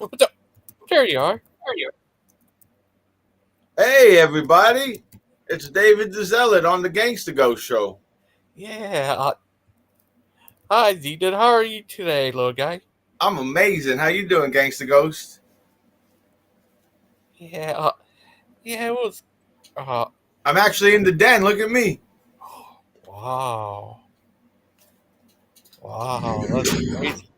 What's up? There you are. Hey, everybody. It's David the Zealot on the Gangster Ghost Show. Yeah. Hi, Zeaton. How are you today, little guy? I'm amazing. How you doing, Gangster Ghost? Yeah. Yeah. It was. Uh. I'm actually in the den. Look at me. Wow. Wow. That's crazy.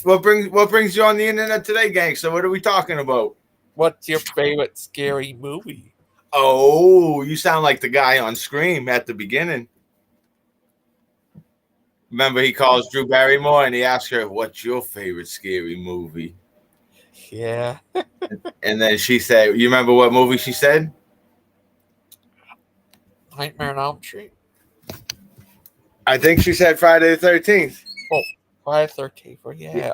What brings you on the internet today, Gangster? What are we talking about? What's your favorite scary movie? Oh, you sound like the guy on Scream at the beginning. Remember, he calls Drew Barrymore and he asks her, "What's your favorite scary movie?" Yeah. And then she said, "You remember what movie she said?" Nightmare on Elm Street. I think she said Friday the 13th. Oh, Friday 13th. Yeah.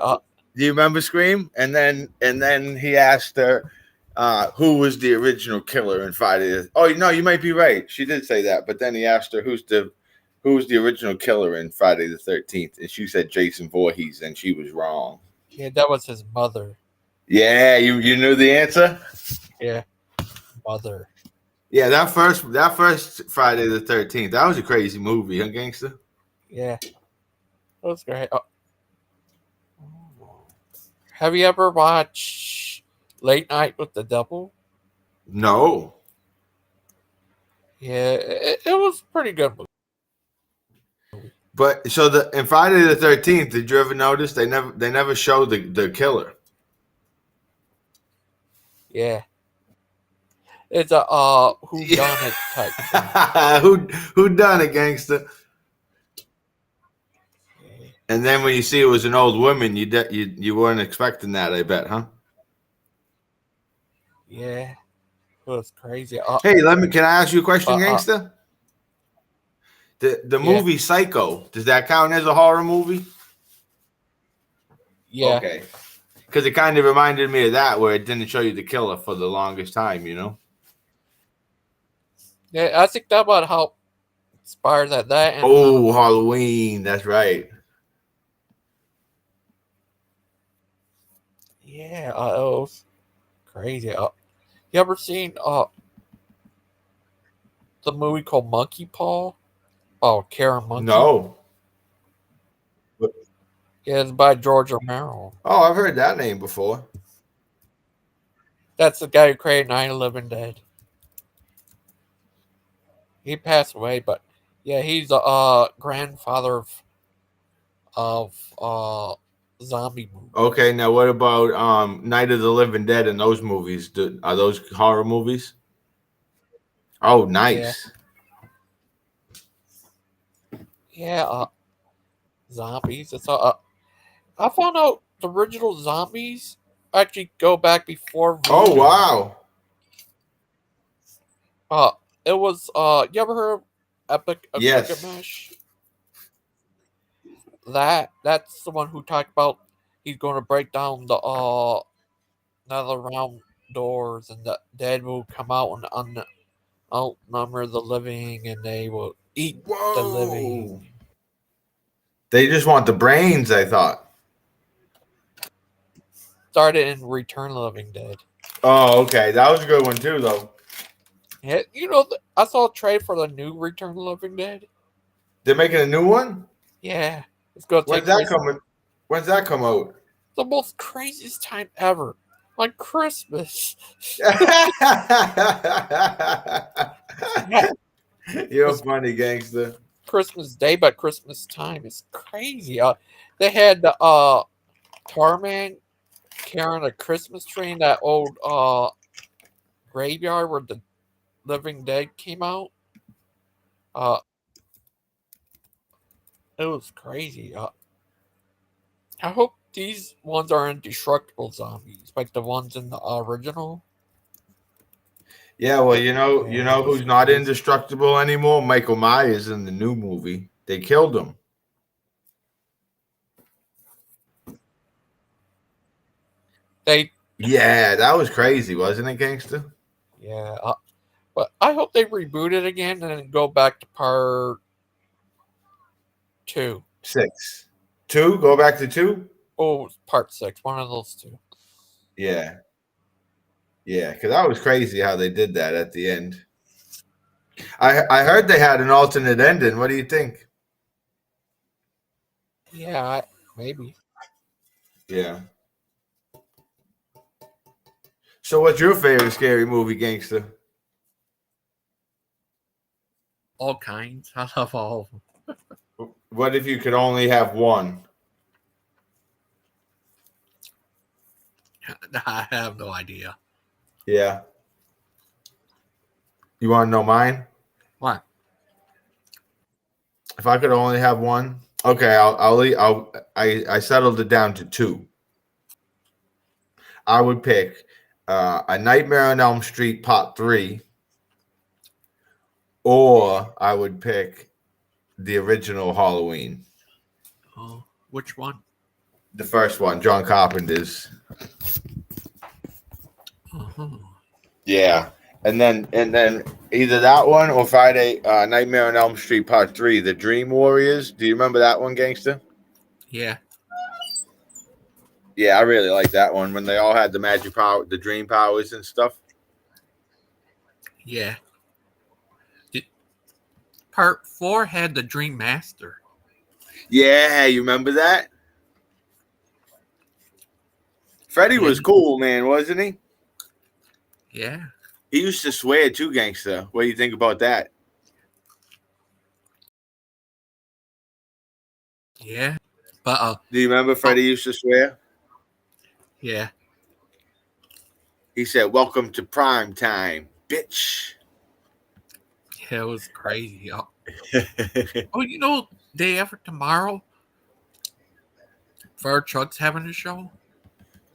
Do you remember Scream? And then he asked her who was the original killer in Friday. Oh no, you might be right. She did say that, but then he asked her who was the original killer in Friday the 13th, and she said Jason Voorhees, and she was wrong. Yeah. That was his mother. Yeah, you knew the answer. Yeah. Mother. Yeah, that first Friday the 13th, that was a crazy movie, huh, Gangster? Yeah. That was great. Have you ever watched Late Night with the Devil? No, Yeah. It was a pretty good movie. but so the in Friday the 13th, did you ever notice they never showed the killer? Yeah. It's a who done it type thing. who done it, Gangster? And then when you see it was an old woman, you weren't expecting that, I bet, huh? Yeah, it was crazy. Hey, can I ask you a question, Uh, uh, Gangster? The yeah, movie Psycho, does that count as a horror movie? yeah, Okay, because it kind of reminded me of that, where it didn't show you the killer for the longest time. yeah. I think that about how inspired that and Oh, Halloween, that's right. yeah, it was crazy. You ever seen the movie called Monkey Paw? Oh, Karen Monkey. No. Yeah, it's by George Romero. Oh, I've heard that name before. That's the guy who created Night of the Living Dead. He passed away, but yeah, he's the grandfather of zombie movies. Okay, now what about Night of the Living Dead and those movies? Are those horror movies? Oh, Yeah, nice. yeah. Zombies. I found out the original zombies actually go back before Oh, voodoo. wow. Uh, it was you ever heard of Epic of Yes. Gilgamesh? That's the one who talked about he's going to break down the nether realm doors and the dead will come out and outnumber the living and they will eat the living. Whoa. They just want the brains, I thought. Started in Return of the Living Dead. Oh, okay. That was a good one, too, though. Yeah, you know, I saw a trade for the new Return of the Living Dead. They're making a new one? Yeah, it's gonna When's take that place coming? When's that come out? the most craziest time ever on Christmas. Yeah, You're it's funny, gangster. Christmas Day, but Christmas time is crazy. They had the Tarman carrying a Christmas tree in that old graveyard where the Living Dead came out. Uh, it was crazy. I hope these ones are indestructible zombies, like the ones in the original. Yeah, well, you know Yeah, it was who's not crazy. indestructible anymore? Michael Myers in the new movie. They killed him. They, Yeah, that was crazy, wasn't it, gangster? yeah, but I hope they reboot it again and then go back to part two. Six. Two? Go back to two? Oh, part six. One of those two. Yeah, yeah, because that was crazy how they did that at the end. I heard they had an alternate ending. What do you think? Yeah, maybe Yeah. So, what's your favorite scary movie, Gangster? all kinds. I love all of them. What if you could only have one? I have no idea. Yeah. You want to know mine? What? If I could only have one, okay, I settled it down to two. I would pick a Nightmare on Elm Street Part Three, or I would pick the original Halloween, Oh, which one? the first one, John Carpenter's. Uh-huh. Yeah, and then either that one or Friday Nightmare on Elm Street Part Three, the Dream Warriors. Do you remember that one, Gangster? Yeah, Yeah, I really like that one when they all had the magic power, the dream powers and stuff. yeah. Did, part 4 had the Dream Master. Yeah, you remember that? Freddy Yeah, was cool, man, wasn't he? yeah, He used to swear too, Gangster. What do you think about that? yeah. But Do you remember oh, Freddy used to swear? yeah, He said, "Welcome to prime time, bitch." yeah. It was crazy. Oh, day after tomorrow, Fire Truck's having a show.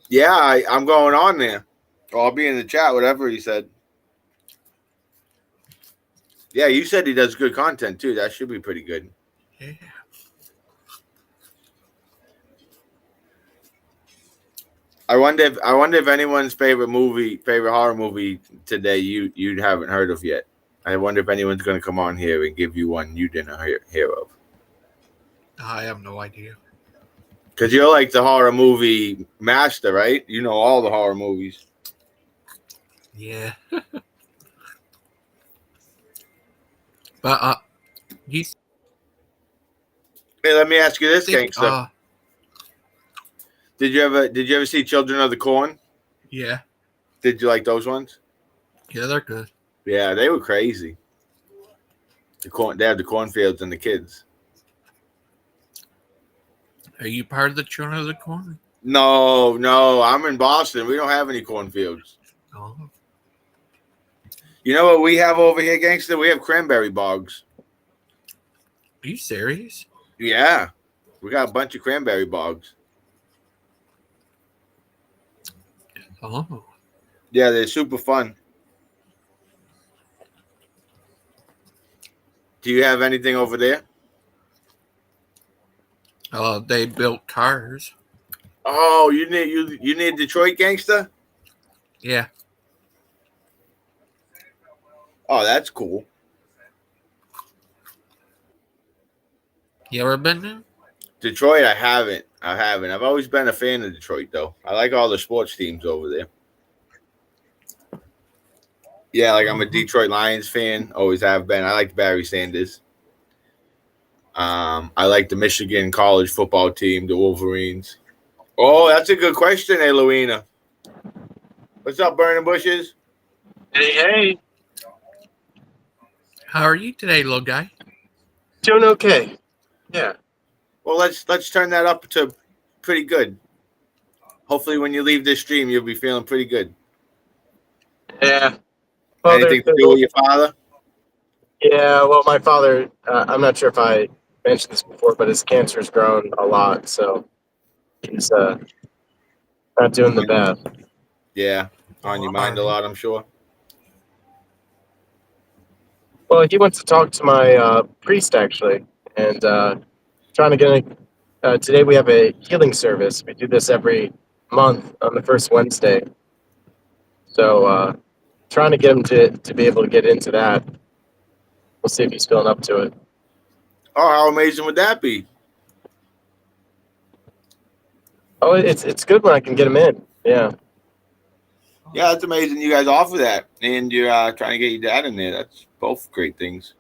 Yeah, I'm going on there. I'll be in the chat, whatever he said. Yeah, you said he does good content too. That should be pretty good. Yeah. I wonder if anyone's favorite horror movie today you haven't heard of yet. I wonder if anyone's gonna come on here and give you one you didn't hear of. I have no idea. Because you're like the horror movie master, right? You know all the horror movies. Yeah. But you Hey, let me ask you this, think gangster. Did you ever see Children of the Corn? yeah. Did you like those ones? Yeah, they're good. Yeah, they were crazy. They had the cornfields and the kids. Are you part of the Children of the Corn? No, no, I'm in Boston. We don't have any cornfields. Oh. You know what we have over here, gangster? We have cranberry bogs. Are you serious? Yeah, we got a bunch of cranberry bogs. Oh. Yeah, they're super fun. Do you have anything over there? They built cars. Oh, you need Detroit, gangster? Yeah. Oh, that's cool. You ever been there? Detroit, I haven't. I haven't. I've always been a fan of Detroit, though. I like all the sports teams over there. Yeah, like I'm a Uh-huh. Detroit Lions fan. Always have been. I like Barry Sanders. I like the Michigan college football team, the Wolverines. Oh, that's a good question, Eloina. What's up, Burning Bushes? Hey, hey, How are you today, little guy? doing okay. Yeah, Well, let's turn that up to pretty good. Hopefully, when you leave this stream, you'll be feeling pretty good. yeah. Well, Anything to do with your father? yeah. Well, my father. I'm not sure if I mentioned this before, but his cancer's grown a lot, so he's not doing the best. Yeah, on Oh, your I'm mind a sorry. lot, I'm sure. Well, he went to talk to my priest actually, and trying to get a. Today we have a healing service. We do this every month on the first Wednesday. So trying to get him to be able to get into that. We'll see if he's feeling up to it. Oh, how amazing would that be? Oh, it's good when I can get him in. Yeah. Yeah, that's amazing. You guys offer that, and you're trying to get your dad in there. That's both great things.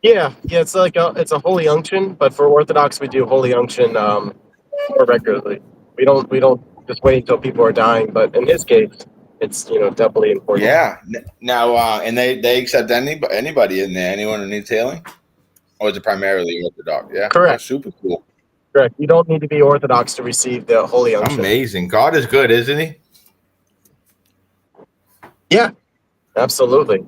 Yeah, it's like it's a holy unction, but for Orthodox we do holy unction more regularly. We don't just wait until people are dying, but in his case, it's definitely important. Yeah. Now, and they accept anybody in there, anyone who needs healing, or is it primarily Orthodox? Yeah, Correct, that's super cool. correct. You don't need to be Orthodox to receive the holy unction. Amazing. God is good, isn't he? Yeah, absolutely.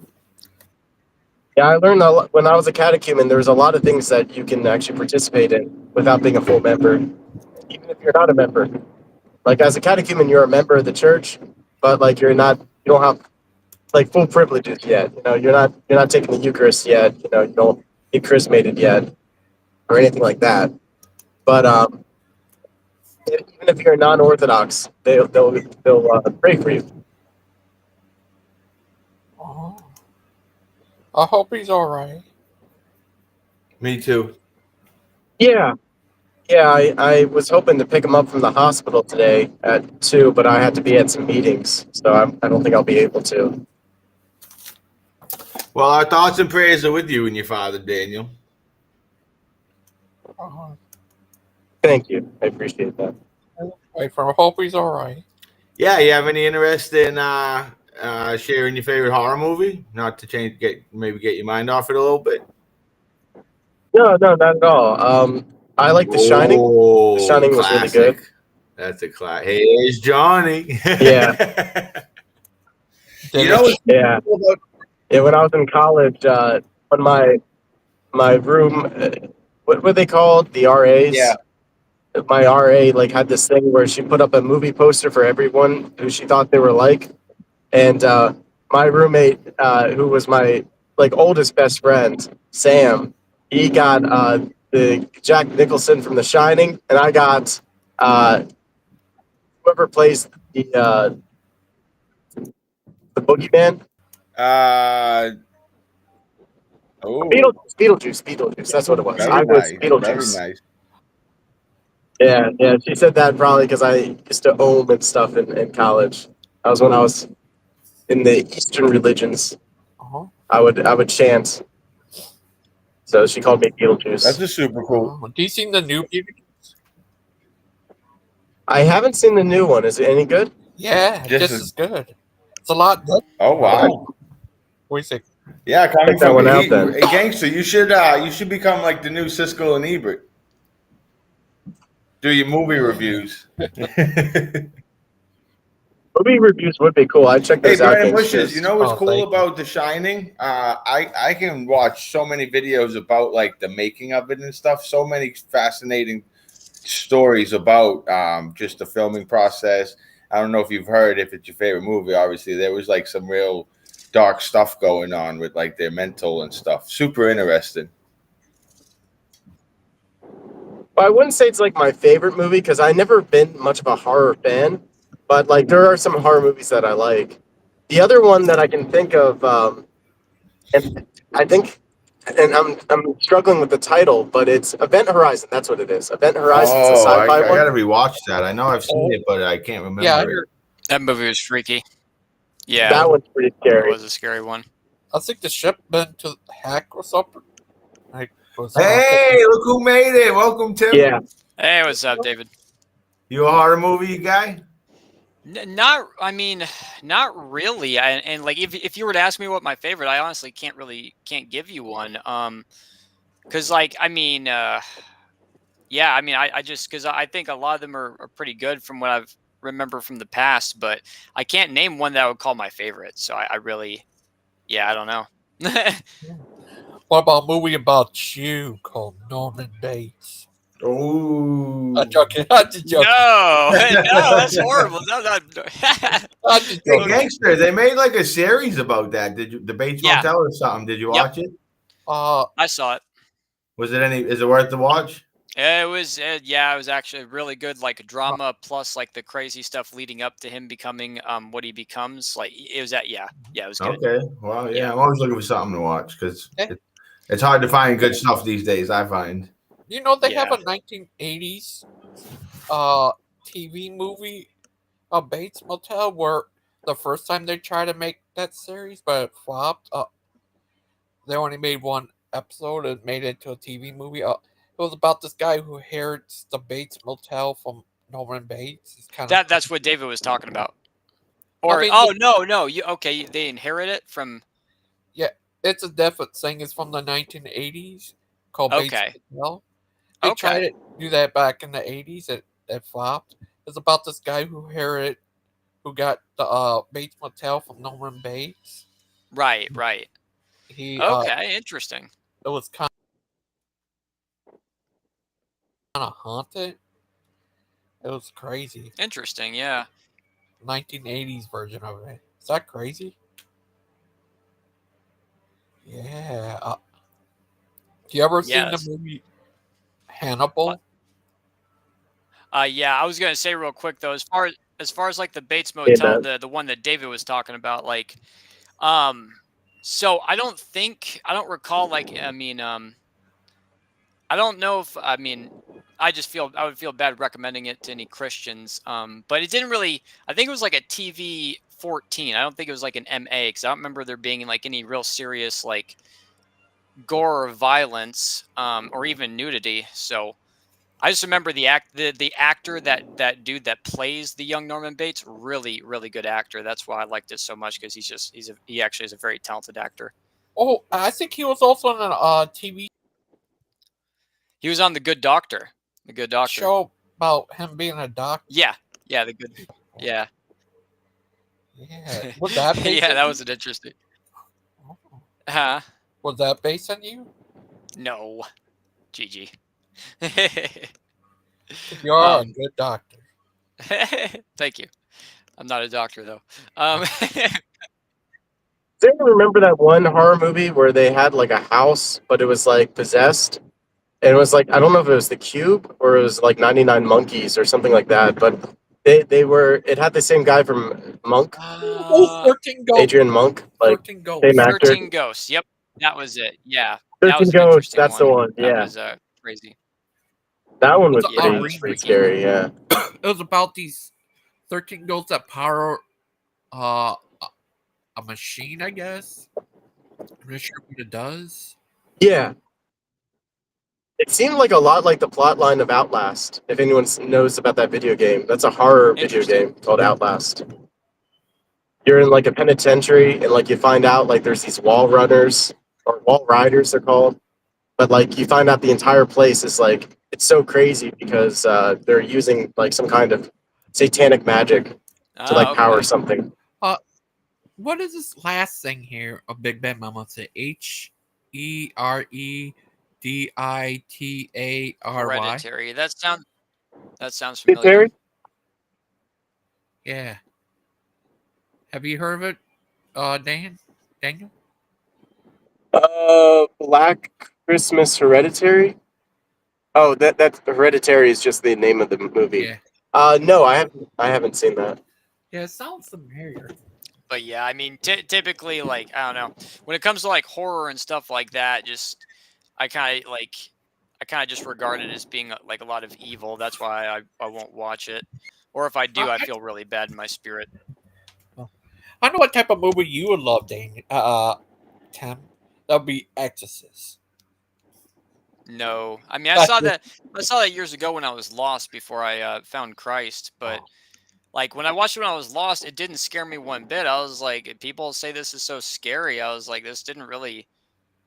Yeah, I learned a lot when I was a catechumen. There's a lot of things that you can actually participate in without being a full member, even if you're not a member. Like as a catechumen, you're a member of the church, but like you're not. You don't have like full privileges yet. You're not taking the Eucharist yet. You don't get chrismated yet or anything like that. But even if you're non-Orthodox, they'll pray for you. Oh, I hope he's all right. Me too. Yeah, yeah. I was hoping to pick him up from the hospital today at 2, but I had to be at some meetings, so I don't think I'll be able to. Well, our thoughts and prayers are with you and your father, Daniel. Uh, Thank you. I appreciate that. wait for him. I hope he's all right. Yeah, you have any interest in sharing your favorite horror movie? Not to get your mind off it a little bit. No, not at all. I like The Shining. The Oh, Shining was really good. classic. That's a classic. Here's Johnny. Yeah. You know what's Yeah. cool about Yeah, when I was in college, when my room, what were they called? The RAs. Yeah. My RA like had this thing where she put up a movie poster for everyone who she thought they were like, and my roommate, who was my like oldest best friend, Sam, he got the Jack Nicholson from The Shining, and I got uh, whoever plays the boogeyman. uh oh, Beetlejuice. That's what it was. very I was nice. Very Beetlejuice. nice. Yeah, yeah. She said that probably because I used to ohm and stuff in college. That was when I was in the Eastern religions. Uh-huh. I would chant. So she called me That's Beetlejuice. a super cool. Do you seen the new Beauty? I haven't seen the new one. Is it any good? Yeah, just as good. It's a lot. Oh wow. What do you think? Yeah, coming Check that from one out then. a gangster, you should become like the new Siskel and Ebert. Do your movie reviews. Movie reviews would be cool. I'd check Hey, those out. Brian Gangsters. Bushes, you know what's Oh, cool thank you. about The Shining? I can watch so many videos about like the making of it and stuff. So many fascinating stories about just the filming process. I don't know if you've heard, if it's your favorite movie. Obviously, there was like some real dark stuff going on with like their mental and stuff. Super interesting. Well, I wouldn't say it's like my favorite movie because I never been much of a horror fan, but like there are some horror movies that I like. The other one that I can think of, and I think, and I'm struggling with the title, but it's Event Horizon. That's what it is. Event Horizon. It's a Oh, I sci-fi one. gotta rewatch that. I know I've seen it, but I can't remember Yeah, it. That movie was freaky. Yeah, That one's pretty it scary. was a scary one. I think the ship been to hack or something. Like, Hey, look who made it! Welcome, Tim. Yeah. Hey, what's up, David? You a horror movie guy? Not really. And like, if you were to ask me what my favorite, I honestly can't give you one. Because like, yeah, I just because I think a lot of them are pretty good from what I've remember from the past, but I can't name one that I would call my favorite. So I really, yeah, I don't know. what about a movie about you called Norman Bates? Oh, I'm joking. I'm just joking. No, that's horrible. No, I'm just Hey, joking. Gangster, they made like a series about that. Did you, the Bates Yeah. Motel or something? Did you watch it? I saw it. Was it is it worth the watch? It was, yeah, it was actually really good, like drama plus like the crazy stuff leading up to him becoming what he becomes. Like it was yeah, it was good. Okay, well, yeah, Yeah. I'm always looking for something to watch because it's hard to find good stuff these days. I find. You know they have Yeah. a 1980s TV movie Bates Motel were the first time they tried to make that series, but it flopped. They only made one episode and made it into a TV movie. It was about this guy who inherits the Bates Motel from Norman Bates. It's kind of That's what David was talking about. I Or mean, no, you okay? They inherit it from. yeah, it's a different thing. It's from the 1980s called Bates Okay, Motel. They tried okay, to do that back in the 80s. It flopped. It's about this guy who got the Bates Motel from Norman Bates. right, right. He Okay, interesting, it was kind of haunted. It was crazy. interesting. Yeah, 1980s version of it. Is that crazy? Yeah. You ever seen the yes. movie What? Hannibal? Yeah, I was gonna say real quick though, as far as like the Bates Hey, Motel, man. the one that David was talking about, like, um, so I don't recall, like, I don't know if I just feel I would feel bad recommending it to any Christians. But it didn't really. I think it was like a TV 14. I don't think it was like an MA because I don't remember there being like any real serious like gore or violence, or even nudity. So I just remember the actor that dude that plays the young Norman Bates, really good actor. That's why I liked it so much because he actually is a very talented actor. Oh, I think he was also on a TV He was on The Good Doctor. The Good Doctor. show about him being a doctor. Yeah, yeah, the good. Yeah. Yeah. Was that based Yeah, on that you? was an interesting. Oh. Huh? Was that based on you? No, GG. Because you are a um, good doctor. thank you. I'm not a doctor though. Does anyone remember that one horror movie where they had like a house, but it was like possessed? And it was like, I don't know if it was The Cube or it was like 99 Monkeys or something like that, but they were, it had the same guy from Monk, Oh, uh, 13 Ghosts. Adrian Monk, like 13 same Ghosts. actor. 13 Ghosts. Yep, that was it. Yeah, that 13 was an Ghosts, interesting that's the one. one. That Yeah. was crazy. That one It was was a Yeah, that pretty was pretty remake. freaky. scary, yeah. It was about these 13 ghosts that power uh, a machine, I guess. I'm not sure what it does. Yeah. It seemed like a lot like the plot line of Outlast, if anyone knows about that video game. That's a horror video Interesting. game called Outlast. You're in like a penitentiary and like you find out like there's these wall runners or wall riders they're called, but like you find out the entire place is like it's so crazy because they're using like some kind of satanic magic to like Oh, power okay. something. Uh, what is this last thing here? A Big Bang Mama say Hereditary. Hereditary. That sounds Hey, familiar. Terry, Yeah. Have you heard of it, Daniel? Black Christmas Hereditary. Oh, that Hereditary is just the name of the movie. Yeah. No, I haven't seen that. Yeah, it sounds familiar. But yeah, I mean, typically, like, I don't know, when it comes to like horror and stuff like that, just I kind of like, I kind of just regard it as being like a lot of evil. That's why I won't watch it, or if I I, do, I I, feel really bad in my spirit. I know what type of movie you would love, Daniel. Tim. That would be Exorcist. No, I mean, I That's saw it. that I saw that years ago when I was lost before I found Christ. But Oh. like when I watched it when I was lost, it didn't scare me one bit. I was like, people say this is so scary. I was like, this didn't really.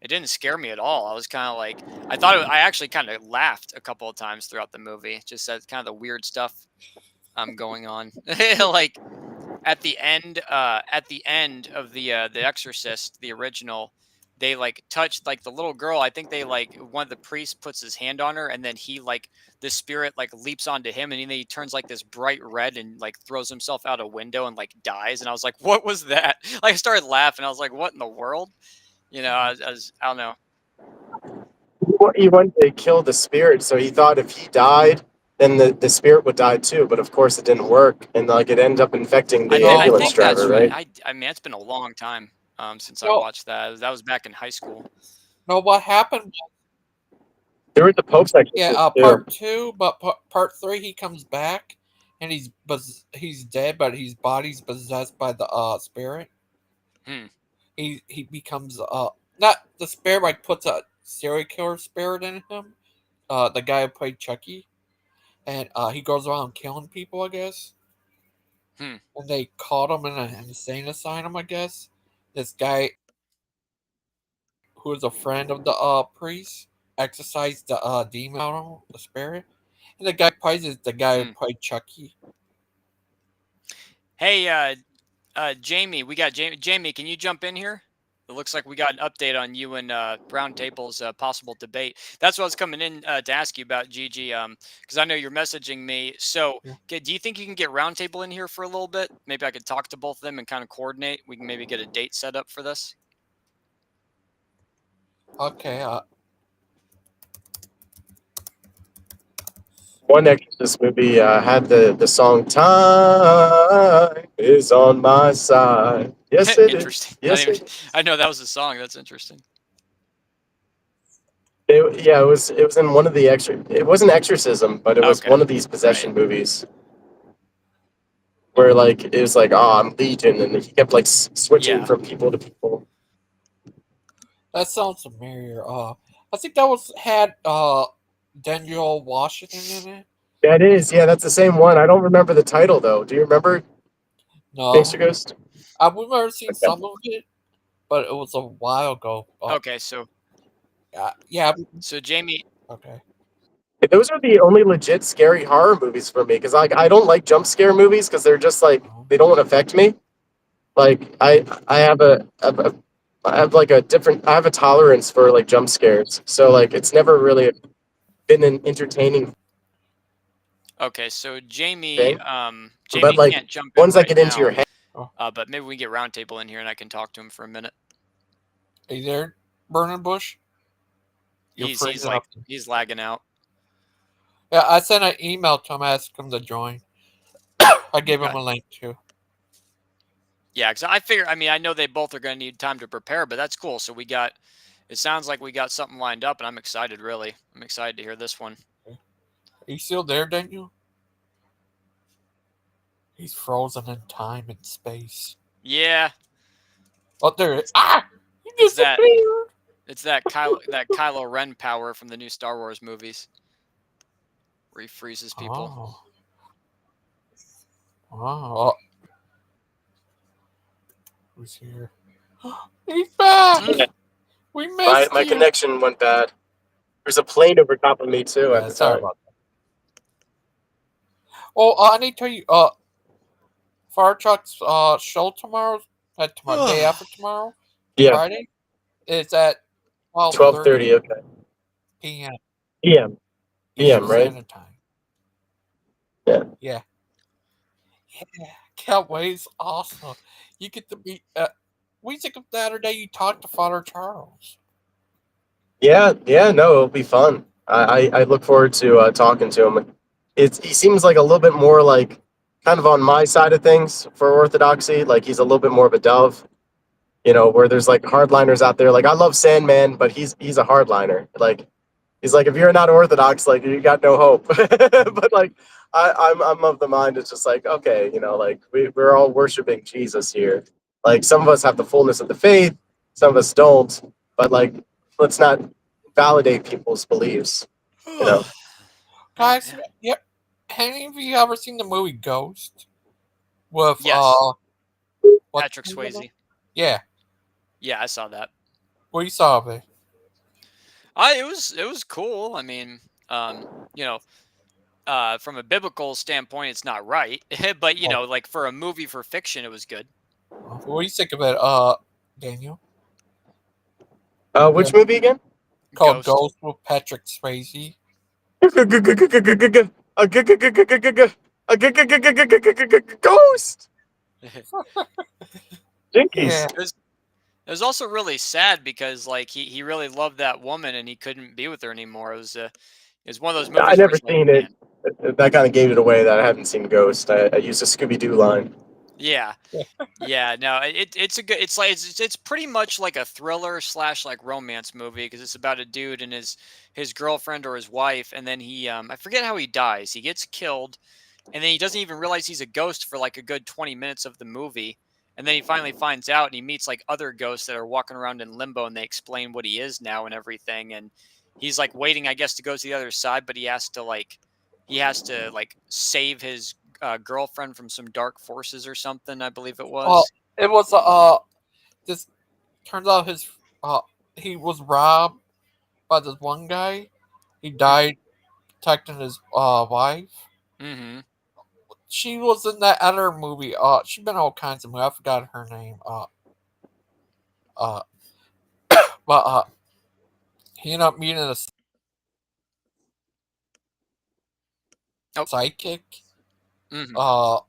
It didn't scare me at all. I was kind of like, I actually kind of laughed a couple of times throughout the movie. Just that kind of the weird stuff going on. Like at the end of the Exorcist, the original, they like touched like the little girl. I think they like one of the priests puts his hand on her, and then he like the spirit like leaps onto him, and then he turns like this bright red and like throws himself out a window and like dies. And I was like, what was that? Like I started laughing. I was like, what in the world? I don't know. He wanted to kill the spirit, so he thought if he died, then the spirit would die too. But of course, it didn't work, and like it ended up infecting I, the th- I ambulance No, think that's driver, right. right? I mean, it's been a long time since I no, watched that. That was back in high school. no. What happened? There was the Pope's Yeah, exorcist too. part two, but part three, he comes back and he's dead, but his body's possessed by the spirit. Hmm. He becomes not the spirit, like puts a serial killer spirit in him. The guy who played Chucky, and he goes around killing people, I guess. Hmm. And they caught him in an insane asylum, I guess. This guy, who is a friend of the priest, exorcised the demon out of him, the spirit. And the guy plays is the guy who Hmm. played Chucky. Hey, Jamie, we got Jamie. Jamie, can you jump in here? It looks like we got an update on you and Brown Table's possible debate. That's what I was coming in to ask you about, Gigi. Because I know you're messaging me. So, Yeah. do you think you can get Round Table in here for a little bit? Maybe I could talk to both of them and kind of coordinate. We can maybe get a date set up for this. Okay. One Exorcist movie had the song "Time is on my side." Yes, it is. Interesting. Yes, it is. I know that was a song. That's interesting. Yeah, it was in one of the It wasn't exorcism, but it was Okay. one of these Right. possession movies where like it was like, oh, I'm Legion, and he kept like switching Yeah. from people to people. That sounds familiar. I think that was had Daniel Washington in it. That is, yeah, that's the same one. I don't remember the title though. Do you remember Gangster No, Ghost? I've never seen Okay. some of it, but it was a while ago. Okay. So Yeah. Jamie. Okay. Those are the only legit scary horror movies for me because like I don't like jump scare movies because they're just like Uh-huh. they don't affect me. Like I have I have like a different I have a tolerance for like jump scares. So like it's never really been an entertaining Okay. So Jamie. thing. But Jamie like can't jump in once I right get into your now. head, Oh, But maybe we can get Round Table in here and I can talk to him for a minute. are you there, Burning Bush? You're He's freezing like up. he's lagging out. Yeah, I sent an email to him asking him to join. I gave him Okay. a link too. Yeah, because I figure. I mean, I know they both are going to need time to prepare, but that's cool. So we got. It sounds like we got something lined up, and I'm excited. Really, I'm excited to hear this one. Are you still there, Daniel? He's frozen in time and space. Yeah, Oh, there it is. Ah! He it's that. disappeared! It's that Kylo Ren power from the new Star Wars movies, where he freezes people. Oh. Wow. Oh, who's here? He's back! Mm. We my missed my you! connection went bad. There's a plane over top of me too at Yeah, the sorry time. about that. Oh, I need to tell you, Fire Truck's show tomorrow, day after tomorrow, Yeah, Friday, it's at 12:30. 12:30 Okay. p.m. PM. Eastern PM. Right. Standard Time. Yeah. Yeah. Yeah. Can't wait. It's awesome. You get to meet, we think of Saturday you talked to Father Charles. Yeah. Yeah. No, it'll be fun. I look forward to talking to him. He seems like a little bit more like kind of on my side of things for orthodoxy. Like he's a little bit more of a dove. Where there's like hardliners out there. Like I love Sandman, but he's a hardliner. Like he's like, if you're not Orthodox, like you got no hope. But like I'm of the mind. It's just like, okay, like we're all worshiping Jesus here. Like some of us have the fullness of the faith, some of us don't. But like, let's not validate people's beliefs. You know. Oh Guys, man. yep. Any of you ever seen the movie Ghost? With, Yes, what's Patrick his name? Swayze. Yeah. Yeah, I saw that. What you saw of it? It was cool. I mean, you know, from a biblical standpoint, it's not right, but Oh, like for a movie for fiction, it was good. what do you think of it, Daniel? Yeah. Which movie again? Called Ghost. Ghost with Patrick Swayze. Ghost. it Yeah. Jinkies. was it was also really sad because like he really loved that woman and he couldn't be with her anymore. It was one of those I movies where never he's like, seen it. man, That kind of gave it away that I haven't seen Ghost. I used a Scooby Doo line. yeah. Yeah, no, it's a good. It's like it's pretty much like a thriller slash like romance movie because it's about a dude and his girlfriend or his wife, and then he I forget how he dies. He gets killed, and then he doesn't even realize he's a ghost for like a good 20 minutes of the movie. And then he finally finds out and he meets like other ghosts that are walking around in limbo and they explain what he is now and everything. And he's like waiting, I guess, to go to the other side, but he has to save his girlfriend from some dark forces or something, I believe it Well, was. it was this turns out his uh he was robbed by this one guy. He died protecting his wife. Mm-hmm. She was in that other movie. She's been in all kinds of movies. I forgot her name. Uh, but he ended up meeting a Oh. psychic. Mm-hmm. Uh,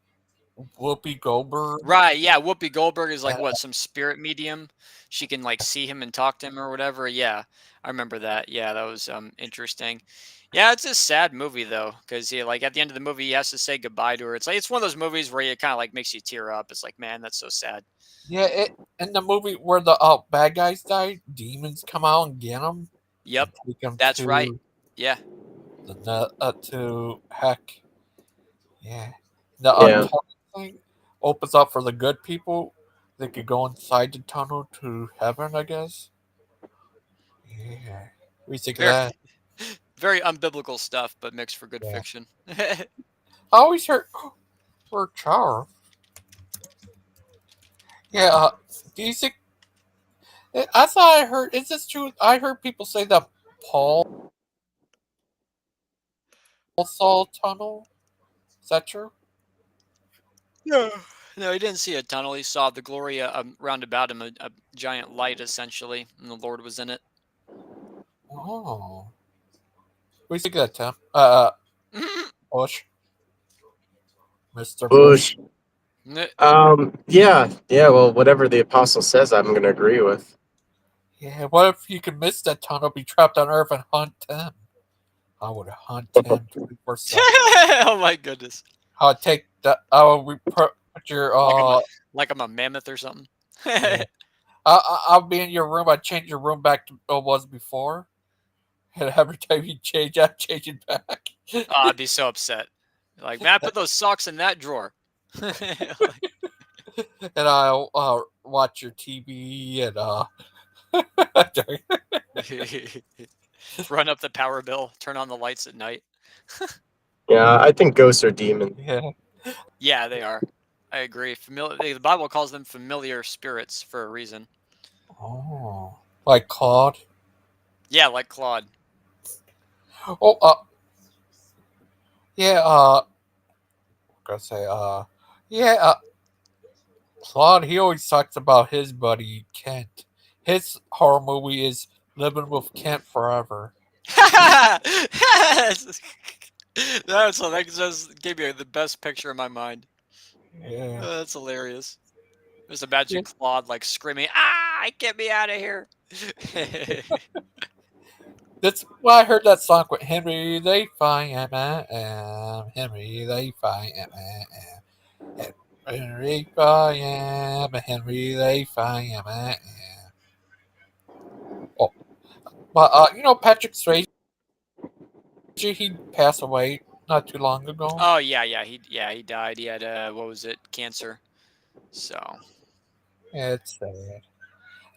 Whoopi Goldberg. Right, yeah. Whoopi Goldberg is like Uh, what, some spirit medium? She can like see him and talk to him or whatever. Yeah, I remember that. Yeah, that was interesting. Yeah, it's a sad movie though, because he like at the end of the movie he has to say goodbye to her. It's like it's one of those movies where it kind of like makes you tear up. It's like, man, that's so sad. yeah, in the movie where the bad guys die, demons come out and get them Yep, and take them that's right. Yeah. to heck. Yeah, the Yeah. tunnel thing opens up for the good people. They could go inside the tunnel to heaven, I guess. Yeah, we think of Very that. very unbiblical stuff, but mixed for good Yeah, fiction. I always heard for Charles. Yeah, do you think? I thought I heard. Is this true? I heard people say that Paul saw a tunnel. Is that true? No. No, he didn't see a tunnel. He saw the Gloria round about him, a giant light essentially, and the Lord was in it. Oh, we think of that, Tim. Bush, Mister Bush. Bush. Yeah. Yeah. Well, whatever the apostle says, I'm going to agree with. Yeah, what if you could miss that tunnel, be trapped on Earth, and hunt Tim? I would hunt Tim 24/7. Oh my goodness! I'd take that. I would put your Like I'm a mammoth or something. yeah. I'll be in your room. I'd change your room back to what it was before. And every time you change, I'd change it back. Oh, I'd be so upset. Like, man, I put those socks in that drawer. And I'll watch your TV and Run up the power bill, turn on the lights at night. Yeah, I think ghosts are demons. yeah. Yeah, they are. I agree. The Bible calls them familiar spirits for a reason. Oh, like Claude. Yeah, like Claude. Oh, yeah. Gonna say, yeah. Claude. He always talks about his buddy Kent. His horror movie is Living with Kent Forever. That just gave me the best picture in my mind. Yeah. That's hilarious. Just imagine Yeah. Claude like screaming, "Ah, get me out of here!" That's why I heard that song with Henry. They find Henry. They find Henry. Henry. They find. Oh, but Patrick Swayze. He passed away not too long ago. Oh he died. He had what was it, cancer. So Yeah, it's sad.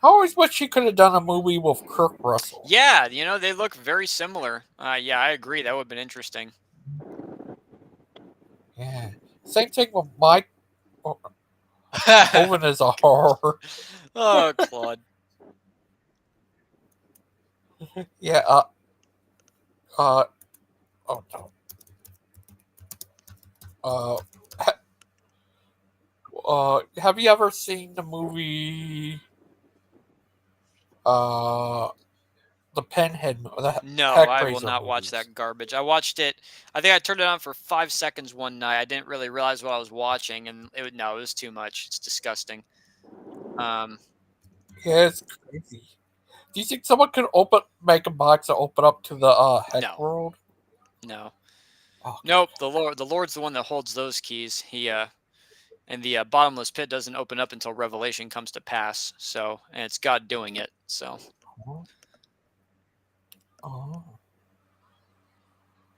I always wish he could have done a movie with Kirk Russell. yeah, they look very similar. Yeah, I agree. That would have been interesting. Yeah. Same thing with Mike. Owen is a horror. Oh, Claude. Yeah. Oh no. Uh. Have you ever seen the movie? The Pinhead, the No, I will Hellraiser not watch movies. that garbage. I watched it. I think I turned it on for 5 seconds one night. I didn't really realize what I was watching, and it was too much. It's disgusting. Um, Yeah, it's crazy. Do you think someone could make a box and open up to the Heck no, world? no, Oh, nope. The Lord's the one that holds those keys. And the bottomless pit doesn't open up until Revelation comes to pass. So, and it's God doing it. So, oh, oh,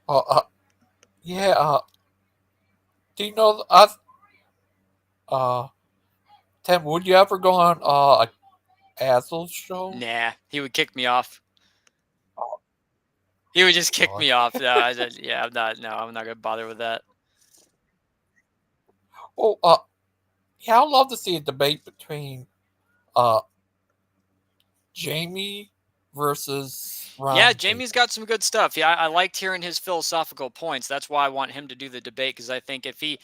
oh, yeah. Do you know? Uh, Tim, would you ever go on a Azel's show? Nah, he would kick me off. He would just kick Really? me off. No, yeah, I'm not. No, I'm not gonna bother with that. Oh, yeah, I'd love to see a debate between uh Jamie versus Yeah, Round Jamie's Table. got some good stuff. Yeah, I liked hearing his philosophical points. That's why I want him to do the debate because I think if he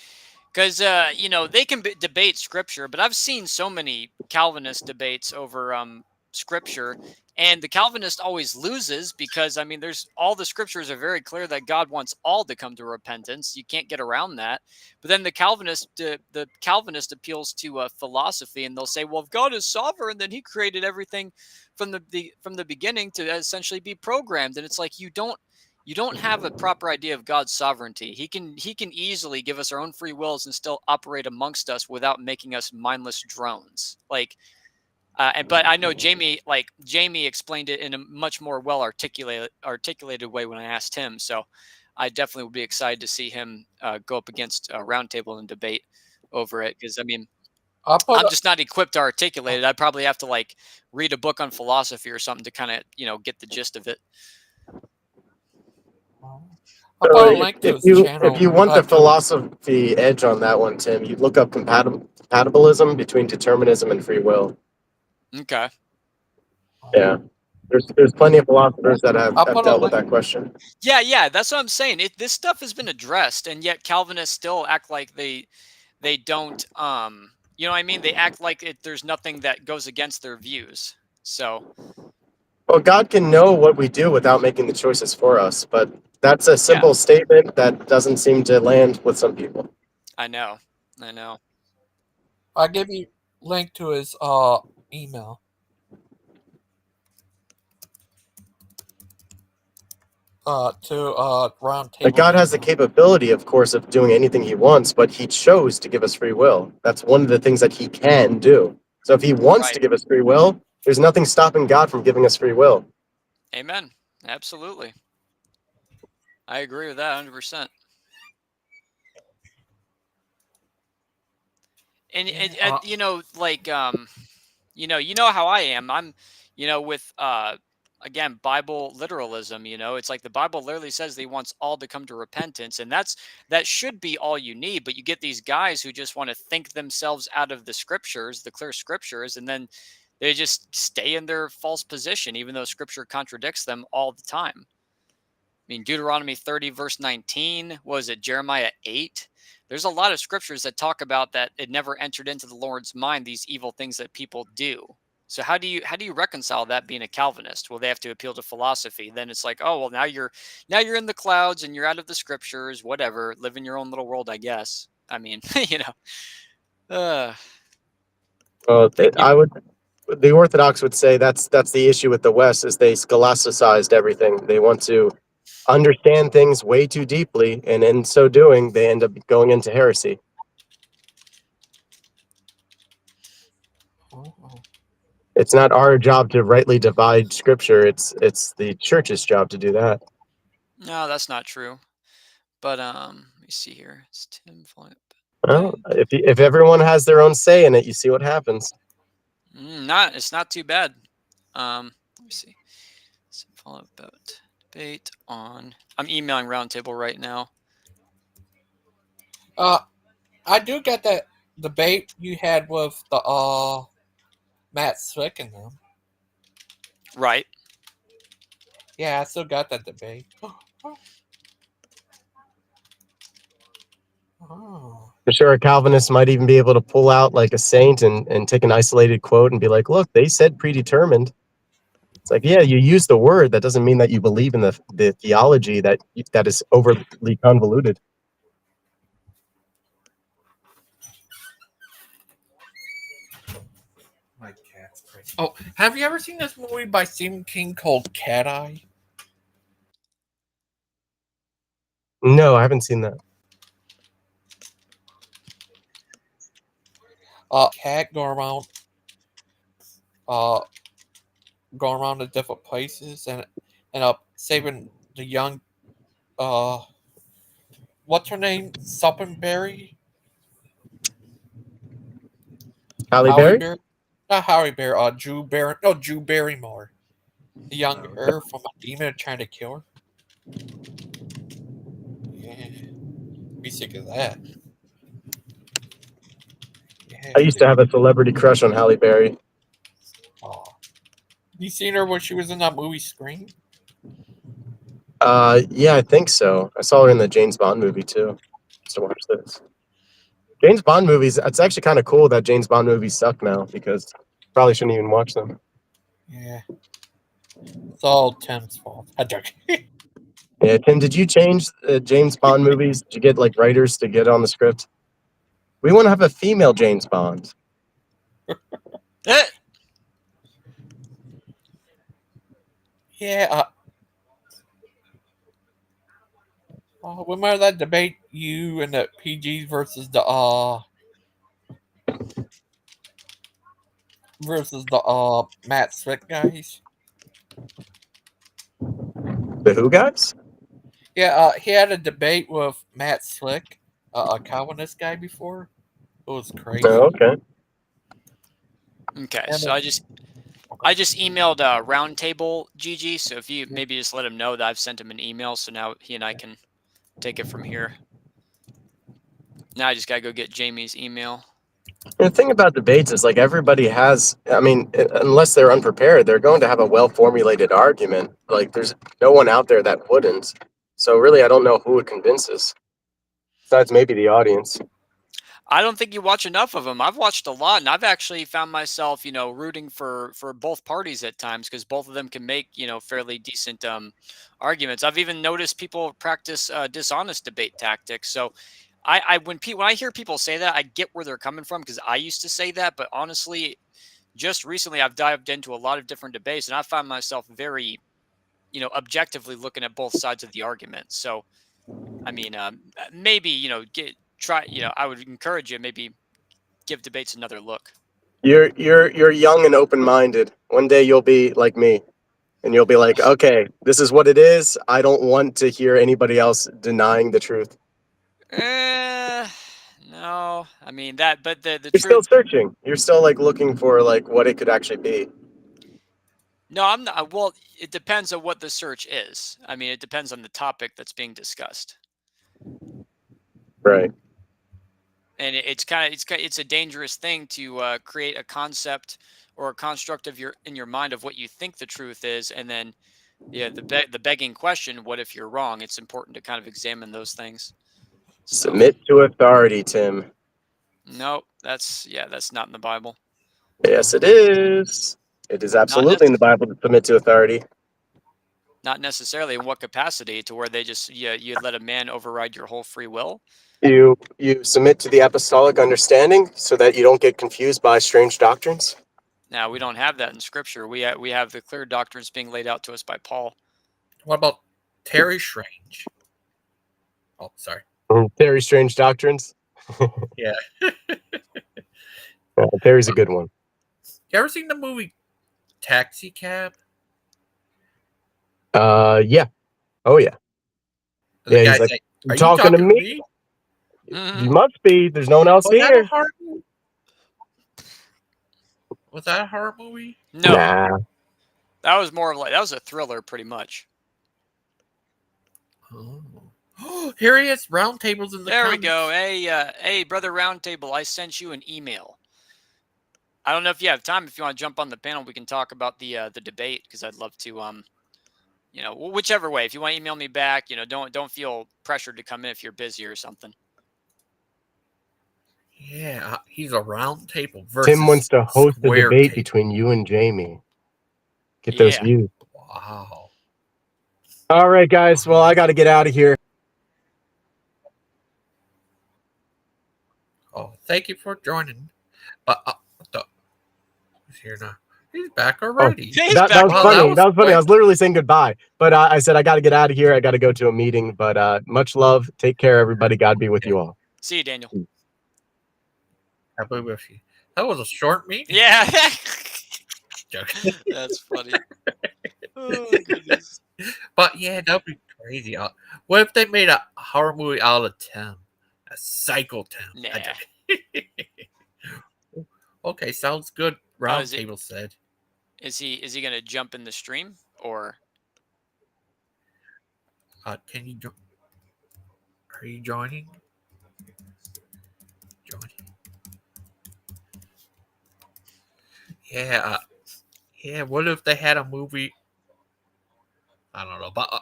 because they can debate scripture, but I've seen so many Calvinist debates over scripture, and the Calvinist always loses because I mean, there's all the scriptures are very clear that God wants all to come to repentance. You can't get around that. But then the Calvinist appeals to philosophy, and they'll say, well, if God is sovereign, then He created everything from the beginning to essentially be programmed, and it's like you don't have a proper idea of God's sovereignty. He can easily give us our own free wills and still operate amongst us without making us mindless drones. But I know Jamie explained it in a much more well articulated way when I asked him. So I definitely would be excited to see him go up against a roundtable and debate over it because I mean I put I'm a, just not equipped to articulate it. I'd probably have to read a book on philosophy or something to kind of get the gist of it. I So put a link to his if you channel. want the philosophy edge on that one, Tim, you look up compatibilism between determinism and free will. Okay. Yeah, there's plenty of philosophers that have, I have put a dealt with link. that question. Yeah, that's what I'm saying. This stuff has been addressed, and yet Calvinists still act like they don't. You know what I mean? They act like there's nothing that goes against their views. So Well, God can know what we do without making the choices for us, but that's a yeah, simple statement that doesn't seem to land with some people. I know, I know. I give you link to his email. To Like Roundtable God has the email. capability, of course, of doing anything He wants, but He chose to give us free will. That's one of the things that He can do. So if He wants to Right. give us free will, there's nothing stopping God from giving us free will. Amen. Absolutely. I agree with that 100%. And, Yeah. and, and you know how I am. I'm, with again Bible literalism. It's like the Bible literally says that He wants all to come to repentance, and that should be all you need. But you get these guys who just want to think themselves out of the scriptures, the clear scriptures, and then they just stay in their false position, even though Scripture contradicts them all the time. I mean, Deuteronomy 30, verse 19, was it Jeremiah 8? There's a lot of scriptures that talk about that it never entered into the Lord's mind, these evil things that people do. So how do you reconcile that being a Calvinist? Well, they have to appeal to philosophy. Then it's like, oh well, now you're in the clouds and you're out of the scriptures, whatever. Live in your own little world, I guess. I mean, uh, Well, you, the Orthodox would say that's the issue with the West is they scholasticized everything. They want to understand things way too deeply, and in so doing, they end up going into heresy. Oh, oh. It's not our job to rightly divide Scripture. It's the church's job to do that. no, that's not true. But let me see here. It's Tim Philip. Well, if everyone has their own say in it, you see what happens. It's not too bad. Let me see. Follow about debate on. I'm emailing Roundtable right now. Uh, I do get that debate you had with the Matt Slick and them. Right. Yeah, I still got that debate. Oh. I'm sure a Calvinist might even be able to pull out like a saint and take an isolated quote and be like, look, they said predetermined. It's like, yeah, you use the word. That doesn't mean that you believe in the theology that is overly convoluted. My cat's crazy. Oh, have you ever seen this movie by Stephen King called Cat Eye? No, I haven't seen that. Cat going around to different places and end up saving the young uh what's her name? Suppenberry? Halle Howie Berry? Berry? Not Howie Berry. Drew Barry. No, Drew Barrymore. The young Oh, her from a demon trying to kill her. Yeah, be sick of that. Yeah, I used to have a celebrity crush on Halle Berry. oh. You seen her when she was in that movie Scream? Yeah, I think so. I saw her in the James Bond movie too. So watch this. James Bond movies. It's actually kind of cool that James Bond movies suck now because probably shouldn't even watch them. Yeah, it's all Tim's fault. I joke. Yeah, Tim, did you change James Bond movies? Did you get like writers to get on the script? We want to have a female James Bond. Yeah. Remember that debate you and the PGs versus the Matt Swick guys? The Who guys? Yeah, he had a debate with Matt Slick, a Calvinist guy before. It was Oh, crazy. okay. Okay, And so I just emailed Roundtable GG. So if you maybe just let him know that I've sent him an email, so now he and I can take it from here. Now I just gotta go get Jamie's email. The thing about debates is like everybody has. I mean, unless they're unprepared, they're going to have a well-formulated argument. Like there's no one out there that wouldn't. So really, I don't know who it convinces. Besides maybe the audience. I don't think you watch enough of them. I've watched a lot, and I've actually found myself, rooting for both parties at times because both of them can make, fairly decent arguments. I've even noticed people practice dishonest debate tactics. So, when I hear people say that, I get where they're coming from because I used to say that. But honestly, just recently, I've dived into a lot of different debates, and I find myself very, objectively looking at both sides of the argument. So, I mean, maybe I would encourage you maybe give debates another look. You're young and open-minded. One day you'll be like me, and you'll be like, okay, this is what it is. I don't want to hear anybody else denying the truth. No, I mean that, but the You're still truth. searching. You're still like looking for like what it could actually be. No, I'm not. Well, it depends on what the search is. I mean, it depends on the topic that's being discussed, Right. and it's a dangerous thing to create a concept or a construct of in your mind of what you think the truth is, and then the begging question, what if you're wrong? It's important to kind of examine those things. So Submit to authority, Tim. no, that's not in the Bible. Yes, it is. It is Not absolutely in the Bible to submit to authority. Not necessarily. In what capacity? To where they just you let a man override your whole free will? You submit to the apostolic understanding so that you don't get confused by strange doctrines. Now we don't have that in Scripture. We have the clear doctrines being laid out to us by Paul. What about Terry Strange? Oh, sorry. Very strange doctrines. Yeah. Terry's a good one. You ever seen the movie Taxi Cab? Yeah. Oh yeah. And the Yeah, guy he's like, saying, "You "Are you talking to me? Mhm. You must be. There's no one else Was that a here." horror movie? Was that a horror movie? No, Nah. that was more of that was a thriller, pretty much. Oh, here he is. Roundtables in the There we comments. go. Hey, brother Roundtable, I sent you an email. I don't know if you have time. If you want to jump on the panel, we can talk about the debate because I'd love to. Whichever way. If you want to email me back, don't feel pressured to come in if you're busy or something. Yeah, he's a round table versus Tim wants to host a square debate table. between you and Jamie. Get those Yeah. views. Wow. All right, guys. Well, I got to get out of here. Oh, thank you for joining. Who's here now? He's back already. He's That back was Wow, funny. that That was funny. quick. I was literally saying goodbye, but I said I got to get out of here. I got to go to a meeting. But much love. Take care, everybody. God be with you all. See you, Daniel. I'll be with you. That was a short meeting. Yeah. Joking. That's funny. Oh, goodness. But yeah, that'll be crazy. What if they made a horror movie out of Tim? A Psycho Tim. Nah. Okay, sounds good. Oh, Roundtable said. is he gonna jump in the stream or? Can you are you joining? Join. Yeah, yeah. What if they had a movie? I don't know, but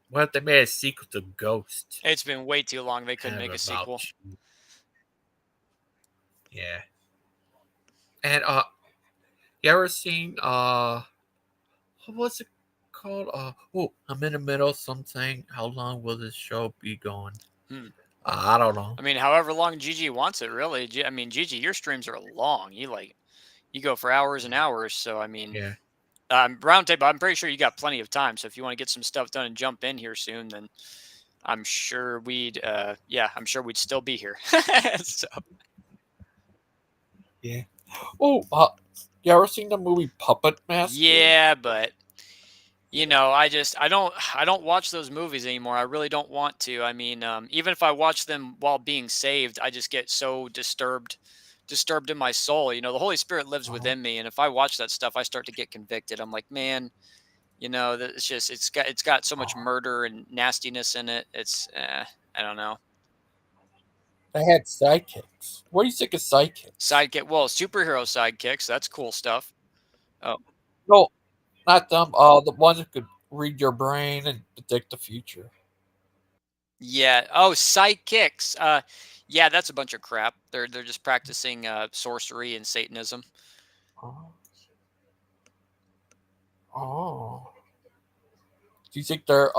what if they made a sequel to Ghost? It's been way too long. They couldn't Kind make of a about sequel. you. Yeah, and you ever seen what's it called? Oh, I'm in the middle of something. How long will this show be going? Hmm. I don't know. I mean, however long Gigi wants it, really. I mean, Gigi, your streams are long. You go for hours and hours. So I mean, Yeah, roundtable. I'm pretty sure you got plenty of time. So if you want to get some stuff done and jump in here soon, then I'm sure I'm sure we'd still be here. So yeah. Oh, you ever seen the movie Puppet Master? yeah, but I don't watch those movies anymore. I really don't want to. I mean, even if I watch them while being saved, I just get so disturbed in my soul. The Holy Spirit lives Uh-huh. within me, and if I watch that stuff, I start to get convicted. I'm like, man, it's got so much Uh-huh. murder and nastiness in it. I don't know. They had sidekicks. What do you think of sidekicks? Sidekick, well, superhero sidekicks, that's cool stuff. Oh, No, not them. The ones that could read your brain and predict the future. yeah. Oh, sidekicks. Yeah, that's a bunch of crap. They're just practicing sorcery and Satanism. Oh, oh. Do you think they're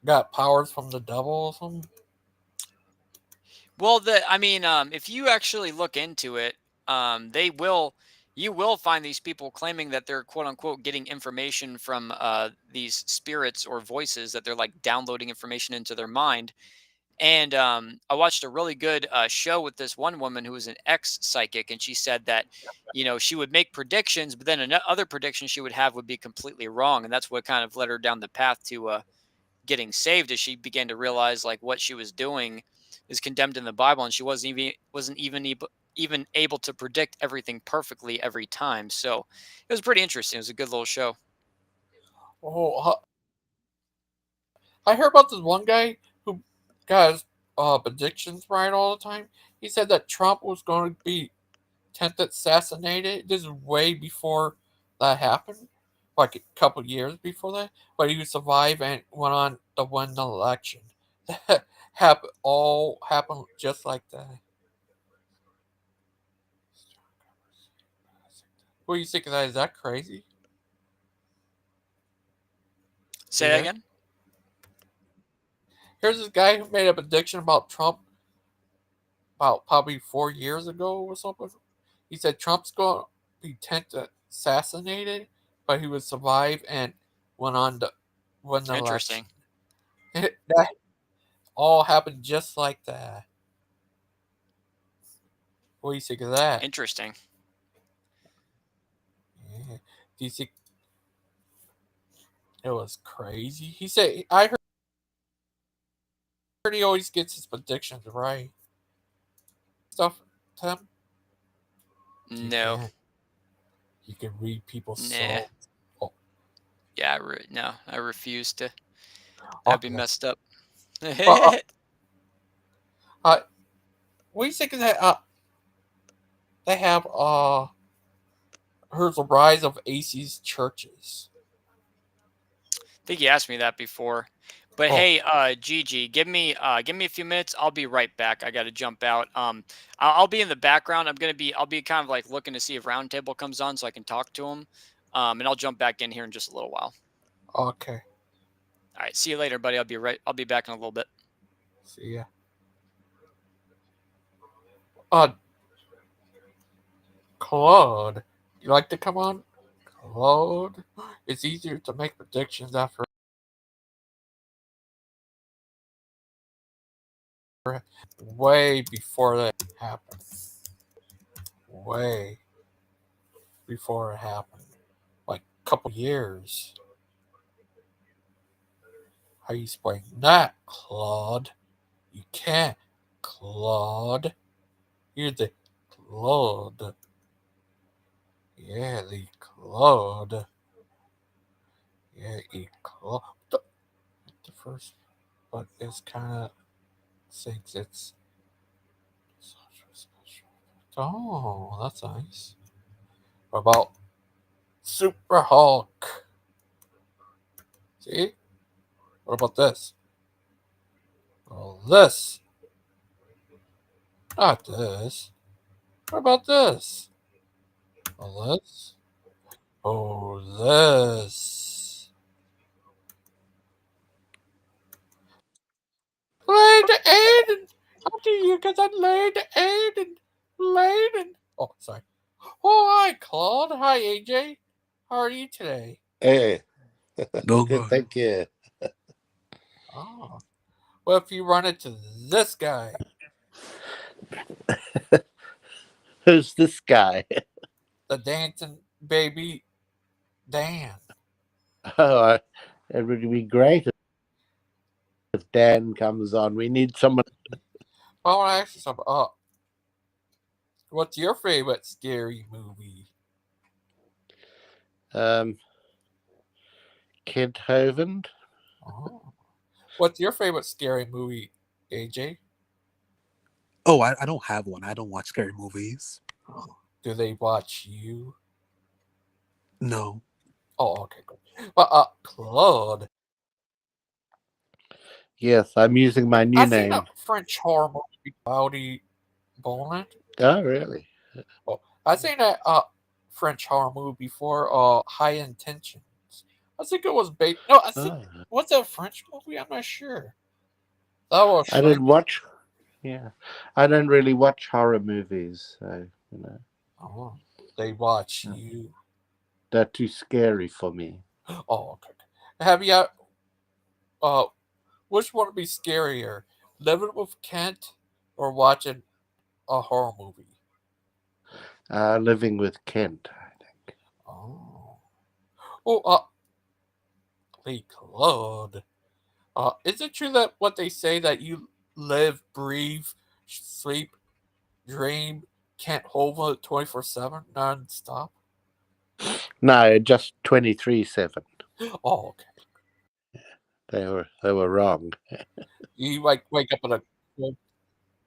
got powers from the devil or something? Well, I mean, if you actually look into it, you will find these people claiming that they're quote unquote getting information from these spirits or voices that they're like downloading information into their mind. And I watched a really good show with this one woman who was an ex psychic, and she said that, she would make predictions, but then another prediction she would have would be completely wrong, and that's what kind of led her down the path to getting saved, as she began to realize like what she was doing is condemned in the Bible, and she wasn't even able to predict everything perfectly every time. So it was pretty interesting. It was a good little show. Oh, I heard about this one guy who got his predictions right all the time. He said that Trump was going to be attempted assassinated. This is way before that happened, like a couple years before that. But he would survive and went on to win the election. That happened just like that. What do you think of that? Is that crazy? Say You that there? again. Here's this guy who made a prediction about Trump about probably 4 years ago or something. He said Trump's going to be tempted assassinated, but he would survive and went on to win the election. Interesting. That all happened just like that. What do you think of that? Interesting. Yeah. Do you think it was crazy? He said, I heard he always gets his predictions right. Stuff, Tim? You No. can. You can read people's Nah. souls. Oh, Yeah. No. I refuse to. That'd be okay. messed up. But, uh, what do you think of that? They have, here's the rise of AC's churches. Think you asked me that before. But Oh, hey, Gigi, give me a few minutes. I'll be right back. I got to jump out. I'll be in the background. I'll be kind of like looking to see if Roundtable comes on so I can talk to him. And I'll jump back in here in just a little while. okay. All right, see you later, buddy. I'll be back in a little bit. See ya. Uh, Claude, you like to come on? Claude, it's easier to make predictions after way before that happened. Way before it happened. Like a couple years. How you spelling that, Claude? You can't, Claude. You're the Claude. Yeah, the Claude. Yeah, the Claude. The first, but it's kind of thinks it's such a special. Oh, that's nice. What about Super Hulk? See? What about this? Well, this. Not this. What about this? Well, this. Oh, this. Lady Aiden! How do you get that Lady Aiden? Lady. Oh, sorry. Oh, hi, Claude. Hi, AJ. How are you today? Hey, No good, good. thank you. Oh. Well, if you run into this guy, Who's this guy? the dancing baby Dan. Oh, it would be great if Dan comes on. We need someone. I want to ask you something. What's your favorite scary movie? Kid Hovind. Oh. What's your favorite scary movie, AJ? Oh, I don't have one. I don't watch scary movies. Do they watch you? No. Oh, okay, good. But Claude, Yes, I'm using my new I seen a name. French horror movie, Cloudy Bonnet. Oh, really? Oh, I seen a French horror movie before. High Intentions. I think it was based. No, I think Oh, what's that French movie? I'm not sure. That was I Shrink. didn't watch. Yeah, I don't really watch horror movies, so Oh, they watch you. they're too scary for me. Oh, okay. Have you? Which one would be scarier, living with Kent or watching a horror movie? Living with Kent, I think. Oh, oh, Lee Claude. Is it true that what they say that you live, breathe, sleep, dream, Kent Hova 24/7 non-stop? No, just 23/7. Oh, okay. They were wrong. You like wake up in a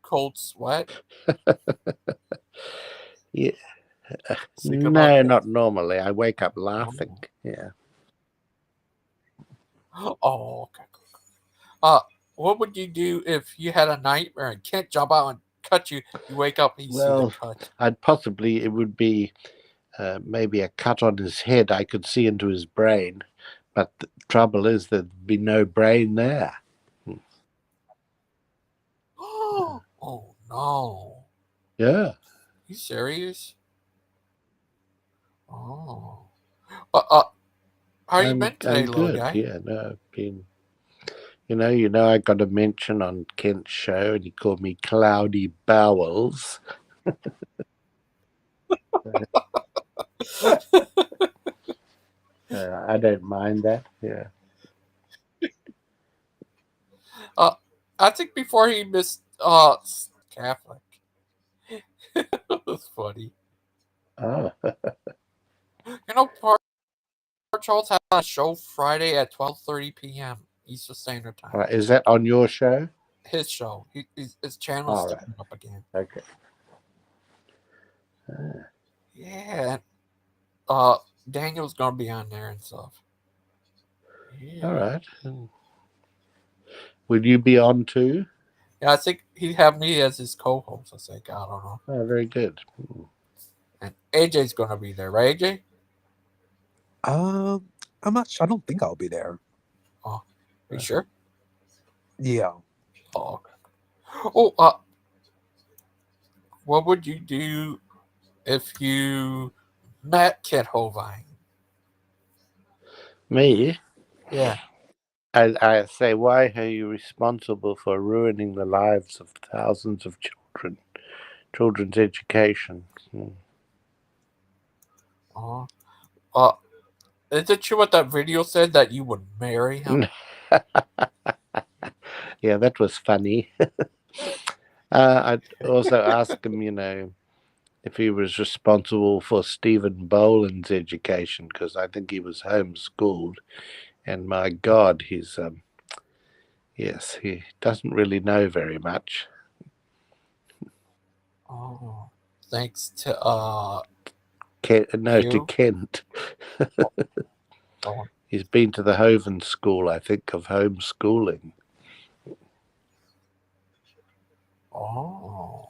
cold sweat, Yeah. think about No, that. not normally. I wake up laughing. Yeah. Oh, okay. Uh, what would you do if you had a nightmare and can't jump out and cut you? You wake up and you see the Well, cut. it would be maybe a cut on his head. I could see into his brain, but the trouble is there'd be no brain there. Oh no! Yeah, You serious? Oh, how you been today, I'm little good. guy? Yeah, no, I've been. I got a mention on Kent's show, and he called me Cloudy Bowels. I don't mind that. Yeah. I think before he missed Catholic. That's funny. Oh, You know, Charles had a show Friday at 12:30 p.m. Eastern Standard Time. all right. Is that on your show? His show. His channel is All right. starting up again. Okay. Yeah. Daniel's gonna be on there and stuff. Yeah. All right. Will you be on too? Yeah, I think he'd have me as his co-host. I think I don't know. Oh, very good. And AJ's gonna be there, right, AJ? I'm not sure. I don't think I'll be there. Oh, are you sure? Yeah. Oh, okay. Oh, what would you do if you met Kit Hovind? Me? Yeah. I say, why are you responsible for ruining the lives of thousands of children? Children's education. Uh, is it true what that video said that you would marry him? Yeah, that was funny. I'd also ask him, if he was responsible for Stephen Boland's education, because I think he was homeschooled. And my God, yes, he doesn't really know very much. Oh, thanks to No, to you. Kent. Oh, He's been to the Hoven School, I think, of homeschooling. oh,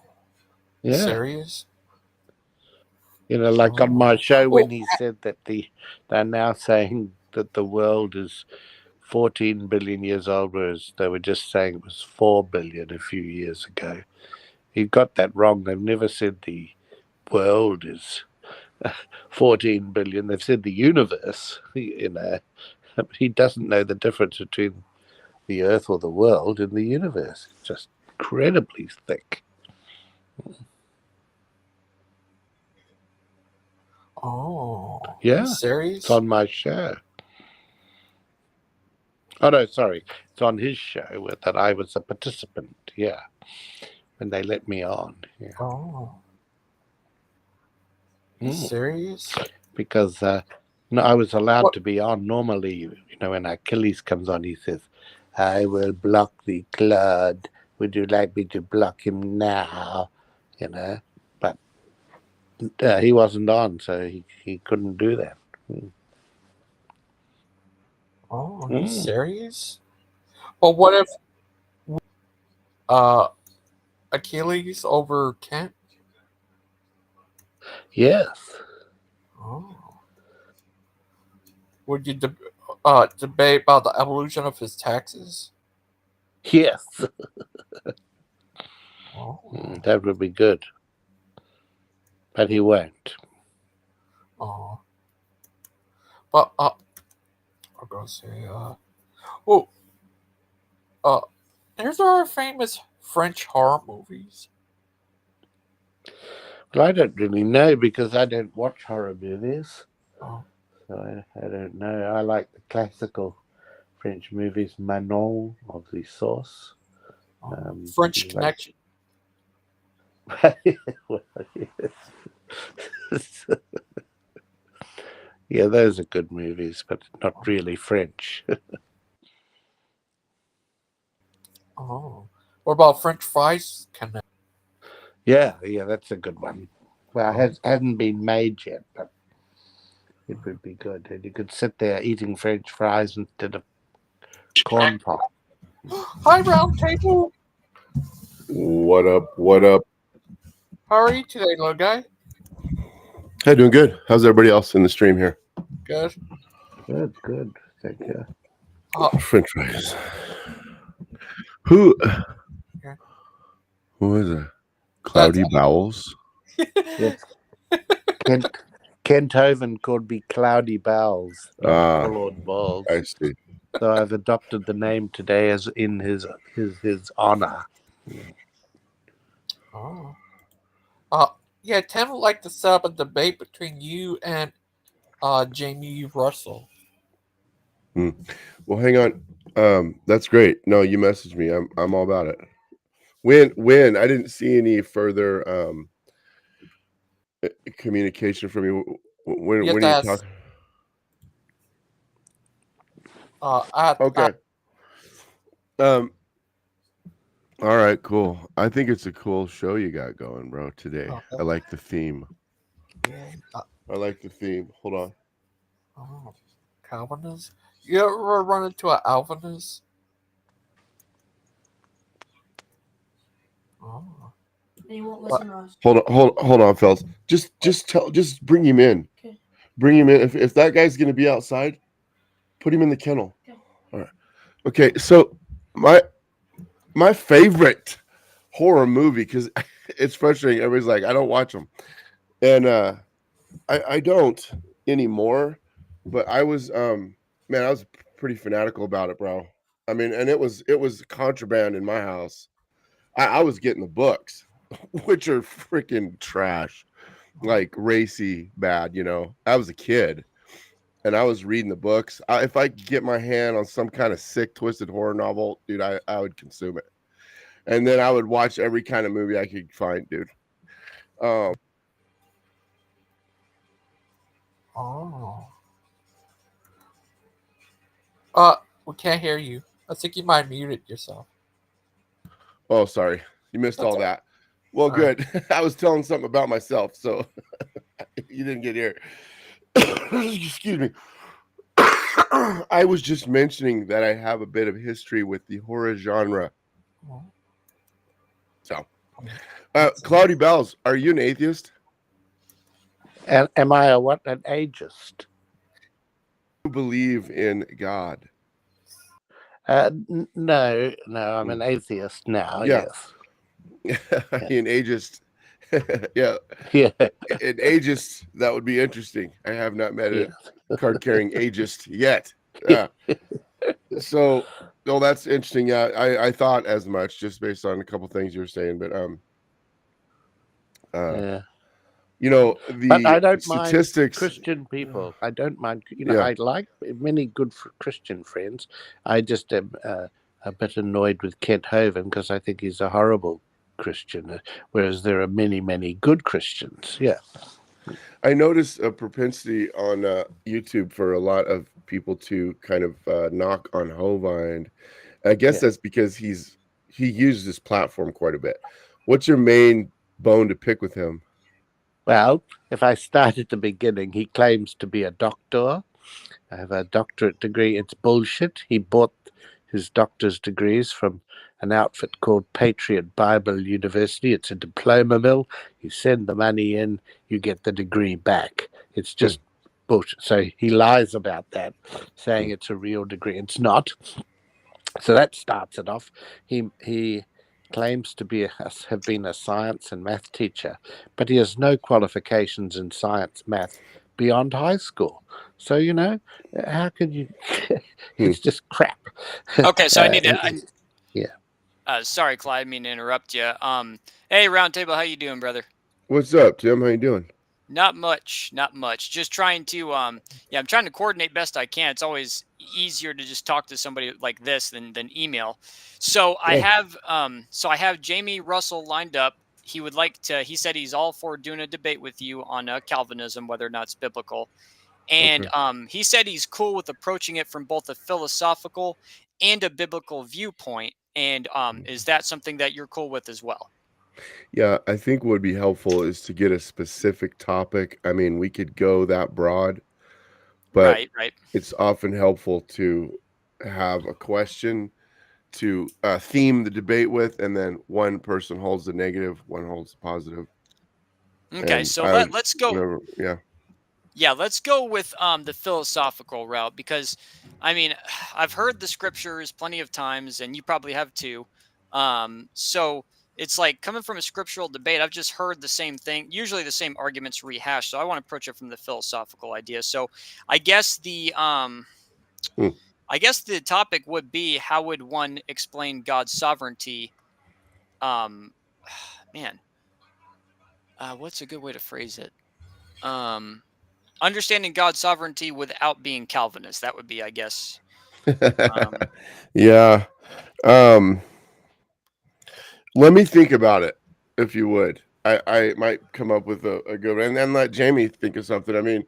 Yeah. serious? Like on my Oh, show when well, he said that they're now saying that the world is 14 billion years old, whereas they were just saying it was 4 billion a few years ago. He got that wrong. They've never said the world is 14 billion. They've said the universe. He doesn't know the difference between the earth or the world and the universe. It's just incredibly thick. oh, you Yeah, it's serious? on my show. Oh, no, sorry. It's on his show that I was a participant. Yeah, when they let me on. Yeah. Oh, you Mm. serious? Because no, I was allowed What? to be on. Normally, when Achilles comes on, he says, "I will block the Claude. Would you like me to block him now?" But he wasn't on, so he couldn't do that. Oh, you Mm. serious? Well, what if uh Achilles over Kent? Yes, Oh, would you debate about the evolution of his taxes? yes, Oh, that would be good. But he won't. oh, but I'm gonna say oh, uh, there's our famous French horror movies. Well, I don't really know because I don't watch horror movies, Oh, so I don't know. I like the classical French movies, Manon of the Sauce. oh, French You like? Connection. Well, yes. Yeah, those are good movies, but not really French. Oh, what about French Fries Connection? Yeah, that's a good one. Well, Oh, it hasn't been made yet, but it would be good. And you could sit there eating French fries instead of corn pop. hi, Round Table. What up? What up? How are you today, little guy? Hey, doing good. How's everybody else in the stream here? Good. Good. Thank you. French fries. Who? Yeah. Who is it? That's Cloudy Bowels. Yes, Kent Hovind called me Cloudy Bowels, not Claude Balls. I see. So I've adopted the name today as in his honor. oh. Yeah, Tim would like to set up a debate between you and Jamie Russell. Well, hang on. That's great. No, you messaged me. I'm all about it. When I didn't see any further communication from you. When You have when to are you ask. talking? Okay. Um. All right. Cool. I think it's a cool show you got going, bro. Today. I like the theme. I like the theme. Hold on. Oh, Calvinist. You ever run into an Alvinist? Oh. And he won't listen to us. Hold on, fellas. Just bring him in. Okay. Bring him in. If that guy's gonna be outside, put him in the kennel. Okay. All right. Okay. So my favorite horror movie, because it's frustrating. Everybody's like, I don't watch them, and I don't anymore. But I was man, I was pretty fanatical about it, bro. I mean, and it was contraband in my house. I was getting the books, which are freaking trash, like racy bad. I was a kid, and I was reading the books. If I could get my hand on some kind of sick, twisted horror novel, dude, I would consume it. And then I would watch every kind of movie I could find, dude. Oh. We can't hear you. I think you might have muted yourself. Oh, sorry. You missed That's all all that. Well, all right. good. I was telling something about myself, so you didn't get here. Excuse me. I was just mentioning that I have a bit of history with the horror genre. Oh. So, Cloudy Bells, are you an atheist? And am I a what? An ageist? You believe in God? No, I'm an atheist now. Yeah. Yes. An ageist. Yeah. Yeah. An ageist, that would be interesting. I have not met a Yes. card carrying ageist yet. So, no, that's interesting. Yeah, I thought as much just based on a couple things you were saying, but Yeah. you know, But I the don't mind statistics. Christian people. I don't mind. Yeah. I like many good Christian friends. I just am a bit annoyed with Kent Hovind because I think he's a horrible Christian, whereas there are many, many good Christians. Yeah. I noticed a propensity on YouTube for a lot of people to kind of knock on Hovind. I guess Yeah. that's because he uses his platform quite a bit. What's your main bone to pick with him? Well, if I start at the beginning, he claims to be a doctor. I have a doctorate degree. It's bullshit. He bought his doctor's degrees from an outfit called Patriot Bible University. It's a diploma mill. You send the money in, you get the degree back. It's just bullshit. So he lies about that, saying it's a real degree. It's not. So that starts it off. He claims to have been a science and math teacher, but he has no qualifications in science, math beyond high school. So how could you? It's just crap. Okay, so I need to. Yeah. Sorry, Clyde. I mean to interrupt you. Hey, Roundtable, how you doing, brother? What's up, Tim? How you doing? Not much. Just trying to I'm trying to coordinate best I can. It's always easier to just talk to somebody like this than email. So I have Jamie Russell lined up. He would like to. He said he's all for doing a debate with you on Calvinism, whether or not it's biblical. And he said he's cool with approaching it from both a philosophical and a biblical viewpoint. And is that something that you're cool with as well? Yeah, I think what would be helpful is to get a specific topic. I mean, we could go that broad, but Right. it's often helpful to have a question to theme the debate with, and then one person holds the negative, one holds the positive. Okay, And so let's go. Yeah, Let's go with the philosophical route because, I mean, I've heard the scriptures plenty of times, and you probably have too. So it's like coming from a scriptural debate. I've just heard the same thing, usually the same arguments rehashed. So I want to approach it from the philosophical idea. So I guess the topic would be, how would one explain God's sovereignty? Man, what's a good way to phrase it? Understanding God's sovereignty without being Calvinist. That would be, I guess. Yeah. Let me think about it, if you would. I might come up with a good one, and then let Jamie think of something. I mean,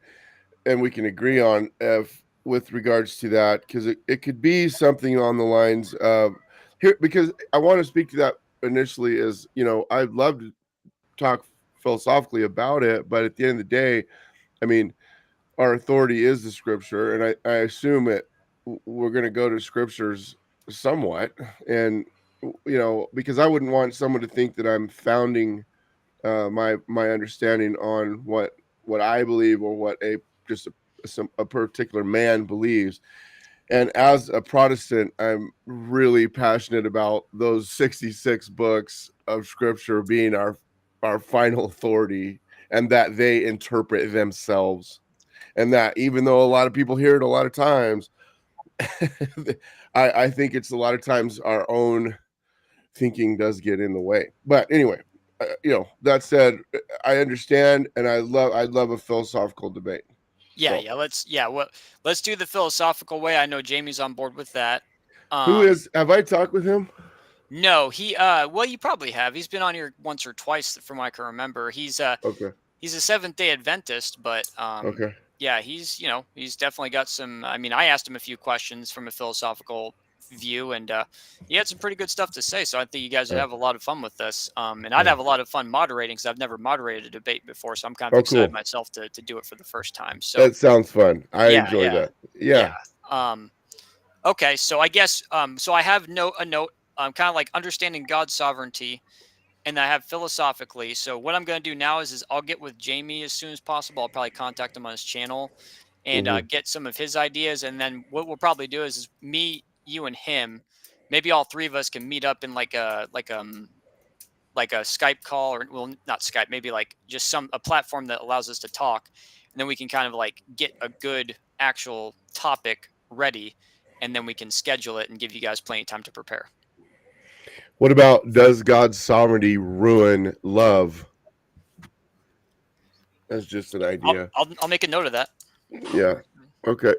and we can agree on if with regards to that, because it could be something on the lines of here, because I want to speak to that initially is, I'd love to talk philosophically about it, but at the end of the day, I mean, our authority is the scripture, and I assume we're going to go to scriptures somewhat, and because I wouldn't want someone to think that I'm founding my understanding on what I believe or what a particular man believes. And as a Protestant, I'm really passionate about those 66 books of scripture being our final authority, and that they interpret themselves. And that even though a lot of people hear it a lot of times, I think it's a lot of times our own thinking does get in the way. But anyway, that said, I understand, and I'd love a philosophical debate. Yeah, So yeah. Let's do the philosophical way. I know Jamie's on board with that. who is? Have I talked with him? No, he well, you probably have. He's been on here once or twice from what I can remember. Okay. He's a Seventh-day Adventist, but Okay. yeah, he's definitely got some. I mean, I asked him a few questions from a philosophical view, and he had some pretty good stuff to say. So I think you guys would Yeah. have a lot of fun with this, and I'd Yeah. have a lot of fun moderating because I've never moderated a debate before. So I'm kind of Oh, excited cool. myself to do it for the first time. So That sounds fun. I yeah, enjoy yeah, that. yeah. Yeah. Okay, so I guess so I have a note, kind of like understanding God's sovereignty, and I have philosophically. So what I'm going to do now is I'll get with Jamie as soon as possible. I'll probably contact him on his channel and Hmm. get some of his ideas, and then what we'll probably do is me, you, and him. Maybe all three of us can meet up in like a Skype call, or well, not Skype, maybe like just a platform that allows us to talk, and then we can kind of like get a good actual topic ready, and then we can schedule it and give you guys plenty of time to prepare. What about does God's sovereignty ruin love? That's just an idea. I'll make a note of that. Yeah. Okay.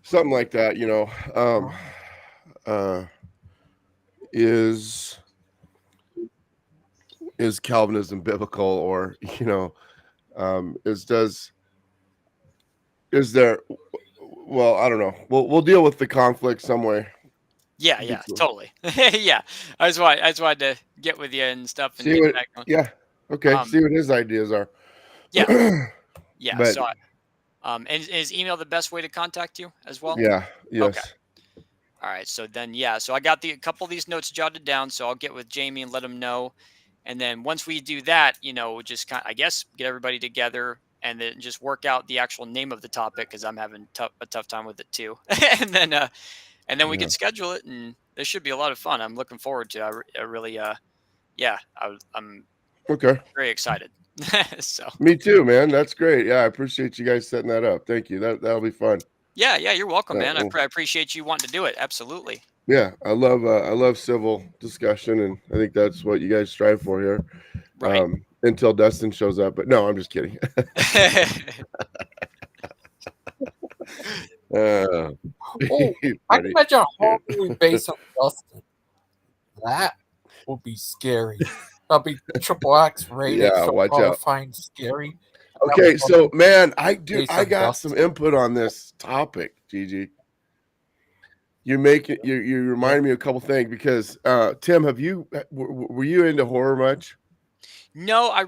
Something like that, you know. Uh, is Calvinism biblical, or you know, is there? Well, I don't know. We'll deal with the conflict some way. Yeah, Be yeah, cool. totally. Yeah, I just wanted to get with you and stuff and See get what? back on. Yeah. Okay. Um, See what his ideas are. yeah, yeah. But So, and is email the best way to contact you as well? yeah. Okay. Yes. All right. So then, yeah. So I got a couple of these notes jotted down. So I'll get with Jamie and let him know. And then once we do that, we'll just I guess, get everybody together and then just work out the actual name of the topic because I'm having a tough time with it too. And then we Yeah. can schedule it, and this should be a lot of fun. I'm looking forward to it. I really, yeah, I'm Okay. very excited. So Me too, man. That's great. Yeah, I appreciate you guys setting that up. Thank you. That'll be fun. yeah, you're welcome, man. I Well, appreciate you wanting to do it. Absolutely. yeah, I love civil discussion, and I think that's what you guys strive for here. Right. Until Dustin shows up, but no, I'm just kidding. Oh, He's I can funny. imagine a horror movie based on Dustin. That would be scary. That'd be triple X rated, Yeah, so watch out. horrifying, scary. That Okay, would so man, I based I on got some Dustin. input on this topic, Gigi. You remind me of a couple things because Tim, were you into horror much? No, I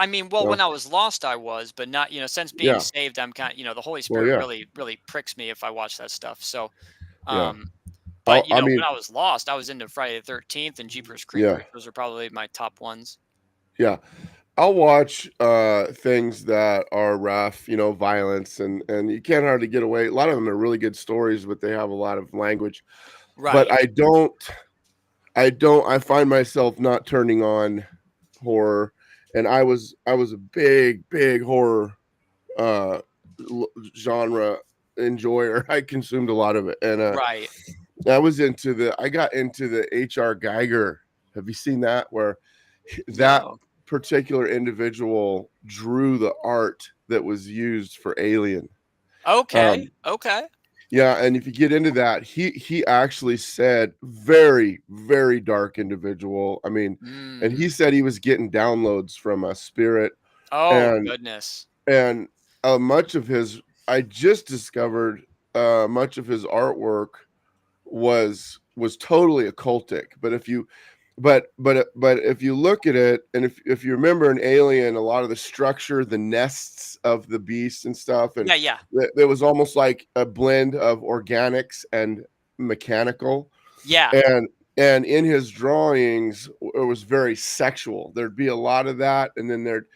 mean, well, No. when I was lost, I was, but not, since being Yeah. saved, I'm the Holy Well, Spirit yeah. really pricks me if I watch that stuff. So, Yeah. but I mean, when I was lost, I was into Friday the 13th and Jeepers yeah. Creepers. Those are probably my top ones. Yeah. I'll watch things that are rough, violence, and you can't hardly get away. A lot of them are really good stories, but they have a lot of language. Right. But I find myself not turning on horror, and I was a big horror genre enjoyer. I consumed a lot of it, and Right. I got into the H.R. Geiger. Have you seen that? Where that No. particular individual drew the art that was used for Alien. Okay. Okay. Yeah, and if you get into that, he actually said very, very dark individual. I mean, and he said he was getting downloads from a spirit. Oh, goodness. And much of his, I just discovered, much of his artwork was totally occultic. But if you if you look at it, and if you remember in Alien, a lot of the structure, the nests of the beasts and stuff, and Yeah. there was almost like a blend of organics and mechanical. Yeah. And in his drawings, it was very sexual. There'd be a lot of that, and then there'd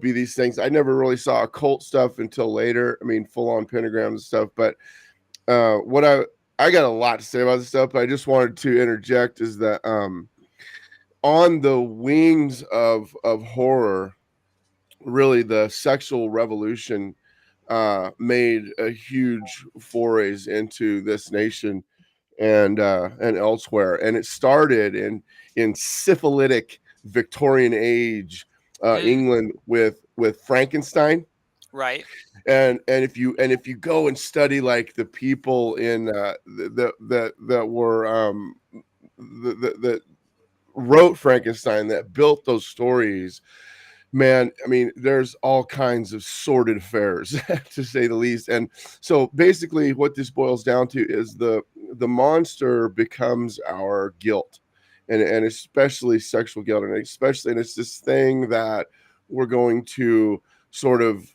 be these things. I never really saw occult stuff until later. I mean, full on pentagrams and stuff. But what I got a lot to say about this stuff, but I just wanted to interject is that on the wings of horror, really the sexual revolution made a huge forays into this nation and elsewhere, and it started in syphilitic Victorian age England with Frankenstein. Right. And if you go and study like the people in that were that wrote Frankenstein, that built those stories, man, I mean, there's all kinds of sordid affairs to say the least. And so basically what this boils down to is the monster becomes our guilt, and especially sexual guilt, and it's this thing that we're going to sort of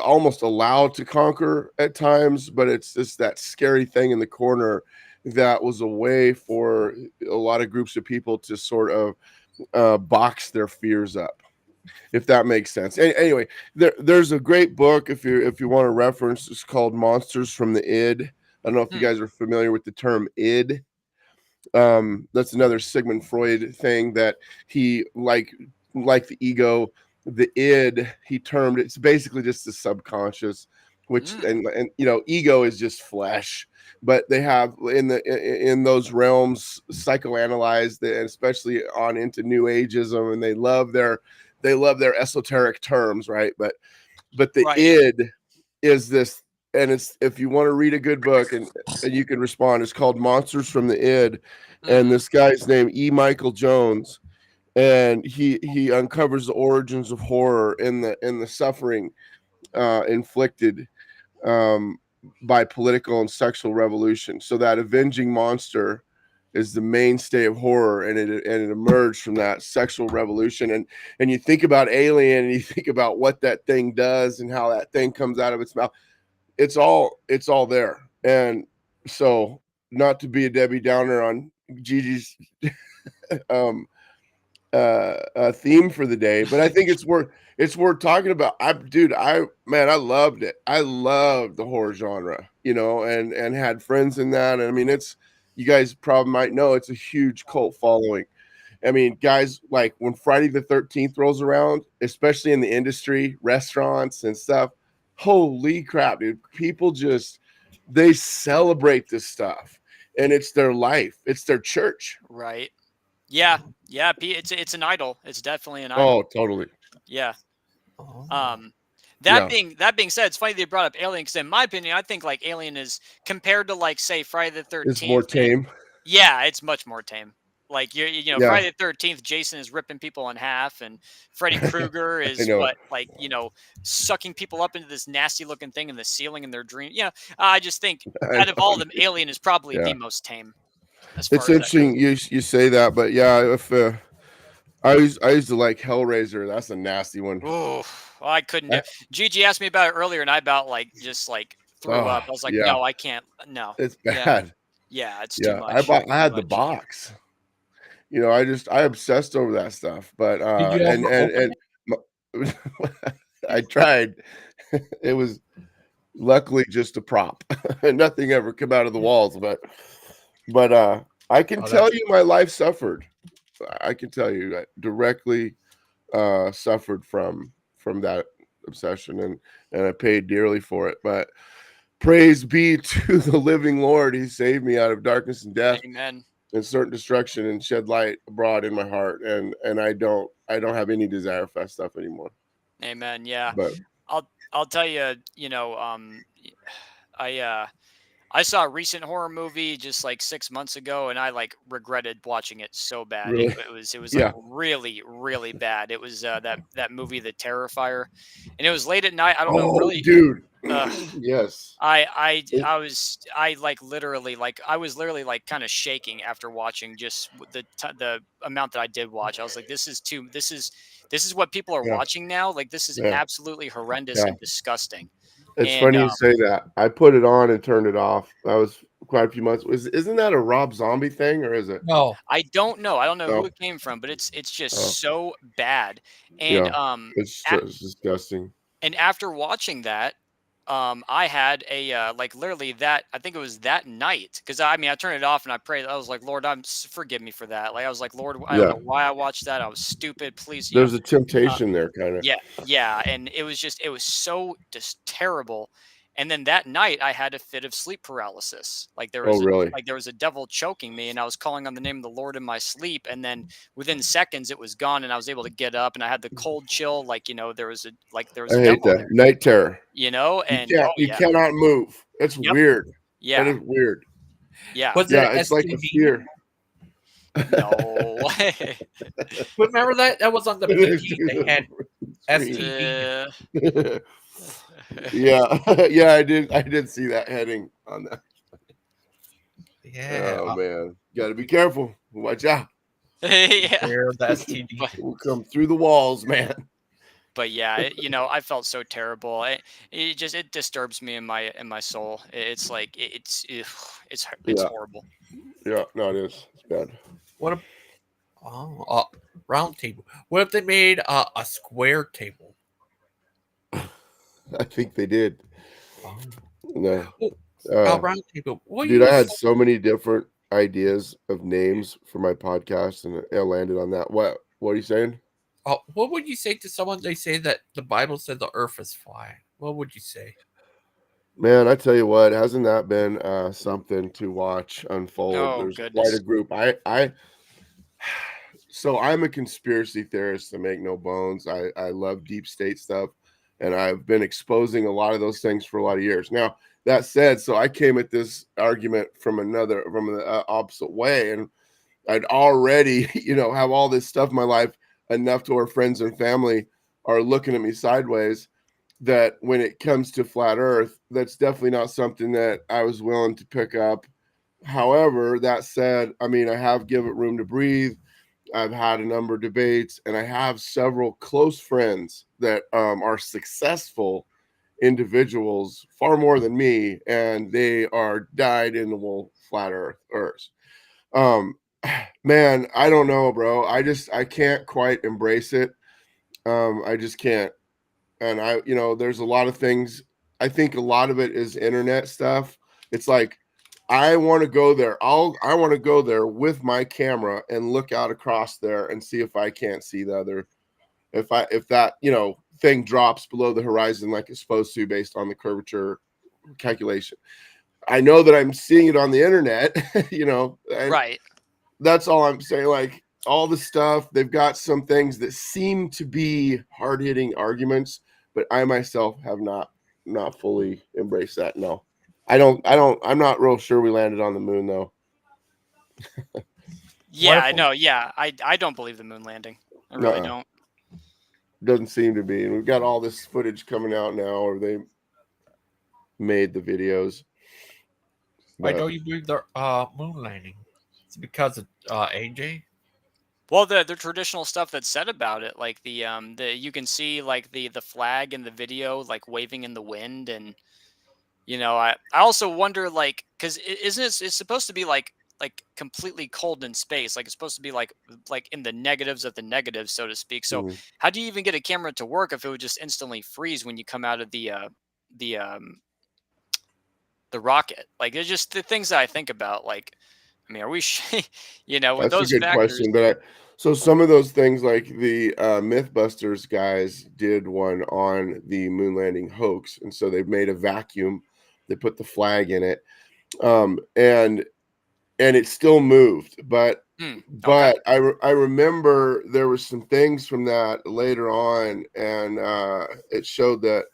almost allowed to conquer at times, but it's just that scary thing in the corner that was a way for a lot of groups of people to sort of box their fears up, if that makes sense. Anyway, there's a great book if you want to reference. It's called Monsters from the Id. I don't know if you Hmm. guys are familiar with the term id. That's another Sigmund Freud thing that he like the ego, the id. He termed it's basically just the subconscious, which Mm. and you know, ego is just flesh, but they have in those realms psychoanalyzed, and especially on into New Ageism, and they love their esoteric terms, right? But the Right. id is this, and it's, if you want to read a good book and you can respond, it's called Monsters from the Id, and Mm. this guy's name Michael Jones, and he uncovers the origins of horror in the suffering inflicted um, by political and sexual revolution. So that avenging monster is the mainstay of horror, and it emerged from that sexual revolution. And you think about Alien, and you think about what that thing does and how that thing comes out of its mouth. It's all there. And so, not to be a Debbie Downer on Gigi's um theme for the day, but I think it's worth talking about. I loved it. I loved the horror genre, you know, and had friends in that. And I mean, it's, you guys probably might know, it's a huge cult following. I mean, guys, like when Friday the 13th rolls around, especially in the industry, restaurants and stuff, holy crap, dude. People just, they celebrate this stuff, and it's their life, it's their church. Right. Yeah. Yeah. It's an idol. It's definitely an Oh, idol. totally. Yeah. Oh. Um, Yeah. that being said, it's funny they brought up Alien because in my opinion, I think like Alien is compared to like say Friday the It's more 13th, and tame. yeah, it's much more tame. Like Yeah, Friday the 13th, Jason is ripping people in half, and Freddy Krueger I is know. what, like, sucking people up into this nasty looking thing in the ceiling in their dream. I just think I out of all know. of them, Alien is probably the Yeah. most tame as It's far as that goes. interesting you say that, but yeah, if I used to like Hellraiser. That's a nasty one. Oh, I couldn't do. I, Gigi asked me about it earlier, and I about like just like threw oh up. I was like, yeah, no, I can't. No, it's yeah, bad. yeah, it's too Yeah, much. I Too had the much. box. You know, I obsessed over that stuff. But Did you ever open it? I tried. It was luckily just a prop. Nothing ever come out of the walls, but I can Oh, tell that's you my life suffered. I can tell you I directly suffered from that obsession, and I paid dearly for it. But praise be to the living Lord, he saved me out of darkness and death Amen. and certain destruction, and shed light abroad in my heart. And I don't have any desire for that stuff anymore. Amen. Yeah, But I'll tell you. I I saw a recent horror movie just like 6 months ago, and I like regretted watching it so bad. It, really, it was like yeah. really really bad. It was that movie, The Terrifier, and it was late at night. I don't know, Oh, really. dude. Uh, Yes. I was literally like kind of shaking after watching just the amount that I did watch. I was like, this is what people are Yeah. watching now. Like, this is Yeah. absolutely horrendous Yeah. and disgusting. It's And funny you say that. I put it on and turned it off. That was quite a few months. Isn't that a Rob Zombie thing, or is it? no. I don't know. I don't know who No. it came from, but it's Oh, just so bad. And yeah. It's a- just disgusting. and after watching that, I had a like literally that, I think it was that night, because I mean I turned it off and I prayed. I was like, Lord, forgive me for that. Like, I was like, Lord, I don't Yeah. know why I watched that. I was stupid. Please, There's a uh, temptation there, kind of. yeah, yeah, and it was so just terrible. And then that night I had a fit of sleep paralysis. Like there Oh, was really? a devil choking me, and I was calling on the name of the Lord in my sleep. And then within seconds it was gone, and I was able to get up, and I had the cold chill. Like, there was I a hate devil that there, night terror. and oh You yeah. cannot move. That's Yep. weird. That Yeah. is weird. Yeah. Was it Yeah, it's like a STD? fear. No. Remember that? That was on the PG. They had Screen. STD. Yeah, yeah, I did see that heading on that. Yeah. Oh man, got to be careful. Watch out. Yeah. There, the STD. We'll come through the walls, man. But yeah, I felt so terrible. It disturbs me in my soul. It's like it's Yeah. horrible. Yeah, no, it is. It's bad. What a round table. What if they made a square table? I think they did. Oh. No. A round table. What Dude, I had you so many different ideas of names for my podcast, and I landed on that. What are you saying? what would you say to someone? They say that the Bible said the earth is flat. What would you say? Man, I tell you what, hasn't that been something to watch unfold? Oh There's quite goodness. a group. So I'm a conspiracy theorist to make no bones. I love deep state stuff, and I've been exposing a lot of those things for a lot of years. Now, that said, so I came at this argument from the opposite way, and I'd already, have all this stuff in my life enough to where friends and family are looking at me sideways. That when it comes to flat Earth, that's definitely not something that I was willing to pick up. However, that said, I mean, I have given it room to breathe. I've had a number of debates, and I have several close friends that are successful individuals, far more than me, and they are dyed in the flat Earth. Man, I don't know, bro. I can't quite embrace it. I just can't. And there's a lot of things. I think a lot of it is internet stuff. It's like I want to go there. I want to go there with my camera and look out across there and see if I can't see the other. If that thing drops below the horizon like it's supposed to based on the curvature calculation. I know that I'm seeing it on the internet, and Right. that's all I'm saying. Like all the stuff, they've got some things that seem to be hard-hitting arguments, but I myself have not fully embraced that. No. I'm not real sure we landed on the moon though. Yeah, I know. Yeah, I don't believe the moon landing. I really Nuh-uh. don't. Doesn't seem to be. And we've got all this footage coming out now, or they made the videos. Why But don't you believe the moon landing? It's because of AJ. Well, the traditional stuff that's said about it, like the you can see like the flag in the video like waving in the wind, and I also wonder, like, because isn't it's supposed to be like completely cold in space, like it's supposed to be like in the negatives of the negatives, so to speak. So how do you even get a camera to work if it would just instantly freeze when you come out of the rocket? Like, it's just the things that I think about. Like, I mean, are we with that's a those good factors? question. But so some of those things, like the Mythbusters guys did one on the moon landing hoax, and so they've made a vacuum. They put the flag in it, and it still moved. But Okay. I remember there was some things from that later on, and it showed that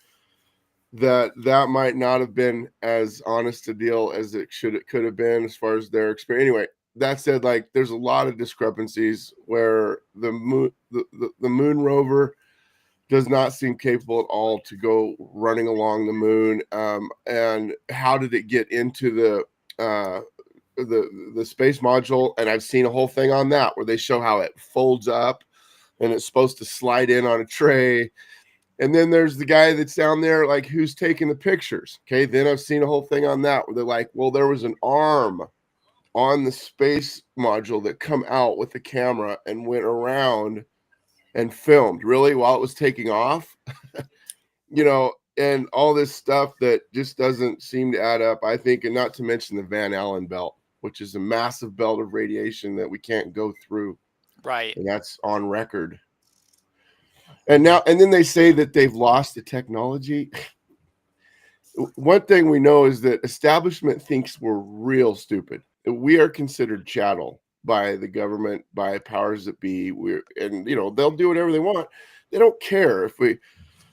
might not have been as honest a deal as it could have been as far as their experience. Anyway, that said, like there's a lot of discrepancies where the moon rover does not seem capable at all to go running along the moon. And how did it get into the space module? And I've seen a whole thing on that where they show how it folds up and it's supposed to slide in on a tray. And then there's the guy that's down there, like, who's taking the pictures. Okay. Then I've seen a whole thing on that where they're like, well, there was an arm on the space module that come out with the camera and went around and filmed really while it was taking off, and all this stuff that just doesn't seem to add up, I think. And not to mention the Van Allen belt, which is a massive belt of radiation that we can't go through. Right. And that's on record. And then they say that they've lost the technology. one thing we know is that establishment thinks we're real stupid. We are considered chattel by the government, by powers that be. And they'll do whatever they want. They don't care if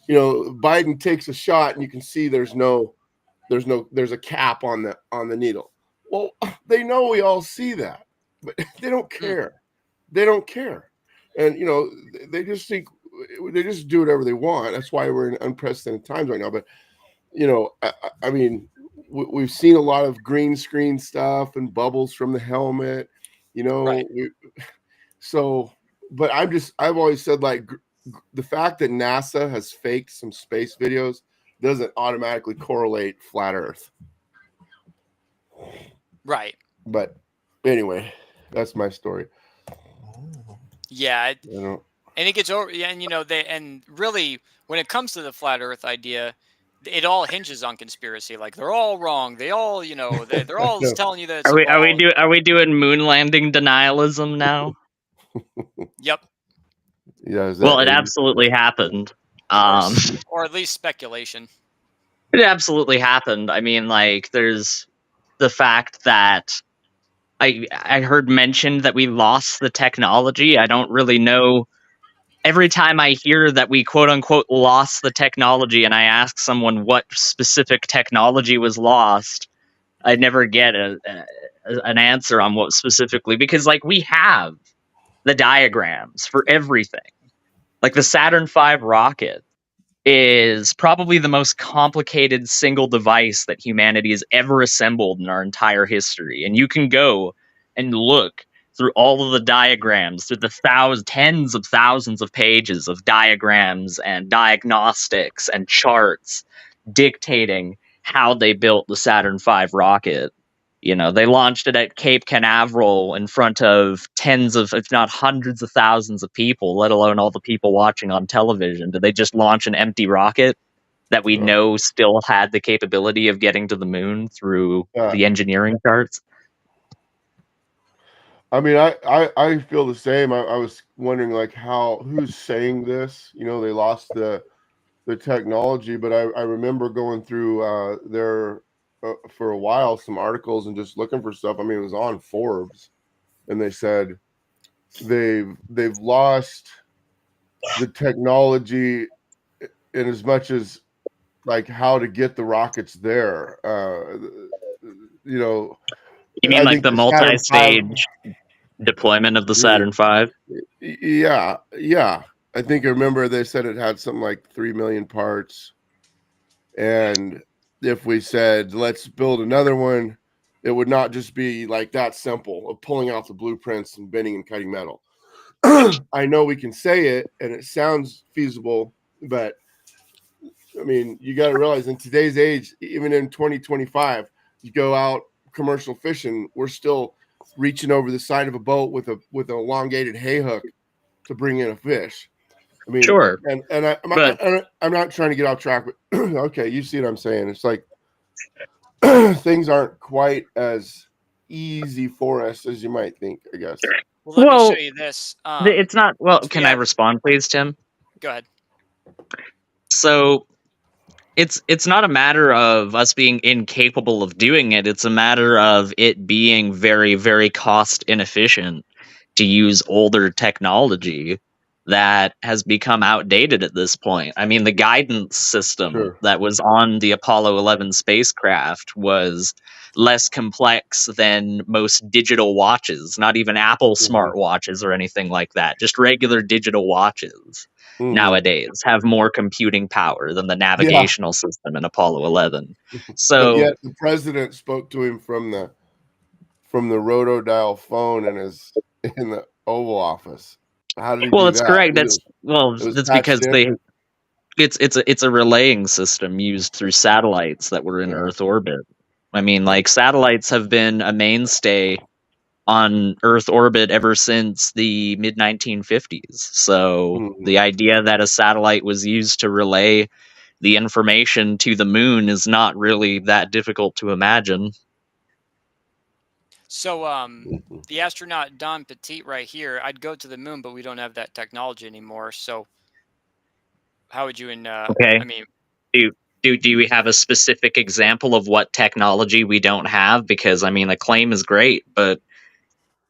Biden takes a shot and you can see there's a cap on the needle. Well, they know we all see that, but they don't care. They don't care. And they just think they just do whatever they want. That's why we're in unprecedented times right now. But I mean, we've seen a lot of green screen stuff and bubbles from the helmet, Right. But I've always said, like, the fact that NASA has faked some space videos doesn't automatically correlate flat Earth. Right. But anyway, that's my story. Yeah. And it gets over. Yeah, and really, when it comes to the flat Earth idea, it all hinges on conspiracy. Like, they're all wrong. They all, they're all telling you that it's Are we doing moon landing denialism now? Yep. Yeah. Well, it absolutely happened. Or at least speculation. It absolutely happened. I mean, like, there's the fact that I heard mentioned that we lost the technology. I don't really know. Every time I hear that we quote unquote lost the technology and I ask someone what specific technology was lost, I never get an answer on what specifically, because like we have the diagrams for everything. Like the Saturn V rocket is probably the most complicated single device that humanity has ever assembled in our entire history. And you can go and look through all of the diagrams, through the tens of thousands of pages of diagrams and diagnostics and charts dictating how they built the Saturn V rocket. They launched it at Cape Canaveral in front of tens of, if not hundreds of thousands of people, let alone all the people watching on television. Did they just launch an empty rocket that we know still had the capability of getting to the moon through the engineering charts? I mean, I feel the same. I was wondering, like, who's saying this? They lost the technology, but I remember going through there for a while, some articles and just looking for stuff. I mean, it was on Forbes, and they said they've lost the technology in as much as like how to get the rockets there. You mean like the multi-stage deployment of the Saturn V? Yeah. I think I remember they said it had something like 3 million parts. And if we said, let's build another one, it would not just be like that simple of pulling out the blueprints and bending and cutting metal. I know we can say it and it sounds feasible, but I mean, you got to realize in today's age, even in 2025, you go out commercial fishing, we're still reaching over the side of a boat with an elongated hay hook to bring in a fish. I mean, sure. And I'm not trying to get off track, but okay, you see what I'm saying? It's like things aren't quite as easy for us as you might think, I guess. Well, let me show you this. It's not. Well, can I respond, please, Tim? Go ahead. So it's not a matter of us being incapable of doing it. It's a matter of it being very, very cost inefficient to use older technology that has become outdated at this point. I mean, the guidance system that was on the Apollo 11 spacecraft was less complex than most digital watches, not even Apple smart watches or anything like that. Just regular digital watches nowadays have more computing power than the navigational system in Apollo 11. So, but yet the president spoke to him from the rotodial phone in the Oval Office. How did he do it's that? correct. That's because it's a relaying system used through satellites that were in Earth orbit. I mean, like, satellites have been a mainstay on Earth orbit ever since the mid 1950s. So the idea that a satellite was used to relay the information to the moon is not really that difficult to imagine. So the astronaut Don Petit right here, I'd go to the moon, but we don't have that technology anymore. So how would you okay. I mean, Do we have a specific example of what technology we don't have? Because I mean, the claim is great, but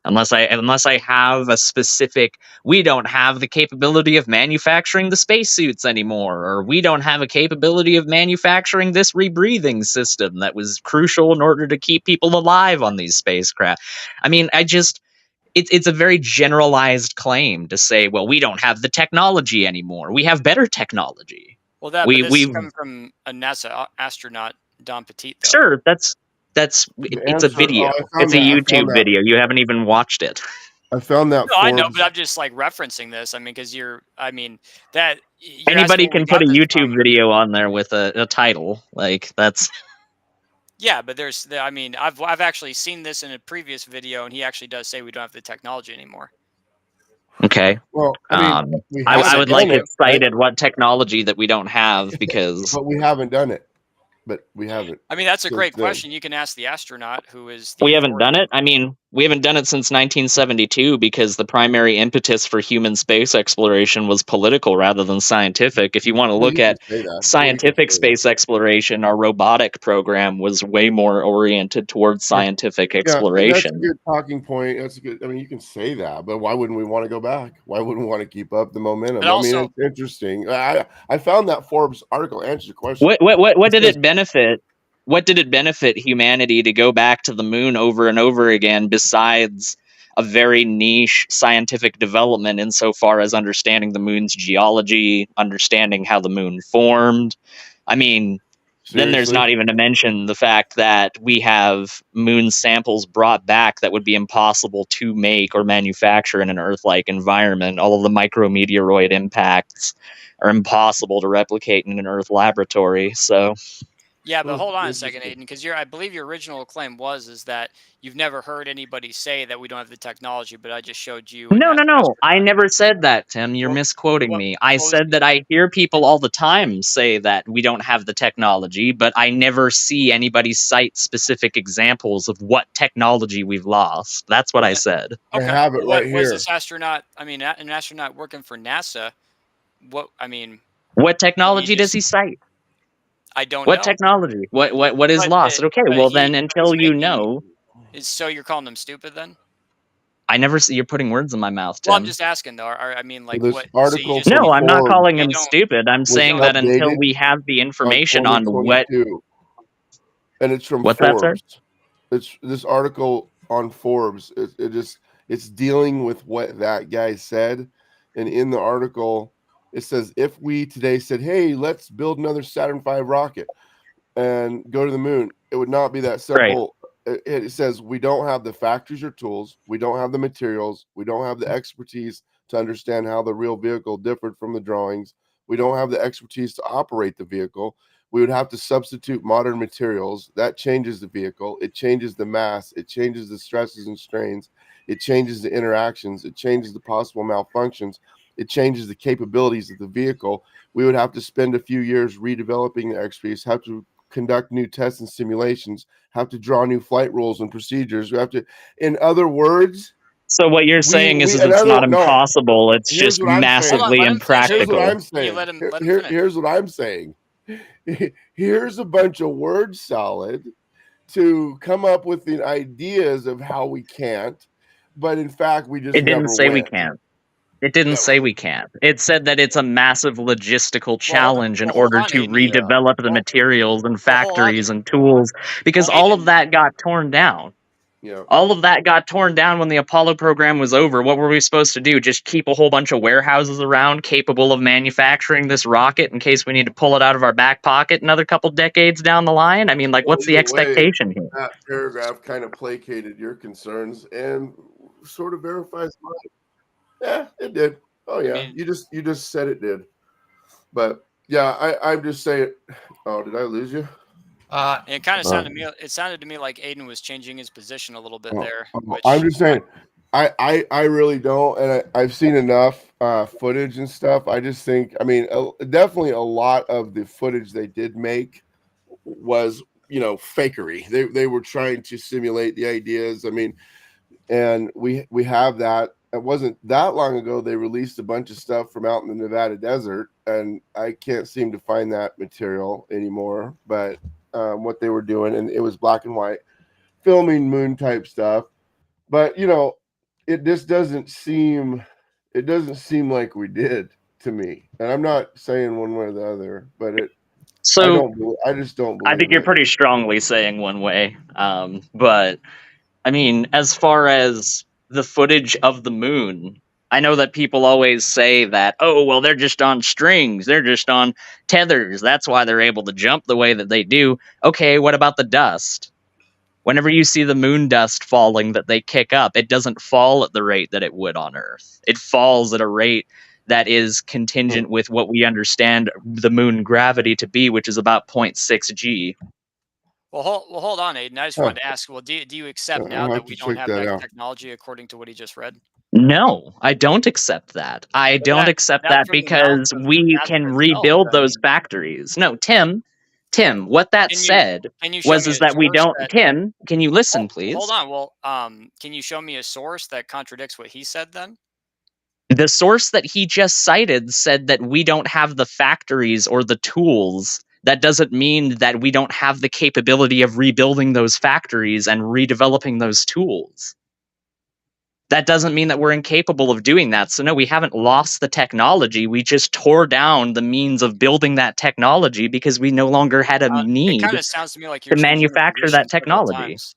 unless I have a specific, we don't have the capability of manufacturing the spacesuits anymore, or we don't have a capability of manufacturing this rebreathing system that was crucial in order to keep people alive on these spacecraft. I mean, it's a very generalized claim to say, well, we don't have the technology anymore. We have better technology. Well, but this is coming from a NASA astronaut, Don Petit, though. Sure, it's a video. It's a YouTube video. You haven't even watched it. I found that. No, I know, but I'm just like referencing this. I mean, because anybody can put a YouTube video on there with a title like that's. Yeah, but I've actually seen this in a previous video, and he actually does say we don't have the technology anymore. Okay. Well, I would like it cited what technology that we don't have, because. But we haven't done it. But we haven't. I mean, that's a great question. You can ask the astronaut who is. We haven't done it. I mean, we haven't done it since 1972 because the primary impetus for human space exploration was political rather than scientific. If you want to look at scientific space exploration, our robotic program was way more oriented towards scientific exploration. That's a good talking point. That's a good. I mean, you can say that, but why wouldn't we want to go back? Why wouldn't we want to keep up the momentum? I mean, it's interesting. I found that Forbes article answers your question. What did it benefit? What did it benefit humanity to go back to the moon over and over again, besides a very niche scientific development insofar as understanding the moon's geology, understanding how the moon formed? I mean, then there's not even to mention the fact that we have moon samples brought back that would be impossible to make or manufacture in an Earth-like environment. All of the micrometeoroid impacts are impossible to replicate in an Earth laboratory. So. Yeah, but hold on a second, Aiden, because I believe your original claim is that you've never heard anybody say that we don't have the technology, but I just showed you. No. I never said that, Tim. You're misquoting me. I said that I hear people all the time say that we don't have the technology, but I never see anybody cite specific examples of what technology we've lost. That's what I said. Okay. I have it right here. Was this astronaut? I mean, an astronaut working for NASA. What technology does he cite? I don't know. What technology? What is lost? Okay, well then, until you know. So you're calling them stupid then? I never see you're putting words in my mouth, Tim. Well, I'm just asking though. I mean, like this what? Article no, I'm not calling him stupid. I'm saying that until we have the information on what. And it's from What's Forbes. That, sir? It's this article on Forbes. It's dealing with what that guy said, and in the article. It says, if we today said, hey, let's build another Saturn V rocket and go to the moon, it would not be that simple. Right. It says we don't have the factories or tools. We don't have the materials. We don't have the expertise to understand how the real vehicle differed from the drawings. We don't have the expertise to operate the vehicle. We would have to substitute modern materials. That changes the vehicle. It changes the mass. It changes the stresses and strains. It changes the interactions. It changes the possible malfunctions. It changes the capabilities of the vehicle. We would have to spend a few years redeveloping the expertise, have to conduct new tests and simulations, have to draw new flight rules and procedures. We have to, in other words. So what you're saying is it's not impossible. It's just massively impractical. Here's what I'm saying. Here's a bunch of word salad to come up with the ideas of how we can't, but in fact, we just. It didn't say we can't. It didn't say we can't. It said that it's a massive logistical challenge in order to redevelop the materials and factories and tools, because all of that got torn down. Yeah. All of that got torn down when the Apollo program was over. What were we supposed to do? Just keep a whole bunch of warehouses around capable of manufacturing this rocket in case we need to pull it out of our back pocket another couple decades down the line? I mean, like, what's the expectation here? That paragraph kind of placated your concerns and sort of verifies mine. Yeah, it did. Oh yeah, you just said it did. But yeah, I'm just saying. Oh, did I lose you? It kind of sounded to me. It sounded to me like Aiden was changing his position a little bit there. I'm just saying. I really don't, and I've seen enough footage and stuff. I just think. I mean, definitely a lot of the footage they did make was fakery. They were trying to simulate the ideas. I mean, and we have that. it wasn't that long ago they released a bunch of stuff from out in the Nevada desert, and I can't seem to find that material anymore. But what they were doing, and it was black and white filming moon type stuff. But it just doesn't seem like we did to me. And I'm not saying one way or the other, but So I just don't I believe think you're it. pretty strongly saying one way. But I mean, as far as the footage of the moon, I know that people always say that, oh, well, they're just on strings, they're just on tethers. That's why they're able to jump the way that they do. Okay, what about the dust? Whenever you see the moon dust falling that they kick up, it doesn't fall at the rate that it would on Earth. It falls at a rate that is contingent with what we understand the moon gravity to be, which is about 0.6 g. Well, hold on, Aiden. I just wanted to ask. Well, do you accept now I'll that have we to don't check have that that out. technology according to what he just read? No, I don't accept that. I But don't accept that's that from the mouth because of we can NASA itself. rebuild I those mean, factories. No, Tim, what that can you said can you show was me is a that we source don't. that? Tim, can you listen, Hold please? on. Well, can you show me a source that contradicts what he said then? The source that he just cited said that we don't have the factories or the tools. That doesn't mean that we don't have the capability of rebuilding those factories and redeveloping those tools. That doesn't mean that we're incapable of doing that. So no, we haven't lost the technology. We just tore down the means of building that technology because we no longer had a It kind need of sounds to me like you're to changing your manufacture position that several technology. times.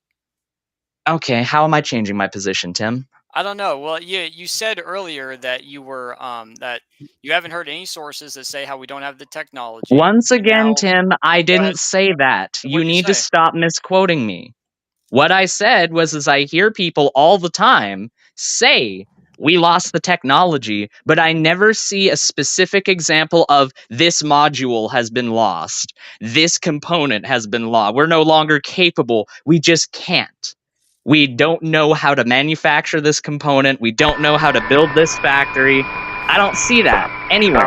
Okay, how am I changing my position, Tim? I don't know. Well, you said earlier that you were that you haven't heard any sources that say how we don't have the technology, Once and again, now Tim, I go ahead. didn't say that. You What'd you need to say? stop misquoting me. What I said was is I hear people all the time say we lost the technology, but I never see a specific example of this module has been lost. This component has been lost. We're no longer capable. We just can't. We don't know how to manufacture this component. We don't know how to build this factory. I don't see that anywhere.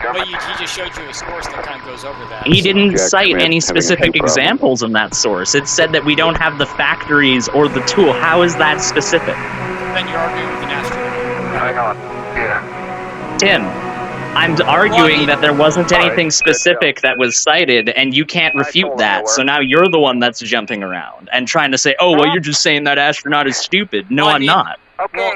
Well, he just showed you a source that kind of goes over that. He So didn't cite Schmidt any having a specific head problem. examples in that source. It said that we don't have the factories or the tool. How is that specific? then you're arguing with an astronaut. Hang on. Yeah. Tim, I'm arguing that there wasn't All right, anything good specific that was cited, and you can't refute told him that. there So were. now you're the one that's jumping around and trying to say, oh, well, you're just saying that astronaut is stupid. No, Well, I I'm mean, not. well,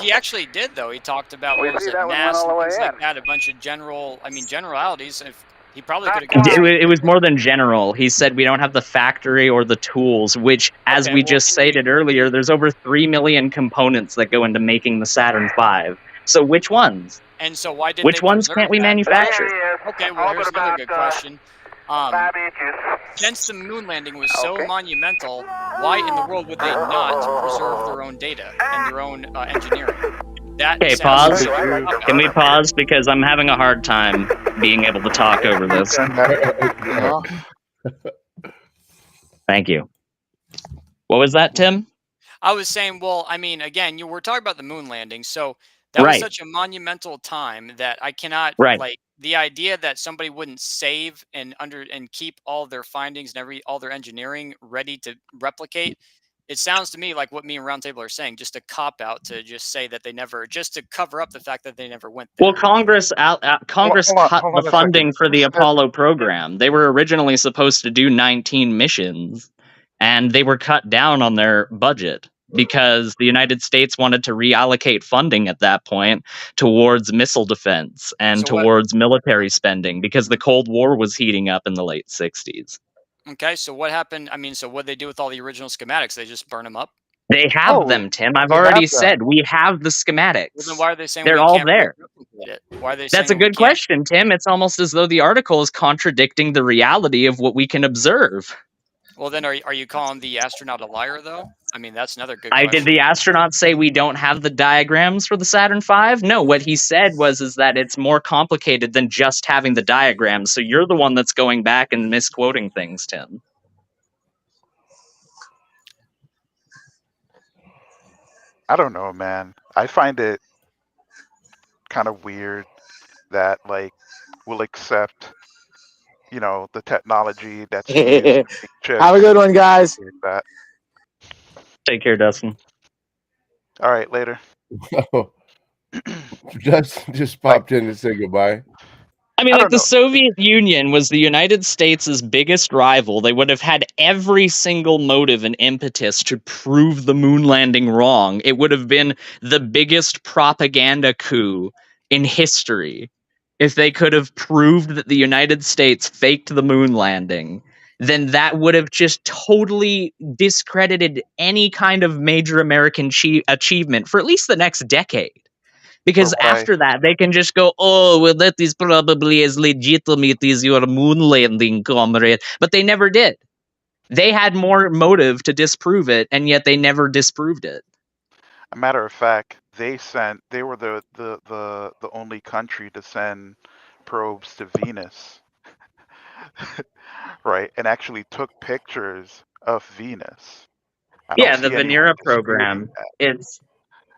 he actually did though. He talked about We what was see it, that one went mass all and the way things like in. that. A bunch of generalities. If he probably could have got It was more than general. He said we don't have the factory or the tools, which, as Okay, we well, just stated earlier, there's over 3 million components that go into making the Saturn V. So which ones? and so why didn't they Which ones can't preserve we that? manufacture? Okay, well, here's another good question. 5 inches. Since the moon landing was so monumental, why in the world would they not preserve their own data and their own engineering? That Okay, sounds pause. like a cop-out. Can we pause? Because I'm having a hard time being able to talk over this. Thank you. What was that, Tim? I was saying, well, I mean, again, you were talking about the moon landing, so that was Right. such a monumental time that I cannot Right. like the idea that somebody wouldn't save and keep all their findings and all their engineering ready to replicate. It sounds to me like what me and Roundtable are saying, just a cop out to just say that they never, just to cover up the fact that they never went there. Well, Congress cut hold the on a funding second. for the Apollo program. They were originally supposed to do 19 missions, and they were cut down on their budget because the United States wanted to reallocate funding at that point towards missile defense and So what- towards military spending because the Cold War was heating up in the late 60s. Okay, so what happened? I mean, so what they do with all the original schematics? They just burn them up? They have them, Tim. I've we have already them. said we have the schematics. Well, then why are they saying They're we all can't there. replicate it? Why are they saying That's a that we good can't? question, Tim. It's almost as though the article is contradicting the reality of what we can observe. Well, then are you calling the astronaut a liar, though? I mean, that's another good Did question. the astronaut say we don't have the diagrams for the Saturn V? No, what he said is that it's more complicated than just having the diagrams. So you're the one that's going back and misquoting things, Tim. I don't know, man. I find it kind of weird that like we'll accept, the technology that's used to make chips. Have a good one, guys. Like that. Take care, Dustin. All right, later. Just popped in to say goodbye. I mean, I like don't the know. Soviet Union was the United States' biggest rival. They would have had every single motive and impetus to prove the moon landing wrong. It would have been the biggest propaganda coup in history if they could have proved that the United States faked the moon landing. Then that would have just totally discredited any kind of major American achievement for at least the next decade. Because But why? after that, they can just go, oh, well, that is probably as legitimate as your moon landing, comrade. But they never did. They had more motive to disprove it, and yet they never disproved it. A matter of fact, they were the only country to send probes to Venus, right? And actually took pictures of Venus. I don't Yeah, the see anyone Venera disputing program. that.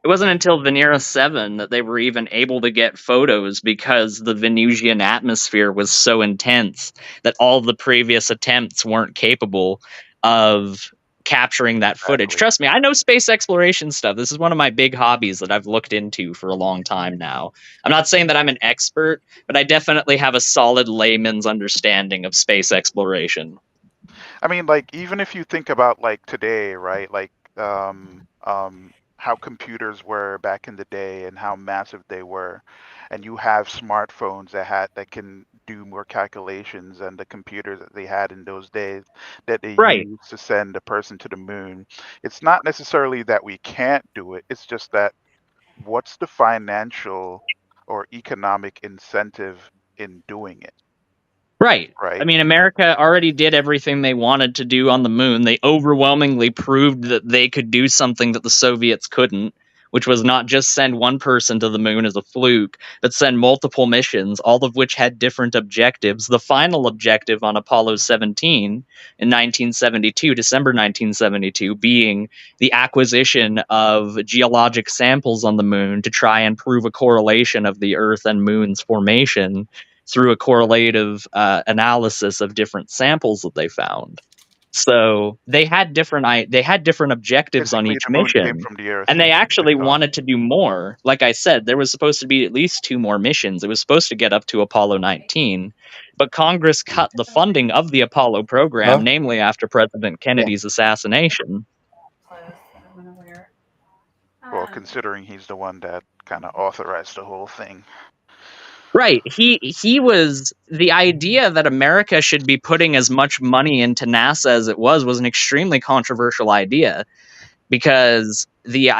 It wasn't until Venera 7 that they were even able to get photos because the Venusian atmosphere was so intense that all the previous attempts weren't capable of capturing that footage. Exactly. Trust me, I know space exploration stuff. This is one of my big hobbies that I've looked into for a long time now. I'm not saying that I'm an expert, but I definitely have a solid layman's understanding of space exploration. I mean, like, even if you think about like today, right? Like, how computers were back in the day and how massive they were, and you have smartphones that can do more calculations than the computers that they had in those days that they Right. used to send a person to the moon. It's not necessarily that we can't do it. It's just that what's the financial or economic incentive in doing it, Right. I right? mean, America already did everything they wanted to do on the moon. They overwhelmingly proved that they could do something that the Soviets couldn't, which was not just send one person to the moon as a fluke, but send multiple missions, all of which had different objectives. The final objective on Apollo 17 in 1972, December 1972, being the acquisition of geologic samples on the moon to try and prove a correlation of the Earth and moon's formation through a correlative analysis of different samples that they found. So they had different objectives on Basically, each the moon came mission, from the Earth. and they Big actually talk. wanted to do more. Like I said, there was supposed to be at least 2 more missions. It was supposed to get up to Apollo 19, but Congress cut the funding of the Apollo program, Huh? namely after President Kennedy's assassination. Well, considering he's the one that kind of authorized the whole thing. Right. He was the idea that America should be putting as much money into NASA as it was an extremely controversial idea because the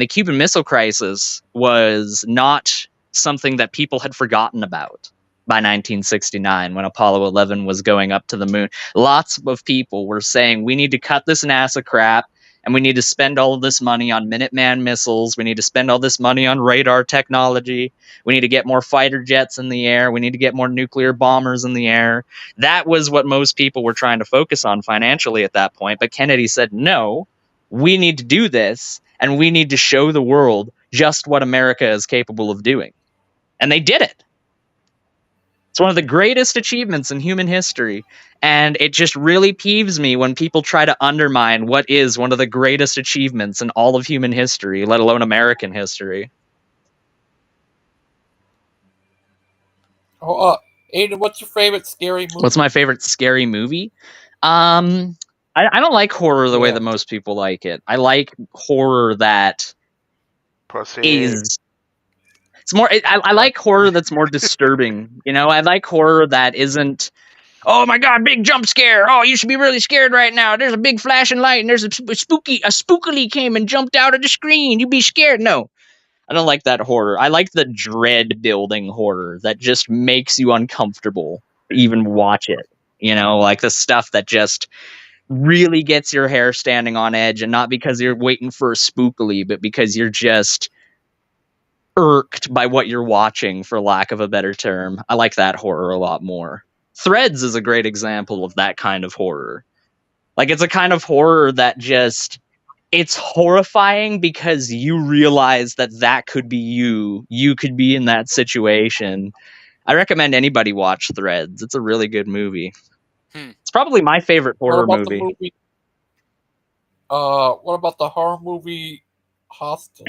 Cuban Missile Crisis was not something that people had forgotten about by 1969 when Apollo 11 was going up to the moon. Lots of people were saying we need to cut this NASA crap and we need to spend all of this money on Minuteman missiles. We need to spend all this money on radar technology. We need to get more fighter jets in the air. We need to get more nuclear bombers in the air. That was what most people were trying to focus on financially at that point. But Kennedy said, no, we need to do this, and we need to show the world just what America is capable of doing. And they did it. It's one of the greatest achievements in human history, and it just really peeves me when people try to undermine what is one of the greatest achievements in all of human history, let alone American history. Oh, Aiden, what's your favorite scary movie? What's my favorite scary movie? I don't like horror the way that most people like it. I like horror that is... It's more. I like horror that's more disturbing. You know, I like horror that isn't, oh my god, big jump scare. Oh, you should be really scared right now. There's a big flashing light and there's a spookily came and jumped out of the screen. You be scared. No, I don't like that horror. I like the dread building horror that just makes you uncomfortable to even watch it. You know, like the stuff that just really gets your hair standing on edge, and not because you're waiting for a spookily, but because you're just irked by what you're watching, for lack of a better term. I like that horror a lot more. Threads is a great example of that kind of horror. Like, it's a kind of horror that just, it's horrifying because you realize that that could be you. You could be in that situation. I recommend anybody watch Threads. It's a really good movie. It's probably my favorite horror movie. What about the horror movie Hostel.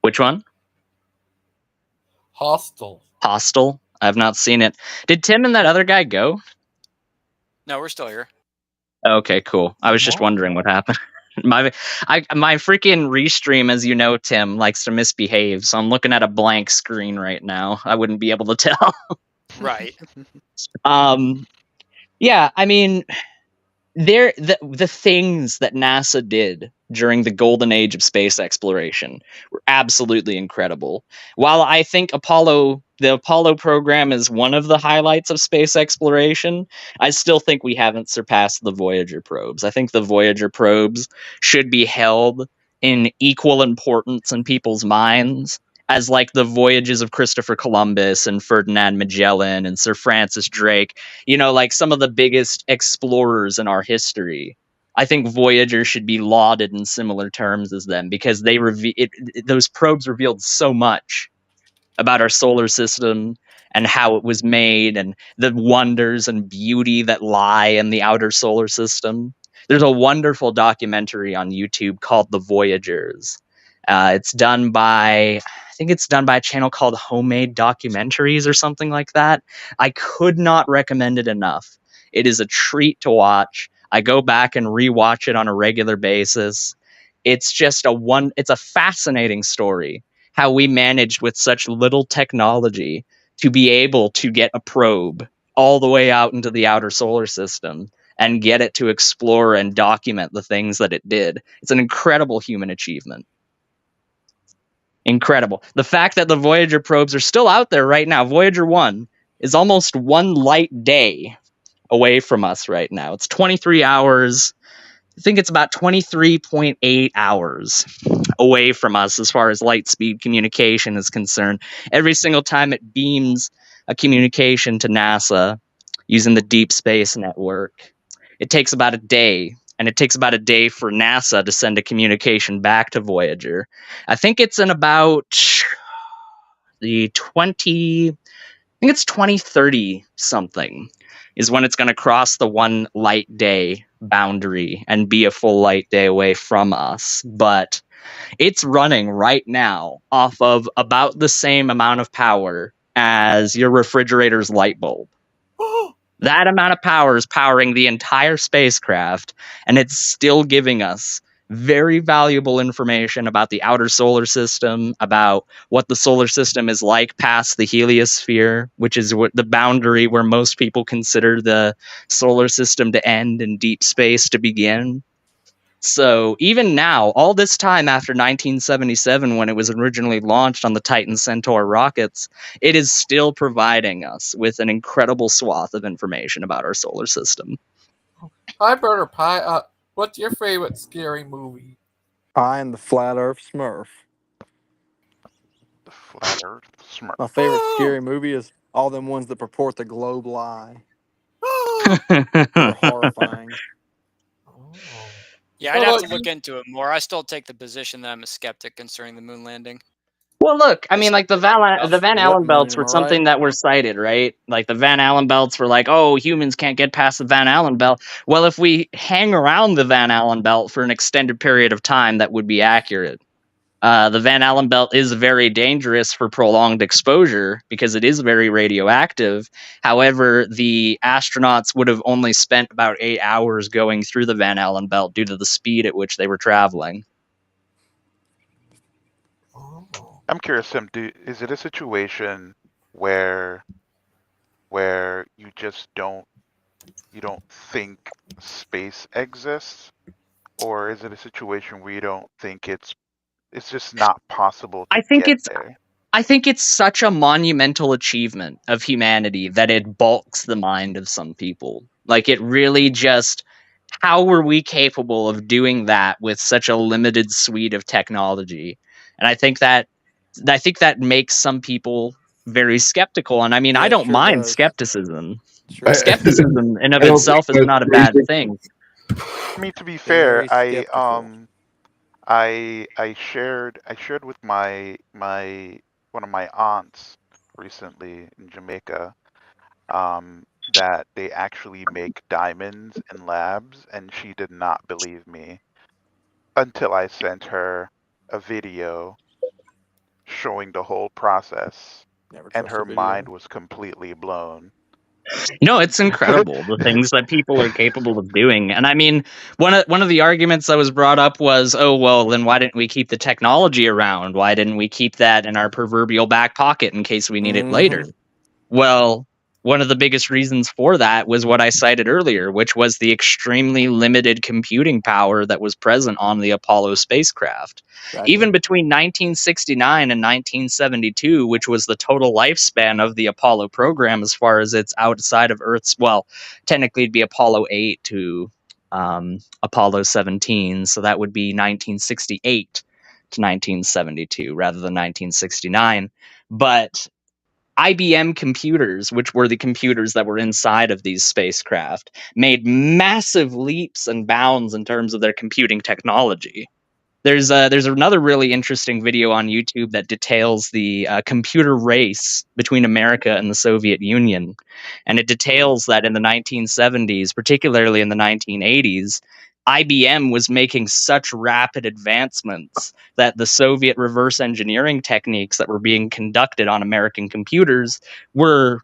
Which one? Hostel. Hostel. I have not seen it. Did Tim and that other guy go? No, we're still here. Okay, cool. I was just wondering what happened. My freaking restream, as you know, Tim, likes to misbehave, so I'm looking at a blank screen right now. I wouldn't be able to tell. Right. Yeah, I mean, the things that NASA did during the golden age of space exploration were absolutely incredible. While I think the Apollo program is one of the highlights of space exploration, I still think we haven't surpassed the Voyager probes. I think the Voyager probes should be held in equal importance in people's minds as like the voyages of Christopher Columbus and Ferdinand Magellan and Sir Francis Drake, like some of the biggest explorers in our history. I think Voyager should be lauded in similar terms as them because those probes revealed so much about our solar system and how it was made and the wonders and beauty that lie in the outer solar system. There's a wonderful documentary on YouTube called The Voyagers. It's done by, I think it's done by a channel called Homemade Documentaries or something like that. I could not recommend it enough. It is a treat to watch. I go back and rewatch it on a regular basis. It's just it's a fascinating story how we managed with such little technology to be able to get a probe all the way out into the outer solar system and get it to explore and document the things that it did. It's an incredible human achievement. Incredible. The fact that the Voyager probes are still out there right now, Voyager 1 is almost one light day away from us right now. It's 23 hours. I think it's about 23.8 hours away from us as far as light speed communication is concerned. Every single time it beams a communication to NASA using the Deep Space Network, it takes about a day. And it takes about a day for NASA to send a communication back to Voyager. I think it's in about the 2030 something is when it's going to cross the one light day boundary and be a full light day away from us. But it's running right now off of about the same amount of power as your refrigerator's light bulb. That amount of power is powering the entire spacecraft, and it's still giving us very valuable information about the outer solar system, about what the solar system is like past the heliosphere, which is what the boundary where most people consider the solar system to end and deep space to begin. So even now, all this time after 1977, when it was originally launched on the Titan Centaur rockets, it is still providing us with an incredible swath of information about our solar system. Hi, Brother Pie. What's your favorite scary movie? I am the Flat Earth Smurf. The Flat Earth Smurf. My favorite scary movie is all them ones that purport the globe lie. They're horrifying. Yeah, I'd have to look into it more. I still take the position that I'm a skeptic concerning the moon landing. Well, look, I mean, like the Van Allen belts were something right? that were cited, right? Like the Van Allen belts were like, oh, humans can't get past the Van Allen belt. Well, if we hang around the Van Allen belt for an extended period of time, that would be accurate. The Van Allen belt is very dangerous for prolonged exposure because it is very radioactive. However, the astronauts would have only spent about 8 hours going through the Van Allen belt due to the speed at which they were traveling. I'm curious, Tim. Is it a situation where you just don't think space exists, or is it a situation where you don't think it's just not possible to get there? I think it's such a monumental achievement of humanity that it balks the mind of some people. Like it really just, how were we capable of doing that with such a limited suite of technology? And I think that makes some people very skeptical. And I mean, I don't mind skepticism. Skepticism in of itself is not a bad thing. I mean, to be fair, I shared with my one of my aunts recently in Jamaica that they actually make diamonds in labs, and she did not believe me until I sent her a video showing the whole process, Never and trust a her mind video. was completely blown. It's incredible the things that people are capable of doing. And I mean, one of the arguments that was brought up was, oh well, then why didn't we keep the technology around? Why didn't we keep that in our proverbial back pocket in case we need it later? Mm-hmm. Well, one of the biggest reasons for that was what I cited earlier, which was the extremely limited computing power that was present on the Apollo spacecraft. Exactly. Even between 1969 and 1972, which was the total lifespan of the Apollo program as far as it's outside of Earth's, well, technically it'd be Apollo 8 to Apollo 17. So that would be 1968 to 1972 rather than 1969. But IBM computers, which were the computers that were inside of these spacecraft, made massive leaps and bounds in terms of their computing technology. There's another really interesting video on YouTube that details the computer race between America and the Soviet Union, and it details that in the 1970s, particularly in the 1980s, IBM was making such rapid advancements that the Soviet reverse engineering techniques that were being conducted on American computers were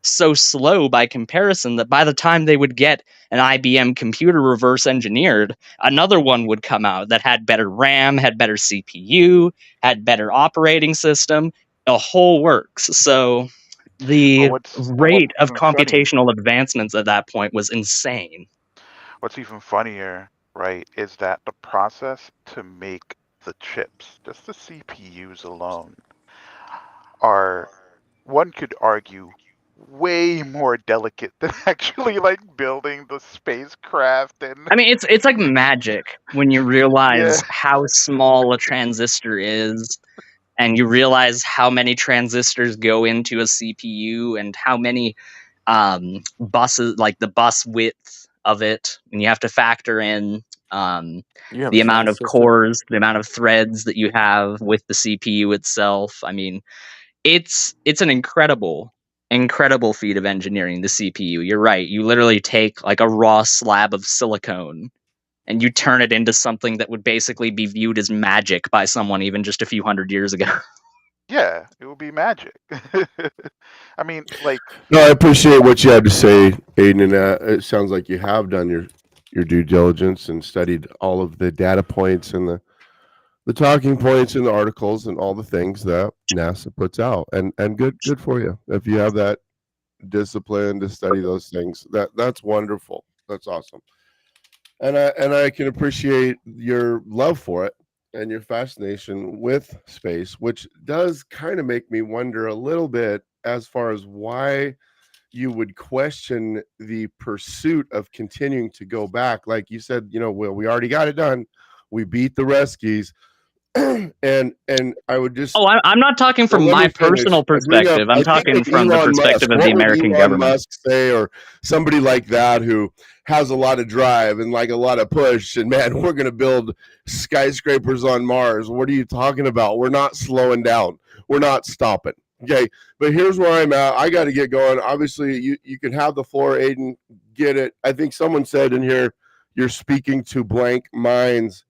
so slow by comparison that by the time they would get an IBM computer reverse engineered, another one would come out that had better RAM, had better CPU, had better operating system, the whole works. So But the what's rate of even funny, computational advancements at that point was insane. what's even funnier, right, is that the process to make the chips, just the CPUs alone, are, one could argue, way more delicate than actually like building the spacecraft and I mean, it's like magic when you yeah. realize how small a transistor is, and you realize how many transistors go into a CPU and how many buses, like the bus width of it, and you have to factor in You have a the amount of transistor. cores, the amount of threads that you have with the CPU itself. I mean, it's an incredible feat of engineering, the CPU. You're right. You literally take like a raw slab of silicone and you turn it into something that would basically be viewed as magic by someone even just a few hundred years ago. Yeah, it would be magic. I mean, like, No, I appreciate what you had to say, Aiden, and it sounds like you have done your due diligence and studied all of the data points and the talking points in the articles and all the things that NASA puts out. And good for you. If you have that discipline to study those things, that's wonderful. That's awesome. And I can appreciate your love for it and your fascination with space, which does kind of make me wonder a little bit as far as why you would question the pursuit of continuing to go back. Like you said, well, we already got it done. We beat the Reskies. and I would just Oh, I'm not talking well, from let my me finish. personal Bring up, perspective. I'm I think talking with from the Elon perspective Musk. of the What would American Elon government. Musk say, or somebody like that who has a lot of drive and like a lot of push? And man, we're going to build skyscrapers on Mars. What are you talking about? We're not slowing down. We're not stopping. Okay, but here's where I'm at. I got to get going. Obviously, you can have the floor, Aiden. Get it. I think someone said in here, you're speaking to blank minds.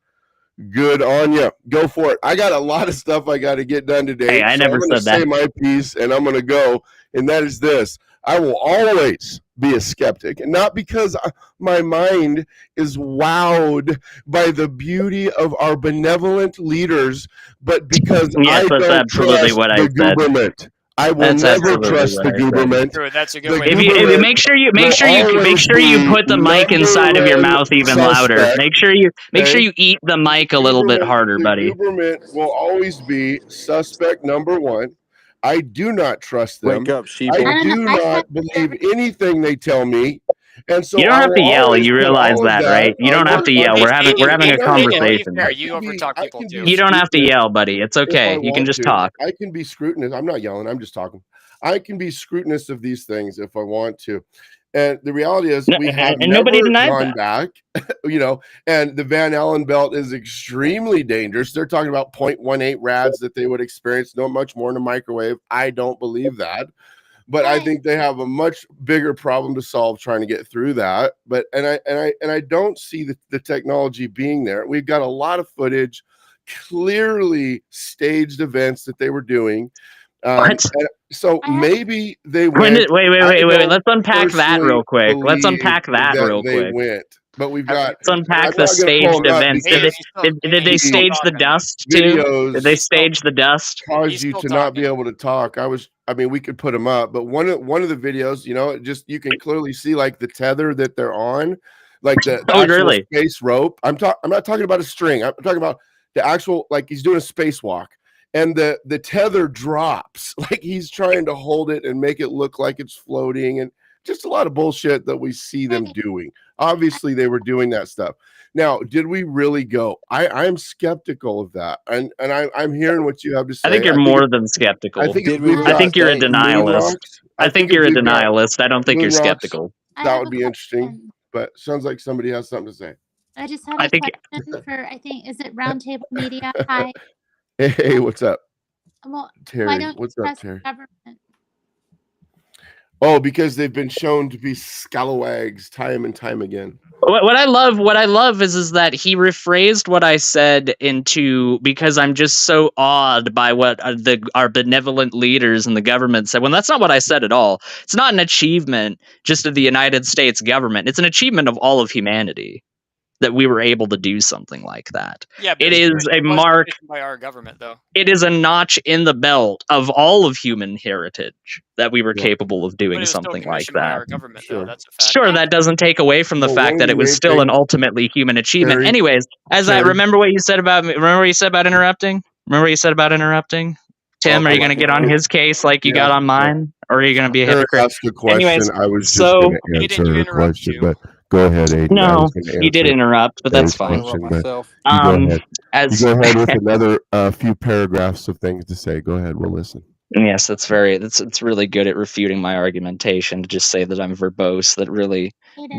Good on you. Go for it. I got a lot of stuff I got to get done Hey, today. I So I'm never going to said that. say my piece and I'm going to go. And that is this: I will always be a skeptic. And not because my mind is wowed by the beauty of our benevolent leaders, but because Yes, I that's don't absolutely trust what I the said. government. I will That's never absolutely trust what the I said. government. True, that's a good The way to If put you government make sure you will always be put the mic inside of your number mouth one even louder. suspect. Make sure Okay, you eat the mic a little bit harder, the buddy. government will always be suspect number one. I do not trust Wake them. up, I sheeple. do not believe anything they tell me. And You so don't I have to will yell. always You put realize all of that, that right? You on don't have to on yell. Hey, We're Aiden, having a Aiden, Aiden, to be conversation. fair, I you can be overtalk people too. You don't have to scrutinous yell, buddy. It's if I okay. You can want just to. talk. I can be scrutinous. I'm not yelling. I'm just talking. I can be scrutinous of these things if I want to. And the reality is, No, we have and nobody never denies gone that. back, and the Van Allen belt is extremely dangerous. They're talking about 0.18 rads that they would experience, no much more in a microwave. I don't believe that. But I think they have a much bigger problem to solve trying to get through that. But I don't see the technology being there. We've got a lot of footage clearly staged events that they were doing. What? So maybe they When went. did, wait. I don't Let's unpack that personally real quick. Let's believe unpack that that real they quick. went, but we've Have got. you, Let's unpack I'm the not going to pull staged them up events. Hayden, because he's still, Did Hayden, they he's still stage the talking. dust too? videos. Did they He's still, stage the dust? Cause he's you still to not be talking. able to talk. I mean, we could put them up, but one of the videos, it just you can clearly see like the tether that they're on, like the Oh, actual really? space rope. I'm not talking about a string. I'm talking about the actual, like he's doing a spacewalk, and the tether drops, like he's trying to hold it and make it look like it's floating, and just a lot of bullshit that we see them doing. Obviously, they were doing that stuff. Now, did we really go? I'm skeptical of that, and I'm hearing what you have to say. I think you're more than skeptical. I think Did if we we've really I got think you're a stay? moon denialist. rocks, I think you're a denialist. I don't think you're moon rocks, skeptical. that would be interesting. But sounds like somebody has something to say. I just had I a think question for, I think, is it Roundtable Media? Hi. Hey, what's up, Well, Terry? why don't you What's up, trust Terry? the government? Oh, because they've been shown to be scalawags time and time again. what I love is that he rephrased what I said into, because I'm just so awed by what our benevolent leaders in the government said. When that's not what I said at all. It's not an achievement just of the United States government. It's an achievement of all of humanity that we were able to do something like that. Yeah, but It is a mark. by our government, though. It is a notch in the belt of all of human heritage that we were capable of But doing it was still something like commissioned by that. our government, though. That's a fact. Sure, that doesn't take away from the Well, fact one that of it the was main still an things, ultimately human achievement. Terry, Anyways, Terry, remember what you said about interrupting? Remember what you said about interrupting? Tim, are you going to get on his case like you got on mine? Or are you going to be a Terry hypocrite? asked a question. Anyways, I was just so going to answer her question, but go ahead, Aiden. I no, was going to you did answer interrupt, but that's Terry's fine. question, but myself. you go ahead. As You go ahead with another few paragraphs of things to say. Go ahead. We'll listen. Yes, it's really good at refuting my argumentation to just say that I'm verbose. That really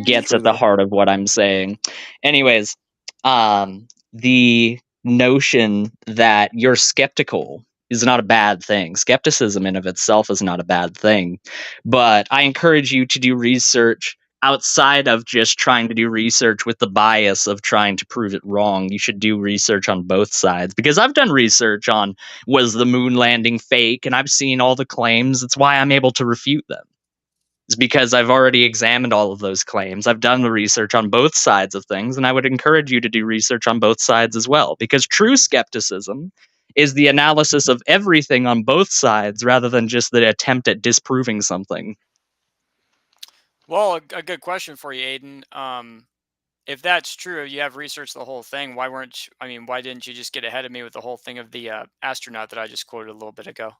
gets at the heart of what I'm saying. Anyways, the notion that you're skeptical is not a bad thing. Skepticism in of itself is not a bad thing, but I encourage you to do research outside of just trying to do research with the bias of trying to prove it wrong. You should do research on both sides, because I've done research on, was the moon landing fake, and I've seen all the claims. It's why I'm able to refute them. It's because I've already examined all of those claims. I've done the research on both sides of things, and I would encourage you to do research on both sides as well, because true skepticism is the analysis of everything on both sides rather than just the attempt at disproving something. Well, a good question for you, Aiden. If that's true, you have researched the whole thing. Why didn't you just get ahead of me with the whole thing of the astronaut that I just quoted a little bit ago?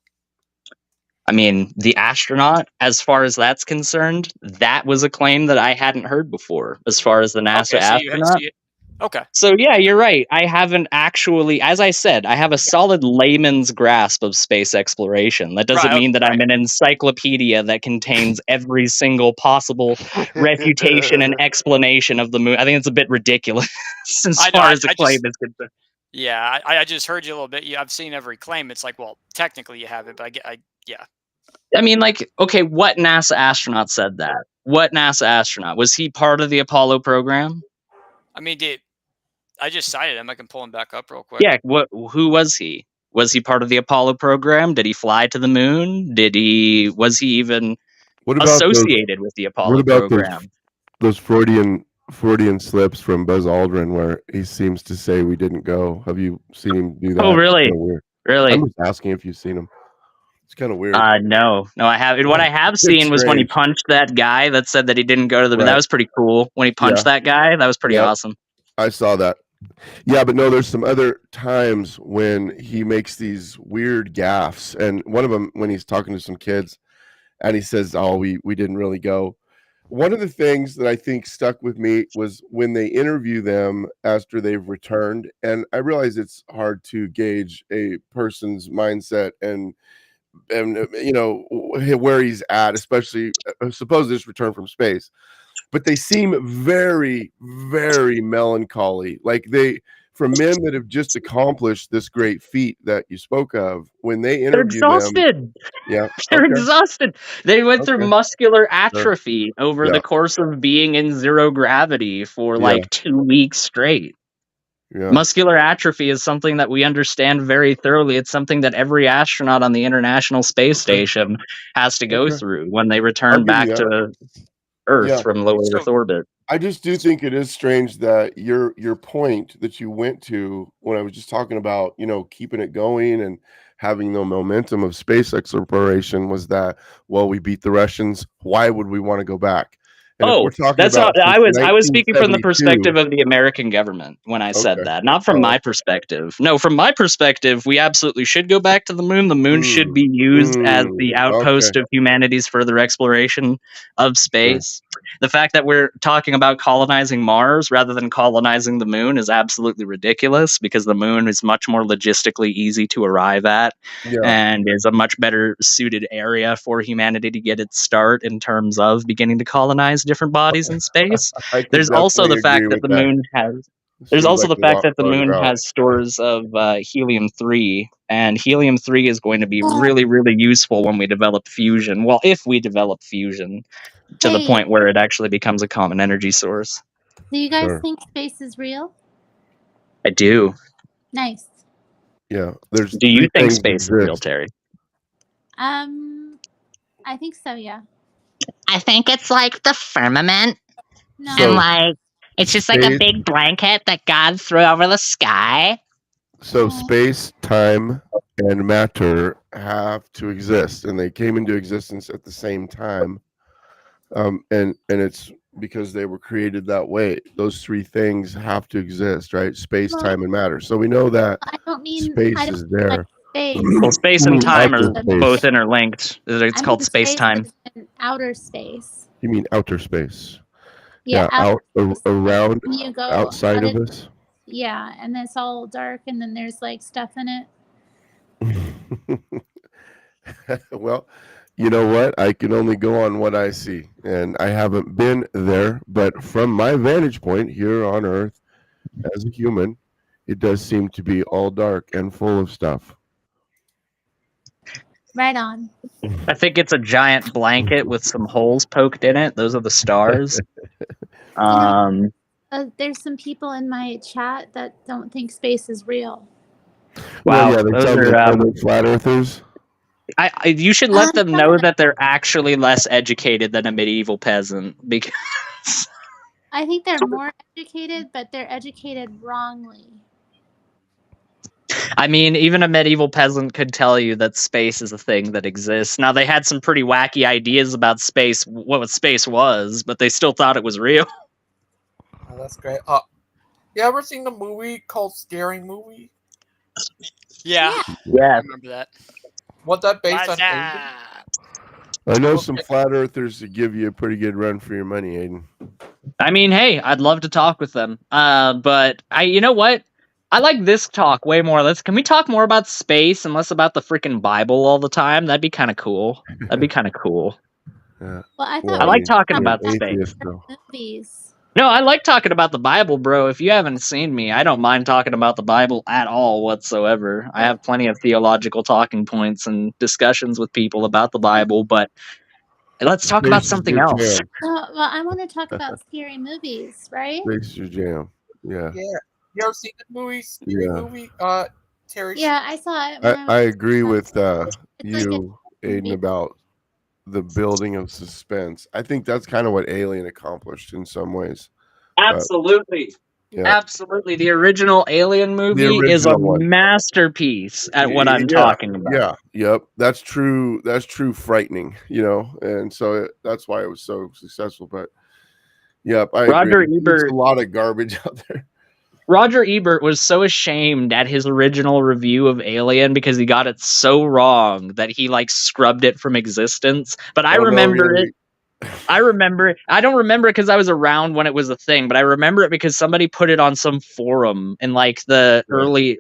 I mean, the astronaut, as far as that's concerned, that was a claim that I hadn't heard before, as far as the NASA astronaut. Okay. So yeah, you're right. I haven't actually, as I said, I have a solid layman's grasp of space exploration. That doesn't mean that I'm an encyclopedia that contains every single possible refutation and explanation of the moon. I think it's a bit ridiculous as far as the claim is concerned. Yeah, I just heard you a little bit. I've seen every claim. It's like, well, technically you have it, but yeah. I mean, like, okay, what NASA astronaut said that? What NASA astronaut? Was he part of the Apollo program? I mean, I just cited him. I can pull him back up real quick. Yeah, who was he? Was he part of the Apollo program? Did he fly to the moon? Was he even associated with the Apollo program? Those Freudian slips from Buzz Aldrin where he seems to say we didn't go. Have you seen him do that? Oh, really? It's kinda weird. Really? I'm just asking if you've seen him. It's kind of weird. No, I haven't. What I have seen was when he punched that guy that said that he didn't go to the moon. That was pretty cool. When he punched that guy, that was pretty awesome. I saw that. Yeah, but no, there's some other times when he makes these weird gaffes, and one of them when he's talking to some kids, and he says, "Oh, we didn't really go." One of the things that I think stuck with me was when they interview them after they've returned, and I realize it's hard to gauge a person's mindset and where he's at, especially suppose this return from space. But they seem very, very melancholy. Like from men that have just accomplished this great feat that you spoke of, when they interview they're exhausted. They're exhausted. They went through muscular atrophy over the course of being in zero gravity for like 2 weeks straight. Yeah. Muscular atrophy is something that we understand very thoroughly. It's something that every astronaut on the International Space Station has to go Okay. through when they I'll return give you back that. to Earth Yeah. from low So- Earth orbit. I just do think it is strange that your point that you went to when I was just talking about, keeping it going and having the momentum of space exploration was that, well, we beat the Russians. Why would we want to go back? And if we're talking That's how about since I was speaking from the 1972, perspective of the American government when I said okay. that, not from my perspective. No, from my perspective, we absolutely should go back to the moon. The moon should be used as the Okay. outpost of humanity's further exploration of space. The fact that we're talking about colonizing Mars rather than colonizing the moon is absolutely ridiculous because the moon is much more logistically easy to arrive at Yeah. and is a much better suited area for humanity to get its start in terms of beginning to colonize different bodies in space. I could There's also the definitely agree fact that with the that. moon has It there's seems also like the fact that the farther moon out. has stores of helium-3, and helium-3 is going to be really, really useful when we develop fusion. Well, if we develop fusion to the Hey, point where it actually becomes a common energy source. do you guys Sure. think space is real? I do. Nice. Yeah. There's Do three you think things space is real, exist. Terry? I think so, yeah. I think it's like the firmament, No. So and like it's just like a space, big blanket that God threw over the sky. so space, time, and matter have to exist, and they came into existence at the same time. And it's because they were created that way. Those three things have to exist, right? Space, Well, time, and matter. So we know that I don't mean space is like there. space. Well, space and You mean time outer are space. both interlinked. It's I called mean space-time. space is in outer space. You mean outer space? Yeah, out outer space. around, When you go outside out of us. yeah, and it's all dark, and then there's like stuff in it. Well, you know what? I can only go on what I see, and I haven't been there. But from my vantage point here on Earth, as a human, it does seem to be all dark and full of stuff. Right on. I think it's a giant blanket with some holes poked in it. Those are the stars. There's some people in my chat that don't think space is real. Well, Wow, yeah, they those tell me are they're flat earthers. you should let them know that they're actually less educated than a medieval peasant because I think they're more educated, but they're educated wrongly. I mean, even a medieval peasant could tell you that space is a thing that exists. Now, they had some pretty wacky ideas about space, what space was, but they still thought it was real. Oh, that's great. You ever seen the movie called Scary Movie? Yeah. Yeah. I remember that. What that based What's on? that? I know some flat earthers that give you a pretty good run for your money, Aiden. I mean, hey, I'd love to talk with them. But you know what? I like this talk way more. Can we talk more about space and less about the freaking Bible all the time? That'd be kind of cool. Yeah. Well, I thought I like talking about space. atheist, though. Movies. No, I like talking about the Bible, bro. If you haven't seen me, I don't mind talking about the Bible at all whatsoever. I have plenty of theological talking points and discussions with people about the Bible, but let's talk about something else. Well, I want to talk about scary movies, right? Space is your jam. Yeah. Yeah. You ever seen the movie Scary Movie? Terry. Yeah, I saw it. When I agree with like you, Aiden, about the building of suspense. I think that's kind of what Alien accomplished in some ways. Absolutely. Absolutely. The original Alien movie is a masterpiece at what I'm talking about. Yeah. Yep. That's true. That's true frightening, and so that's why it was so successful. But yep, I Roger agree. Ebert, there's a lot of garbage out there. Roger Ebert was so ashamed at his original review of Alien because he got it so wrong that he scrubbed it from existence. But I remember it. I remember it. I don't remember it because I was around when it was a thing, but I remember it because somebody put it on some forum in the the late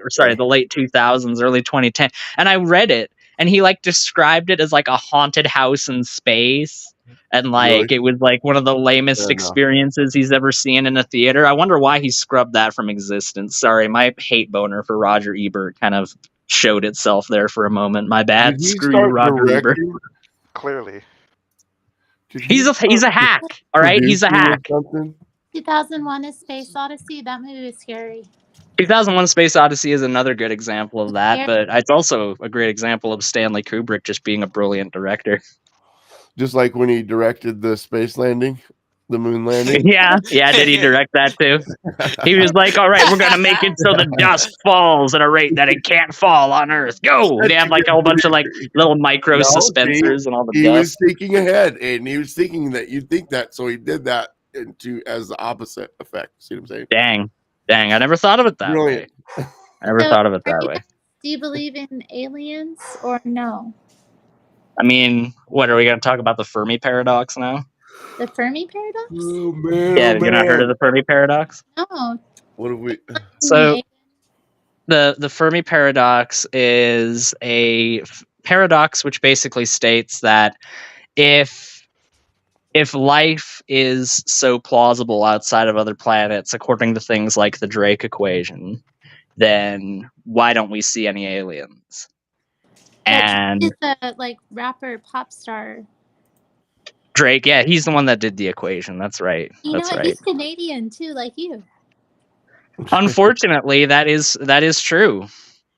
2000s, early 2010, and I read it, and he described it as a haunted house in space. And it was one of the lamest experiences he's ever seen in a theater. I wonder why he scrubbed that from existence. Sorry, my hate boner for Roger Ebert kind of showed itself there for a moment. My bad. Screw you, Roger Ebert. Clearly. He's a hack. All right, he's a hack. 2001: A Space Odyssey. That movie was scary. 2001: Space Odyssey is another good example of that, but it's also a great example of Stanley Kubrick just being a brilliant director. Just like when he directed the space landing, the moon landing. Yeah. Did he direct that too? He was like, "All right, we're gonna make it so the dust falls at a rate that it can't fall on Earth. Go!" They have like a whole bunch of like little micro No, suspensors and all the he was dust. thinking ahead, and he was thinking that you'd think that, so he did that as the opposite effect. See what I'm saying? Dang! I never thought of it that Brilliant. way. I never thought of it that way. Do you believe in aliens or no? I mean, what are we going to talk about? The Fermi paradox now? The Fermi paradox? Oh man! Yeah, have you not heard of the Fermi paradox? No. What have we? So the Fermi paradox is a paradox which basically states that if life is so plausible outside of other planets, according to things like the Drake equation, then why don't we see any aliens? And is the like rapper pop star. Drake, yeah, he's the one that did the equation. That's right. You That's know what? right. He's Canadian too, like you. Unfortunately, that is true.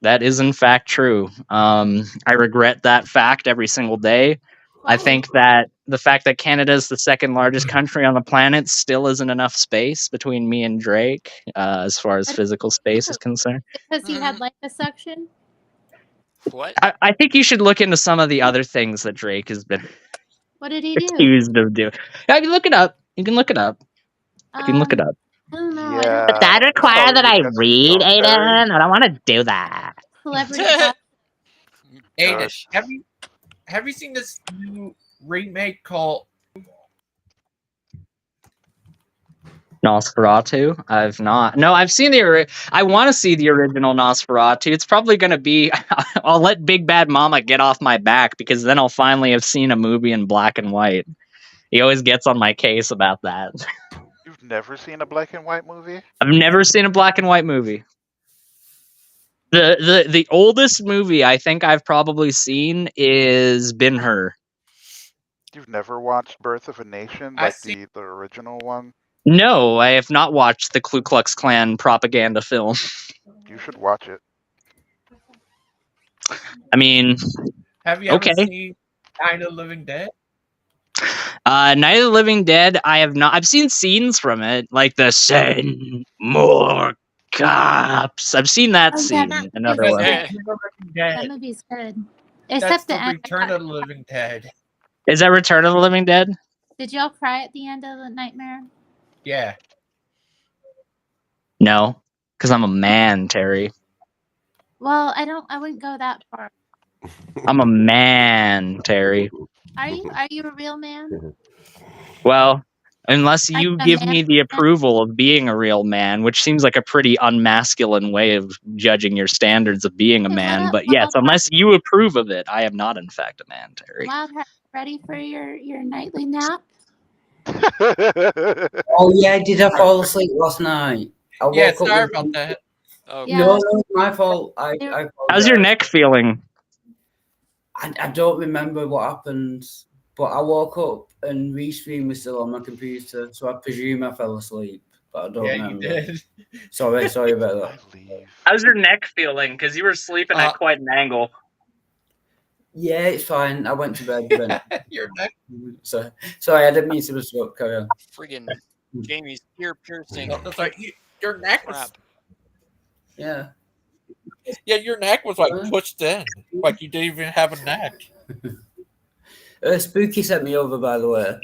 That is in fact true. I regret that fact every single day. I think that the fact that Canada is the second largest country on the planet still isn't enough space between me and Drake, as far as physical space is concerned. Because he had liposuction? What? I think you should look into some of the other things that Drake has been What did he do? accused of doing. Yeah, you can look it up. You can look it up. You can look it up. I don't know. Yeah. Does that require that I read, Don't Aiden? I don't want to do that. Celebrity Aiden, have you seen this new remake called Nosferatu? I've not. No, I've seen I want to see the original Nosferatu. It's probably going to be. I'll let Big Bad Mama get off my back because then I'll finally have seen a movie in black and white. He always gets on my case about that. You've never seen a black and white movie? I've never seen a black and white movie. The oldest movie I think I've probably seen is Ben-Hur. You've never watched Birth of a Nation, like the original one? No, I have not watched the Ku Klux Klan propaganda film. You should watch it. I mean, have you ever seen Night of the Living Dead? Night of the Living Dead, I have not. I've seen scenes from it, like the "Send more cops." I've seen that scene. Another one. That movie's good. Except the end. Return of the Living Dead. Is that Return of the Living Dead? Did y'all cry at the end of the Nightmare? Yeah. No, because I'm a man, Terry. Well, I wouldn't go that far. I'm a man, Terry. Are you? Are you a real man? Well, unless you give me the approval of being a real man, which seems like a pretty unmasculine way of judging your standards of being a man. But yes, unless you approve of it, I am not, in fact, a man, Terry. Wildheart, ready for your nightly nap? Oh yeah, did I fall asleep last night? I woke up sorry about that. Oh, no, it's my fault. How's your neck feeling? I don't remember what happened, but I woke up and Restream was still on my computer, so I presume I fell asleep, but I don't remember. You did. Sorry about that. How's your neck feeling? Because you were sleeping at quite an angle. Yeah, it's fine. I went to bed. Your neck. So sorry, I didn't mean to disrupt. Carry on. Friggin' Jamie's ear piercing. That's like your neck was. Yeah. Yeah, your neck was like pushed in, like you didn't even have a neck. Spooky sent me over, by the way.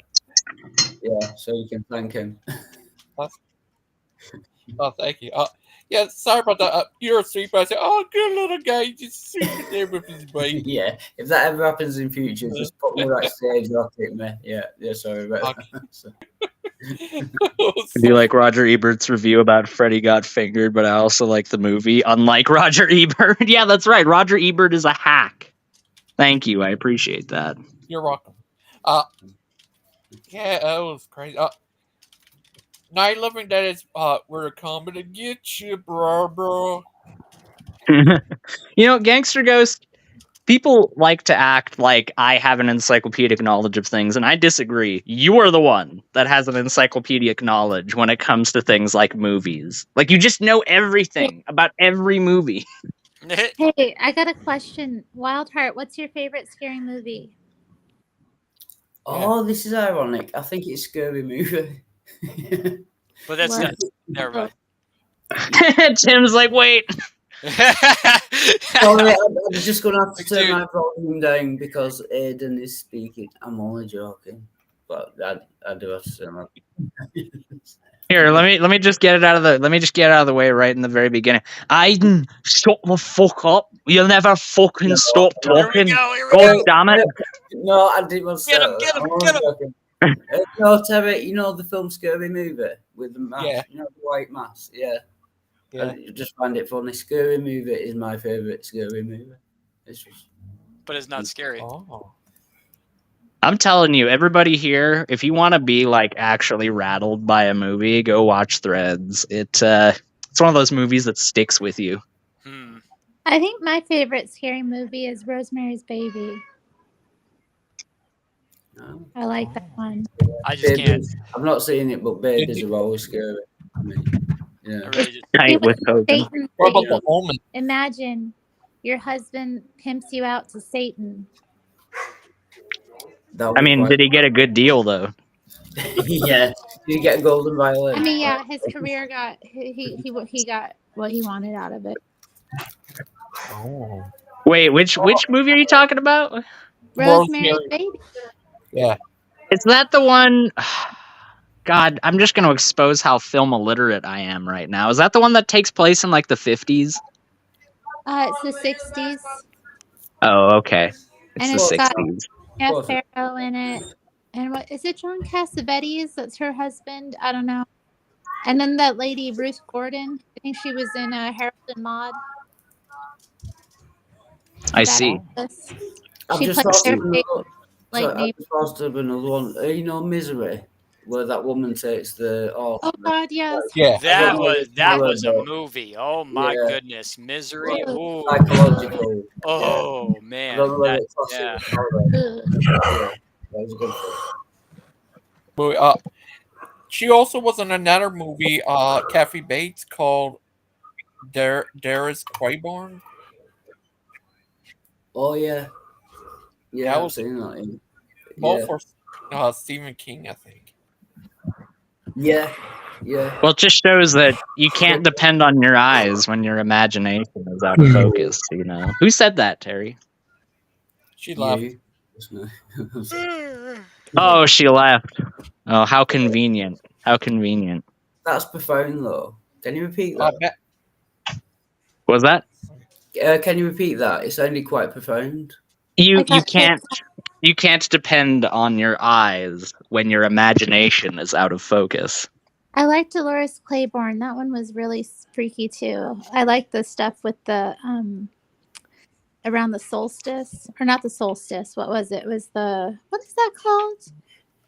Yeah, so you can thank him. Oh, thank you. Yeah, sorry about that. You were asleep. I said, "Oh, good little guy, he's just sleeping there with his baby." Yeah, if that ever happens in future, just put me backstage. I'll take me. Yeah. Sorry about that. I do like Roger Ebert's review about Freddy Got Fingered, but I also like the movie. Unlike Roger Ebert, yeah, that's right. Roger Ebert is a hack. Thank you, I appreciate that. You're welcome. Yeah, that was crazy. Night of the Living Dead is we're coming to get you, bro. You know, Gangster Ghost, People like to act like I have an encyclopedic knowledge of things, and I disagree. You are the one that has an encyclopedic knowledge when it comes to things like movies. Like, you just know everything about every movie. Hey, I got a question. Wildheart, what's your favorite scary movie? Oh, this is ironic. I think it's Scary Movie. But that's What? not. Never mind. Tim's like, wait. Sorry, I'm just going to have to turn Dude. my volume down because Aiden is speaking. I'm only joking, but I do have to turn my. Here, let me just get it out of the way right in the very beginning. Aiden, shut the fuck up. You'll never fucking stop Here we talking. go. Here we God go. damn it. No, I didn't want to Get say him, that. get him, I'm only get him. joking. No, Terry, you know the film Scary Movie with the mask, Yeah. you know, the white mask? Yeah. Yeah. I just find it funny. Scary Movie is my favourite scary movie. It's just... But it's not scary. Oh. I'm telling you, everybody here, if you want to be like actually rattled by a movie, go watch Threads. It's one of those movies that sticks with you. I think my favorite scary movie is Rosemary's Baby. I like that one. I just can't. I've not seen it, but babies are always scary. I mean, yeah. I really just, Tight with Hogan. Satan. What about the Omen? Imagine your husband pimps you out to Satan. I mean, did he get a good deal though? Yeah. Did he get a golden violin? I mean, yeah, his career got he got what he wanted out of it. Oh. Wait, which movie are you talking about? Rosemary's Baby. Yeah. Is that the one? God, I'm just going to expose how film illiterate I am right now. Is that the one that takes place in like the 50s? It's the 60s. Oh, okay. It's And the it's got 60s. Jeff Farrow in it. And what is it? John Cassavetes? That's her husband. I don't know. And then that lady Ruth Gordon. I think she was in Harold and Maude. I see. I've She just played thought their of another, big, like sorry, I neighbor. just thought of another one. You know, Misery, where that woman takes the. Oh God, yes. Yeah. that was a movie. Oh my Yeah. goodness, Misery. Ooh. Psychological. Oh I man. don't know whether That- it's classic yeah. horror. Yeah, that was a good film. But, she also was in another movie, Kathy Bates, called Darius Claiborne. Oh yeah, yeah, That I've was seen that. both Yeah. for Stephen King, I think. Yeah, yeah. Well, it just shows that you can't depend on your eyes when your imagination is out of focus, you know? Who said that, Terry? She left. You. Oh, she left. Oh, how convenient. How convenient. That's profound, though. Can you repeat that? Was that? Can you repeat that? It sounded quite profound. You can't depend on your eyes when your imagination is out of focus. I like Dolores Claiborne. That one was really freaky too. I like the stuff with the around the solstice, or not the solstice. What was it? It was the, what is that called?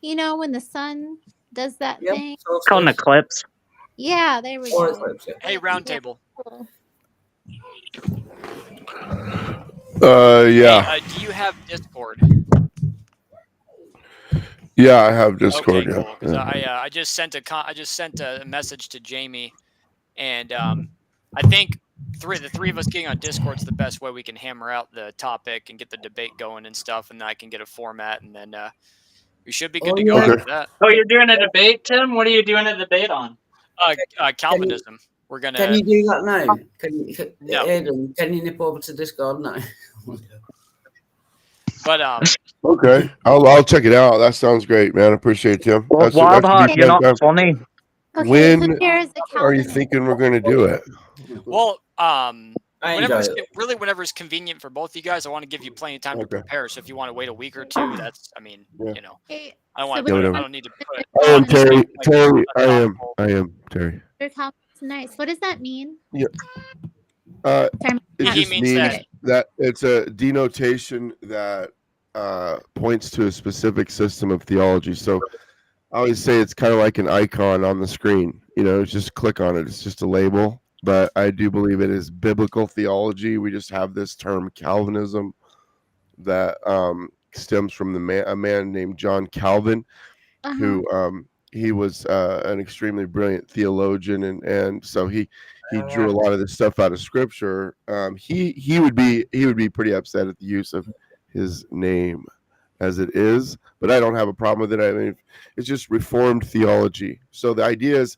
You know, when the sun does that thing. It's called an eclipse. Yeah, there we go. Hey, round table. Cool. Yeah. Hey, do you have Discord? Yeah, I have Discord. Okay, Yeah. cool. Because Yeah. I just sent a message to Jamie, and I think the three of us getting on Discord is the best way we can hammer out the topic and get the debate going and stuff, and then I can get a format, and then we should be good to go after that. Oh, you're doing a debate, Tim? What are you doing a debate on? Calvinism. We're gonna. Can you do that now? No. Aiden, can you nip over to Discord now? But Okay, I'll check it out. That sounds great, man. I appreciate it, Tim. Well, That Wild should Heart, be you're fun not time. funny. Okay, When who here is a are you Calvinist? thinking we're going to do it? well, I whenever enjoy it. whenever it's convenient for both you guys, I want to give you plenty of time to prepare. So if you want to wait a week or two, that's. I mean, Yeah. you know, Okay, I don't want so to. which- I don't need to put it. I am Terry. like, Terry, a I am thoughtful- Terry. you're Calvinist. Nice. What does that mean? Yeah. Sorry, It He just means means that it's a denotation that points to a specific system of theology. So I always say it's kind of like an icon on the screen. You know, just click on it. It's just a label. But I do believe it is biblical theology. We just have this term Calvinism that stems from a man named John Calvin, Uh-huh. who he was an extremely brilliant theologian, and so he drew a lot of this stuff out of scripture. He would be pretty upset at the use of his name as it is, but I don't have a problem with it. I mean, it's just reformed theology. So the idea is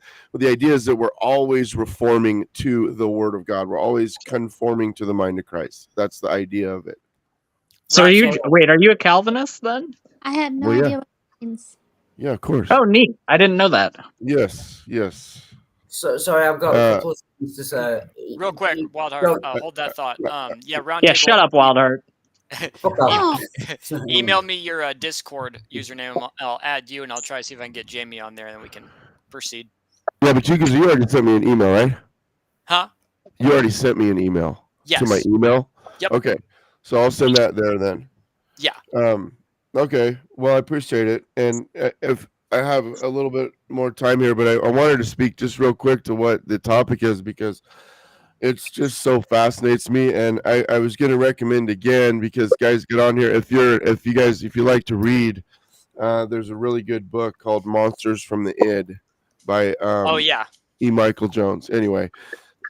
that we're always reforming to the Word of God. We're always conforming to the mind of Christ. That's the idea of it. So are Right. you wait? Are you a Calvinist then? I had no Well, yeah. idea what it means. Yeah, of course. Oh, neat! I didn't know that. Yes. So sorry, I've got a couple of things to say. Real quick, Wildheart, Don't- hold that thought. Yeah, roundtable. Yeah, shut up, Wildheart. Fuck off. Email me your Discord username. I'll add you, and I'll try to see if I can get Jamie on there, and then we can proceed. Yeah, but you already sent me an email, right? Huh? You already sent me an email to my Yes. email. Yep. Okay, so I'll send that there then. Yeah. Okay. Well, I appreciate it, and if I have a little bit more time here, but I wanted to speak just real quick to what the topic is because it's just so fascinates me, and I was going to recommend again because guys, get on here if you like to read. There's a really good book called Monsters from the Id by Oh yeah. E. Michael Jones. Anyway,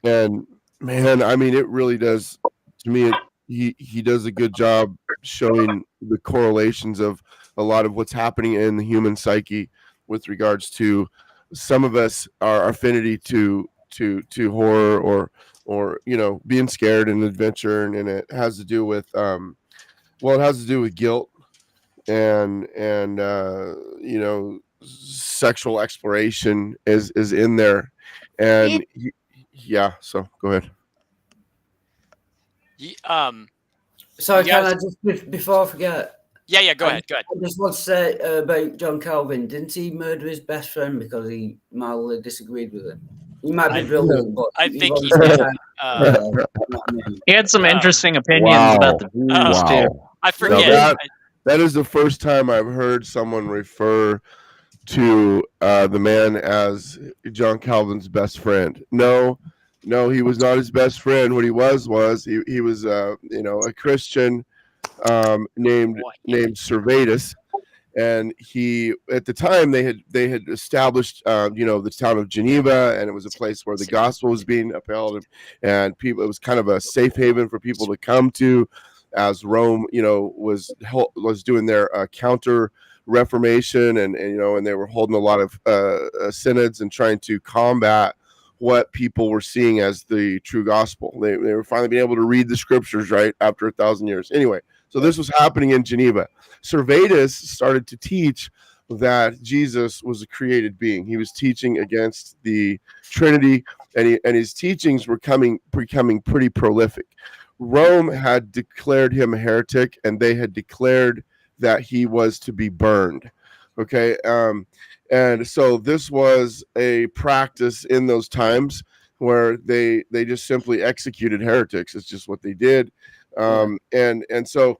and man, I mean, it really does. To me, he does a good job showing the correlations of a lot of what's happening in the human psyche with regards to some of us, our affinity to horror or being scared and adventure, and it has to do with it has to do with guilt and sexual exploration is in there, and yeah. So go ahead. Sorry, you can guys- I just before I forget? Yeah. Go ahead. Go ahead. I just want to say about John Calvin. Didn't he murder his best friend because he mildly disagreed with him? He might be brilliant, but I think he was did. kind of, you know what I mean? He had some interesting opinions about the Jews too. I Now forget. that is the first time I've heard someone refer to the man as John Calvin's best friend. No, he was not his best friend. What he was he was a Christian named Servetus, and he at the time they had established the town of Geneva, and it was a place where the gospel was being upheld, and people, it was kind of a safe haven for people to come to as Rome was doing their counter Reformation, and they were holding a lot of synods and trying to combat what people were seeing as the true gospel. They were finally being able to read the scriptures right after 1,000 years. Anyway, so this was happening in Geneva. Servetus started to teach that Jesus was a created being. He was teaching against the Trinity, and his teachings were becoming pretty prolific. Rome had declared him a heretic, and they had declared that he was to be burned. Okay. And so this was a practice in those times where they just simply executed heretics. It's just what they did. And so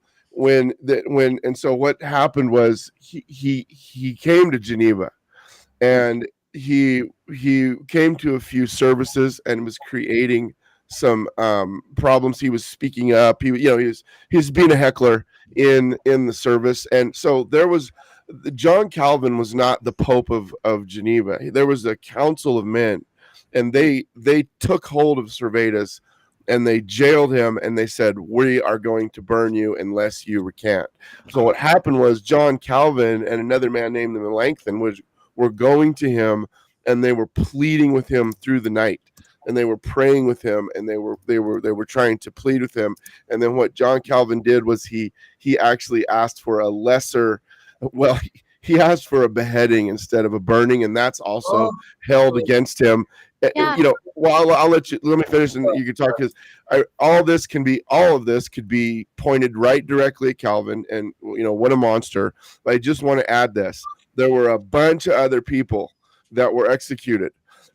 so what happened was he came to Geneva, and he came to a few services and was creating some problems. He was speaking up. He was being a heckler in the service, and so there was John Calvin was not the Pope of Geneva. There was a council of men, and they took hold of Servetus and they jailed him, and they said, "We are going to burn you unless you recant." So what happened was John Calvin and another man named Melanchthon were going to him, and they were pleading with him through the night, and they were praying with him, and they were trying to plead with him. And then what John Calvin did was he actually asked for a lesser, well, he asked for a beheading instead of a burning, and that's also held against him. Yeah. Well, let me finish, and you can talk, because all of this could be pointed right directly at Calvin, and what a monster. But I just want to add this: there were a bunch of other people that were executed,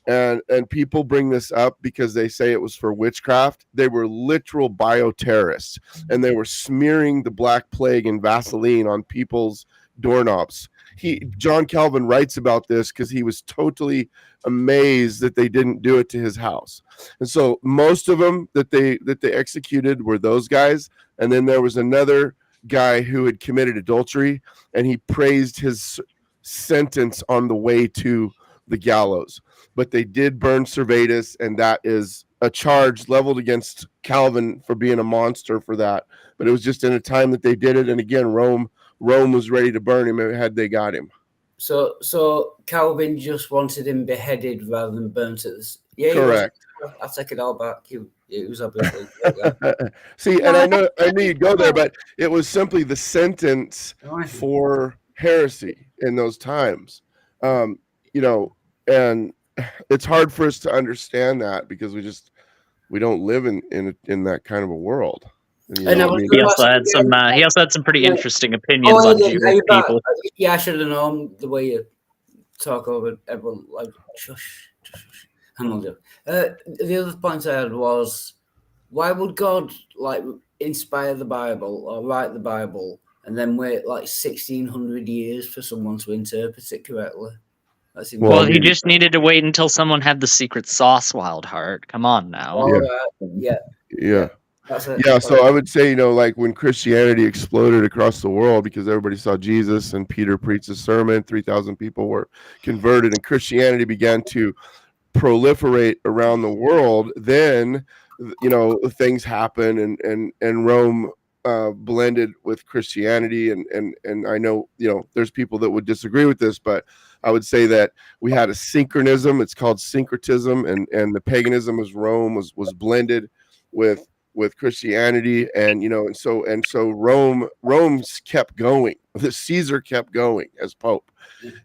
and people bring this up because they say it was for witchcraft. They were literal bioterrorists, and they were smearing the Black Plague and Vaseline on people's doorknobs. John Calvin writes about this because he was totally amazed that they didn't do it to his house. And so most of them that they executed were those guys, and then there was another guy who had committed adultery, and he praised his sentence on the way to the gallows. But they did burn Servetus, and that is a charge leveled against Calvin for being a monster for that. But it was just in a time that they did it, and again, Rome was ready to burn him had they got him. So Calvin just wanted him beheaded rather than burnt at this. Yeah, correct. I take it all back. It was obviously. See, and I knew you'd go there, but it was simply the sentence for heresy in those times. You know, and it's hard for us to understand that because we don't live in that kind of a world. He also had some pretty interesting opinions on Jewish people. Yeah, I should have known the way you talk over everyone. Like, shush. I'm not joking. The other point I had was, why would God like inspire the Bible or write the Bible and then wait like 1600 years for someone to interpret it correctly? Well, he just needed to wait until someone had the secret sauce, Wildheart. Come on now. Yeah. So I would say, you know, like when Christianity exploded across the world because everybody saw Jesus and Peter preached a sermon, 3,000 people were converted, and Christianity began to proliferate around the world. Then, you know, things happen, and Rome blended with Christianity, and I know, you know, there's people that would disagree with this, but I would say that we had a synchronism. It's called syncretism, and the paganism was Rome was blended with Christianity, and you know, and so Rome's kept going. The Caesar kept going as Pope,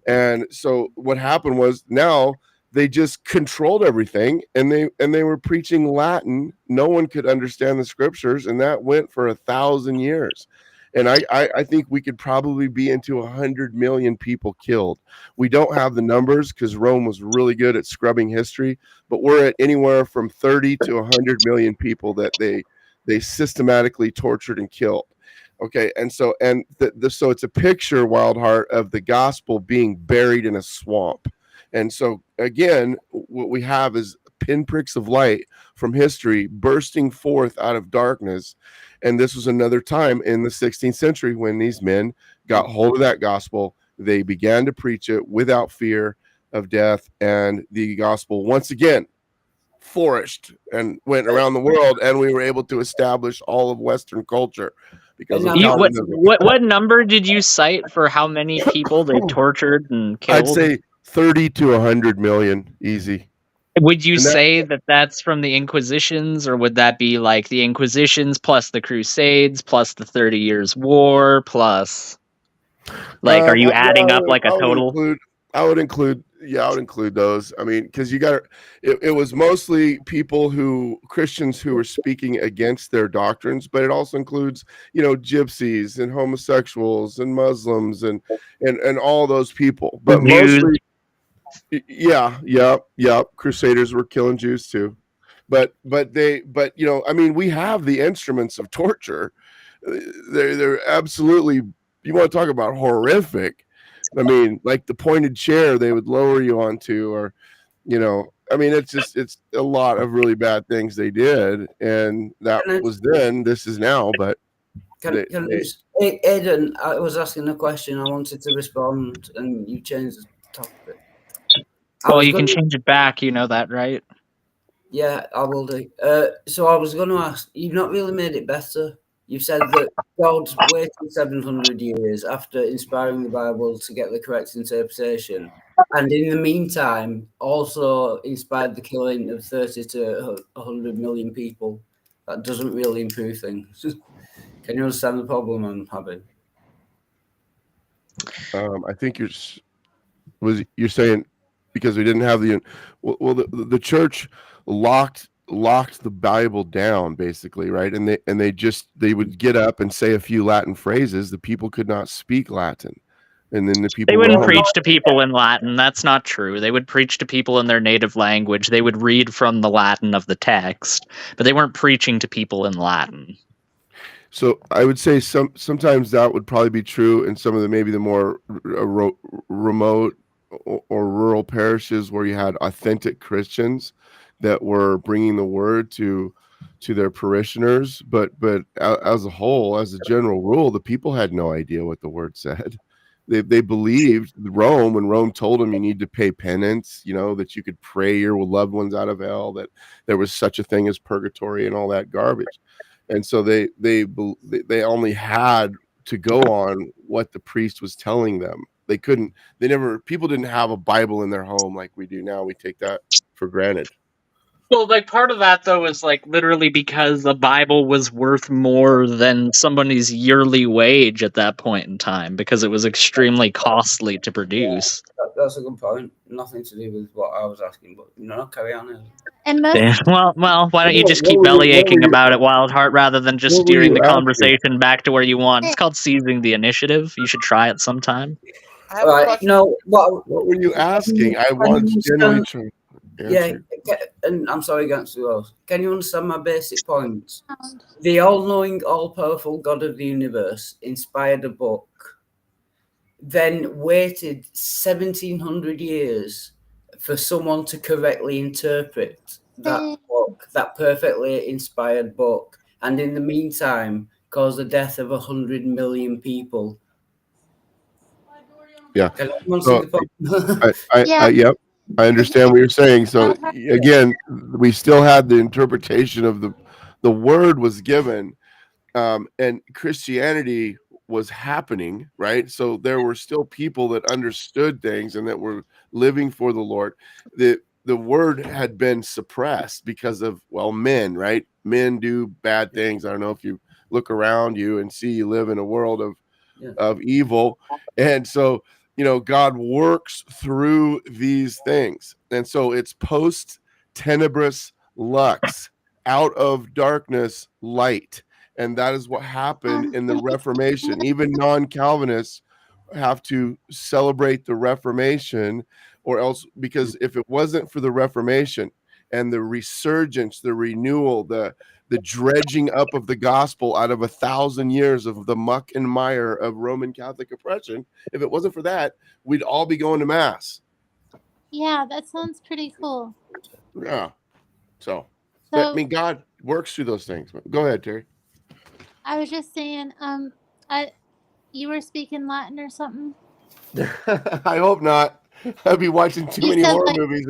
and so what happened was now they just controlled everything, and they were preaching Latin. No one could understand the scriptures, and that went for 1,000 years. And I think we could probably be into 100 million people killed. We don't have the numbers because Rome was really good at scrubbing history, but we're at anywhere from 30 to 100 million people that they systematically tortured and killed. Okay, and so so it's a picture, Wildheart, of the gospel being buried in a swamp. And so again, what we have is pinpricks of light from history bursting forth out of darkness. And this was another time in the 16th century when these men got hold of that gospel. They began to preach it without fear of death, and the gospel once again flourished and went around the world, and we were able to establish all of Western culture because of what number did you cite for how many people they tortured and killed? I'd say 30 to 100 million, easy. Would you say that that's from the Inquisitions, or would that be like the Inquisitions plus the Crusades plus the 30 Years' War plus, like, are you adding up like a total? I would include those. I mean, because it was mostly Christians who were speaking against their doctrines, but it also includes, you know, gypsies and homosexuals and Muslims and all those people. But mostly, yeah. Crusaders were killing Jews too, but you know, I mean, we have the instruments of torture. They're absolutely. You want to talk about horrific? I mean, like the pointed chair they would lower you onto, or, you know, I mean, it's a lot of really bad things they did, and that was then. This is now, but. Aiden, I was asking a question. I wanted to respond, and you changed the topic. Well, you can change it back. You know that, right? Yeah, I will do. So I was going to ask. You've not really made it better. You've said that God waited 700 years after inspiring the Bible to get the correct interpretation, and in the meantime, also inspired the killing of 30 to 100 million people. That doesn't really improve things. Can you understand the problem I'm having? I think you're saying because we didn't have the church locked the Bible down, basically, right? And they would get up and say a few Latin phrases. The people could not speak Latin, and then they wouldn't preach to people in Latin. That's not true. They would preach to people in their native language. They would read from the Latin of the text, but they weren't preaching to people in Latin. So I would say sometimes that would probably be true in some of the more remote or rural parishes where you had authentic Christians that were bringing the word to to their parishioners, but as a whole, as a general rule, the people had no idea what the word said. They believed Rome when Rome told them you need to pay penance, that you could pray your loved ones out of hell, that there was such a thing as purgatory and all that garbage. And so they only had to go on what the priest was telling them. People didn't have a Bible in their home like we do now. We take that for granted. Well, like part of that though is like literally because the Bible was worth more than somebody's yearly wage at that point in time because it was extremely costly to produce. That's a good point. Nothing to do with what I was asking, but carry on. And most Yeah. Well, why don't you just What keep were you- what were bellyaching you- about it, Wildheart, rather than just what were steering you the asking? conversation back to where you want? It's called seizing the initiative. You should try it sometime. I have a question. No, What were you asking? I want to genuinely try answer. Yeah, and I'm sorry, Gangster. Can you understand my basic points? The all-knowing, all-powerful God of the universe inspired a book, then waited 1,700 years for someone to correctly interpret that book, that perfectly inspired book, and in the meantime, caused the death of 100 million people. Yeah. Can anyone see the point? Yep. I understand what you're saying. So again, we still had the interpretation of the word was given, and Christianity was happening, right? So there were still people that understood things and that were living for the Lord. The word had been suppressed because of men, right? Men do bad things. I don't know if you look around you and see you live in a world of evil, and so God works through these things. And so it's post tenebris lux, out of darkness light. And that is what happened in the Reformation. Even non-Calvinists have to celebrate the Reformation, or else, because if it wasn't for the Reformation and the resurgence, the renewal, the dredging up of the gospel out of 1,000 years of the muck and mire of Roman Catholic oppression, if it wasn't for that, we'd all be going to mass. Yeah, that sounds pretty cool. Yeah. So I mean, God works through those things. Go ahead, Terry. I was just saying, you were speaking Latin or something? I hope not. I'd be watching too many horror movies.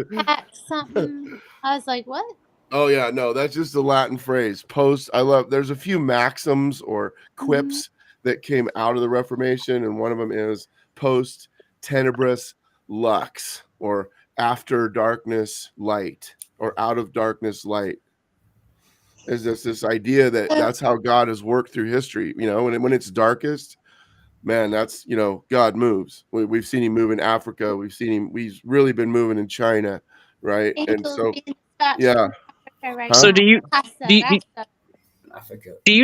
Something. I was like, what? Oh yeah, no, that's just a Latin phrase. There's a few maxims or quips that came out of the Reformation, and one of them is post tenebris lux, or after darkness light, or out of darkness light. Is this idea that that's how God has worked through history? When it's darkest, man, that's God moves. We've seen him move in Africa. We've really been moving in China, right? And so yeah. So do you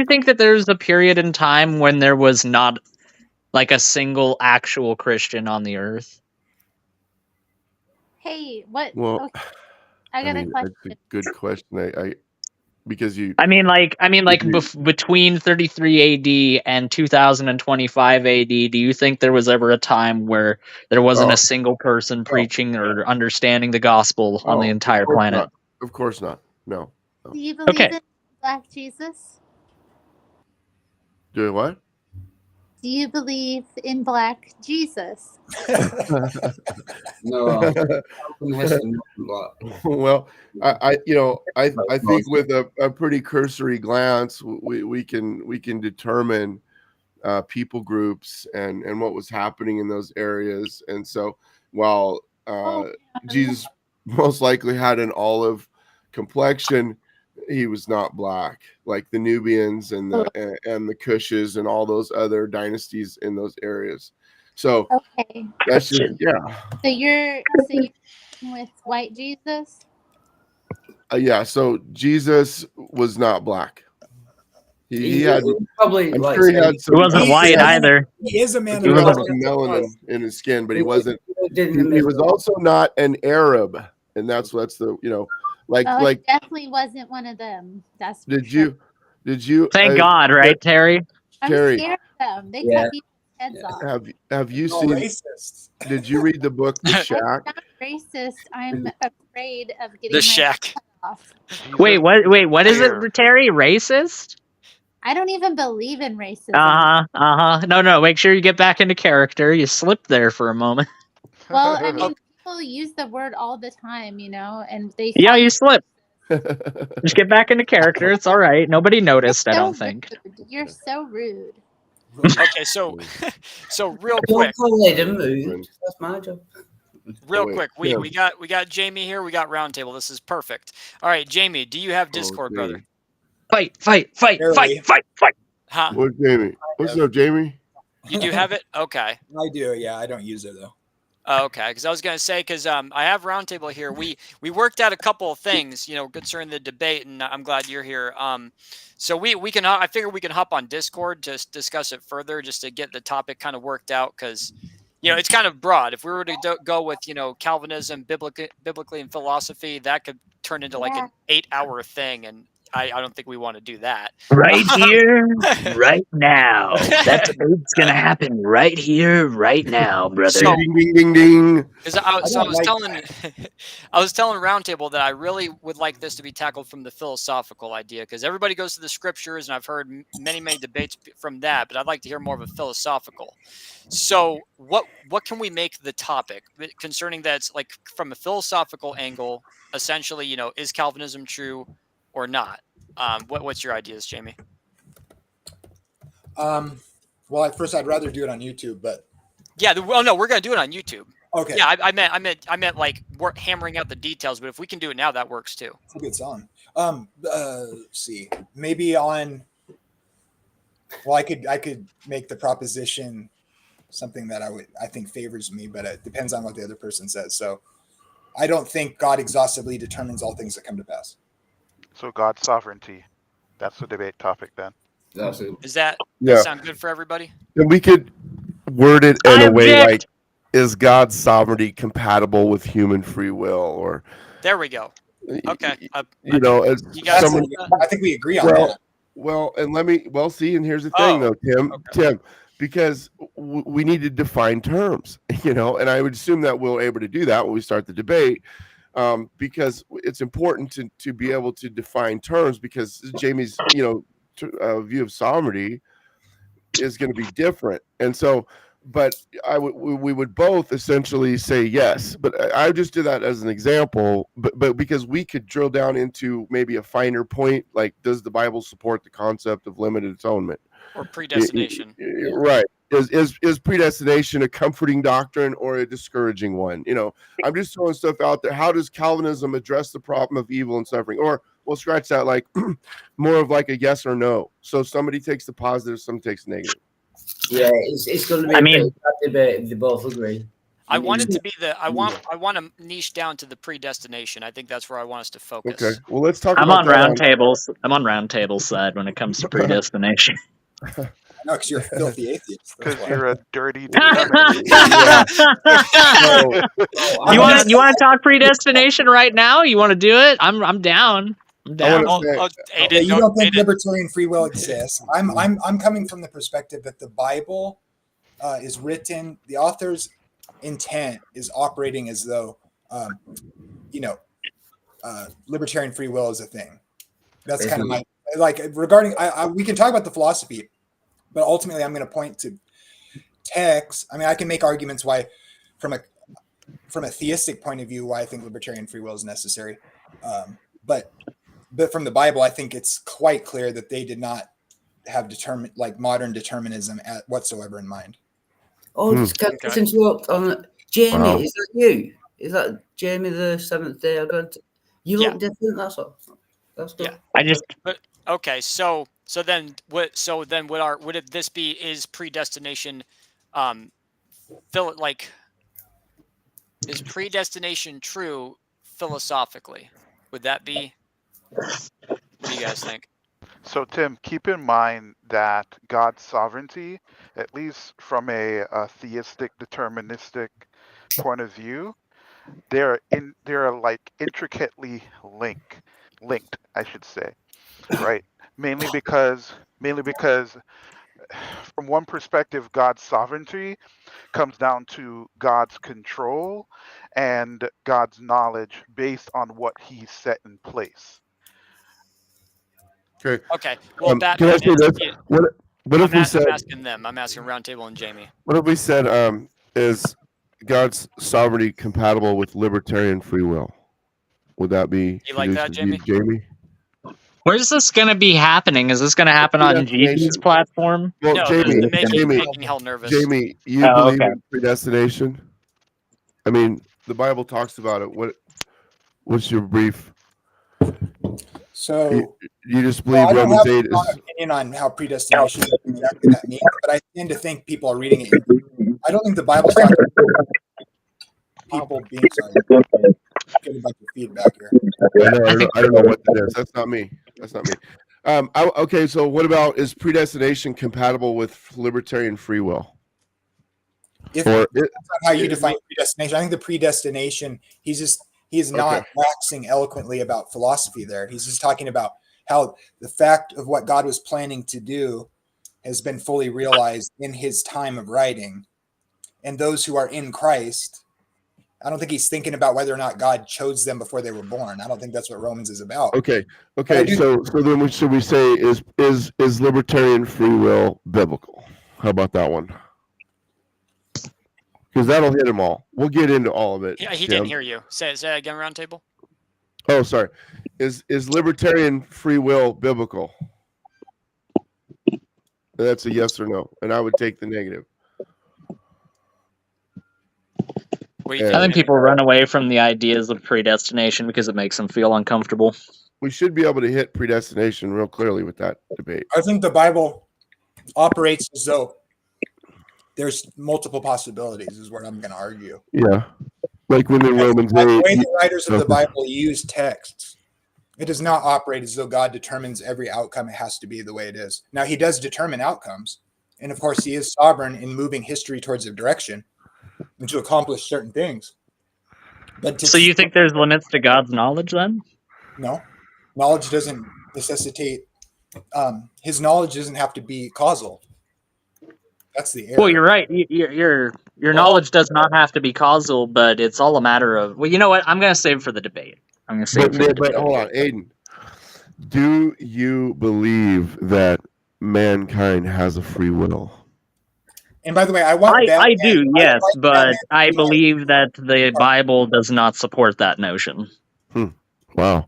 think that there's a period in time when there was not like a single actual Christian on the earth? Hey, what? Well, okay. I got a question. That's a good question. Because you. Between 33 AD and 2025 AD, do you think there was ever a time where there wasn't a single person preaching or understanding the gospel on the entire planet? Of course not. No. Do you believe in Black Jesus? Do what? Do you believe in Black Jesus? No. Well, I think with a pretty cursory glance, we can determine people groups and what was happening in those areas. And so while Jesus most likely had an olive complexion, he was not black, like the Nubians and the Cushes and all those other dynasties in those areas. So that's just So you're with white Jesus? yeah. So Jesus was not black. He had probably. I'm sure he had some. He wasn't white either. He is a man. He had some melanin in his skin, but he wasn't. He was also not an Arab, and that's the like. Definitely wasn't one of them. That's. Did you? Thank God, right, Terry? I'm scared of them. They cut people's heads off. Have you seen? Racist. Did you read the book The Shack? I'm not racist. I'm afraid of getting The Shack. off. Jesus Wait, what? Wait, what is it, there. Terry? Racist? I don't even believe in racism. No. Make sure you get back into character. You slipped there for a moment. Well, I mean, people use the word all the time, and they Yeah, call you you. slipped. Just get back into character. It's all right. Nobody noticed, I So don't think. rude. You're so rude. Okay, so real Don't quick, call it a mood. That's my job. real wait, quick, Tim. we got Jamie here. We got Roundtable. This is perfect. All right, Jamie, do you have Discord, brother? Jamie. Fight. Barely. Huh? What's Jamie? What's up, Jamie? You do have it? Okay. I do, yeah. I don't use it though. Oh, okay, because I was gonna say, because I have Roundtable here. We worked out a couple of things, concerning the debate, and I'm glad you're here. So we can I figure we can hop on Discord to discuss it further, just to get the topic kind of worked out, because it's kind of broad. If we were to go with Calvinism, biblically and philosophy, that could turn into like an 8-hour thing, and I don't think we want to do that. Right here, right now. That debate's gonna happen right here, right now, brother. So- Ding, ding, ding, ding. Because I was telling I was telling Roundtable that I really would like this to be tackled from the philosophical idea, because everybody goes to the scriptures, and I've heard many debates from that, but I'd like to hear more of a philosophical. So what can we make the topic concerning that? It's like from a philosophical angle, essentially, is Calvinism true or not? What's your ideas, Jamie? Well, at first I'd rather do it on YouTube, but Yeah, well, no, we're gonna do it on YouTube. okay. Yeah, I meant like we're hammering out the details, but if we can do it now, that works too. It's a good song. Let's see. Maybe on. Well, I could make the proposition something that I think favors me, but it depends on what the other person says. So, I don't think God exhaustively determines all things that come to pass. So God's sovereignty. That's the debate topic then. Does that Yeah. sound good for everybody? And we could word it in a way like, is God's sovereignty compatible with human free will? Or There we go. Okay. you guys. I think we agree on that. Well, and see, and here's the thing though, Tim, because we need to define terms, and I would assume that we're able to do that when we start the debate. Because it's important to be able to define terms, because Jamie's view of sovereignty is going to be different, and so but we would both essentially say yes, but I just did that as an example, but because we could drill down into maybe a finer point, like, does the Bible support the concept of limited atonement or predestination? Right. Is predestination a comforting doctrine or a discouraging one? I'm just throwing stuff out there. How does Calvinism address the problem of evil and suffering? Or we'll scratch that, like more of like a yes or no. So somebody takes the positive, some takes the negative. Yeah, it's going to be a pretty bad debate if they both agree. I want it to be I want to niche down to the predestination. I think that's where I want us to focus. Okay. Well, let's talk I'm about on Roundtable's. I'm on Roundtable's side when it comes to predestination. No, because you're a filthy atheist. Because you're a dirty. You want to talk predestination right now? You want to do it? I'm down. I'm down. You don't think libertarian free will exists? I'm coming from the perspective that the Bible is written. The author's intent is operating as though, libertarian free will is a thing. That's kind of my regarding. We can talk about the philosophy, but ultimately, I'm going to point to text. I mean, I can make arguments why, from a theistic point of view, why I think libertarian free will is necessary. But from the Bible, I think it's quite clear that they did not have modern determinism whatsoever in mind. Oh, can I interrupt on Jamie? Wow. Is that you? Is that Jamie, the Seventh Day Adventist? You look different. That's all. That's good. Yeah. Okay. So then what? So then would this be? Is predestination, is predestination true philosophically? Would that be? What do you guys think? So, Tim, keep in mind that God's sovereignty, at least from a theistic, deterministic point of view, they're like intricately linked, I should say, right? Mainly because from one perspective, God's sovereignty comes down to God's control and God's knowledge based on what He set in place. Okay. Okay. Well, Can I Batman say is. this? What if we said? I'm asking them. I'm asking Roundtable and Jamie. What if we said? Is God's sovereignty compatible with libertarian free will? Would that be You like that, conducive to you, Jamie? Jamie? Where's this going to be happening? Is this going to happen on Predestination. GG's platform? Well, No, Jamie, the making Jamie, making hell nervous. Jamie, you Oh, believe okay. in predestination? I mean, the Bible talks about it. What's your brief? So You just well, believe I don't Romans have 8 a strong is opinion on how predestination exactly that means, but I tend to think people are reading it. I don't think the Bible's talking about people being sorry. Getting a bunch of feedback here. I don't know what that is. That's not me. That's not me. Okay, so what about, is predestination compatible with libertarian free will? If that's not how you define predestination, I think the predestination, he is not waxing eloquently about philosophy there. He's just talking about how the fact of what God was planning to do has been fully realized in his time of writing. And those who are in Christ, I don't think he's thinking about whether or not God chose them before they were born. I don't think that's what Romans is about. Okay. So then should we say is libertarian free will biblical? How about that one? Because that'll hit them all. We'll get into all of it. Yeah, he Tim. didn't hear you. Say that again, Roundtable. Oh, sorry. Is libertarian free will biblical? That's a yes or no, and I would take the negative. I think people run away from the ideas of predestination because it makes them feel uncomfortable. We should be able to hit predestination real clearly with that debate. I think the Bible operates as though there's multiple possibilities, is what I'm going to argue. Yeah. Like when in Romans 8. The way the writers of the Bible use texts, it does not operate as though God determines every outcome. It has to be the way it is. Now, he does determine outcomes. And of course, he is sovereign in moving history towards a direction and to accomplish certain things. But So you think there's limits to God's knowledge then? No. Knowledge doesn't necessitate, his knowledge doesn't have to be causal. That's the error. Well, you're right. Your knowledge does not have to be causal, but it's all a matter of. Well, you know what? I'm going to save it for the debate. I'm going to save it for the debate. But hold on, Aiden. Do you believe that mankind has a free will? And by the way, I do, yes, but I believe that the Bible does not support that notion. Wow.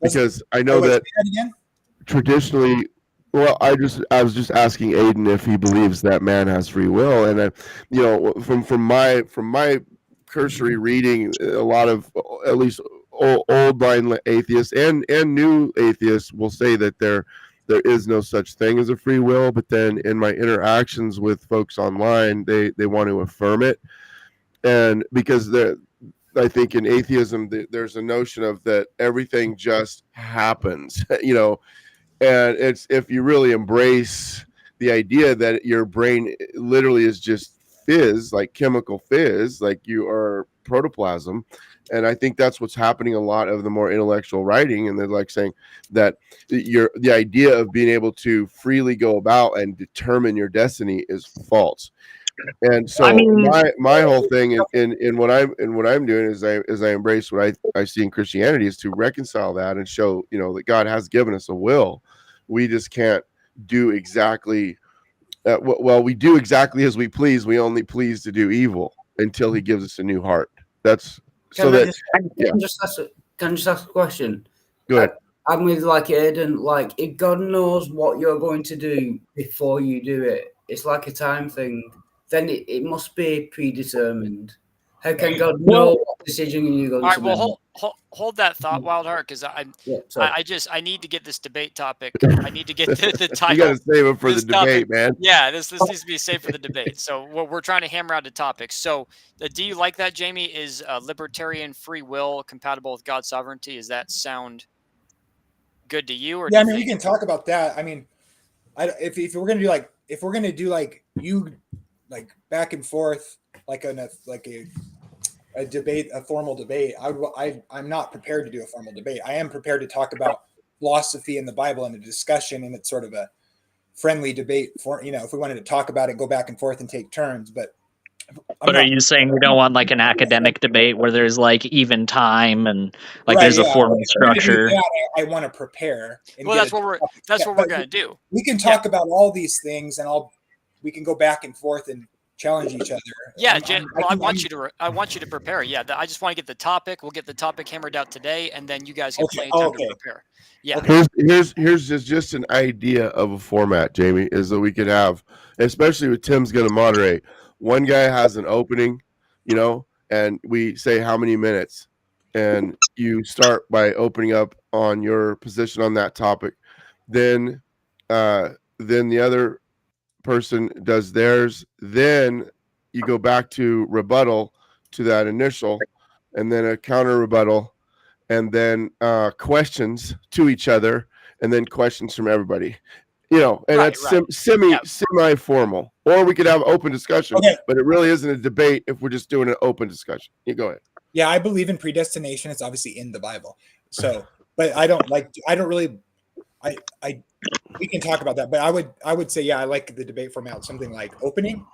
Because I know that traditionally, well, I was just asking Aiden if he believes that man has free will, and from my cursory reading, a lot of at least old line atheists and new atheists will say that there is no such thing as a free will, but then in my interactions with folks online, they want to affirm it, and because I think in atheism there's a notion of that everything just happens, and it's, if you really embrace the idea that your brain literally is just fizz, like chemical fizz, like you are protoplasm. And I think that's what's happening a lot of the more intellectual writing. And they're like saying that the idea of being able to freely go about and determine your destiny is false. And so my whole thing in what I'm doing is I embrace what I see in Christianity is to reconcile that and show, that God has given us a will. We just can't do exactly we do exactly as we please. We only please to do evil until he gives us a new heart. That's Can I just ask a question? Go ahead. I'm with Aiden. If God knows what you're going to do before you do it, it's like a time thing. Then it must be predetermined. How can God know what decision you're going to make? Well, hold that thought, Wildheart, because I need to get this debate topic. I need to get the title. You got to save it for the debate, man. Yeah, this needs to be saved for the debate. So we're trying to hammer out the topics. So do you like that, Jamie? Is libertarian free will compatible with God's sovereignty? Does that sound good to you? Or we can talk about that. I mean, if we're gonna do back and forth a debate, a formal debate, I'm not prepared to do a formal debate. I am prepared to talk about philosophy in the Bible and a discussion, and it's sort of friendly debate for, if we wanted to talk about it, go back and forth and take turns. But But are you saying we don't want like an academic debate where there's like even time and like there's a formal structure? I want to prepare. Well, that's what we're gonna do. We can talk about all these things, and we can go back and forth and challenge each other. Yeah, I want you to prepare. Yeah, I just want to get the topic. We'll get the topic hammered out today, and then you guys get plenty of time to prepare. Yeah. Here's just an idea of a format, Jamie, is that we could have, especially with Tim's going to moderate. One guy has an opening, and we say how many minutes, and you start by opening up on your position on that topic. Then the other person does theirs. Then you go back to rebuttal to that initial, and then a counter rebuttal, and then questions to each other, and then questions from everybody. And that's semi formal. Or we could have open discussion, but it really isn't a debate if we're just doing an open discussion. You go ahead. Yeah, I believe in predestination. It's obviously in the Bible. So, but I don't really. We can talk about that, but I would say, yeah, I like the debate format, something like opening,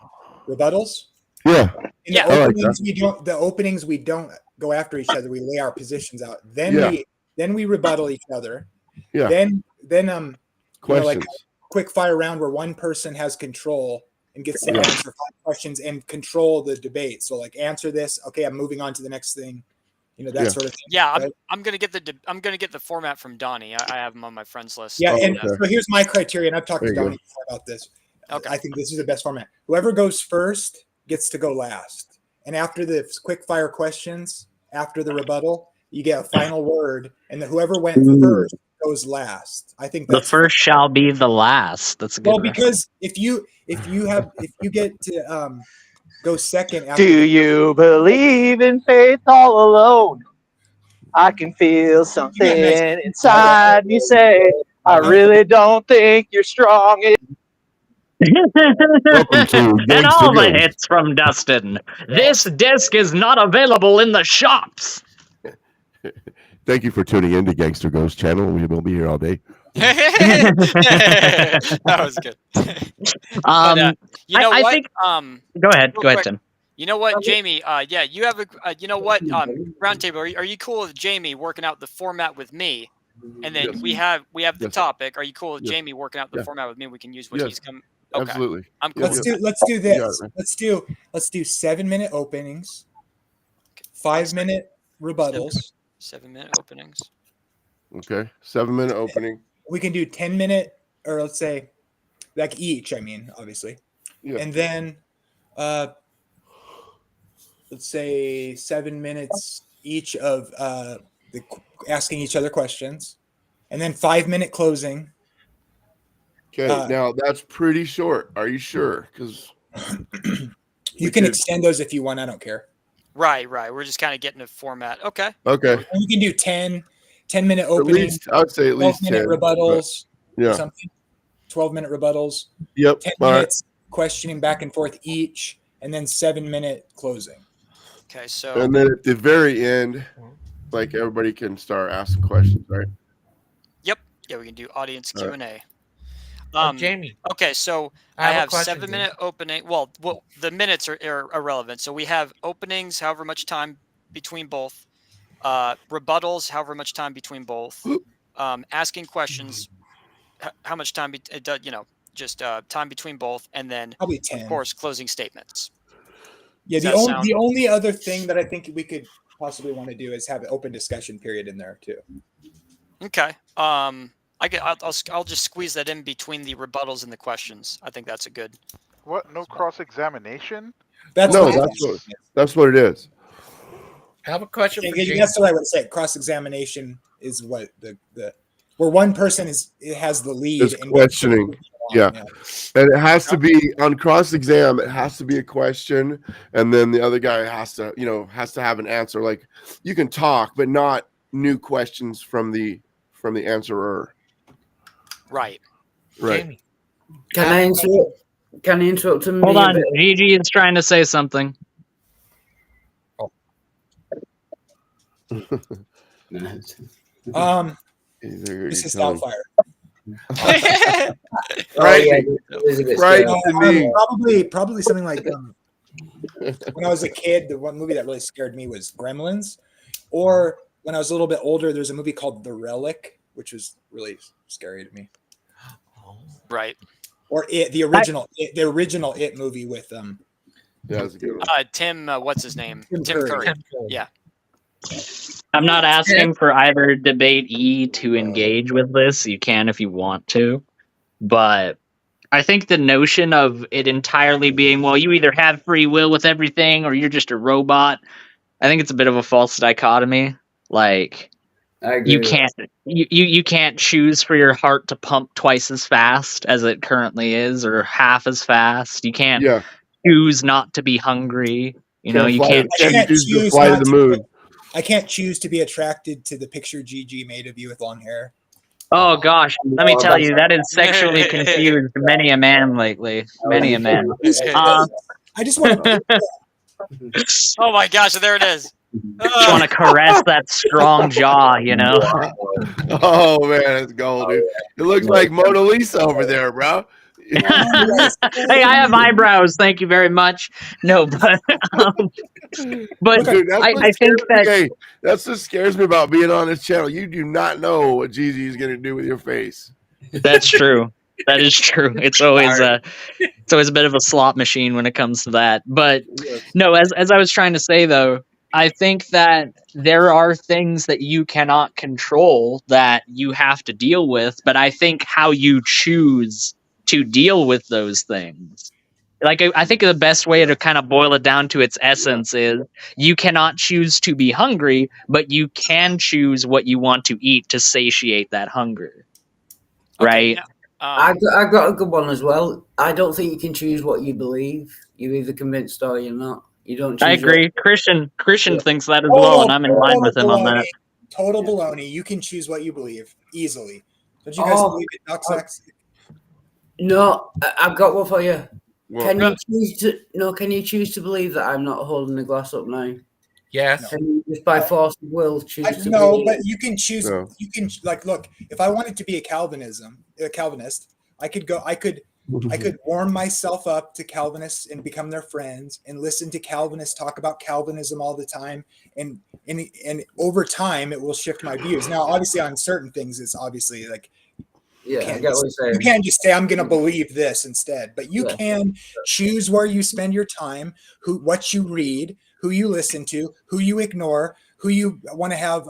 rebuttals. Yeah. In the openings we don't go after each other. We lay our positions out. Then we rebuttal each other. Yeah. Then questions. Like quick fire round where one person has control and gets to answer 5 questions and control the debate. So like answer this. Okay, I'm moving on to the next thing. That sort of thing. Yeah, right? I'm gonna get the format from Donnie. I have him on my friends list. Yeah, so here's my criteria, and I've talked to Donnie before about this. Okay. I think this is the best format. Whoever goes first gets to go last, and after the quick fire questions, after the rebuttal, you get a final word, and whoever went first goes last. I think the first shall be the last. That's a good. Well, because if you get to go second. Do you believe in faith all alone? I can feel something inside me say, I really don't think you're strong. Welcome to And all the Ghost. hits from Dustin. This disc is not available in the shops. Thank you for tuning in to Gangster Ghost channel. We will be here all day. That was good. But, I what? think. Go ahead, Tim. You know what, Jamie? You have you know what? Roundtable. Are you cool with Jamie working out the format with me? And then we have the topic. Are you cool with Jamie working out the format with me? We can use what he's come. Okay. Absolutely. I'm cool. Let's do this. Let's do 7-minute openings, 5-minute rebuttals. 7-minute openings. Okay, 7-minute opening. We can do 10-minute, or let's say, like each. I mean, obviously, and then, let's say 7 minutes each of asking each other questions, and then 5-minute closing. Okay, now that's pretty short. Are you sure? Because you can extend those if you want. I don't care. Right. We're just kind of getting a format. Okay. And you can do 10-minute openings. I'd say at least 10 rebuttals. Yeah. Something. 12-minute rebuttals. Yep. 10 minutes questioning back and forth each, and then 7-minute closing. Okay. So. And then at the very end, like everybody can start asking questions, right? Yep. Yeah, we can do audience Q&A. Jamie. Okay, so I have 7-minute opening. Well, the minutes are irrelevant. So we have openings, however much time between both. Rebuttals, however much time between both. Asking questions, how much time? Time between both, and then probably 10. Of course, closing statements. Yeah, the only other thing that I think we could possibly want to do is have an open discussion period in there too. Okay. I'll just squeeze that in between the rebuttals and the questions. I think that's a good. What? No cross-examination? That's what it is. I have a question for James. That's what I would say. Cross-examination is what the where one person has the lead. It's questioning. Yeah. And it has to be on cross-exam. It has to be a question, and then the other guy has to have an answer. Like you can talk, but not new questions from the answerer. Right. Jamie. Can I interrupt? Can you interrupt him? Hold on, Gigi is trying to say something. This is Doubtfire. Frightening. Frightening. Probably something like when I was a kid, the one movie that really scared me was Gremlins. Or when I was a little bit older, there's a movie called The Relic, which was really scary to me. Right. Or the original It movie with Yeah, that's a good one. Tim, what's his name? Tim Curry. Curry. Yeah. I'm not asking for either debate E to engage with this. You can if you want to. But I think the notion of it entirely being, well, you either have free will with everything or you're just a robot, I think it's a bit of a false dichotomy. Like, you can't you can't choose for your heart to pump twice as fast as it currently is, or half as fast. You can't choose not to be hungry. You know, you can't choose to fly to the moon. I can't choose to be attracted to the picture Gigi made of you with long hair. Oh gosh, let me tell you, that has sexually confused many a man lately. Many a man. I just want to. Oh my gosh, there it is. Just want to caress that strong jaw, you know. Oh man, it's gold, dude. It looks like Mona Lisa over there, bro. Hey, I have eyebrows. Thank you very much. No, but Dude, I think that hey, that's what scares me about being on this channel. You do not know what Gigi is going to do with your face. That's true. That is true. It's always a bit of a slot machine when it comes to that. But no, as I was trying to say though, I think that there are things that you cannot control that you have to deal with. But I think how you choose to deal with those things, like I think the best way to kind of boil it down to its essence is you cannot choose to be hungry, but you can choose what you want to eat to satiate that hunger. Right? I got a good one as well. I don't think you can choose what you believe. You're either convinced or you're not. You don't choose. I agree. Christian thinks that as well, and I'm in line with him on that. Total baloney. You can choose what you believe easily. Don't you guys believe in duck sex? No, I've got one for you. Well, Can you choose to believe that I'm not holding the glass up now? Yes. Can you just by force of will choose to No, believe? but you can choose. No. You can look. If I wanted to be a Calvinist, I could warm myself up to Calvinists and become their friends and listen to Calvinists talk about Calvinism all the time. And over time, it will shift my views. Now, obviously, on certain things, it's obviously like. Yeah, I get what you're saying. You can't just say I'm going to believe this instead, but you can choose where you spend your time, what you read, who you listen to, who you ignore, who you want to have,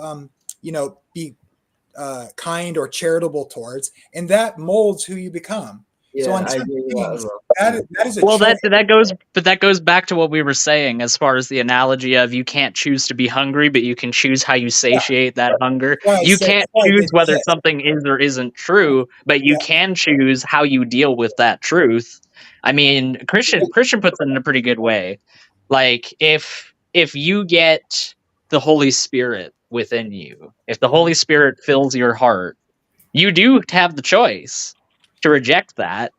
be kind or charitable towards, and that molds who you become. Yeah, so on I agree with that as well. that is a Well, choice. that goes back to what we were saying as far as the analogy of you can't choose to be hungry, but you can choose how you satiate that hunger. You can't choose whether something is or isn't true, but you can choose how you deal with that truth. I mean, Christian puts it in a pretty good way. Like if you get the Holy Spirit within you, if the Holy Spirit fills your heart, you do have the choice to reject that.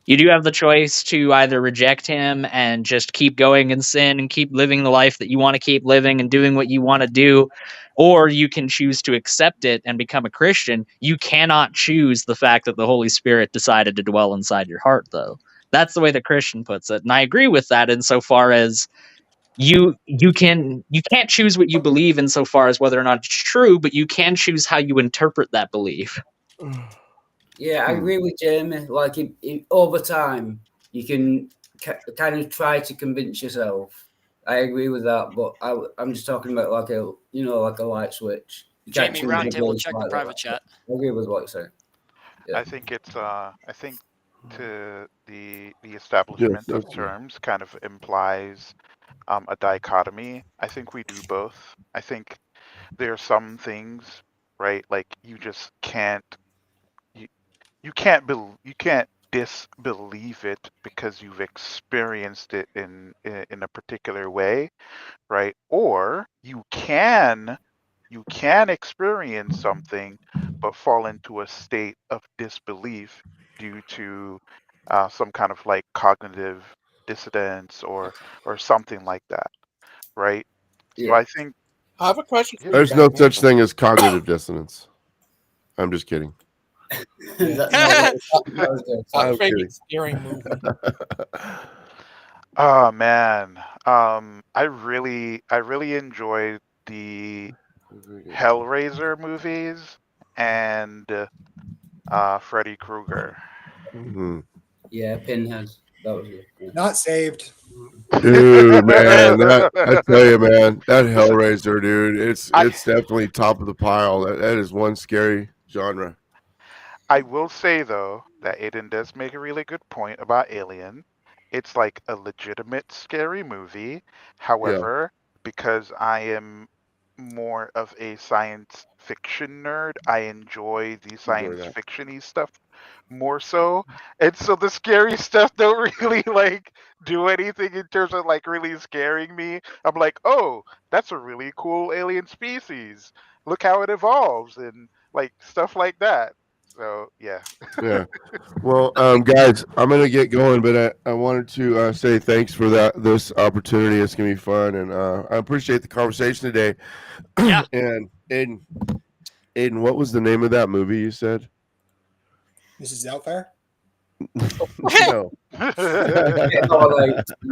You do have the choice to either reject him and just keep going in sin and keep living the life that you want to keep living and doing what you want to do, or you can choose to accept it and become a Christian. You cannot choose the fact that the Holy Spirit decided to dwell inside your heart, though. That's the way that Christian puts it. And I agree with that insofar as you can't choose what you believe insofar as whether or not it's true, but you can choose how you interpret that belief. Yeah, I agree with Jamie. Like, over time, you can kind of try to convince yourself. I agree with that, but I'm just talking about like a light switch. Jamie, roundtable, check the private chat. I agree with what you're saying. Yeah. I think it's to the establishment of terms kind of implies a dichotomy. I think we do both. I think there are some things, right? Like you just can't you can't disbelieve it because you've experienced it in a particular way, right? Or you can experience something but fall into a state of disbelief due to some kind of like cognitive dissonance or something like that, right? So I think I have a question. There's no such thing as cognitive dissonance. I'm just kidding. My favorite scary movie. Oh man, I really enjoyed the Hellraiser movies and Freddy Krueger. Mhm. Yeah, Pinhead. That was good. Yeah. Not saved. Dude, man, that I tell you, man, that Hellraiser, dude, it's definitely top of the pile. That is one scary genre. I will say though that Aiden does make a really good point about Alien. It's like a legitimate scary movie. Yeah. However, because I am more of a science fiction nerd, I enjoy the Enjoy science that. fiction-y stuff more so. And so the scary stuff don't really like do anything in terms of like really scaring me. I'm like, oh, that's a really cool alien species. Look how it evolves and like stuff like that. So yeah. Yeah. Well, guys, I'm gonna get going, but I wanted to say thanks for this opportunity. It's gonna be fun, and I appreciate the conversation today. Yeah. And Aiden, what was the name of that movie you said? Mrs. Doubtfire? No.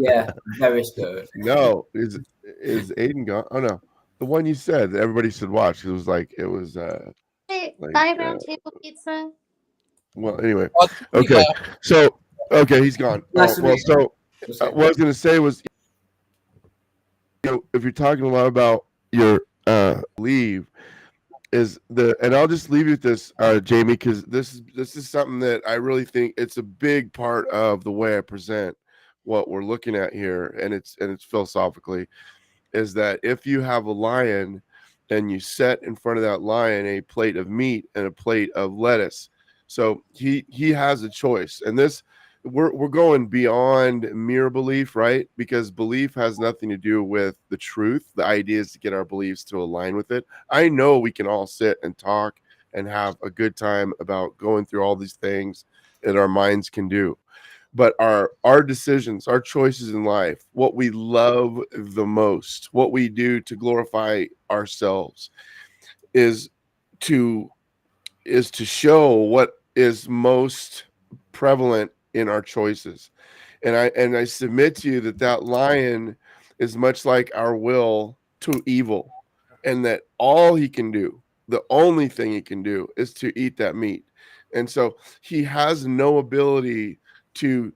Yeah, very scary. No. Is Aiden gone? Oh no. The one you said that everybody should watch. It was Hey, like buy round table pizza. well, anyway. Okay. So okay, he's gone. Nice Oh to well, meet you. so what I was gonna say was, if you're talking a lot about your leave, and I'll just leave you with this, Jamie, because this is something that I really think it's a big part of the way I present what we're looking at here, and it's philosophically, is that if you have a lion and you set in front of that lion a plate of meat and a plate of lettuce, so he has a choice, and this we're going beyond mere belief, right? Because belief has nothing to do with the truth. The idea is to get our beliefs to align with it. I know we can all sit and talk and have a good time about going through all these things that our minds can do, but our decisions, our choices in life, what we love the most, what we do to glorify ourselves, is to show what is most prevalent in our choices. And I submit to you that lion is much like our will to evil, and that all he can do, the only thing he can do, is to eat that meat. And so he has no ability to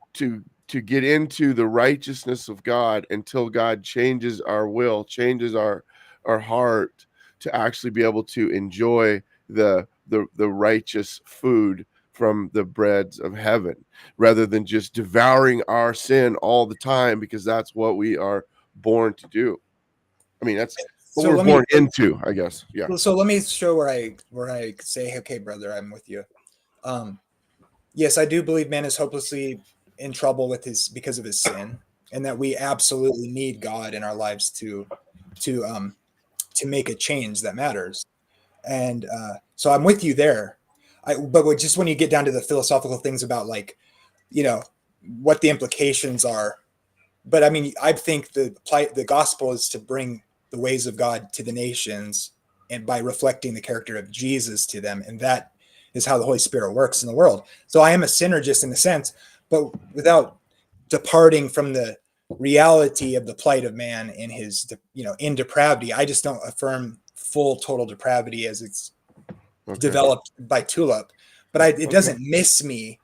get into the righteousness of God until God changes our will, changes our heart to actually be able to enjoy the righteous food from the breads of heaven, rather than just devouring our sin all the time, because that's what we are born to do. I mean, that's what So we're let born me into, I guess. Yeah. so let me show where I say, okay, brother, I'm with you. Yes, I do believe man is hopelessly in trouble because of his sin, and that we absolutely need God in our lives to make a change that matters. And so I'm with you there. But just when you get down to the philosophical things about, like, what the implications are. But I mean, I think the gospel is to bring the ways of God to the nations, and by reflecting the character of Jesus to them, and that is how the Holy Spirit works in the world. So I am a sinner, just in a sense, but without departing from the reality of the plight of man in his, in depravity. I just don't affirm full total depravity as it's developed by Tulip, but it doesn't miss me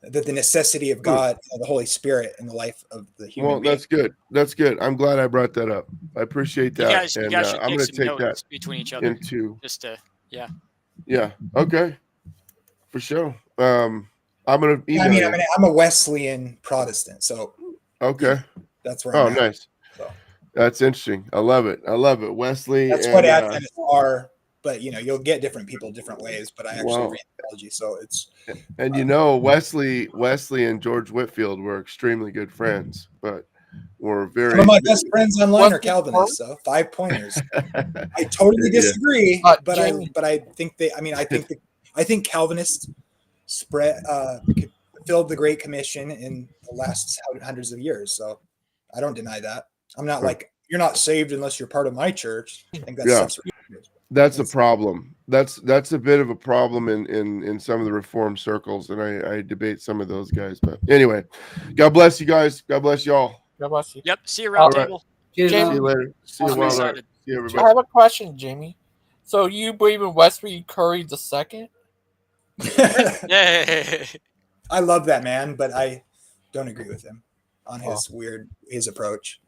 that the necessity of God, the Holy Spirit, in the life of the human being. That's good. That's good. I'm glad I brought that up. I appreciate You that. guys, And should I'm take going to some take that notes between each other. Just to, yeah. Yeah. Okay. For sure. I'm going to email you. I'm a Wesleyan Protestant, so Okay. That's where I'm at. Nice. So that's interesting. I love it. Wesley. That's what Adventists are, but you'll get different people different ways. But I actually read theology, so it's. And Wesley and George Whitfield were extremely good friends, but were very. Some of my best friends online are Calvinists, so 5 pointers. I totally disagree, but I think I think Calvinists filled the Great Commission in the last hundreds of years. So I don't deny that. I'm not like, you're not saved unless you're part of my church. I think that's That's the problem. that's a bit of a problem in some of the reform circles, and I debate some of those guys. But anyway, God bless you guys. God bless y'all. God bless you. Yep. See you All round right. table. See Jamie, you later. See you, I'm Wild Heart. excited. See you, I everybody. have a question, Jamie. So you believe in Westbury Curry the second? Yay. I love that man, but I don't agree with him on his approach.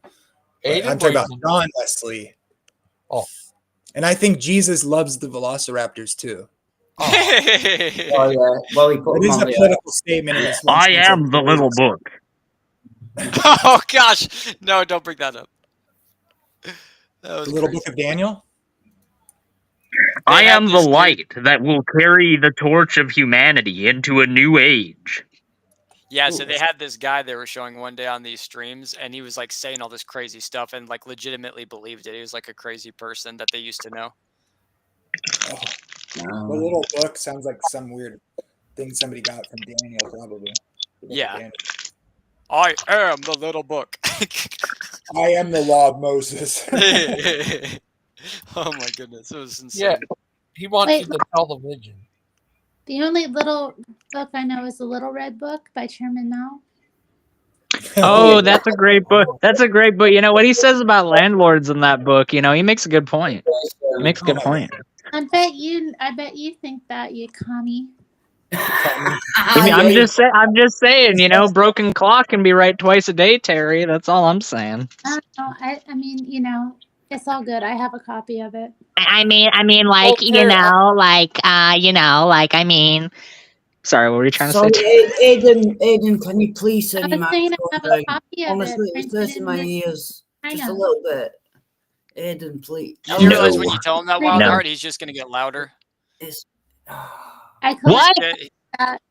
But I'm talking about John Wesley. Oh. And I think Jesus loves the Velociraptors too. Oh yeah. Well, he put It them is on a the political statement in its I am the little book. Oh gosh, no! Don't bring that up. That was The little crazy. book of Daniel. I had am the this dude- light that will carry the torch of humanity into a new age. Yeah, so they had this guy they were showing one day on these streams, and he was like saying all this crazy stuff and like legitimately believed it. He was like a crazy person that they used to know. The little book sounds like some weird thing somebody got from Daniel, probably. The book of Yeah. Daniel. I am the little book. I am the law of Moses. Oh my goodness, it was insane. Yeah, he wants Wait. you to tell the vision. The only little book I know is The Little Red Book by Chairman Mao. Oh, that's a great book. That's a great book. You know what he says about landlords in that book? You know, he makes a good point. He makes a good point. I bet you think that, you commie. I mean, I'm just saying, you know, broken clock can be right twice a day, Terry. That's all I'm saying. I mean, it's all good. I have a copy of it. I mean, like, I mean. Sorry, what were you trying to Sorry, say? Aiden, can you please turn your I was saying microphone I have a down? copy of Honestly, it. it's hurting my ears. Just a Hangout. little bit. Aiden, please. You do realize when you tell him that wild No. heart, he's just gonna get louder. I What? collected that,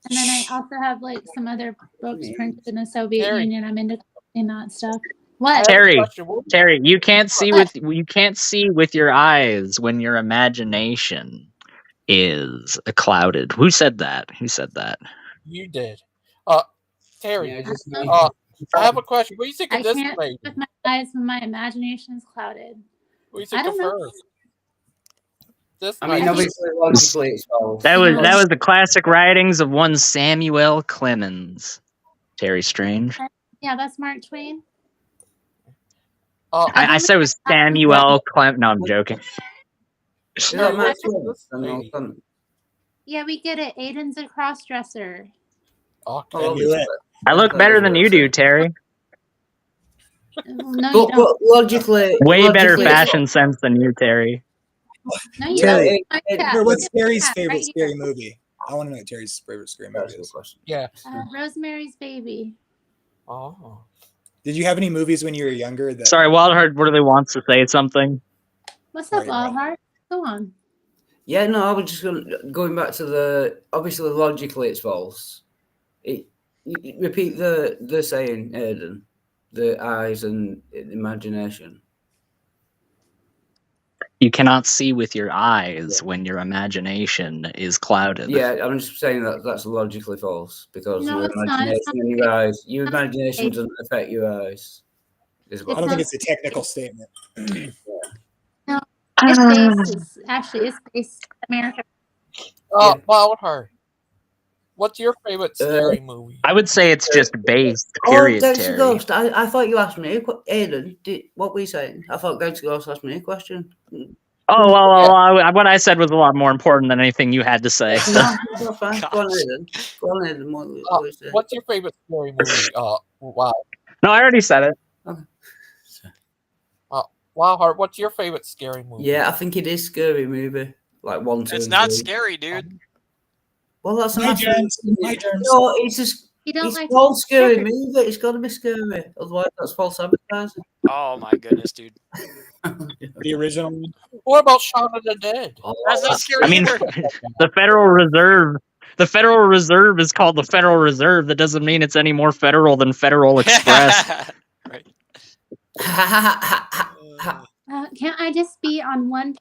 and then I also have like some other books printed in the Soviet Union. I'm into collecting that stuff. What? Terry, you can't see with your eyes when your imagination is clouded. Who said that? Who said that? You did. Terry, Yeah, just I have a question. What do you think of I this can't lady? with my eyes when my imagination is clouded. What do you think I don't of know. her? This I mean, lady. obviously, logically, it's false. That was the classic writings of one Samuel Clemens. Terry Strange. Yeah, that's Mark Twain. I said it was Samuel Clemens. No, I'm joking. Is No, that Matt this Swan? lady. Yeah, we get it. Aiden's a cross-dresser. Okay. I look better than you do, Terry. No, you don't. But logically, Way better logically, fashion sense than you, Terry. No, you Terry, don't. what's Terry's Right favorite here. scary movie? I want to know what Terry's favorite scary movie is. Yeah. Rosemary's Baby. Oh. Did you have any movies when you were younger that? Sorry, Wildheart really wants to say something. What's up, Wildheart? Go on. Yeah, no, I was just going back to the obviously logically it's false. Repeat the saying, Aiden. The eyes and imagination. You cannot see with your eyes when your imagination is clouded. Yeah, I'm just saying that's logically false because No, your it's not. imagination It's not and your eyes. Your imagination fake. doesn't affect your eyes. I don't think it's a technical statement. No, it's based America. Wildheart. What's your favorite scary movie? I would say it's just based, Oh, period, Gangster Terry. Ghost. I thought you asked me. Aiden, what were you saying? I thought Gangster Ghost asked me a question. Oh, well, what I said was a lot more important than anything you had to say. So. No, that's fine. Go on, Aiden. Go on, Aiden. What you saying? What's your favorite scary movie? Wow. No, I already said it. Okay. Wildheart, what's your favorite scary movie? Yeah, I think it is scary movie. Like 1, 2, It's and not 3. scary, dude. Well, that's My an germs. My germs. No, it's just. You don't It's like called scary movie. It's got to be scary. Otherwise, that's false advertising. Oh my goodness, dude. The original one. What about Shaun of the Dead? That's not scary I mean, either. the Federal Reserve. The Federal Reserve is called the Federal Reserve. That doesn't mean it's any more federal than Federal Express. Right. Can't I just be on one?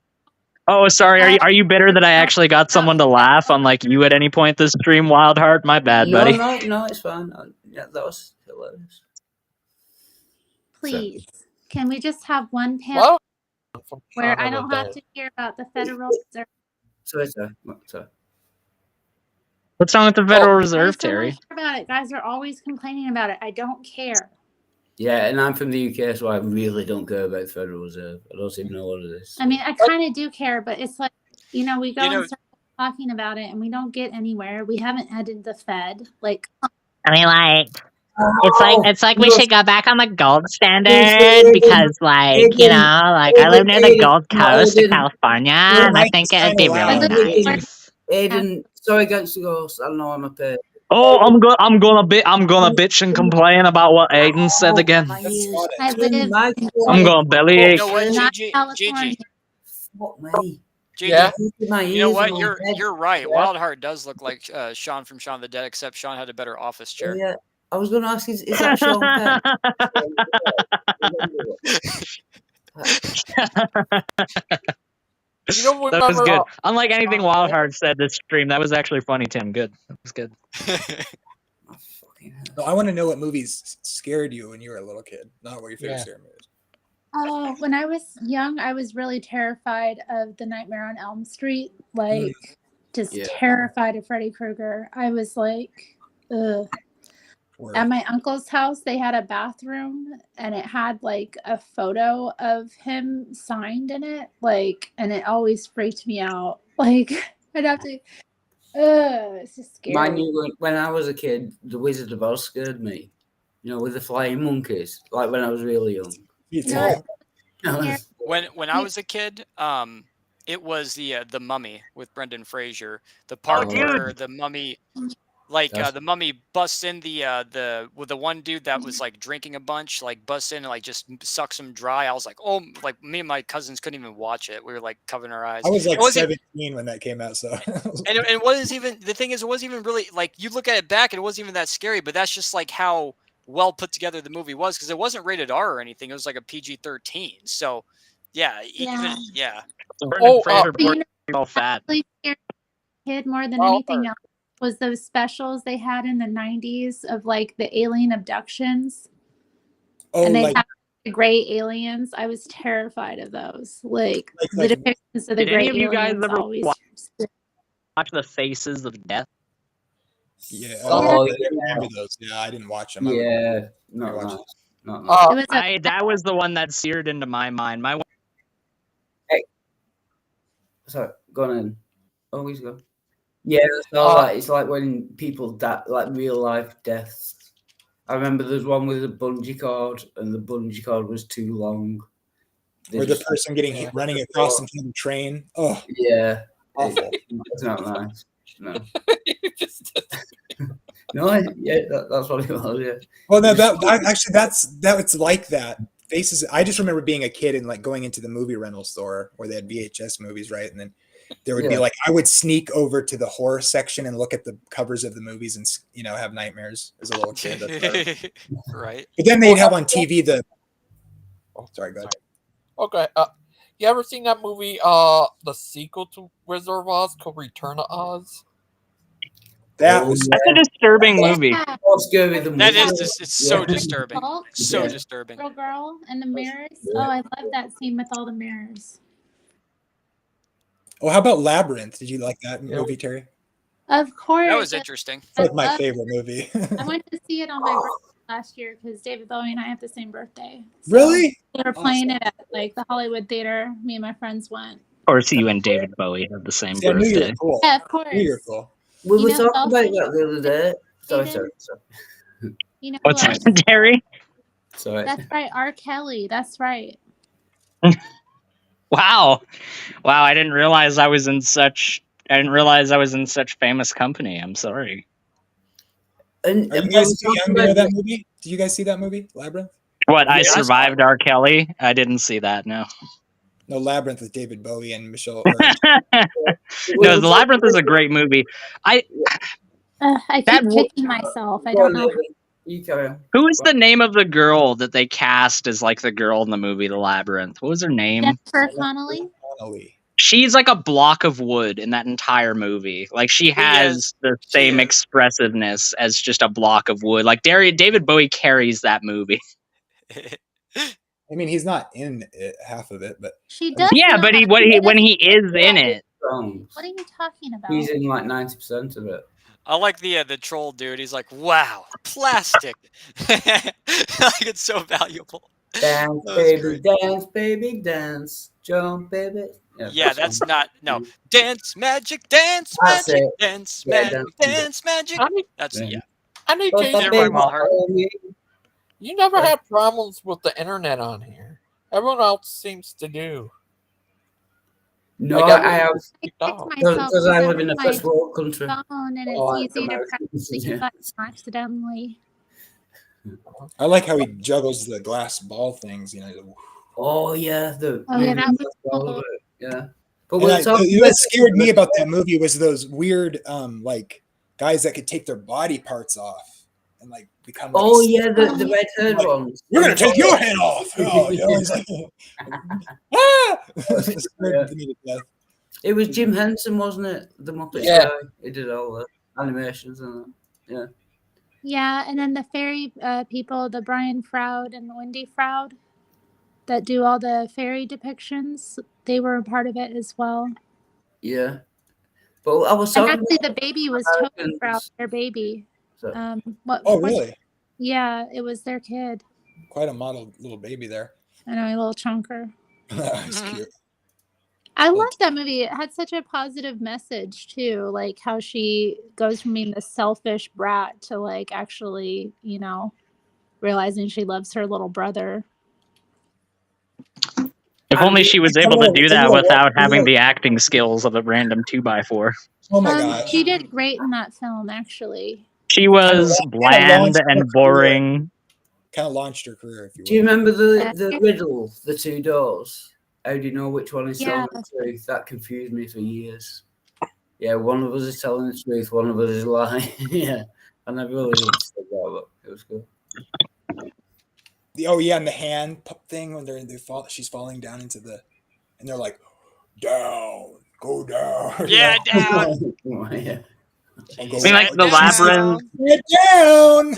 Oh, sorry. Are you bitter that I actually got someone to laugh, unlike you at any point this stream, Wildheart? My bad, buddy. No, it's fine. Yeah, that was hilarious. Please, can we just have one panel From where Shaun I of the don't have Dead. to hear about the Federal Reserve? Sorry. What's wrong with the Federal Reserve, I just don't Terry? want to hear about it. Guys are always complaining about it. I don't care. Yeah, and I'm from the UK, so I really don't care about the Federal Reserve. I don't even know what it is. I mean, I kind of do care, but it's like, we go and start talking about it, and we don't get anywhere. We haven't ended the Fed. Like, I mean, like, it's like we should go back on the gold standard because, like, I live near the Gold Coast of California, and I think it'd be really nice. Aiden, sorry, Gangster Ghost. I know I'm a pain. Oh, I'm gonna bitch and complain about what Aiden said again. I live. I'm gonna bellyache. You know what, Not Gigi? California. Fuck me. Gigi, Yeah. you know what? You're right. Wildheart does look like Sean from Shaun of the Dead, except Sean had a better office chair. Yeah, I was going to ask, is that Sean Penn? That was good. Unlike anything Wildheart said this stream, that was actually funny, Tim. Good. That was good. No, I want to know what movies scared you when you were a little kid, not what your favorite scary movie is. Oh, when I was young, I was really terrified of the Nightmare on Elm Street. Like, just terrified of Freddy Krueger. I was like, ugh. At my uncle's house, they had a bathroom, and it had like a photo of him signed in it. Like, and it always freaked me out. Like, I'd have to. It's just scary. Mind you, when I was a kid, the Wizard of Oz scared me. With the flying monkeys. Like when I was really young. When I was a kid, it was the Mummy with Brendan Fraser. The part where the mummy, the mummy busts in with the one dude that was like drinking a bunch, like busts in and like just sucks him dry. I was like, oh, like me and my cousins couldn't even watch it. We were like covering our eyes. I was like 17 when that came out, so. And it wasn't even, the thing is, it wasn't even really like, you look at it back and it wasn't even that scary, but that's just like how well put together the movie was, because it wasn't rated R or anything. It was like a PG-13. So Brendan Fraser all fat. Kid more than anything else was those specials they had in the 90s of like the alien abductions. And they had the gray aliens. I was terrified of those. Like the depictions of the gray aliens. Did any of you guys ever watch The Faces of Death? Yeah. I remember those. Yeah, I didn't watch them. Yeah. That was the one that seared into my mind. Hey. Sorry, go on. Always go. Yeah, it's like when people die, like real life deaths. I remember there's one with a bungee cord, and the bungee cord was too long. Or the person running across into the train. Oh, yeah, awful. It's not nice. No. No, that's what it was. Yeah. Well, no, that's like that. Faces. I just remember being a kid and like going into the movie rental store where they had VHS movies, right? And then there would be like, I would sneak over to the horror section and look at the covers of the movies and have nightmares as a little kid. Right. But then they'd have on TV sorry, go ahead. Okay. You ever seen that movie, the sequel to Wizard of Oz called Return of Oz? That's a disturbing movie. That is, it's so disturbing. So disturbing. Little girl and the mirrors. Oh, I love that scene with all the mirrors. Oh, how about Labyrinth? Did you like that movie, Terry? Of course. That was interesting. It's like my favorite movie. I went to see it on my birthday last year because David Bowie and I have the same birthday. So really? They were playing it at like the Hollywood Theater. Me and my friends went. Of course, you and David Bowie have the same birthday. Cool. Yeah, of course. You're cool. We were talking about that the other day. Sorry. What's that, Terry? Sorry. That's right, R. Kelly. That's right. Wow, I didn't realize I was in such famous company. I'm sorry. Are you guys too young to know that movie? Did you guys see that movie, Labyrinth? What? I Survived R. Kelly? I didn't see that. No. No, Labyrinth with David Bowie and Michelle. No, The Labyrinth is a great movie. I keep kicking myself. I don't know. Who is the name of the girl that they cast as like the girl in the movie The Labyrinth? What was her name? Jennifer Connelly. She's like a block of wood in that entire movie. Like she has the same expressiveness as just a block of wood. Like David Bowie carries that movie. I mean, he's not in it, half of it, but she does. Yeah, but when he is in it, wrong. What are you talking about? He's in like 90% of it. I like the troll dude. He's like, wow, plastic. Like it's so valuable. Dance, That was baby, great. dance, baby, dance. Jump, baby. Yeah, that's not no. Dance magic, dance That's magic, it. dance Yeah, magic, dance magic. That's Yeah. yeah. I need But to. the Never baby mind, Walhart. told me- You never have problems with the internet on here. Everyone else seems to do. No, Like, I have myself because I live in a my first world country. phone, and it's Oh, easy to press Americans, the yeah. button accidentally. I like how he juggles the glass ball things. You know. Oh yeah, the Oh yeah, that was all of cool. it. Yeah. But And we're talking what scared me about that movie was those weird, like guys that could take their body parts off and like become. Like Oh yeah, the red haired like, ones. We're gonna take your head off. Oh, you know, he's like, ah! It scared me to death. It was Jim Henson, wasn't it? The Muppets Yeah. guy. He did all the animations and that. Yeah. Yeah, and then the fairy people, the Brian Froud and the Wendy Froud, that do all the fairy depictions, they were a part of it as well. Yeah. But I was And talking actually, the baby was Toby Americans. Froud, their baby. So- Oh, really? Yeah, it was their kid. Quite a model little baby there. I know, a little chunker. That's cute. I loved that movie. It had such a positive message too, like how she goes from being this selfish brat to like actually, you know, realizing she loves her little brother. If only she was able to do that without having the. the acting skills of a random 2x4. Oh my gosh. She did great in that film, actually. She was Kinda bland launched her and career. boring. Kind of launched her career, if you will. Do you remember the riddle, the two doors? How do you know which one is telling the truth? That confused me for years. Yeah, one of us is telling the truth, one of us is lying. Yeah, I never really understood that, but it was good. And the hand thing when she's falling down into the, and they're like, down, go down. Yeah, down. Oh, yeah. I mean, like the labyrinth. Get down.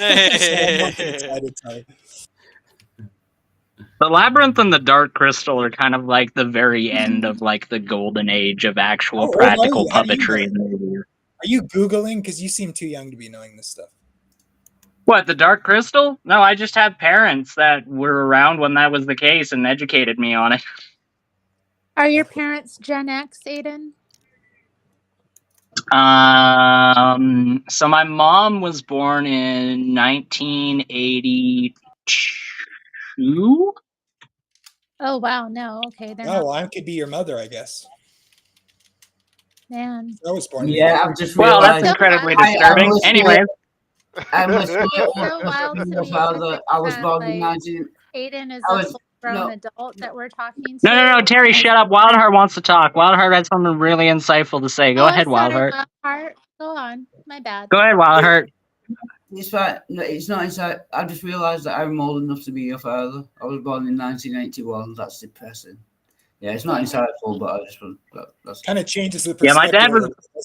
The labyrinth and the dark crystal are kind of like the very end of like the golden age of actual How old are practical you? How do you puppetry know? in movies. Are you Googling? Because you seem too young to be knowing this stuff. What, the dark crystal? No, I just have parents that were around when that was the case and educated me on it. Are your parents Gen X, Aiden? So my mom was born in 1982. Oh wow, no, okay, they're Oh, not. well, I could be your mother, I guess. Man. I was born. Yeah, I've just Well, realized. that's incredibly I- disturbing. I'm Anyway, I'm listening So wild to me father. I was that, born in like, 19. Aiden is I a was- full-grown no. adult that we're talking to. no, Terry, shut up. Wildheart wants to talk. Wildheart has something really insightful to say. Go ahead, sorry, Wildheart. Wildheart. Go on. My bad. Go ahead, Wildheart. It's fine. No, it's not inside. I just realised that I'm old enough to be your father. I was born in 1981. That's depressing. Yeah, it's not insightful, but I just that's Kind of changes the Yeah, perspective. my dad a was. little bit.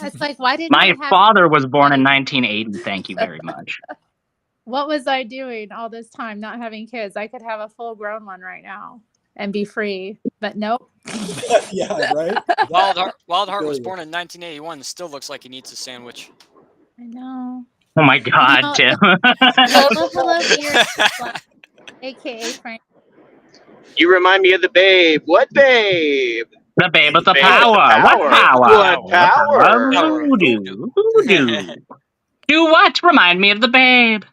It's like, why didn't My I have father was born in 1980. Thank you very much. What was I doing all this time not having kids? I could have a full-grown one right now and be free, but nope. Yeah, right. Wildheart was born in 1981 and still looks like he needs a sandwich. I know. Oh my God, Tim. Hello, dear, aka Frank. You remind me of the babe. What babe? The babe with the Babe power. with the What power. power? What power? Voodoo. Voodoo. Do what? Remind me of the babe.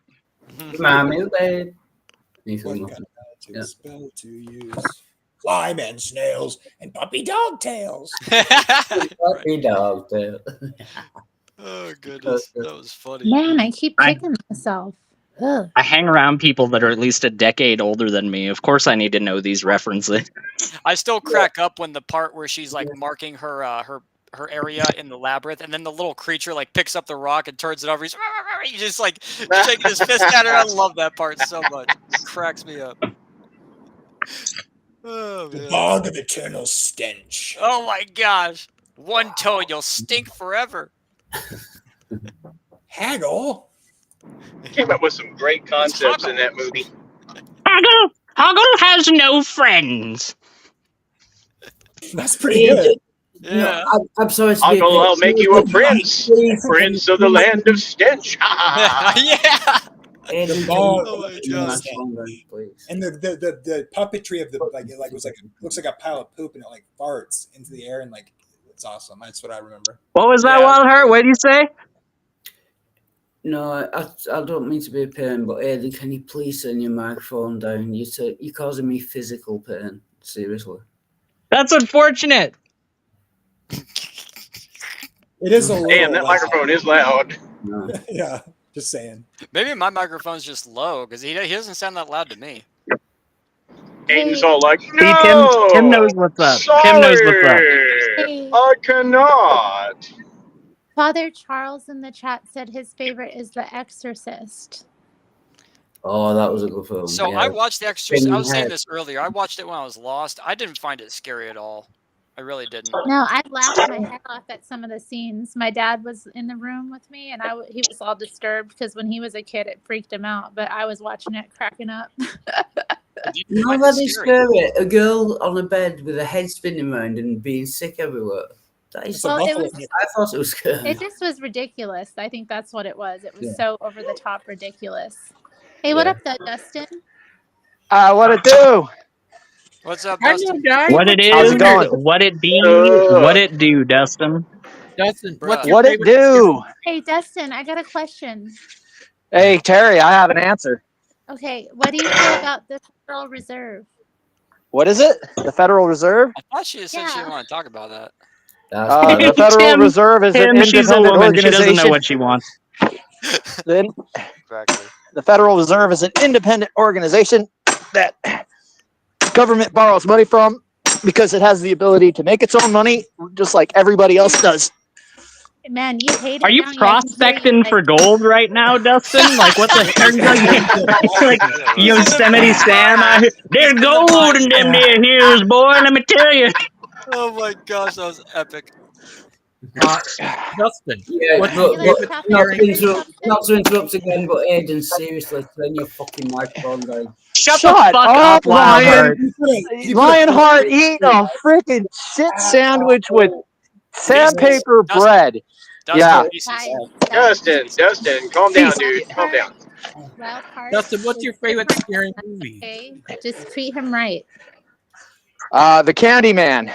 Mommy, babe. What kind of magic spell to use? Slime and snails and puppy dog tails. Puppy dog tail. Oh goodness, that was funny. Man, I keep kicking myself. Ugh. I hang around people that are at least a decade older than me. Of course, I need to know these references. I still crack up when the part where she's like marking her her area in the labyrinth, and then the little creature like picks up the rock and turns it over. He's just like shaking his fist at her. I love that part so much. It cracks me up. Oh, The man. bog of eternal stench. Oh my gosh! One toe, you'll stink forever. Haggle. Came up with some great concepts in that movie. Hoggle has no friends. That's pretty good. Yeah. No, I'm sorry to be a Uncle, I'll pain. make you a prince. Please, Prince of the land of stench. yeah. Aiden, The can ball you Oh my put your God. microphone down, please? and the puppetry of the like was like looks like a pile of poop and it like farts into the air and like it's awesome. That's what I remember. What was that, Yeah. Wildheart? What did you say? No, I don't mean to be a pain, but Aiden, can you please turn your microphone down? You're causing me physical pain. Seriously. That's unfortunate. It is a little Damn, that loud. microphone is loud. No. Yeah, just saying. Maybe my microphone's just low because he doesn't sound that loud to me. Aiden's Hey, all like, See, Tim knows no, what's up. Tim knows what's up. sorry, hey. I cannot. Father Charles in the chat said his favorite is The Exorcist. Oh, that was a good film. So yeah. I watched The Exorcist. I Spinning was saying head. this earlier. I watched it when I was lost. I didn't find it scary at all. I really didn't. No, I laughed my head off at some of the scenes. My dad was in the room with me, and he was all disturbed because when he was a kid, it freaked him out. But I was watching it, cracking up. No, that is scary. A girl on a bed with her head spinning around and being sick everywhere. That is. Well, it was. I thought it was scary. It just was ridiculous. I think that's what it was. It was Yeah. so over the top ridiculous. Hey, what up, though, Dustin? What it do? What's up, Dustin? What it is? How's it going? What it be? What it do, Dustin? Dustin, what's Bruh. your What it favorite? do? Hey, Dustin, I got a question. Hey, Terry, I have an answer. Okay, what do you feel about the Federal Reserve? What is it? The Federal Reserve? I thought she said she didn't want to talk about that. The Federal Reserve is an Tim, she's a independent woman. She organization. doesn't know what she wants. The Federal Reserve is an independent organization that government borrows money from because it has the ability to make its own money, just like everybody else does. Man, you hate it. Are you don't I can hear you, prospecting for gold right now, Dustin? Like, what the heck are you like Yosemite Sam out here? There's gold in them there hills, boy. Let me tell you. Oh my gosh, that was epic. Dustin, Yeah, what's but, your but favorite not to interrupt again, but Aiden, seriously, turn your fucking microphone down. Shut the fuck up, Lionheart. Lionheart. Lionheart eating a freaking shit sandwich with sandpaper bread. Yeah. Dustin, calm down, dude. Calm down. Dustin, what's your favorite scary movie? Okay, just treat him right. The Candyman.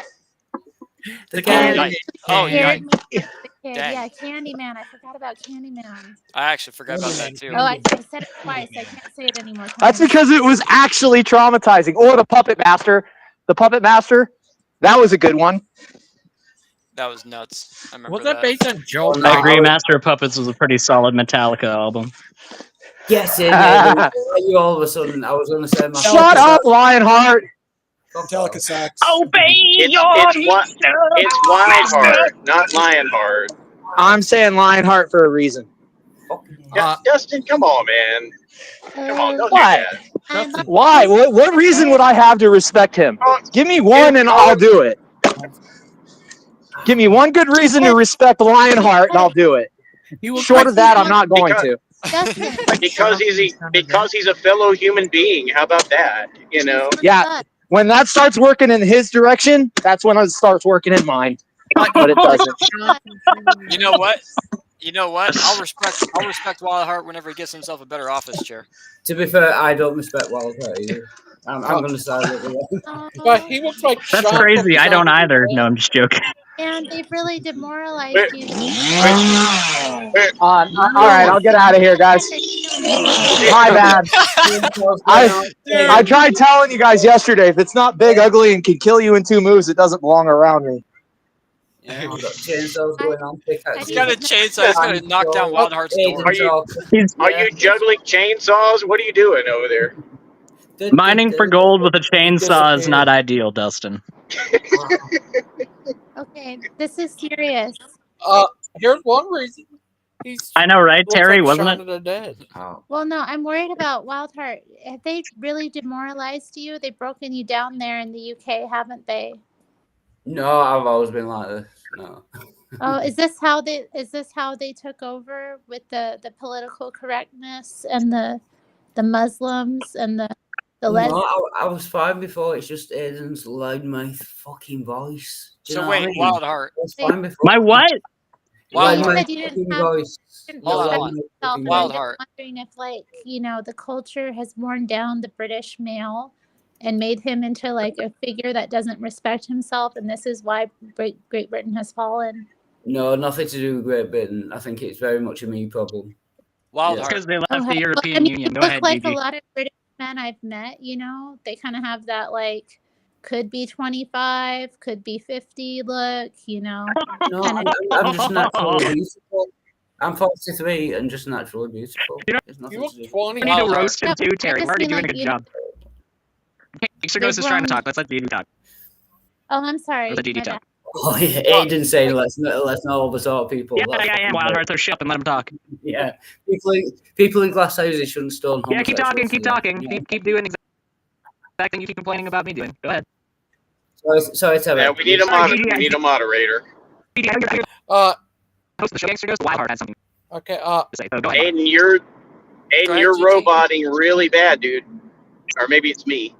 The Candy. Oh, Scared yeah. me as a kid. Dang. Yeah, Candyman. I forgot about Candyman. I actually forgot about that too. Oh, I said it twice. I can't say it anymore. That's because it was actually traumatizing. Or the Puppet Master. The Puppet Master. That was a good one. That was nuts. I remember Was that based on Joe? Oh, I agree. Master of Puppets was a pretty solid Metallica album. Yes, Aiden. You all of a sudden, I was going to say my. Shut up, Lionheart. Metallica sucks. Obey your It's Wildheart, not Lionheart. I'm saying Lionheart for a reason. Dustin, come on, man. Come on, don't Why? do that. Why? What reason would I have to respect him? Give me one and I'll do it. Give me one good reason to respect Lionheart and I'll do it. Short of that, I'm not going to. Because he's a fellow human being. How about that? You know? Yeah. When that starts working in his direction, that's when it starts working in mine. But it doesn't. You know what? You know what? I'll respect Wildheart whenever he gets himself a better office chair. To be fair, I don't respect Wildheart either. I'm going to side with you. But he looks like That's Sean crazy. from I don't Zombie either. Land. No, I'm just joking. And they've really demoralized you. All right, I'll get out of here, guys. My bad. I tried telling you guys yesterday, if it's not big, ugly, and can kill you in 2 moves, it doesn't belong around me. Yeah, I've got chainsaws going on. He's got a chainsaw. He's going to knock down Wildheart's door. Are you juggling chainsaws? What are you doing over there? Mining for gold with a chainsaw is not ideal, Dustin. Okay, this is serious. Here's one reason. I know, right, Looks Terry? like Wasn't Shaun it? of the Dead. Well, no, I'm worried about Wildheart. Have they really demoralized you? They've broken you down there in the UK, haven't they? No, I've always been like this. No. Oh, is this how they took over with the political correctness and the Muslims and the The No, I was fine before. It's just Aiden's loudmouth fucking voice. Do you So know what I wait, mean? Wild Heart. I was fine before. My what? Wild you Heart. said you didn't have voice. Hold respect on. yourself, and I'm Wild just Heart. wondering if, like, you know, the culture has worn down the British male and made him into like a figure that doesn't respect himself, and this is why Great Britain has fallen. No, nothing to do with Great Britain. I think it's very much a me problem. Wild Yeah. Heart. Because they left Okay. the Well, European I mean, Union. you Go look ahead, like a Gigi. lot of British men I've met. You know, they kind of have that like could be 25, could be 50 look. You know, No, kind I'm just naturally beautiful. I'm 43 and just naturally beautiful. There's nothing You to do. look 20. We need to Wild Heart. roast him too, Terry. just We're already mean, doing like, a good you job. Gangster they've Ghost is trying to grown. talk. Let's let Gigi talk. Oh, I'm sorry. Let's let Gigi My talk. bad. Oh yeah, Aiden saying let's not overtalk people. Yeah, That's yeah, fucking Wild great. Heart, so shut up and let him talk. Yeah, people in glass houses shouldn't stone Yeah, keep talking, homosexuals. keep talking. Keep doing the exact thing you keep complaining about me doing. Go ahead. Sorry, Terry. Yeah, we need a moderator. Uh, Host the show, Gangster Ghost. Wild Heart had something okay. to say. So go ahead. Aiden, you're ahead, GG. roboting really bad, dude. Or maybe it's me.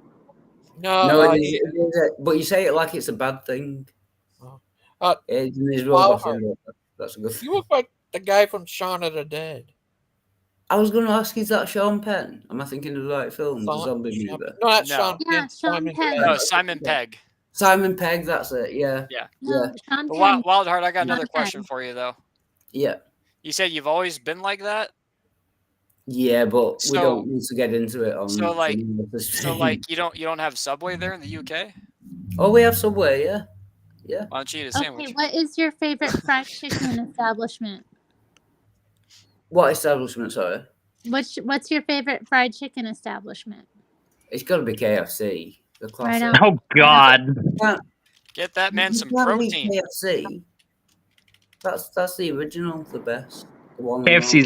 No, it is, but you say it like it's a bad thing. Aiden is Wild roboting. That's a good thing. You look like the guy from Shaun of the Dead. I was going to ask, is that Sean Penn? Am I thinking of the right film? The zombie movie? No, that's No. Sean Yeah, Penn. Sean Simon Penn. Pegg. No, Simon Pegg. Simon Pegg, that's it. Yeah. Yeah. No, Sean But Penn. Wild Heart, I got Sean another Penn. question for you though. Yeah. You said you've always been like that. Yeah, but we So- don't need to get into it on. So like, stream. you don't have Subway there in the UK? Oh, we have Subway. Yeah. Yeah. Why don't you eat a Okay, sandwich? what is your favorite fried chicken establishment? What establishment? Sorry. What's your favorite fried chicken establishment? It's got to be KFC. The classic. Right on. Oh God. Get that man some You can't beat protein. KFC. That's the original, the best. The one. KFC's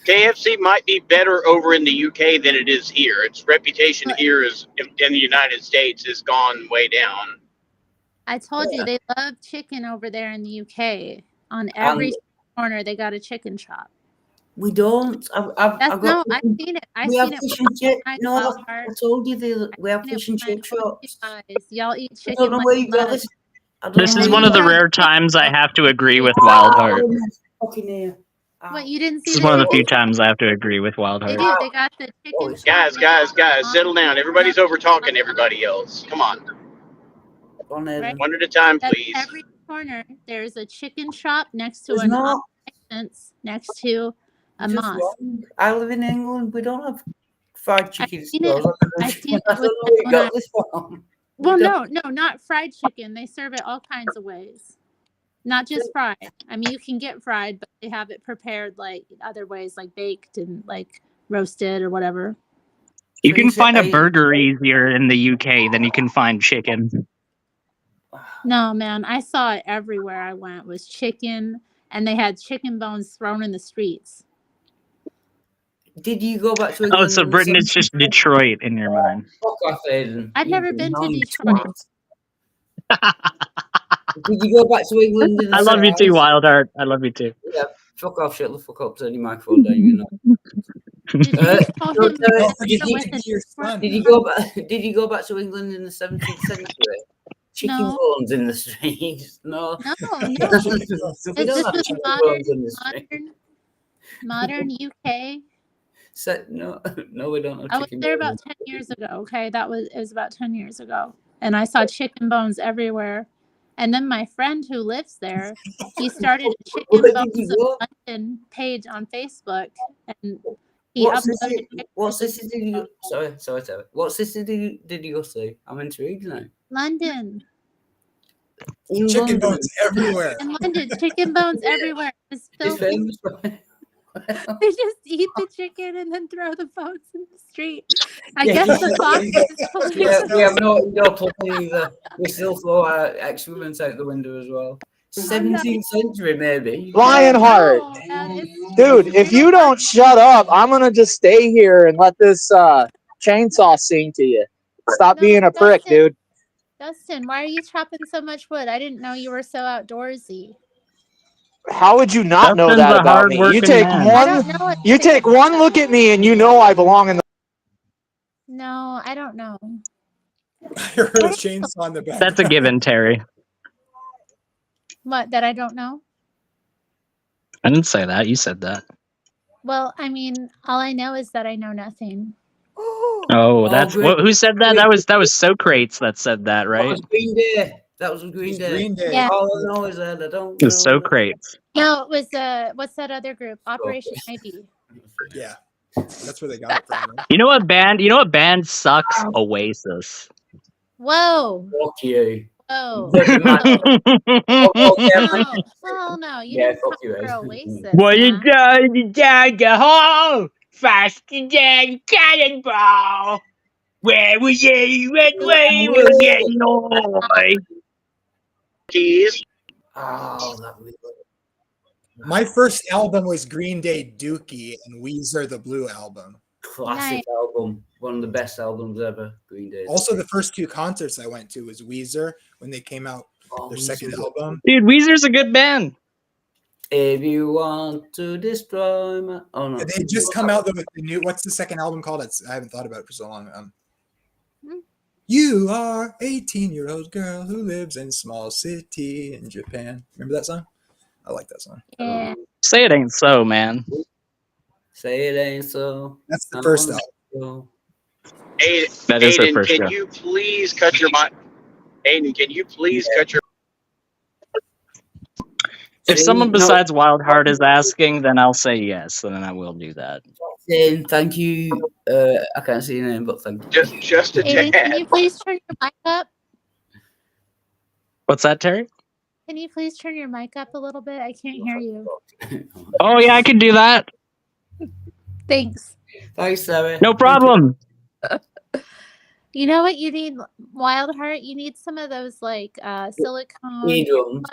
KFC might be better over in the UK than it is here. Its reputation here is in the United States has gone way down. I told you they love chicken over there in the UK. On every corner, they got a chicken shop. We don't. I've got. I've seen it. I've we seen have it. fish and chip. No, Wild I Heart. told you we have I've seen fish and it when I chip told you shops. guys, y'all eat I chicken. don't know like where you got mud. this. This is one of the rare times I have to agree with Wild Heart. Fucking here. What, you didn't see This is the one of the chicken few times I have to agree with Wild They Heart. do. They got the chicken Guys, settle down. Everybody's over talking everybody else. Come on. Right. One at a time, At please. every corner, there's a chicken shop next to There's an not. license, next to a Just mosque. wrong. I live in England. We don't have fried chicken seen it. stores. I've seen it I don't with know where you when got I- this from. Well, We no, don't- not fried chicken. They serve it all kinds of ways. Not just fried. I mean, you can get fried, but they have it prepared like other ways, like baked and like roasted or whatever. You can find a burger easier in the UK than you can find chicken. No, man, I saw it everywhere I went was chicken, and they had chicken bones thrown in the streets. Did you go back to Oh, England? so in the Britain is just 70s? Detroit in your mind. Fuck off, Aiden. I've You never been to young Detroit. twat. Did you go back to England in the I love you too, 70s? Wild Heart. I love you too. Yeah, fuck off, shut the fuck up, turn your microphone down, you know. Did you call him Did you go back to England in the 17th century? Chicken No. bones in the streets? No. No, We no. don't This have was chicken modern, bones in the street. modern UK. No, we don't have I was chicken there bones. about 10 years ago. Okay, it was about 10 years ago, and I saw chicken bones everywhere. And then my friend who lives there, he started a chicken Where did bones you of go? London page on Facebook, and he What uploaded. city? What city did you? Sorry, Terry. What city did you go to? I'm intrigued now. London. In Chicken London. bones everywhere. In London, chicken bones everywhere. It's It's filthy. famous. They just eat the chicken and then throw the bones in the street. I Yeah. guess the fox is fully. Yeah, we have no indoor plumbing either. We still throw our excrements out the window as well. 17th century, maybe. Lionheart. Dude, if you don't shut up, I'm gonna just stay here and let this chainsaw sing to you. Stop being a prick, dude. Dustin, why are you chopping so much wood? I didn't know you were so outdoorsy. How would you not know Dustin's that a about me? You hard-working take man. I don't know you take one look at me and you know I belong in the No, I don't know. I heard a chainsaw in the background. That's a given, Terry. What, that I don't know? I didn't say that. You said that. Well, I mean, all I know is that I know nothing. Oh, that's Green, who said that? That was Socrates that said that, that right? was Green Day. That was Green Day. Green Day. Yeah. All I know is that I don't It was know. Socrates. No, it was what's that other group? Operation Ivy. Yeah, that's where they got it from. Right? You know what band? You know what band sucks? Oasis. Whoa. Fuck you. Whoa. Oh, Well, no, you yeah, didn't fuck come you, for eh? Oasis. What you man. done the hole? Faster than cannonball. Where was you when we were getting high? Keys. Oh, that was My first album was Green Day Dookie and Weezer the Blue Album. classic album. One of the best albums ever. Green Day. Also, the first two concerts I went to was Weezer when they came out their second album. Dude, Weezer's a good band. If you want to destroy my... Oh, no. They just come out with the new... What's the second album called? I haven't thought about it for so long. You are 18-year-old girl who lives in small city in Japan. Remember that song? I like that song. Yeah. Say it ain't so, man. Say it ain't so. That's the first album. Aiden, That is their Aiden, first can show. you please cut your mic? Aiden, can you please cut your... If someone besides Wild Heart is asking, then I'll say yes, and then I will do that. Thank you. I can't see your name, but thank you. Just a Aiden, can you please turn your mic up? What's that, Terry? Can you please turn your mic up a little bit? I can't hear you. Oh, yeah, I can do that. Thanks. Thanks, Sarah. No problem. You know what you need, Wild Heart? You need some of those like silicone. Earplugs.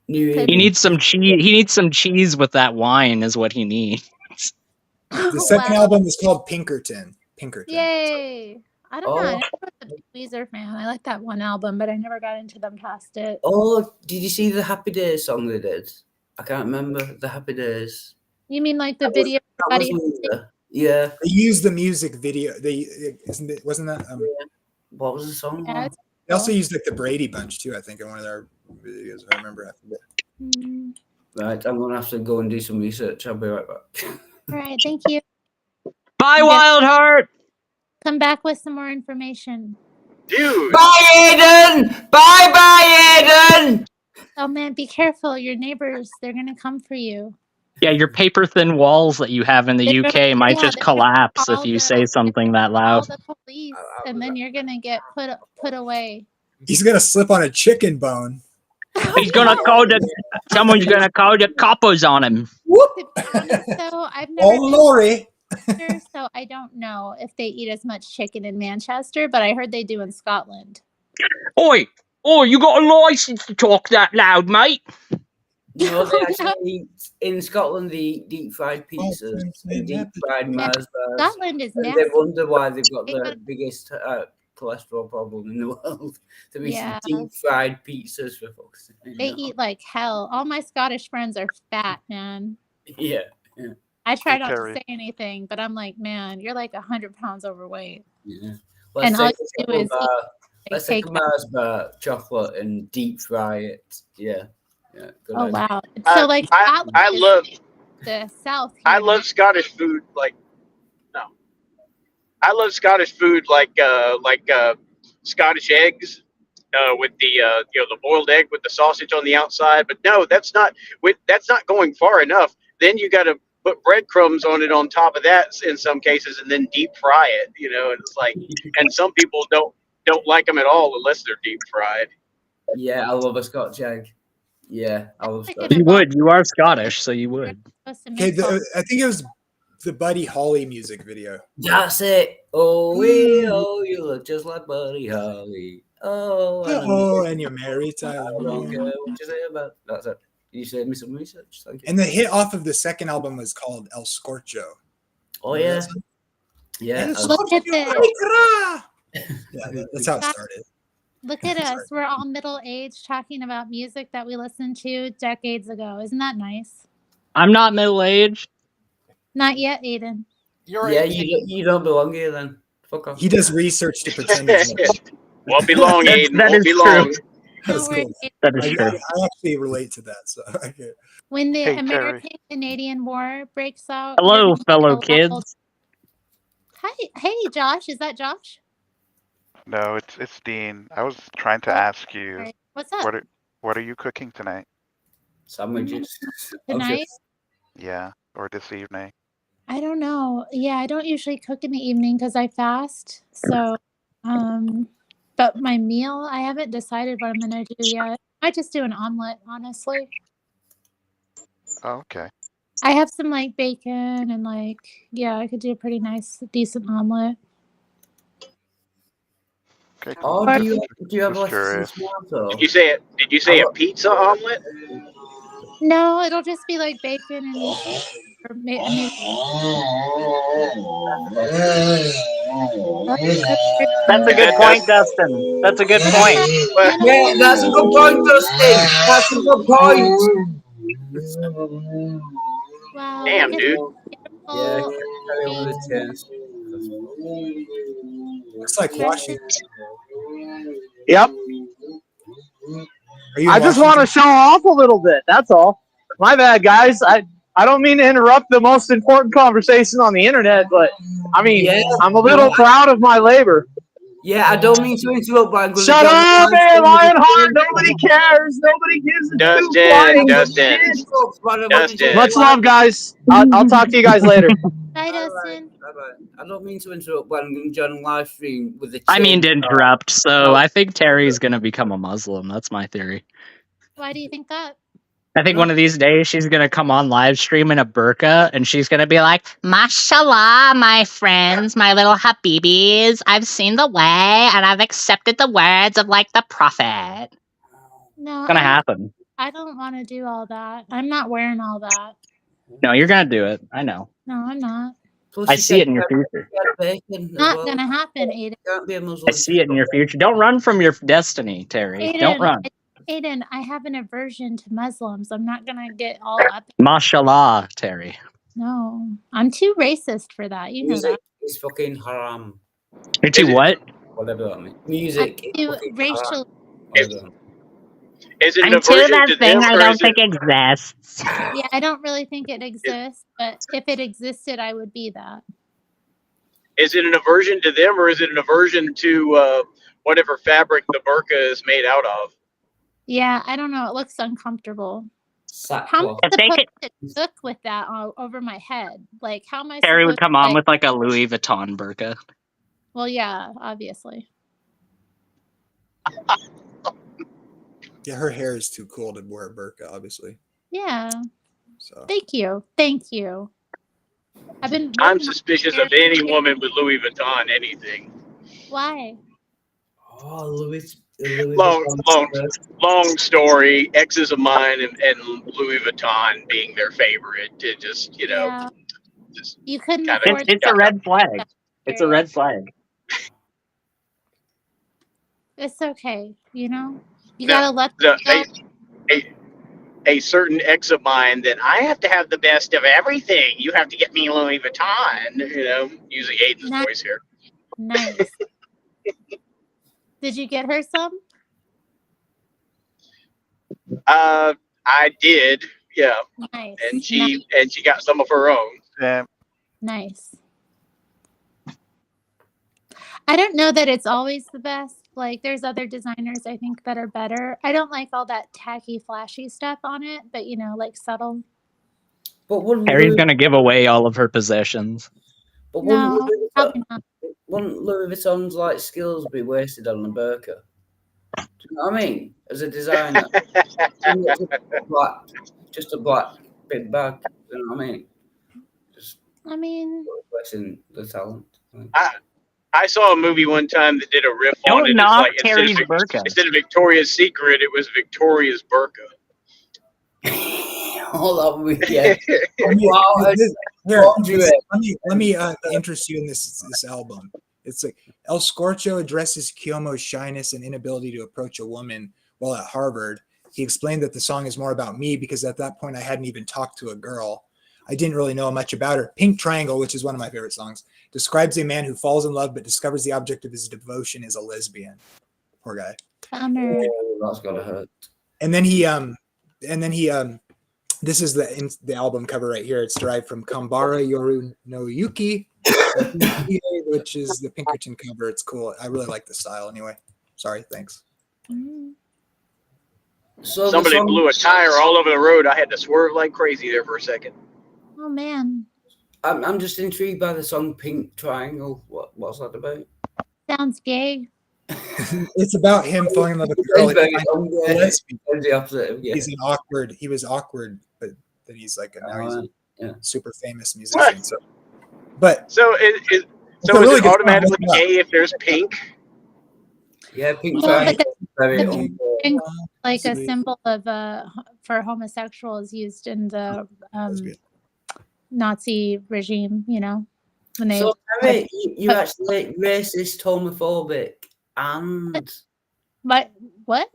He needs some cheese. He needs some cheese with that wine, is what he needs. The second album is called Pinkerton. Pinkerton. Yay! I don't know. I Oh. never was a big Weezer fan. I like that one album, but I never got into them past it. Oh, did you see the Happy Days song they did? I can't remember the Happy Days. You mean like the That was- video? that was Weezer. Yeah. They used the music video. Wasn't that? What was the song? Yeah, They also used like the Brady Bunch too. I think in one of their videos. If I remember. I forget. Right, I'm gonna have to go and do some research. I'll be right back. All right, thank you. Bye, Wild Heart. Come back with some more information. Dude. Bye, Aiden. Bye, Aiden. Oh man, be careful. Your neighbors—they're gonna come for you. Yeah, your paper thin walls that you have in the UK might just collapse if you say something that loud. Call the police, and then you're gonna get put away. He's gonna slip on a chicken bone. He's gonna call someone's gonna call the coppers on him. To be honest, though, I've never Oh, Lori. been there, so I don't know if they eat as much chicken in Manchester, but I heard they do in Scotland. Oi, you got a license to talk that loud, mate? No, they actually eat, in Scotland they eat deep fried pizzas and deep fried Mars bars. Scotland is And nasty. they wonder why they've got the biggest cholesterol problem in the world. They're eating Yeah. deep fried pizzas for fuck's sake. They eat like hell. All my Scottish friends are fat, man. Yeah. I try Hey, not Terry. to say anything, but I'm like, man, you're like 100 pounds overweight. Yeah. And all take you a do is bar, eat, let's take take a Mars bar, chocolate, and deep fry it. Yeah. Yeah. Good Oh idea. wow! So like, I Scotland is love the South. I here. love Scottish food like no. I love Scottish food like Scottish eggs with the the boiled egg with the sausage on the outside. But no, that's not going far enough. Then you got to put breadcrumbs on it on top of that in some cases, and then deep fry it. And it's like, and some people don't like them at all unless they're deep fried. Yeah, I love a Scotch egg. Yeah, I love Scotch. You would. You are Scottish, so you would. Okay, I think it was the Buddy Holly music video. That's it. Oh, you look just like Buddy Holly. Oh, and you're married. I don't care what you say about that's it. You saved me some research. Thank you. And the hit off of the second album was called El Scorcho. Oh Remember yeah, that song? yeah. Look at this. Yeah, that's how it started. Look at us. We're all middle aged talking about music that we listened to decades ago. Isn't that nice? I'm not middle aged. Not yet, Aiden. You don't belong here then. Fuck off. He does research to pretend he's not. Won't be long, Aiden. That Won't is be true. long. That's worry, cool. That is I true. actually relate to that. So okay. When the Hey, Terry. American-Canadian War breaks out, you're Hello, gonna get fellow a level. kids. Hi, hey, Josh. Is that Josh? No, it's Dean. I was trying to Oh, ask you, sorry. What's up? what are you cooking tonight? Sandwiches. Tonight? Yeah, or this evening? I don't know. Yeah, I don't usually cook in the evening because I fast. So, but my meal, I haven't decided what I'm gonna do yet. I might just do an omelet, honestly. Oh, okay. I have some like bacon and like, yeah, I could do a pretty nice, decent omelet. Okay, Oh, cool. Or, do you have Just like some curious. tomato? Did you say a pizza omelet? no, it'll just be like bacon and or maybe. That's a good point, Dustin. That's a good point. Yeah, that's a good point, Dustin. That's a good point. Wow, Damn, look at dude. Yeah, beautiful carry on with the things. tunes. Looks like Washington. Yep. Are you in I just want Washington? to show off a little bit. That's all. My bad, guys. I don't mean to interrupt the most important conversation on the internet, but I mean, Yeah, I'm a little proud of my labor. Yeah, I don't mean to interrupt, but I'm going to Shut join up, the live man, stream with the Lionheart. tunes. Nobody cares. Nobody gives a two Dustin, flying Dustin, shit. Much love, guys. I'll talk to you guys later. Bye, Dustin. I don't mean to interrupt, but I'm going to join a live stream with the I mean chain. to interrupt, so I think Terry's gonna become a Muslim. That's my theory. Why do you think that? I think one of these days she's gonna come on live stream in a burqa and she's gonna be like, "Mashallah, my friends, my little habibis, I've seen the way and I've accepted the words of like the prophet." No, It's gonna happen. I don't want to do all that. I'm not wearing all that. No, you're gonna do it. I know. No, I'm not. Plus, I you see said it in your you future. had bacon as Not well. gonna happen, Aiden. Can't be a I Muslim. see it in your future. Don't run from your destiny, Terry. Don't run. Aiden, I have an aversion to Muslims. I'm not gonna get all up. Mashallah, Terry. No, I'm too racist for that. You know Music that. is fucking haram. You're too what? Whatever that means. Music I'm is too fucking racial. haram. Is it an I'm too aversion that to thing them, I or don't is it? think exists. Yeah, I don't really think it exists, but if it existed, I would be that. Is it an aversion to them, or is it an aversion to whatever fabric the burqa is made out of? Yeah, I don't know. It looks uncomfortable. How am Sackcloth. I Yeah, take supposed it. to cook with that over my head? Like, how am I Terry would supposed come to, on like, with like a Louis Vuitton burqa. well, yeah, obviously. Yeah, her hair is too cool to wear a burqa, obviously. Yeah. So Thank you. Thank you. I've been. I'm working on suspicious hair- of any woman with Louis Vuitton anything. Why? Oh, Louis Long, Vuitton. long story. Exes of mine and Louis Vuitton being their favorite. It just, Yeah. just You couldn't kind afford. It's a red flag. It's a red flag. It's okay. You know, you gotta let. a certain ex of mine that I have to have the best of everything. You have to get me Louis Vuitton. Using Aiden's Nice. voice here. Nice. Did you get her some? I did, yeah. Nice. And she got some of her own. Yeah. Nice. I don't know that it's always the best. Like, there's other designers I think that are better. I don't like all that tacky, flashy stuff on it, but like subtle. But wouldn't Harry's gonna give away all of her possessions. But No, probably not. Wouldn't Louis Vuitton's like skills be wasted on a burqa? Do you know what I mean? As a designer, just a black big bag. You know what I mean? I mean, wasting the talent. I saw a movie one time that did a riff Don't on it. knock It's like Terry's burqa. instead of Victoria's Secret, it was Victoria's burqa. Hold on, yeah. Let me interest you in this album. It's like El Scorcho addresses Kiyomo's shyness and inability to approach a woman while at Harvard. He explained that the song is more about me because at that point I hadn't even talked to a girl. I didn't really know much about her. Pink Triangle, which is one of my favorite songs, describes a man who falls in love but discovers the object of his devotion is a lesbian. Poor guy. Bummer. Oh, that's gotta hurt. And then this is the album cover right here. It's derived from Kambara Yoru no Yuki, which is the Pinkerton cover. It's cool. I really like the style anyway. Sorry, thanks. So somebody blew a tire all over the road. I had to swerve like crazy there for a second. Oh man. I'm just intrigued by the song Pink Triangle. What's that about? Sounds gay. It's about him falling in love with a girl. The opposite of gay. He was awkward, but then he's like now he's a super famous musician. What? So is really it good automatically song. gay if there's pink? Yeah, Pink Well, Triangle. the pink, like a symbol of for homosexuals used in the Nazi regime, you know, when they. So, Harry, you're actually racist, homophobic, and. But what?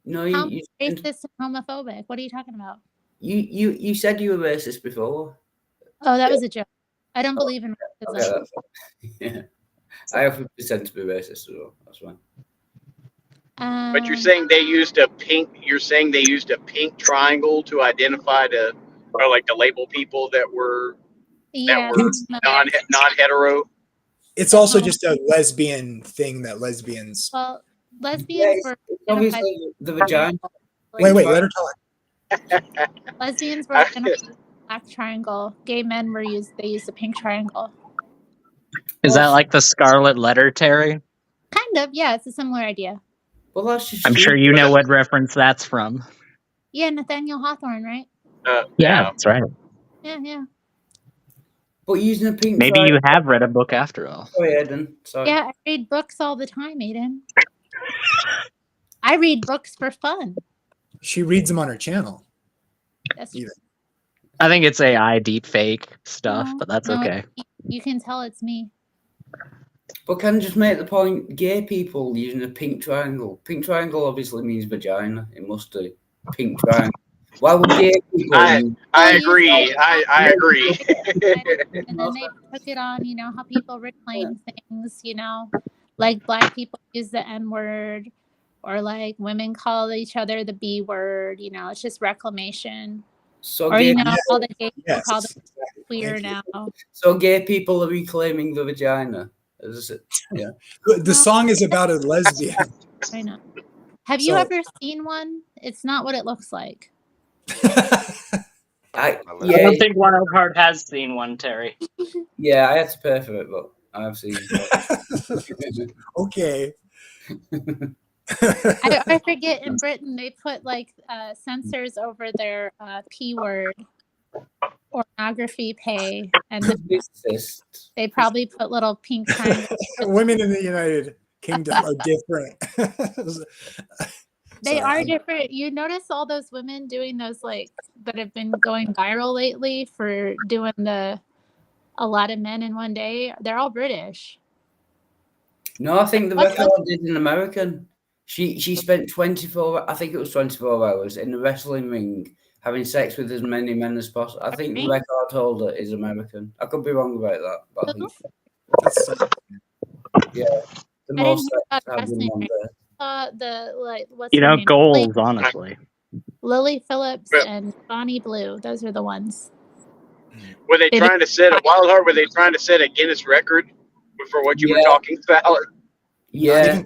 No, How you racist and homophobic? What are you talking about? You said you were racist before. Oh, that was a joke. I don't believe in racism. Okay, that's fine. Yeah. I have pretend to be racist as well. That's fine. But you're saying they used a pink. You're saying they used a pink triangle to identify or like to label people that were non-hetero. It's also just a lesbian thing that lesbians. Well, lesbians were obviously the vagina. Wait, let her talk. Lesbians were identified as a black triangle. Gay men they used a pink triangle. Is that like the Scarlet Letter, Terry? Kind of, yeah. It's a similar idea. Well, that's just. I'm sure you know what reference that's from. Yeah, Nathaniel Hawthorne, right? Yeah, that's right. Yeah. But using a pink. Maybe you have read a book after all. Sorry, Eden. Sorry. Yeah, I read books all the time, Aiden. I read books for fun. She reads them on her channel. That's I think it's AI deepfake stuff, but that's okay. You can tell it's me. But can I just make the point? Gay people using a pink triangle. Pink triangle obviously means vagina. It must do. Pink triangle. Why would gay people? I agree. I agree. And then they took it on, you know, how people reclaim things, you know, like black people use the N word, or like women call each other the B word. You know, it's just reclamation. So or gay, you know, all the gay people call them queer now. So gay people are reclaiming the vagina. Is it? Yeah. The song is about a lesbian. I know. Have you ever seen one? It's not what it looks like. I don't think Wildheart has seen one, Terry. Yeah, I had to pay for it, but I've seen it. Okay. I forget, in Britain they put like censors over their P word, pornography pay, and then they probably put little pink triangles. Women in the United Kingdom are different. They are different. You notice all those women doing those, like, that have been going viral lately for doing a lot of men in one day. They're all British. No, I think the record did an American. She spent 24, I think it was 24 hours in the wrestling ring having sex with as many men as possible. I think the record holder is American. I could be wrong about that, but I think yeah, the most sex had in one day. What's her name? goals, honestly. Lily Phillips and Bonnie Blue. Those are the ones. Were they trying to set a Wildheart? Were they trying to set a Guinness record for what you were talking about? Yeah,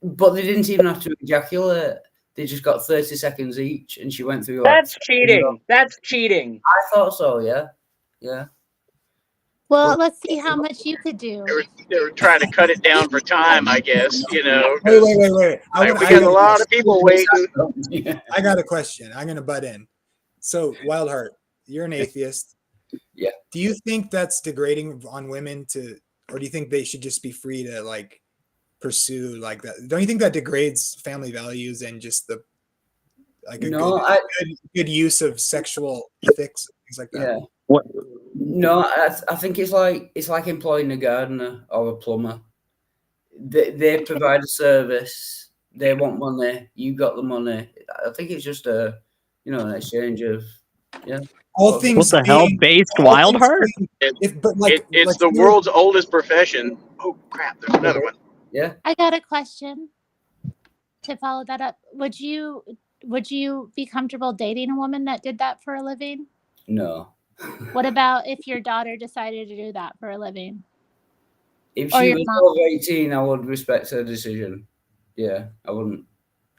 but they didn't even have to ejaculate. They just got 30 seconds each, and she went through. That's cheating. That's cheating. I thought so. Yeah. Well, let's see how much you could do. They were trying to cut it down for time, I guess. You know. Wait. We got a lot of people waiting. I got a question. I'm gonna butt in. So, Wildheart, you're an atheist. Yeah. Do you think that's degrading on women or do you think they should just be free to like pursue like that? Don't you think that degrades family values and just the good use of sexual ethics, things like that? Yeah. No, I think it's like employing a gardener or a plumber. They provide a service. They want money. You got the money. I think it's just an exchange of Yeah. All things What the hell? being Based all Wild things Heart? being- but like It's like the you're- world's oldest profession. Oh crap! There's another one. Yeah. I got a question to follow that up. Would you be comfortable dating a woman that did that for a living? No. What about if your daughter decided to do that for a living? If Or she your was mom? over 18, I would respect her decision. Yeah, I wouldn't.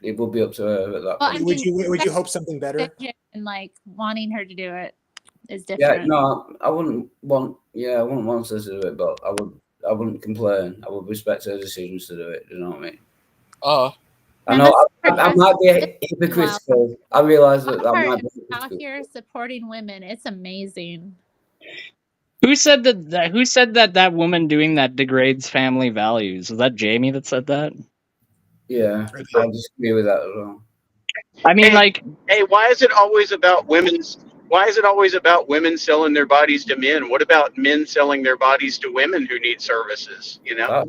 It would be up to her at that Well, point. would you hope something better? And like wanting her to do it is Yeah, different. no, I wouldn't want. Yeah, I wouldn't want her to do it, but I would. I wouldn't complain. I would respect her decisions to do it. You know what I mean? I And know that's I might be hypocritical. I realise that that might be out hypocritical. here supporting women. It's amazing. Who said that? Who said that woman doing that degrades family values? Was that Jamie that said that? Yeah, I disagree with that as well. I mean, like, Hey, why is it always about women's? Why is it always about women selling their bodies to men? What about men selling their bodies to women who need services? You know,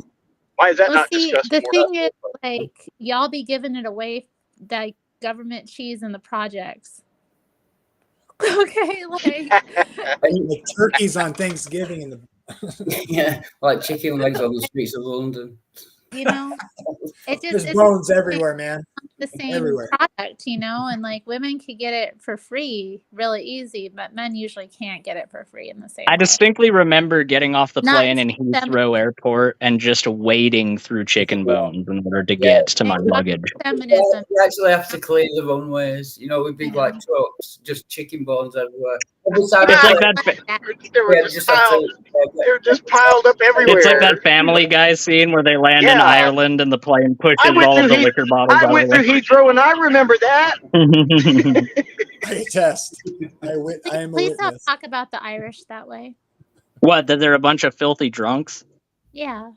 why is that Well, not see, discussed the more? thing is, like, y'all be giving it away, like government cheese and the projects. Okay, like like turkeys on Thanksgiving in the Yeah, like chicken legs on the streets of London. you know, There's it's bones everywhere, man. the same Everywhere. product, you know, and like women could get it for free really easy, but men usually can't get it for free in the same I way. distinctly remember getting off the Not plane in Heathrow Airport and just wading through chicken bones in order to get to my luggage. Feminism. You actually have to clear the runways, you know, with big like trucks, just chicken bones everywhere. Every time It's you like go- that. They were Yeah, just have to- piled. They were just piled up everywhere. It's like that Family Guy scene where they land in Yeah. Ireland and the plane pushes I went all of through the liquor bottles I out went of the through way. Heathrow, and I remember that. I attest. I am a Please don't witness. talk about the Irish that way. What? That they're a bunch of filthy drunks Yeah.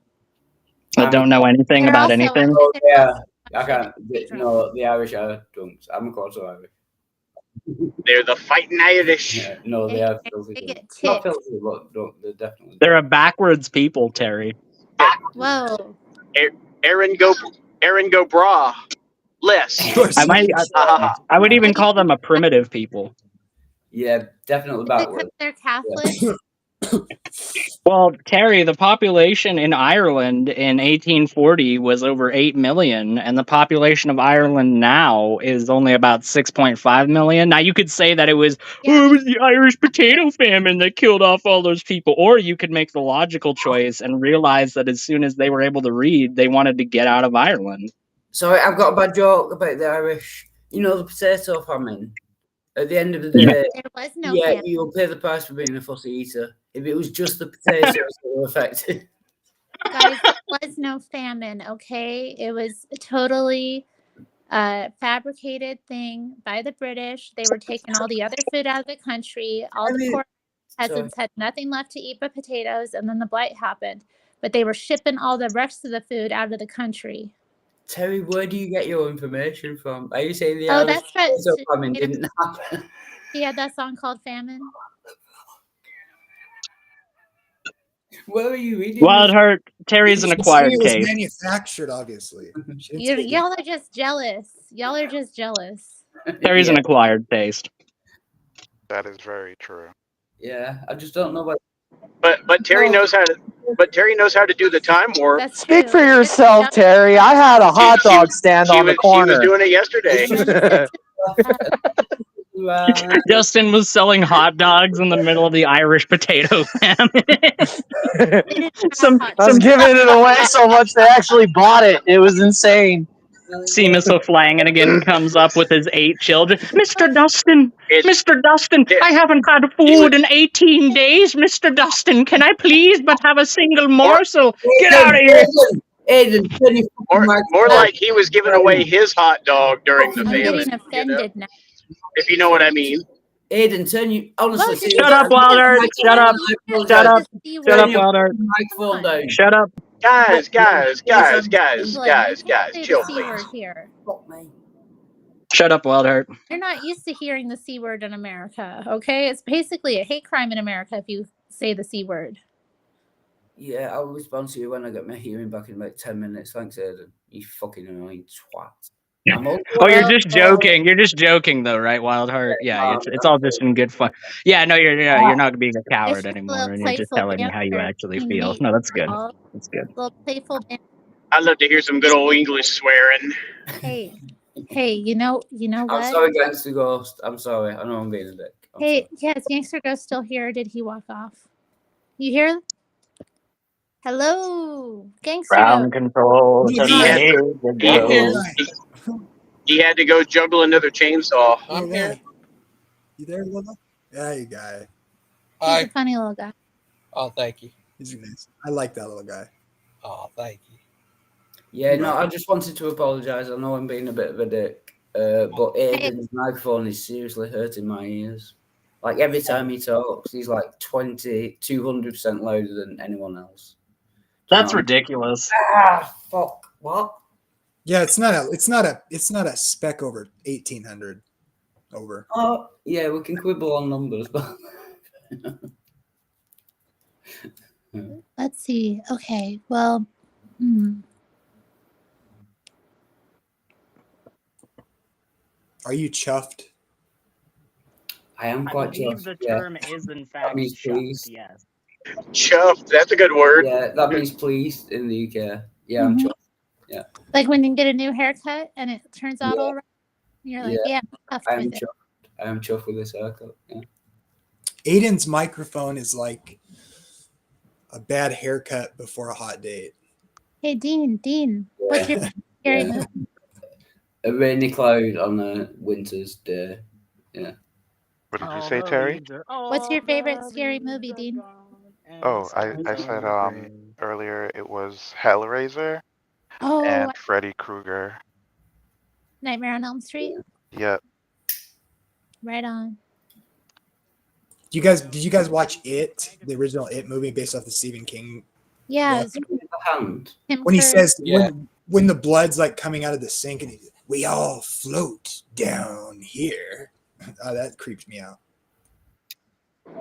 that don't know anything They're about also- anything? Oh, yeah, I can't. No, the Irish are drunks. I'm also Irish. They're the fighting Irish. Yeah, no, they are filthy. They drunk. get Not ticked. filthy, but drunk. They're definitely. They're a backwards people, Terry. Whoa. Aaron go bra. Less. I would even call them a primitive people. Yeah, definitely Because they're Catholic. Well, Terry, the population in Ireland in 1840 was over 8 million, and the population of Ireland now is only about 6.5 million. Now, you could say that it was the Irish potato famine that killed off all those people, or you could make the logical choice and realize that as soon as they were able to read, they wanted to get out of Ireland. Sorry, I've got a bad joke about the Irish. You know, the potato famine. At the end of the day, There was no yeah, famine. you'll pay the price for being a fussy eater. If it was just the potatoes that were affected. Guys, there was no famine, okay? It was totally fabricated thing by the British. They were taking all the other food out of the country. All the poor peasants had nothing left to eat but potatoes, and then the blight happened. But they were shipping all the rest of the food out of the country. Terry, where do you get your information from? Are you saying the Oh, Irish that's right. potato famine didn't happen? He had that song called Famine. Where are you reading? Wild Heart, Terry's an acquired It was case. manufactured, obviously. Y'all are just jealous. Y'all are just jealous. Terry's an acquired taste. That is very true. Yeah, I just don't know what. But Terry knows how to. But Terry knows how to do the time warp. That's Speak for yourself, Terry. I had a hot dog stand on the She corner. was doing it yesterday. Justin was selling hot dogs in the middle of the Irish potato famine. I was giving it away so much they actually bought it. It was insane. Seamus O'Flannigan comes up with his 8 children. Mr. Dustin, Mr. Dustin, I haven't had food in 18 days. Mr. Dustin, can I please but have a single morsel? Get out of here. More like he was giving away his hot dog during the I'm famine. getting offended now. If you know what I mean. Aiden, turn you honestly. Shut up, Wilder. Shut up. Shut up. Shut up, Wilder. Microphone down. Shut up. Guys, chill, C please. word here. Shut up, Wildheart. You're not used to hearing the C word in America, okay? It's basically a hate crime in America if you say the C word. Yeah, I'll respond to you when I get my hearing back in about 10 minutes. Thanks, Aiden. You fucking annoying twat. I'm all Oh, you're just joking. You're just joking, though, right, Wildheart? Yeah, it's all just in good fun. Yeah, no, you're not being a I coward should have a anymore, little and you're just playful telling me how you banter actually between feel. me No, and that's good. Paul. That's good. Little playful banter. I'd love to hear some good old English swearing. Hey, hey, you know I'm what? sorry, Gangster Ghost. I'm sorry. I know I'm being a dick. Hey, yeah, is Gangster Ghost still here or did he walk off? You hear? Hello, Gangster Ground Ghost. control Little to He guy. had to, the he, I'm here. Little go. guy. he had to go juggle another chainsaw. Little I'm here. guy. You there, little? Yeah, you guy. He's a Hi. funny little guy. Oh, thank you. He's nice. I like that little guy. Oh, thank you. Yeah, no, I just wanted to apologise. I know I'm being a bit of a dick, but Aiden's microphone is seriously hurting my ears. Like every time he talks, he's like 200% louder than anyone else. Do you know That's what I mean? ridiculous. Ah, fuck. What? Yeah, it's not a spec over 1800 over. Oh, yeah, we can quibble on numbers, but Let's see. Okay, well, Are you chuffed? I am I quite believe chuffed. the Yeah, term is, in that fact, means chuffed, pleased. yes. Chuffed. That's a good word. Yeah, that means pleased in the UK. Yeah, I'm Mhm. chuffed. Yeah, like when you get a new haircut and it turns out Yeah. all right, you're like, yeah. yeah, I'm I chuffed am with it. chuffed. I am chuffed with this haircut. Yeah. Aiden's microphone is like a bad haircut before a hot date. Hey, Dean, what's your scary Yeah. movie? A rainy cloud on a winter's day. Yeah. What did you All say, the Terry? leaves are What's your all favorite the scary leaves movie, are Dean? gone, and the Oh, sky's I said all gray. earlier it was Hellraiser Oh, and Freddy Krueger. Nightmare on Elm Street. Yep. Right on. Did you guys watch It, the original It movie based off the Stephen King Yeah, book? Tim When he Curry. says Yeah. when the blood's like coming out of the sink and we all float down here. That creeped me out.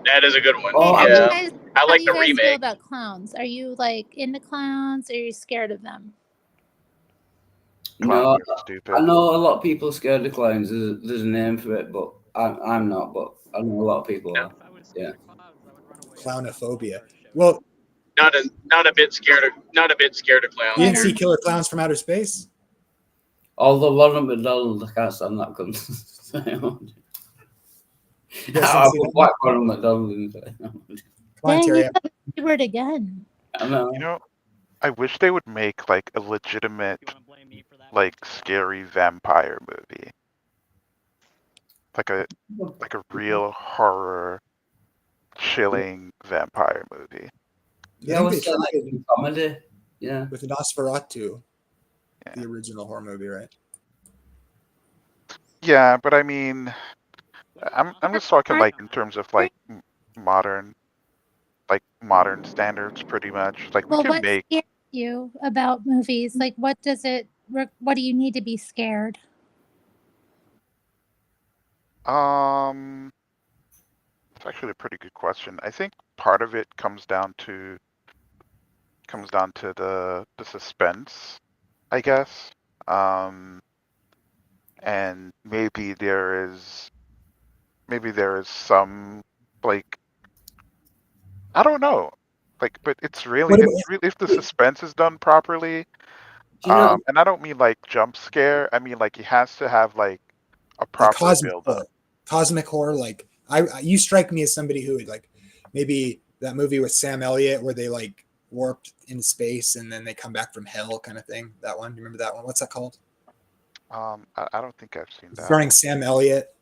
That is a good one. Oh, Hey, Yeah. how I do like you the guys feel remake. about clowns? Are you like into clowns or are you scared of them? No, stupid. I know a lot of people are scared of clowns. There's a name for it, but I'm not. But I know a lot of people are. Yeah. Clownophobia. Well, Not a bit scared of clowns. you didn't see Here. Killer Clowns from Outer Space? Although Ronald McDonald, I can't stand that cunt. You guys I didn't see would that? whack Ronald McDonald in the face. Come Dang, on, you Terry. said the C word again. I know. You know, I wish they would make like a legitimate, like scary vampire movie, like a real horror, chilling vampire movie. Yeah, I think was they saying tried like in comedy. Yeah. with Nosferatu, the original horror movie, right? Yeah, but I mean, I'm just talking like in terms of like modern standards, pretty much. Like we Well, can what make. scares you about movies? Like, what do you need to be scared? It's actually a pretty good question. I think part of it comes down to the suspense, I guess. And maybe there is some like I don't know. Like, but it's really if the suspense is done properly. Do you know? And I don't mean like jump scare. I mean like it has to have like a Like proper build up. cosmic horror. Like you strike me as somebody who would like maybe that movie with Sam Elliott where they like warped in space and then they come back from hell kind of thing. That one, do you remember that one? What's that called? I don't think I've seen that. Starring Sam Elliott.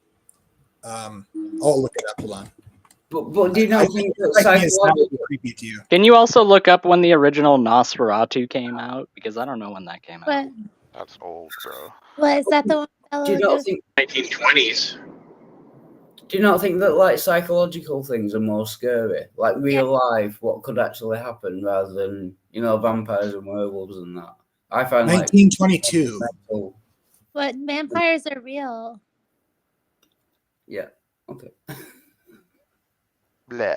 I'll look it up. Hold on. But do you not think that psychologically creepy to you? Can you also look up when the original Nosferatu came out? Because I don't know when that came out. What? That's old, bro. What is that the one? Do you not think 1920s? Do you not think that like psychological things are more scary, like real life, what could actually happen, rather than vampires and werewolves and that? I find 1922. Like, What vampires are real? yeah. Okay. Blah.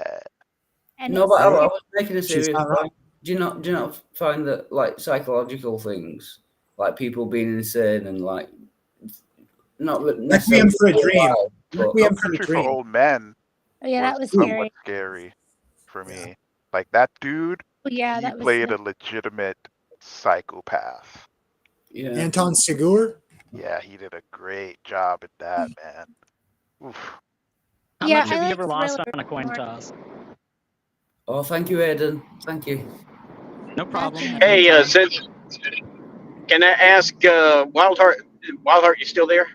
And No, but I it's- was making a She's serious not wrong. point. Do you not find that like psychological things, like people being insane and like not Requiem for a Dream. No Requiem for a Country for Dream. Old Men Oh, yeah, that was somewhat scary. scary for me. Like that dude, Oh, yeah, he that was played a legitimate psychopath. Yeah. Anton Segura. Yeah, he did a great job at that, man. Oof. How Yeah, much have I you like ever lost thriller on a coin more. toss? Oh, thank you, Aiden. Thank you. No problem. Nothing. Hey, since can I ask Wildheart? Wildheart, you still there?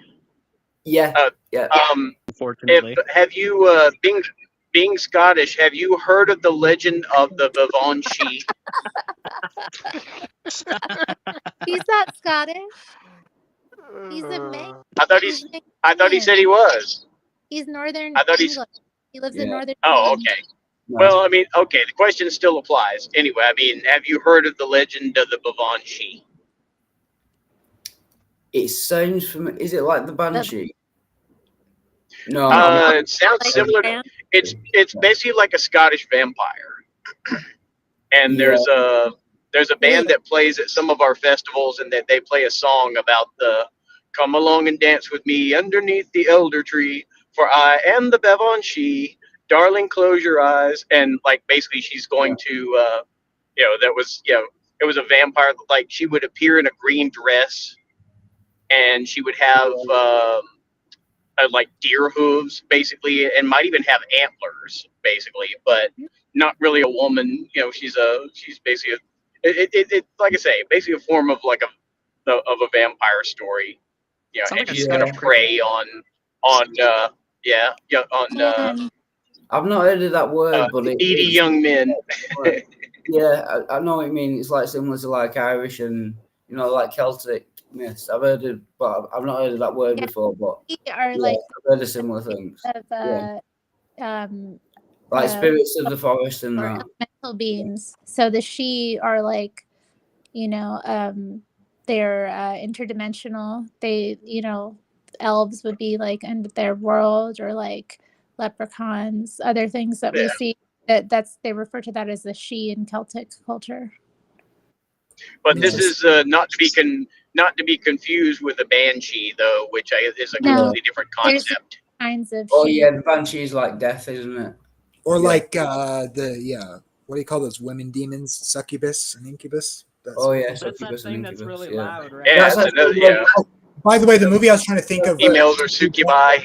Yeah. Yeah. If Unfortunately. have you being Scottish, have you heard of the legend of the Givenchy? He's not Scottish. He's a Maine. I thought He's he said he Maine. was. He's Northern I thought he's. England. He lives in Northern Oh, England. okay. Well, I mean, okay, the question still applies. Anyway, I mean, have you heard of the legend of the Givenchy? It sounds familiar. Is it like the Banshee? No. It sounds similar. It's basically like a Scottish vampire, and there's a band that plays at some of our festivals, and that they play a song about the "Come along and dance with me underneath the elder tree, for I am the Givenchy. Darling, close your eyes." And like basically, she's going to, it was a vampire. Like she would appear in a green dress, and she would have. Like deer hooves, basically, and might even have antlers, basically, but not really a woman. You know, she's basically like I say, basically a form of like of a vampire story. You know, Sounds and like a she's gonna Scottish prey on I've not heard of that word, but needy young men. Yeah, I know what you mean. It's like similar to like Irish and like Celtic myths. I've heard of, but I've not heard of that word before. But Are like I've heard of similar things. of Like spirits of the forest and or that. elemental beings. So the Sidhe are like, they're interdimensional. They, elves would be like in their world, or like leprechauns, other things that we see. They refer to that as the Sidhe in Celtic culture. But this is not to be confused with a banshee, though, which is a completely different concept. Kinds of Oh yeah, the banshee is like death, isn't it? Or like what do you call those women demons? Succubus and incubus. Succubus and incubus. Really loud, right? Yeah, that's another, By the way, the movie I was trying to think of emails are succubi.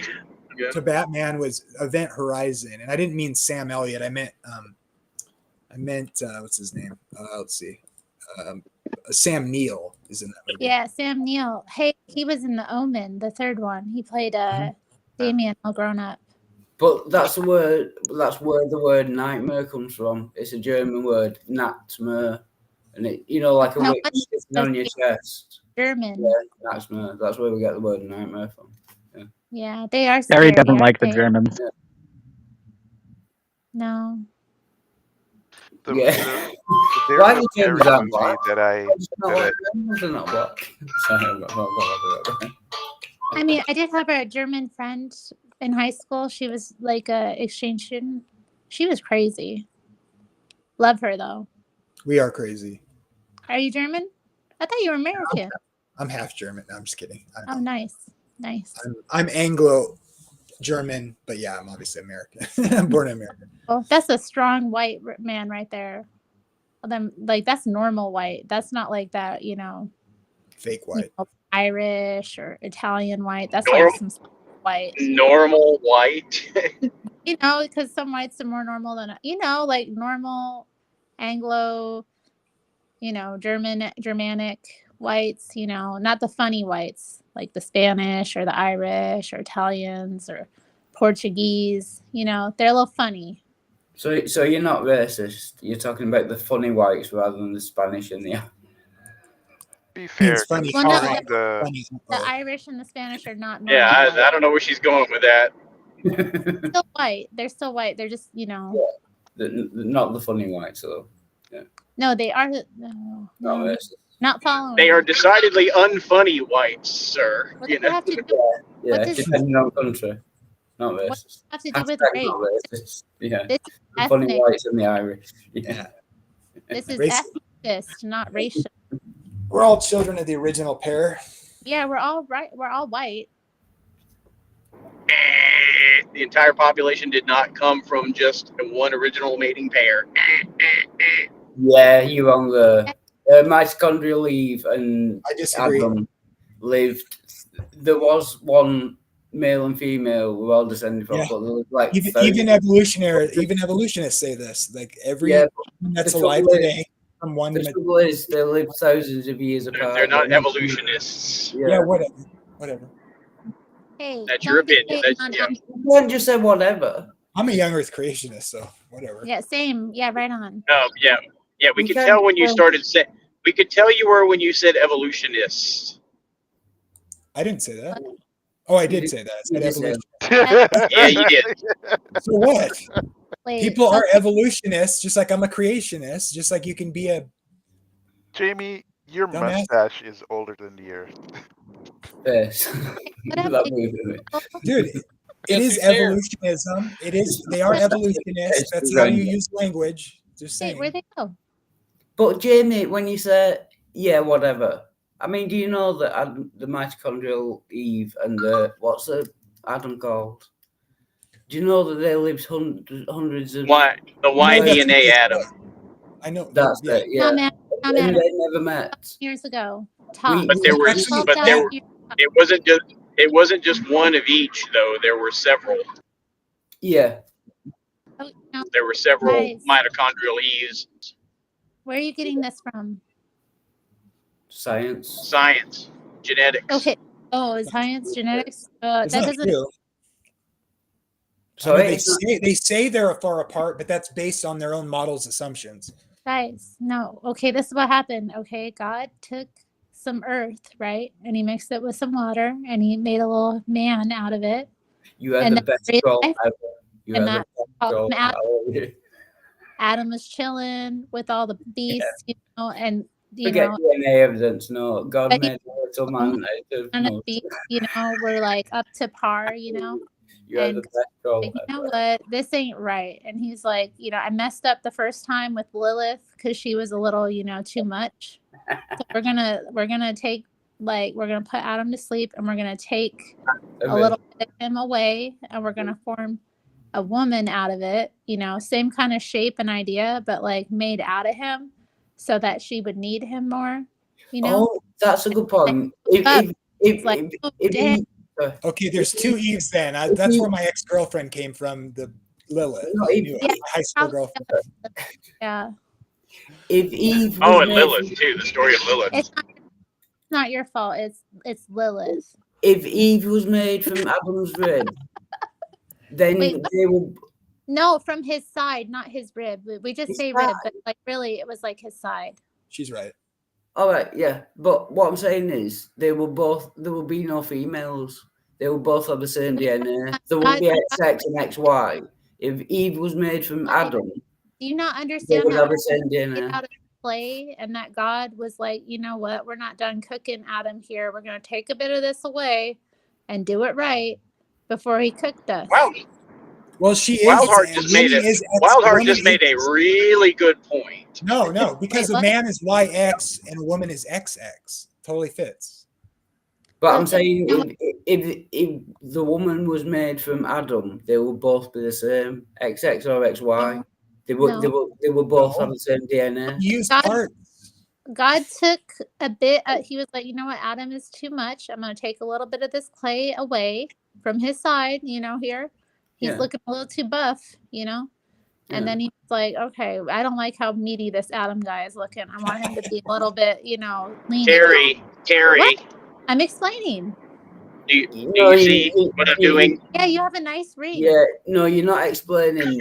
To Batman was Event Horizon, and I didn't mean Sam Elliott. I meant what's his name? Let's see. Sam Neill is in that movie. Yeah, Sam Neill. Hey, he was in The Omen, the third one. He played Damien all grown up. But that's the word. That's where the word nightmare comes from. It's a German word, Nachtmare, and it like a witch sitting on your chest. German. Yeah, Nachtmare. That's where we get the word nightmare from. Yeah, they are. Harry Scary, doesn't like the they? Germans. Yeah. No. The Why do you Harry that movie black? that I not black. Sorry, I mean, I did have a German friend in high school. She was like a exchange student. She was crazy. Love her though. We are crazy. Are you German? I thought you were American. I'm half German. No, I'm just kidding. Oh, nice. I'm Anglo German, but yeah, I'm obviously American. I'm born American. Well, that's a strong white man right there. Well, then, like, that's normal white. That's not like that, fake white, Irish or Italian white. That's like some white. Normal white. Because some whites are more normal than like normal Anglo, Germanic whites. Not the funny whites like the Spanish or the Irish or Italians or Portuguese. They're a little funny. So you're not racist. You're talking about the funny whites rather than the Spanish and the. Be fair. It's funny. Well, no, the Irish and the Spanish are not normal. Yeah, I don't know where she's going with that. Still white. They're still white. They're just not the funny whites though. Yeah. No, they are. No. Not following. They are decidedly unfunny whites, sir. What does that have to do? Depending on country. Not racist. What does that have to do with race? Yeah. This the funny whites and the Irish. Yeah. This is ethnicist, not racial. We're all children of the original pair. Yeah, we're all right. We're all white. The entire population did not come from just one original mating pair. Yeah, you're wrong there. Mitochondrial Eve and I disagree. Adam lived. There was one male and female were all descended from, Yeah. but there was like Even evolutionists say this. Like every Yeah, human that's the alive trouble is- today from one. The trouble is, they live thousands of years apart. They're not evolutionists. Yeah, whatever. Hey, That's your don't be opinion. hating That's, on yeah. You can't just say whatever. I'm a young Earth creationist, so whatever. Yeah, same. Yeah, right on. Yeah. We You could can't tell when you say- started say. We could tell you were when you said evolutionist. I didn't say that. Oh, I did say that. I said You did say evolution. Yeah, you did. So what? Wait, People are evolutionists, just like I'm a creationist, just like you can be a Jamie, your dumbass. mustache is older than the Earth. Yes. whatever. Dude, it is evolutionism. It is. They are evolutionists. That's how you use language. Just Wait, saying. where'd they go? But Jamie, when you say yeah, whatever, I mean, do you know that the mitochondrial Eve and what's the Adam called? Do you know that they lived hundreds of? Why the Y-DNA Adam? I know. That's Yeah. it. Yeah. Tom And Adam, they never met. years ago. We- Top. But there were, Actually, but there, 12,000 years ago. it wasn't just one of each though. There were several. Yeah. Oh, no, There were several Guys. mitochondrial Eves. where are you getting this from? Science. Genetics. Okay. Oh, it's science, genetics. It's That not doesn't. true. Sorry, I mean, it's not- they say they're far apart, but that's based on their own models' assumptions. Guys, no. Okay, this is what happened. Okay, God took some earth, right? And he mixed it with some water and he made a little man out of it. You had And the then best breathed goal life, ever. You and had that the best called goal him Adam. ever. Adam was chilling with all the beasts, you know, and you Forget know, DNA evidence. No, God but he- made a little man out of none of no. the beasts, you know, were like up to par, you know. You had And the best goal like, you know ever. what, this ain't right. And he's like, you know, I messed up the first time with Lilith because she was a little, you know, too much. So we're gonna take, like, we're gonna put Adam to sleep and we're gonna take a little bit of him away and we're gonna form a woman out of it, you know, same kind of shape and idea, but like made out of him so that she would need him more, you know. Oh, that's a good point. Okay, there's two Eves then. That's where my ex-girlfriend came from, the Lilith. No, I knew it. yeah, My high school girlfriend. Yeah. If Eve Oh, was and made Lilith too. The story of Lilith. It's not your fault. It's Lilith. if Eve was made from Adam's rib, then Wait, what? they will. No, from his side, not his rib. We just His say rib, side. but like really it was like his side. She's right. All right, yeah, but what I'm saying is they will both. There will be no females. They will both have the same DNA. There won't be XX and XY. If Eve was made from Adam, Do you not they understand would that have the same made DNA. out of clay and that God was like, you know what, we're not done cooking Adam here. We're gonna take a bit of this away and do it right before he cooked us. Wow. Well, she is. Wildheart just made woman it. is X- Wildheart woman just made is- a really good point. No, because a man is YX and a woman is XX. Totally fits. But I'm saying if the woman was made from Adam, they will both be the same, XX or XY. They will both have the same DNA. Use God- parts. God took a bit. He was like, you know what, Adam is too much. I'm gonna take a little bit of this clay away from his side. You know, here he's Yeah. looking a little too buff. You know, and Yeah. then he's like, okay, I don't like how meaty this Adam guy is looking. I want him to be a little bit, you know, lean. Terry, What? I'm explaining. do you see what I'm doing? Yeah, you have a nice ring. Yeah, no, you're not explaining.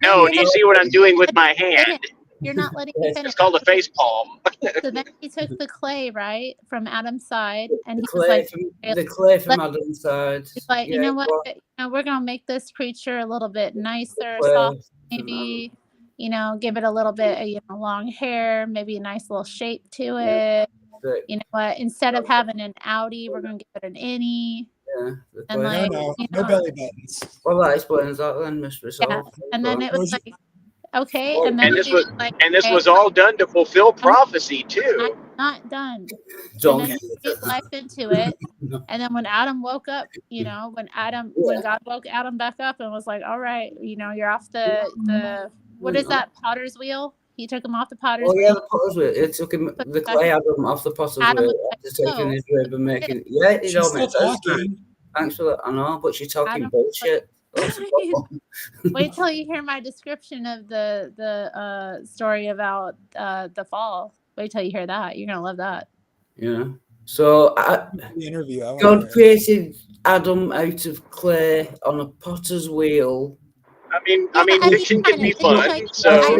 No, do you see what I'm doing with my hand? You're not letting me finish. It's called a face palm. So then he took the clay, right, from Adam's side, and he was clay like, the clay from let- Adam's side. he's like, you Yeah, know what? well, You know, we're gonna make this creature a little bit nicer, clay soft, from maybe. You know, give it a little bit of, you know, long hair, maybe a nice little shape to it. Right. You know what? Instead of having an outie, we're gonna give it an innie. Yeah, the And clay. like, you No know, belly buttons. Well, that explains that then, Mr. yeah. Solve. And then it was like, Okay, and then And this she was was like, and this "Hey, was all done to fulfill I'm prophecy too. not done." And Don't then he breathed life into it. And then when Adam woke up, when God woke Adam back up and was like, "All right, you're off the what is that potter's wheel?" He took him off the potter's Oh yeah, wheel. the potter's wheel. It took him Put the him back clay in. Adam off the potter's Adam wheel was like, after taking "Oh, his rib and making. Yeah, it She's all still makes sense now. talking. Thanks for that. I know, but she's talking Adam was like, bullshit. That's the problem. wait till you hear my description of the story about the fall. Wait till you hear that. You're gonna love that." Yeah. So The interview. I wanna God hear it. created Adam out of clay on a potter's wheel. I mean, fiction can be fun. So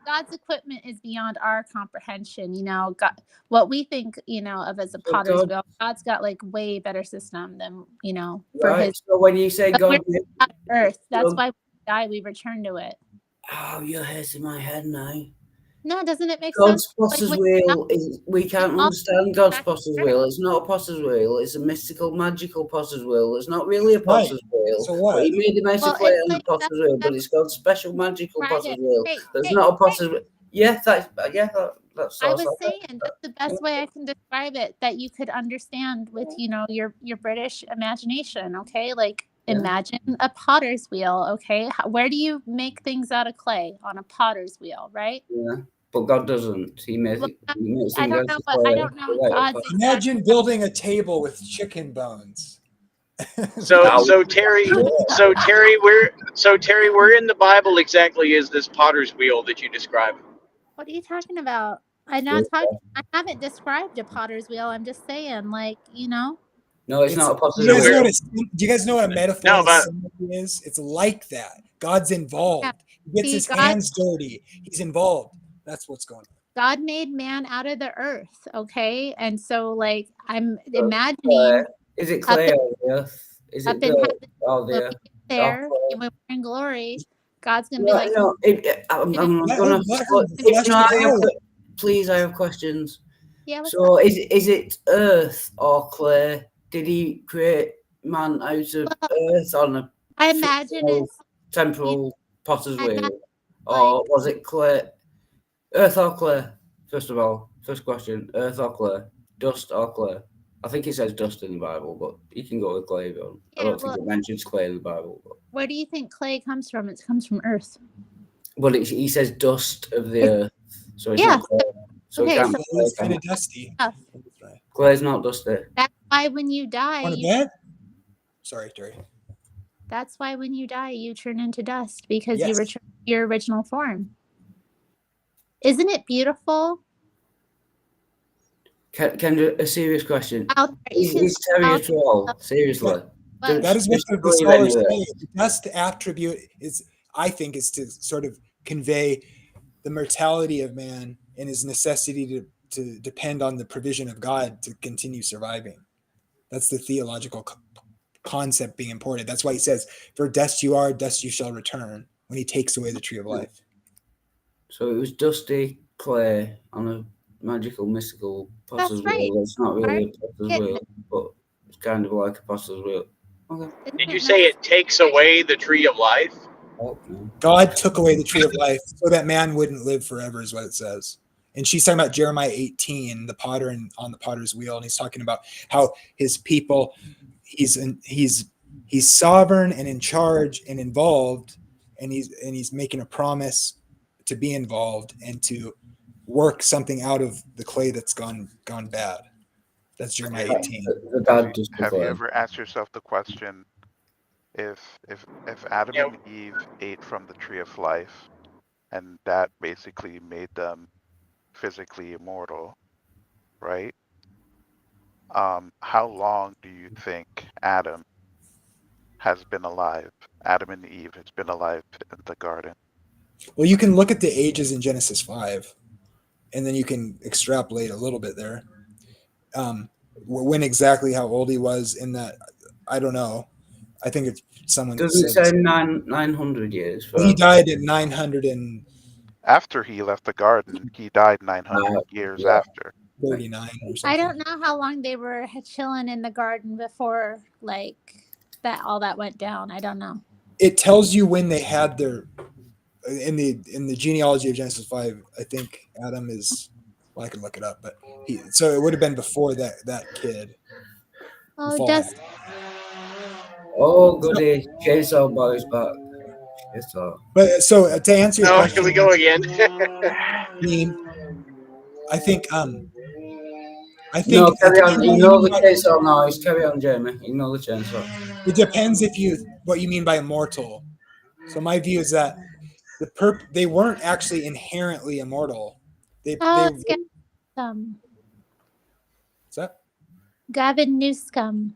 God's equipment is beyond our comprehension. God, what we think, of as a potter's wheel, God's got like way better system than for Right. his. So when you say But God, we're on Earth, that's why when we die, we return to it. oh, you're hitting my head now. No, doesn't it make God's sense? potter's Like, wheel is we can't understand God's potter's wheel. It's not a potter's wheel. It's a mystical, magical potter's wheel. It's not really a potter's wheel. So what? But he made him out of clay it's on a like potter's wheel. But it's God's special magical Right, potter's wheel. Hey, There's hey, not a potter's wheel. Yeah, that's I was saying that's the best way I can describe it that you could understand with your British imagination. Okay, like imagine a potter's wheel. Okay, where do you make things out of clay? On a potter's wheel, right? Yeah, but God doesn't. He makes I don't know, but I don't know God's Imagine building a table with chicken bones. So Terry, where in the Bible exactly is this potter's wheel that you describe? What are you talking about? I'm not talking. I haven't described a potter's wheel. I'm just saying, No, it's not a potter's Do you guys know wheel. do you guys know what a metaphor No, but is? It's like that. God's involved. He gets his hands dirty. He's involved. That's what's going on. God made man out of the earth, okay? And so, I'm imagining. Is it clay or the earth? Is it the there? And when we're in glory, God's gonna be No, like. no, I'm gonna. Please, I have questions. Yeah. So, is it earth or clay? Did he create man out of earth on a I imagine it's temporal potter's wheel, or was it clay? Earth or clay? First of all, first question: earth or clay? Dust or clay? I think it says dust in the Bible, but you can go with clay if you want. I don't think it mentions clay in the Bible. But. Where do you think clay comes from? It comes from earth. Well, he says dust of the earth, so it's not clay. So it can't be clay. It's kind of dusty. Clay's not dusty. That's why when you die. Want a bet? Sorry, Terry. That's why when you die, you turn into dust because you return to your original form. Isn't it beautiful? Can a serious question? Is Terry a troll? Seriously. That is what the scholars say. The dust attribute is, I think, is to sort of convey the mortality of man and his necessity to depend on the provision of God to continue surviving. That's the theological concept being imported. That's why he says, "For dust you are, dust you shall return," when he takes away the tree of life. So it was dusty clay on a magical, mystical potter's wheel. It's not really a potter's wheel, but it's kind of like a potter's wheel. Okay. Did you say it takes away the tree of life? God took away the tree of life so that man wouldn't live forever, is what it says. And she's talking about Jeremiah 18, the potter and on the potter's wheel, and he's talking about how his people, he's sovereign and in charge and involved, and he's making a promise to be involved and to work something out of the clay that's gone bad. That's Jeremiah 18. Have you ever asked yourself the question, if Adam and Eve ate from the tree of life, and that basically made them physically immortal, right? How long do you think Adam has been alive? Adam and Eve has been alive in the garden. Well, you can look at the ages in Genesis 5, and then you can extrapolate a little bit there. When exactly how old he was in that, I don't know. I think it's someone doesn't say 900 years. Well, he died at 900 and after he left the garden, he died 900 years after. 39 or something. I don't know how long they were chilling in the garden before that all that went down. I don't know. It tells you when they had their in the genealogy of Genesis 5, I think Adam is. Well, I can look it up, but so it would have been before that kid. Oh, just Oh, goody. Chainsaw Boy's back. But so to answer your Oh, question, here we go again. I think No, carry on. depending Ignore the on- chainsaw noise. Carry on, Jamie. Ignore the chainsaw. it depends what you mean by immortal. So my view is that they weren't actually inherently immortal. They it's Newscum. What's that? Gavin Newscum.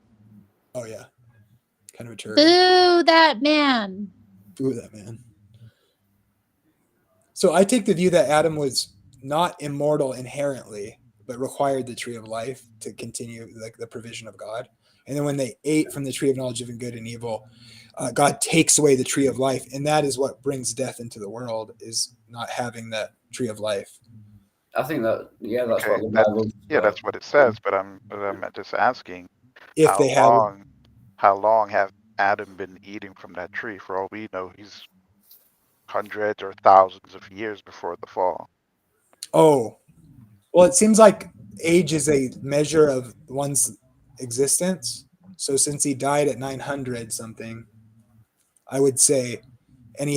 Oh yeah, kind of a turd. Boo that man. Boo that man. So I take the view that Adam was not immortal inherently, but required the tree of life to continue like the provision of God. And then when they ate from the tree of knowledge of good and evil, God takes away the tree of life, and that is what brings death into the world, is not having that tree of life. I think that's Okay, what the Bible. that's what it says. But I'm just asking, If how they have, long have Adam been eating from that tree? For all we know, he's hundreds or thousands of years before the fall. Oh, well, it seems like age is a measure of one's existence. So since he died at 900 something, I would say, and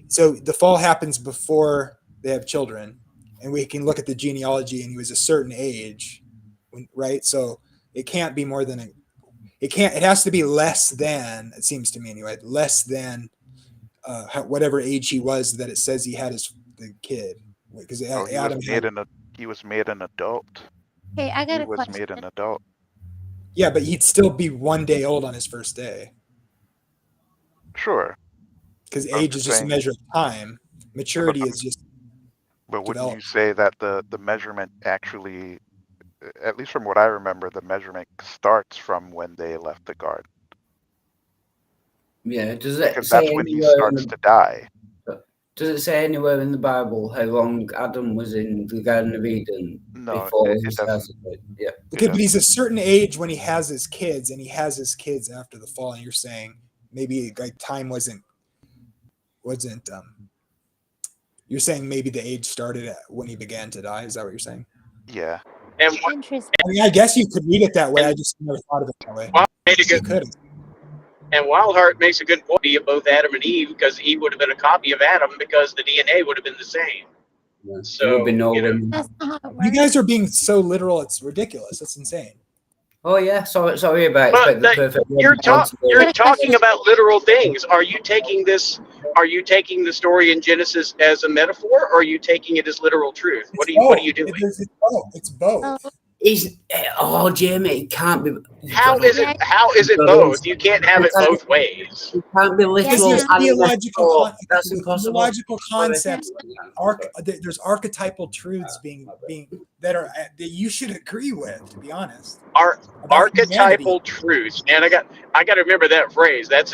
so the fall happens before they have children, and we can look at the genealogy, and he was a certain age, right? So it can't be more than it has to be less than, it seems to me anyway, less than whatever age he was that it says he had the kid, because he was made an adult. Hey, I got he a was question. made an adult. Yeah, but he'd still be 1 day old on his first day. Sure. Because age is just a measure of time. Maturity is just. But wouldn't you say that the measurement actually, at least from what I remember, the measurement starts from when they left the garden? Yeah, does it Because say that's when he anywhere starts to die. Does it say anywhere in the Bible how long Adam was in the Garden of Eden before he started? Yeah. Okay, but he's a certain age when he has his kids, and he has his kids after the fall. And you're saying maybe like time wasn't. You're saying maybe the age started when he began to die. Is that what you're saying? Yeah. And interesting. I mean, I guess you could read it that way. I just never thought of it that way. You could. And Wildheart makes a good point of both Adam and Eve, because Eve would have been a copy of Adam because the DNA would have been the same. Yeah. So You guys are being so literal; it's ridiculous. It's insane. Oh yeah, sorry about But the perfect. you're talking about literal things. Are you taking the story in Genesis as a metaphor, or are you taking it as literal truth? What are you doing? It's both. Jamie, it can't be. How is it both? You can't have it both ways. It can't be literal. There's theological, That's impossible. theological concepts. There's archetypal truths being that you should agree with. To be honest, Archetypal truths, and I got to remember that phrase. That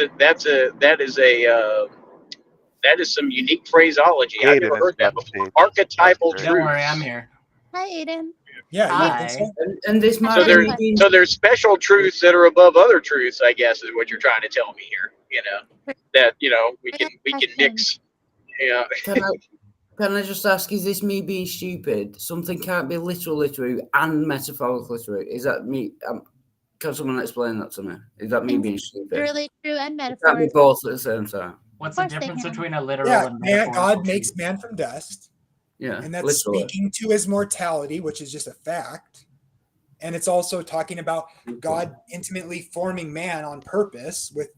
is some unique phraseology. I've never heard that before. Archetypal truths. Don't worry, I'm here. Hi, Aiden. Yeah. Hi. And this So there's special truths that are above other truths, I guess, is what you're trying to tell me here. That we can mix. Yeah. Can I just ask? Is this me being stupid? Something can't be literally true and metaphorically true. Is that me? Can someone explain that to me? Is that me being stupid? Literally true and It can't metaphorical. be both at the same time. What's the difference between a literal Yeah, and metaphorical? God makes man from dust. Yeah, and that's literally. speaking to his mortality, which is just a fact. And it's also talking about God intimately forming man on purpose with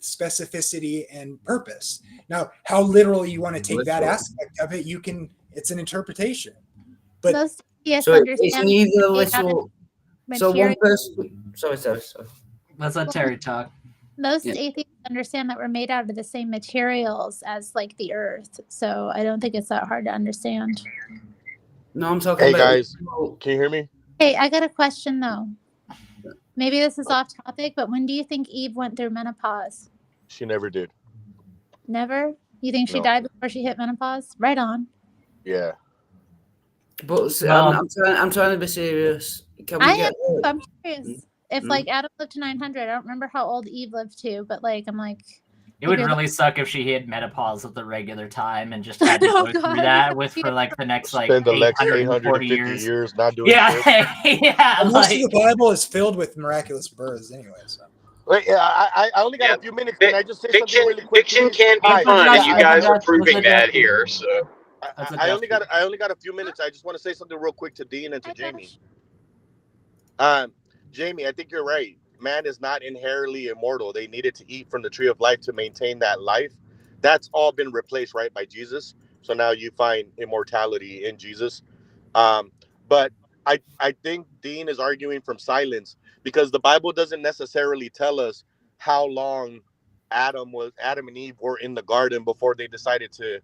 specificity and purpose. Now, how literally you want to take that aspect of it, it's an interpretation. But most atheists So it's understand either that they have literal. So one material- person. Sorry. Let's let Terry talk. Most Yeah. atheists understand that we're made out of the same materials as like the earth. So I don't think it's that hard to understand. No, I'm talking Hey about. guys, can you hear me? Hey, I got a question though. Maybe this is off topic, but when do you think Eve went through menopause? She never did. Never? You think she No. died before she hit menopause? Right on. Yeah. But Well- I'm trying to be serious. Can we I get? am. I'm curious. If like Adam lived to 900, I don't remember how old Eve lived to, but like I'm like, It would Figure that- really suck if she hit menopause at the regular time and just had to go through that with for like the next like Spend the next 840 850 years. years not doing Yeah, shit. yeah. Most Like, of the Bible is filled with miraculous births, anyway. So. Wait, I only got Yeah. a few minutes. Can I just say something Fiction really quick, fiction please? can be Hi. fun, Yeah, and you guys are proving that here. So I only got a few minutes. I just want to say something real quick to Dean and to Jamie. Jamie, I think you're right. Man is not inherently immortal. They needed to eat from the tree of life to maintain that life. That's all been replaced, right, by Jesus. So now you find immortality in Jesus. But I think Dean is arguing from silence because the Bible doesn't necessarily tell us how long Adam and Eve were in the garden before they decided to,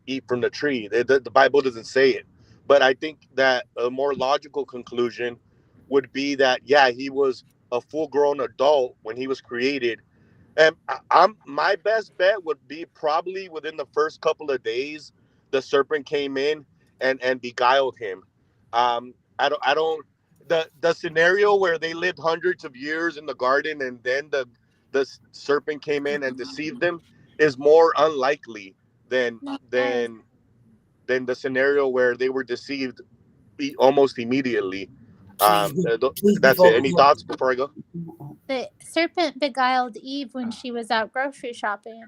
eat from the tree. The Bible doesn't say it. But I think that a more logical conclusion would be that, yeah, he was a full-grown adult when he was created. And my best bet would be probably within the first couple of days, the serpent came in and beguiled him. I don't the scenario where they lived hundreds of years in the garden and then the serpent came in and deceived them is more unlikely than than than the scenario where they were deceived almost immediately. That's it. Any thoughts before I go? The serpent beguiled Eve when she was out grocery shopping.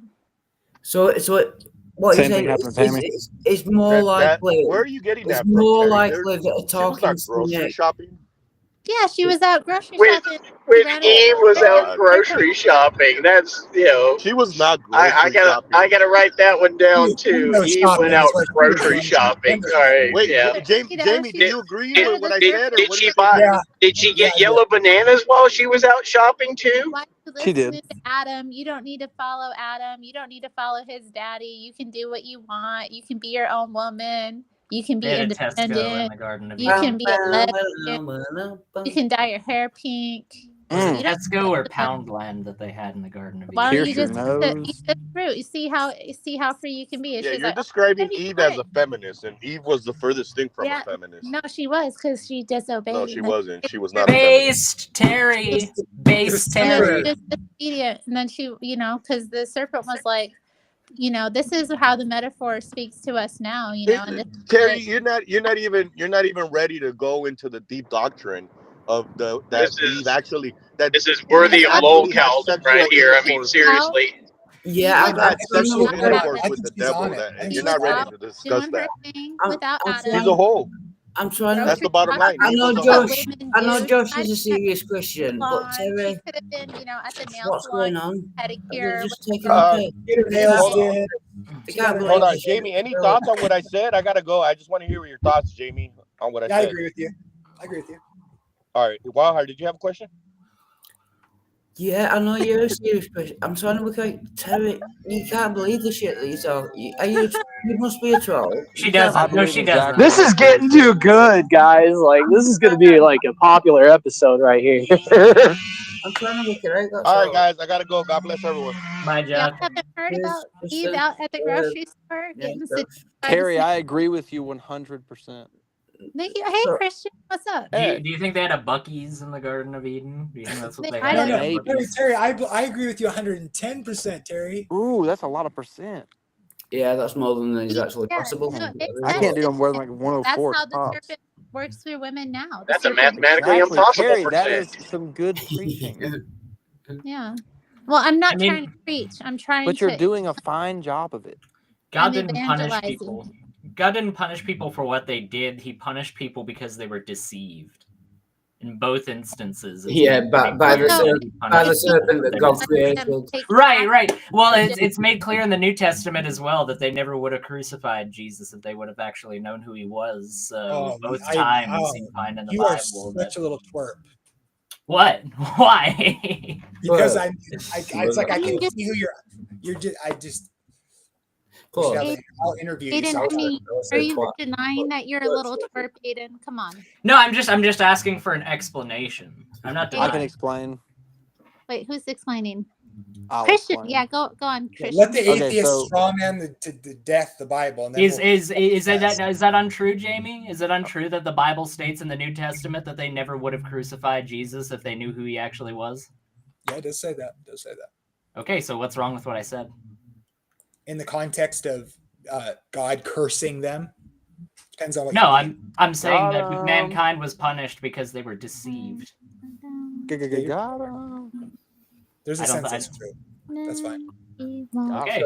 So what Same you're thing saying happened with Tammy. it's more likely. Where are you getting It's that from, more Terry? likely that a She was talking not grocery snake. shopping. Yeah, she was out grocery when shopping. when Ran Eve into was the out serpent. grocery shopping, that's She was not I grocery gotta shopping. write that one down too. Window Eve went shopping out is what she was grocery doing. shopping. Window All right, Wait, yeah. Jamie, do Did, you agree did, with what I did, said, or did what do you she think? buy? Yeah. Did she get yellow bananas while she was out shopping too? Why are you She did. listening to Adam? You don't need to follow Adam. You don't need to follow his daddy. You can do what you want. You can be your own woman. You can they be had a Tesco in independent. the Garden of You Eden. can be a lesbian. You can dye your hair pink. Was it You don't Tesco or Poundland that they had in the Garden of Eden? Why don't Pierce you your just eat nose. the fruit? You see how free you can be. And Yeah, she's you're like, oh, describing that'd be Eve as great. a feminist, and Eve was the furthest thing from a Yeah, feminist. no, she was because she disobeyed. No, she and then wasn't. She was not a feminist. Based Terry. Based and then she Terry. was disobedient, and then she, because the serpent was like, this is how the metaphor speaks to us now, and this Terry, you're not even ready to go into the deep doctrine of that Eve actually worthy of lol had count sexual right here. I mean, intercourse. seriously. Yeah, Eve had sexual without intercourse Adam. with the devil. That She you're was not ready out to discuss doing that. her thing without Adam. She's a hoe. I'm trying That's to. the bottom line. I Eve know was a hoe. Josh. Women I know do. Josh I is a serious Christian, but salon. She Terry, could have been, at the nail what's salon, going on? pedicure. Just with taking the Get her piss. nails Hold on. did. I can't Hold believe on, this. Jamie. Any thoughts on what I said? I gotta go. I just want to hear your thoughts, Jamie, on what I Yeah, I said. agree with you. I agree with you. All right, Wildheart, did you have a question? Yeah, I know you're a serious Christian. I'm trying to work out, Terry. You can't believe the shit that you talk. Are you? You must be a troll. She You can't doesn't. No, believe she it. doesn't. This is getting too good, guys. Like, this is going to be like a popular episode right here. I'm trying to work it out. That's All right, guys, I gotta go. God bless everyone. My Y'all Jack. haven't heard about Eve out at the grocery store getting seduced by the Terry, snake? I agree with you 100%. Thank you. Hey, Christian, what's up? Do you think they had a Buc-ee's in the Garden of Eden? Do you think that's what they I had? don't No, know. Terry, I agree with you 110%, Terry. Ooh, that's a lot of percent. Yeah, that's more than is actually Yeah, possible. no, I can't do more than like that's 104 how the tops. serpent works through women now. The That's a serpent. mathematically Exactly, impossible Terry. That percent. is some good preaching. Yeah. Well, I'm not I mean- trying to preach. I'm trying But you're to. doing a fine job of it. God I'm didn't punish evangelizing. people. God didn't punish people for what they did. He punished people because they were deceived. In both instances. Yeah, by the serpent that God created. Right. Well, it's made clear in the New Testament as well that they never would have crucified Jesus if they would have actually known who he was. Both times you find in the you Bible. are such a little twerp. What? Why? Because it's like I can see who you're just. I'll interview you. Aiden, are you denying that you're a little twerp, Aiden? Come on. No, I'm just asking for an explanation. I'm not denying. I can explain. Wait, who's explaining? I'll Christian, explain. yeah, go on, Christian. Let the atheist strawman to death the Bible. And then Is that untrue, Jamie? Is it untrue that the Bible states in the New Testament that they never would have crucified Jesus if they knew who he actually was? Yeah, it does say that. Okay, so what's wrong with what I said? In the context of God cursing them, depends on what No, you mean. I'm saying that Got 'em. mankind was punished because they were deceived. Got 'em. There's a I don't- sense I- that's true. That's fine. Okay.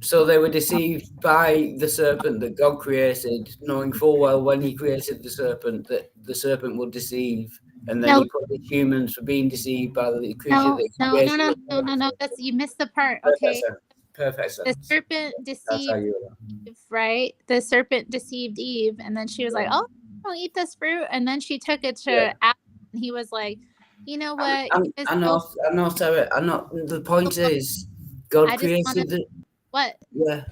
So they were deceived by the serpent that God created, knowing full well when he created the serpent that the serpent would deceive, and then No. he punished humans for being deceived by the creature No, that he no, created. no, no, no, no. That's you missed the part. Perfect Okay. sense. Perfect The sense. serpent That's how deceived you are. Eve, right? The serpent deceived Eve, and then she was like, "Oh, don't eat this fruit." And then she took it to Yeah. Adam, and he was like, "You know what? I know, Sarah. I know. The point is, God I just wanted created the. what? Yeah.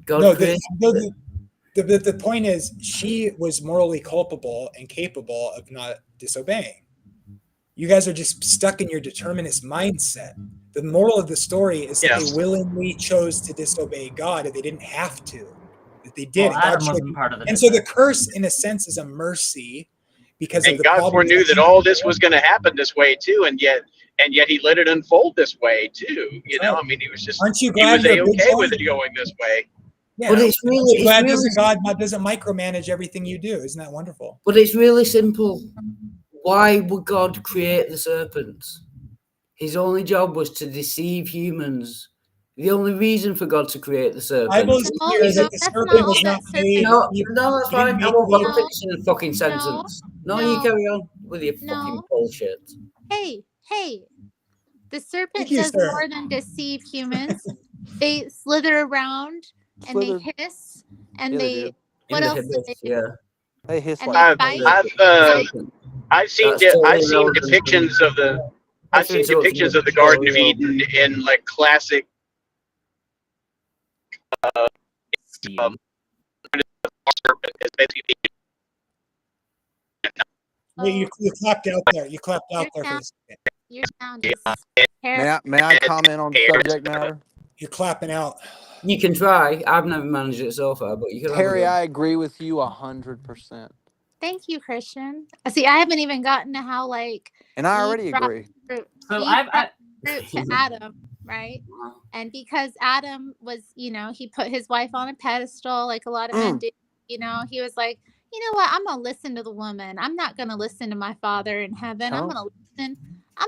God No, created the point is she was morally culpable and capable of not disobeying. You guys are just stuck in your determinist mindset. The moral of the story is that Yes. they willingly chose to disobey God, and they didn't have to. That they did. Well, and God Adam showed wasn't you. part of the And so the curse, in a sense, is a mercy because of And the God problem. foreknew that all this was going to happen this way too, and yet he let it unfold this way too. You know, I mean, he was just Aren't you he glad was you're a big okay boy? with it going this way. Yeah. But it's Aren't you really- glad it's really- God doesn't micromanage everything you do? Isn't that wonderful? But it's really simple. Why would God create the serpent? His only job was to deceive humans. The only reason for God to create the serpent. Bible is No, clear you know, that the that's serpent not was all not that made. No, He that's didn't fine. I make won't the- put a fix in a fucking sentence. No, you no. carry on with your fucking bullshit. Hey, the serpent Thank you, does sir. more than deceive humans. They slither around and Slithered. they hiss and Yeah, they they. did. What In the else do abyss, they do? yeah. They hiss And like they crazy. fight. I've seen That's totally I've seen irrelevant. depictions of the I've seen depictions of the Garden of Eden in like classic. It's basically You clapped out there. You clapped out there for a second. Your sound is May I comment on the subject matter? You're clapping out. You can try. I've never managed it so far, but you can have a Harry, go. I agree with you 100%. Thank you, Christian. See, I haven't even gotten to how like. And I Eve already brought agree. fruit- So Eve brought fruit to Adam, right? And because Adam was, he put his wife on a pedestal, like a lot of men do. He was like, you know what? I'm gonna listen to the woman. I'm not gonna listen to my Father in heaven. I'm Huh?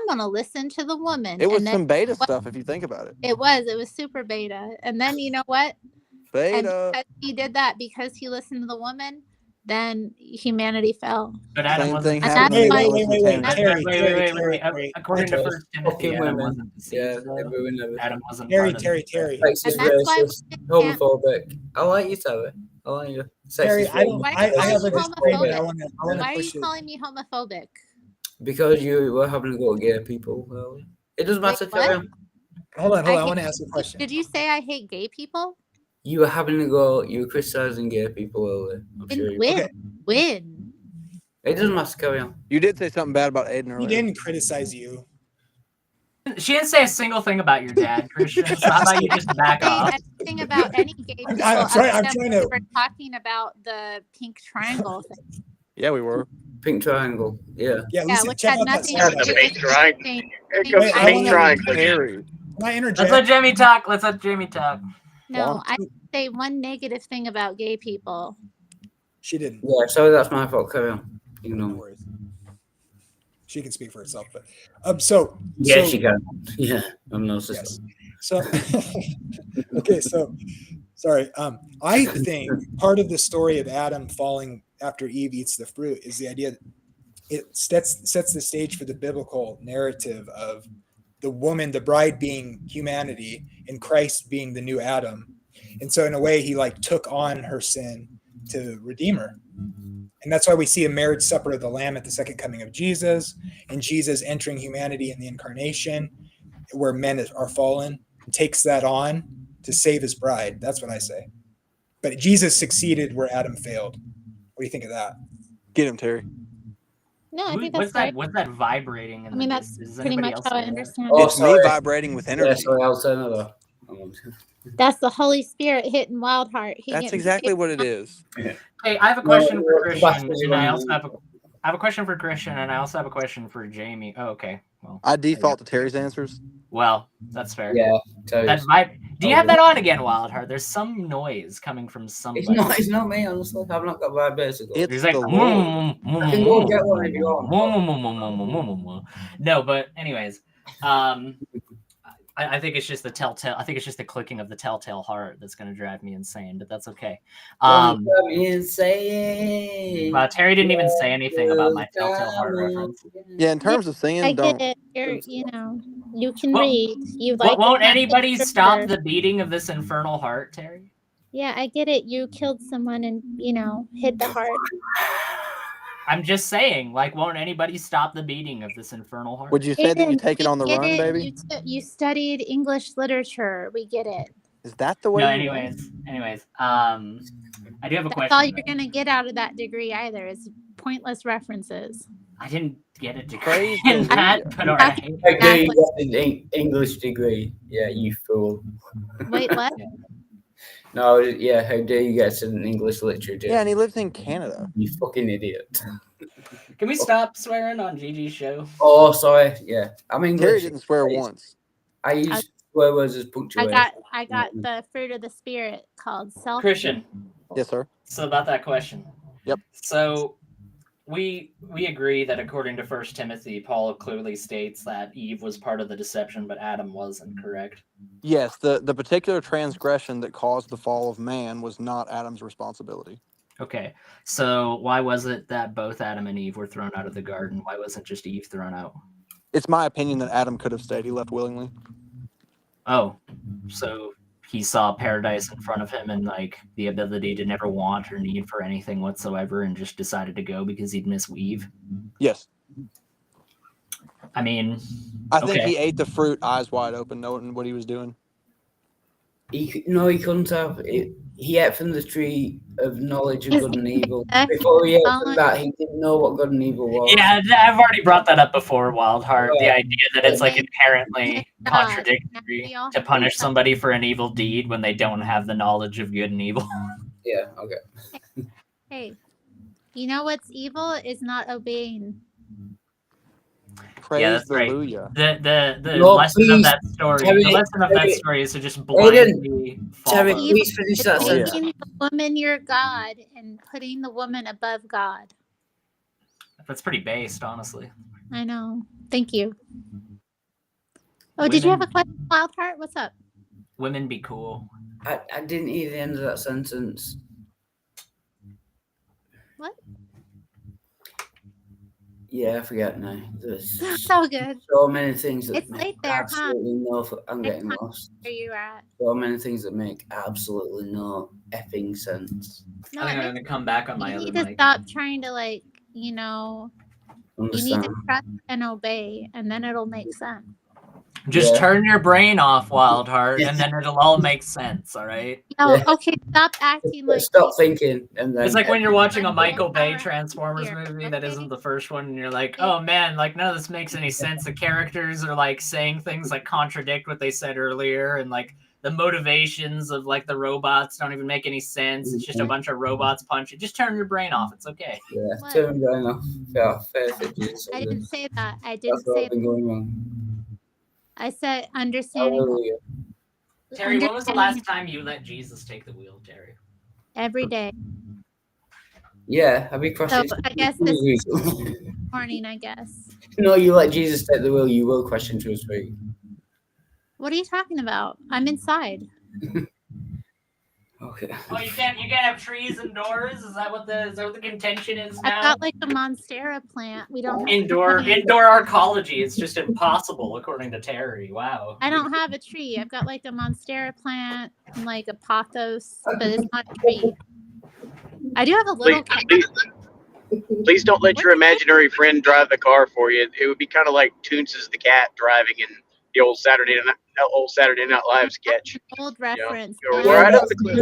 gonna listen to the woman. It was And then some beta stuff if you think about it. It was super beta. And then you know what? And Beta. because he did that, because he listened to the woman, then humanity fell. But Adam Same wasn't. thing And happened that's when why. they listened to Tammy. Wait. According to First Timothy, Fucking Adam women. wasn't deceived. Yeah, though. they ruined everything. Adam wasn't Terry, part of Terry, it. Terry. Sexist, And that's why racist, women can't. homophobic. I like you, Terry. I like you. Terry, Sexist, I don't. Why are I you have calling a me disclaimer. I homophobic? want to Why are push you it. calling me homophobic? because you were having to go to gay people. Well, it doesn't Wait, matter. Carry what? on. Hold on. I hate- want to ask a question. Did you say I hate gay people? You were having to go. You were criticizing gay people earlier. I'm sure. When? It doesn't matter. Carry on. You did say something bad about Aiden He earlier. didn't criticize you. She didn't say a single thing about your dad, Christian. So how about you just back off? Anything about any gay people? I'm trying other than to. we were talking about the pink triangle thing. Yeah, we were. Pink triangle. Yeah. Yeah, Yeah, listen, which check had out that nothing song. to do the pink with triangle. anything. Here comes Wait, the I pink wanna- triangle. Harry. Can I Let's interject? let Jamie talk. Let's let Jamie talk. No, I didn't say one negative thing about gay people. She didn't. Yeah. Sorry, that's my fault. Carry on. You No know. worries. She can speak for herself, but so Yeah, so, she can. Yeah, I'm no sister. Yes. So okay, so sorry. I think part of the story of Adam falling after Eve eats the fruit is the idea that it sets the stage for the biblical narrative of the woman, the bride being humanity, and Christ being the new Adam. And so in a way, he like took on her sin to redeem her. And that's why we see a marriage supper of the Lamb at the second coming of Jesus, and Jesus entering humanity in the incarnation, where men are fallen, takes that on to save his bride. That's what I say. But Jesus succeeded where Adam failed. What do you think of that? Get him, Terry. No, I think What's that's right. What's that vibrating? In I mean, the that's Does pretty anybody much else how I hear it? understand Oh, it. It's sorry. me vibrating with Yeah, energy. sorry, I'll say another. That's the Holy Spirit hitting Wildheart. That's exactly what it is. Hey, I have a question No, for the back Christian, is and I wrong. also have a question for Christian, and I also have a question for Jamie. Oh, okay. Well, I default to Terry's answers. Well, that's fair. Yeah, That might. Do you have that on again, Wildheart? There's some noise coming from somebody. It's not me, honestly. I've not got vibrators. It's like, I can go get one if you want. No, but anyways, I think it's just the telltale. I think it's just the clicking of the telltale heart that's going to drive me insane. But that's okay. Insane. Terry didn't even say anything about my telltale heart reference. Yeah, in terms of singing, I don't. get it. You can Well, read. You like. Won't the anybody message stop or- the beating of this infernal heart, Terry? Yeah, I get it. You killed someone and hit the heart. I'm just saying, like, won't anybody stop the beating of this infernal heart? Would you say that you take it on the get run, it. baby? You studied English literature. We get it. Is that the way? No, you anyways, I do have a That's question. all you're gonna get out of that degree either is pointless references. I didn't get a degree Praise in that, but all right. How dare you get an English degree? Yeah, you fool. Wait, what? No, yeah, how dare you get an English literature? Yeah, and he lives in Canada. You fucking idiot. Can we stop swearing on Gigi's show? Oh, sorry. Yeah, I'm English. Terry didn't swear once. I use swear words as punctuation. I got the fruit of the spirit called self. Christian. Yes, sir. So about that question. Yep. So we agree that according to 1 Timothy, Paul clearly states that Eve was part of the deception, but Adam wasn't, correct? Yes, the particular transgression that caused the fall of man was not Adam's responsibility. Okay, so why was it that both Adam and Eve were thrown out of the garden? Why wasn't just Eve thrown out? It's my opinion that Adam could have stayed. He left willingly. Oh, so he saw paradise in front of him and like the ability to never want or need for anything whatsoever and just decided to go because he'd miss Eve? Yes. I mean, I think he ate the fruit eyes wide open, knowing what he was doing. He couldn't have. He ate from the tree of knowledge of good and evil. Before he ate from that, he didn't know what good and evil was. Yeah, I've already brought that up before, Wildheart. The idea that it's like inherently contradictory to punish somebody for an evil deed when they don't have the knowledge of good and evil. Yeah, okay. Hey, you know what's evil is not obeying. Praise yeah, that's right. Hallelujah. The No, lesson please, of that story. Terry, the lesson of that Terry, story is to just blindly follow. Terry, please finish that sentence. Making the woman your God and putting the woman above God. That's pretty based, honestly. I know. Thank you. Oh, did you have a question, Wildheart? What's up? Women be cool. I didn't hear the end of that sentence. What? Yeah, I forget now. There's So good. so many things that It's make late there, huh? absolutely no. I'm getting lost. Where you at? So many things that make absolutely no effing sense. No, I think I'm going to come back on my you other need to mic. stop trying to you need to Understand. trust and obey, and then it'll make sense. Just Yeah. turn your brain off, Wildheart, and then it'll all make sense, all right? No, Yeah. okay, stop acting like Stop thinking, and then It's like when you're watching a Like, Michael full Bay power Transformers here, movie that okay? isn't the first one, and you're like, oh man, like none of this makes any sense. The characters are like saying things like contradict what they said earlier, and like the motivations of like the robots don't even make any sense. It's just a bunch of robots punching. Just turn your brain off. It's okay. Yeah, What? turn it off. Yeah, perfect. I didn't say that. I That's didn't what say I've been going on. I said understanding Hallelujah. Terry, when was the understanding last time you let Jesus take the wheel, Terry? every day. Yeah, I've been So questioning. I guess this morning, I guess. No, you let Jesus take the wheel, you will question truth free. What are you talking about? I'm inside. Okay. Oh, you can't have trees indoors? Is that what the contention is now? I've got like a monstera plant. We don't have Indoor trees. arcology. It's just impossible, according to Terry. Wow. I don't have a tree. I've got like a monstera plant and like a pothos, but it's not a tree. I do have a little cat. Please don't let your imaginary friend drive the car for you. It would be kind of like Toonces the cat driving in the old Saturday Night Live sketch. Old reference. You're right up the cliff.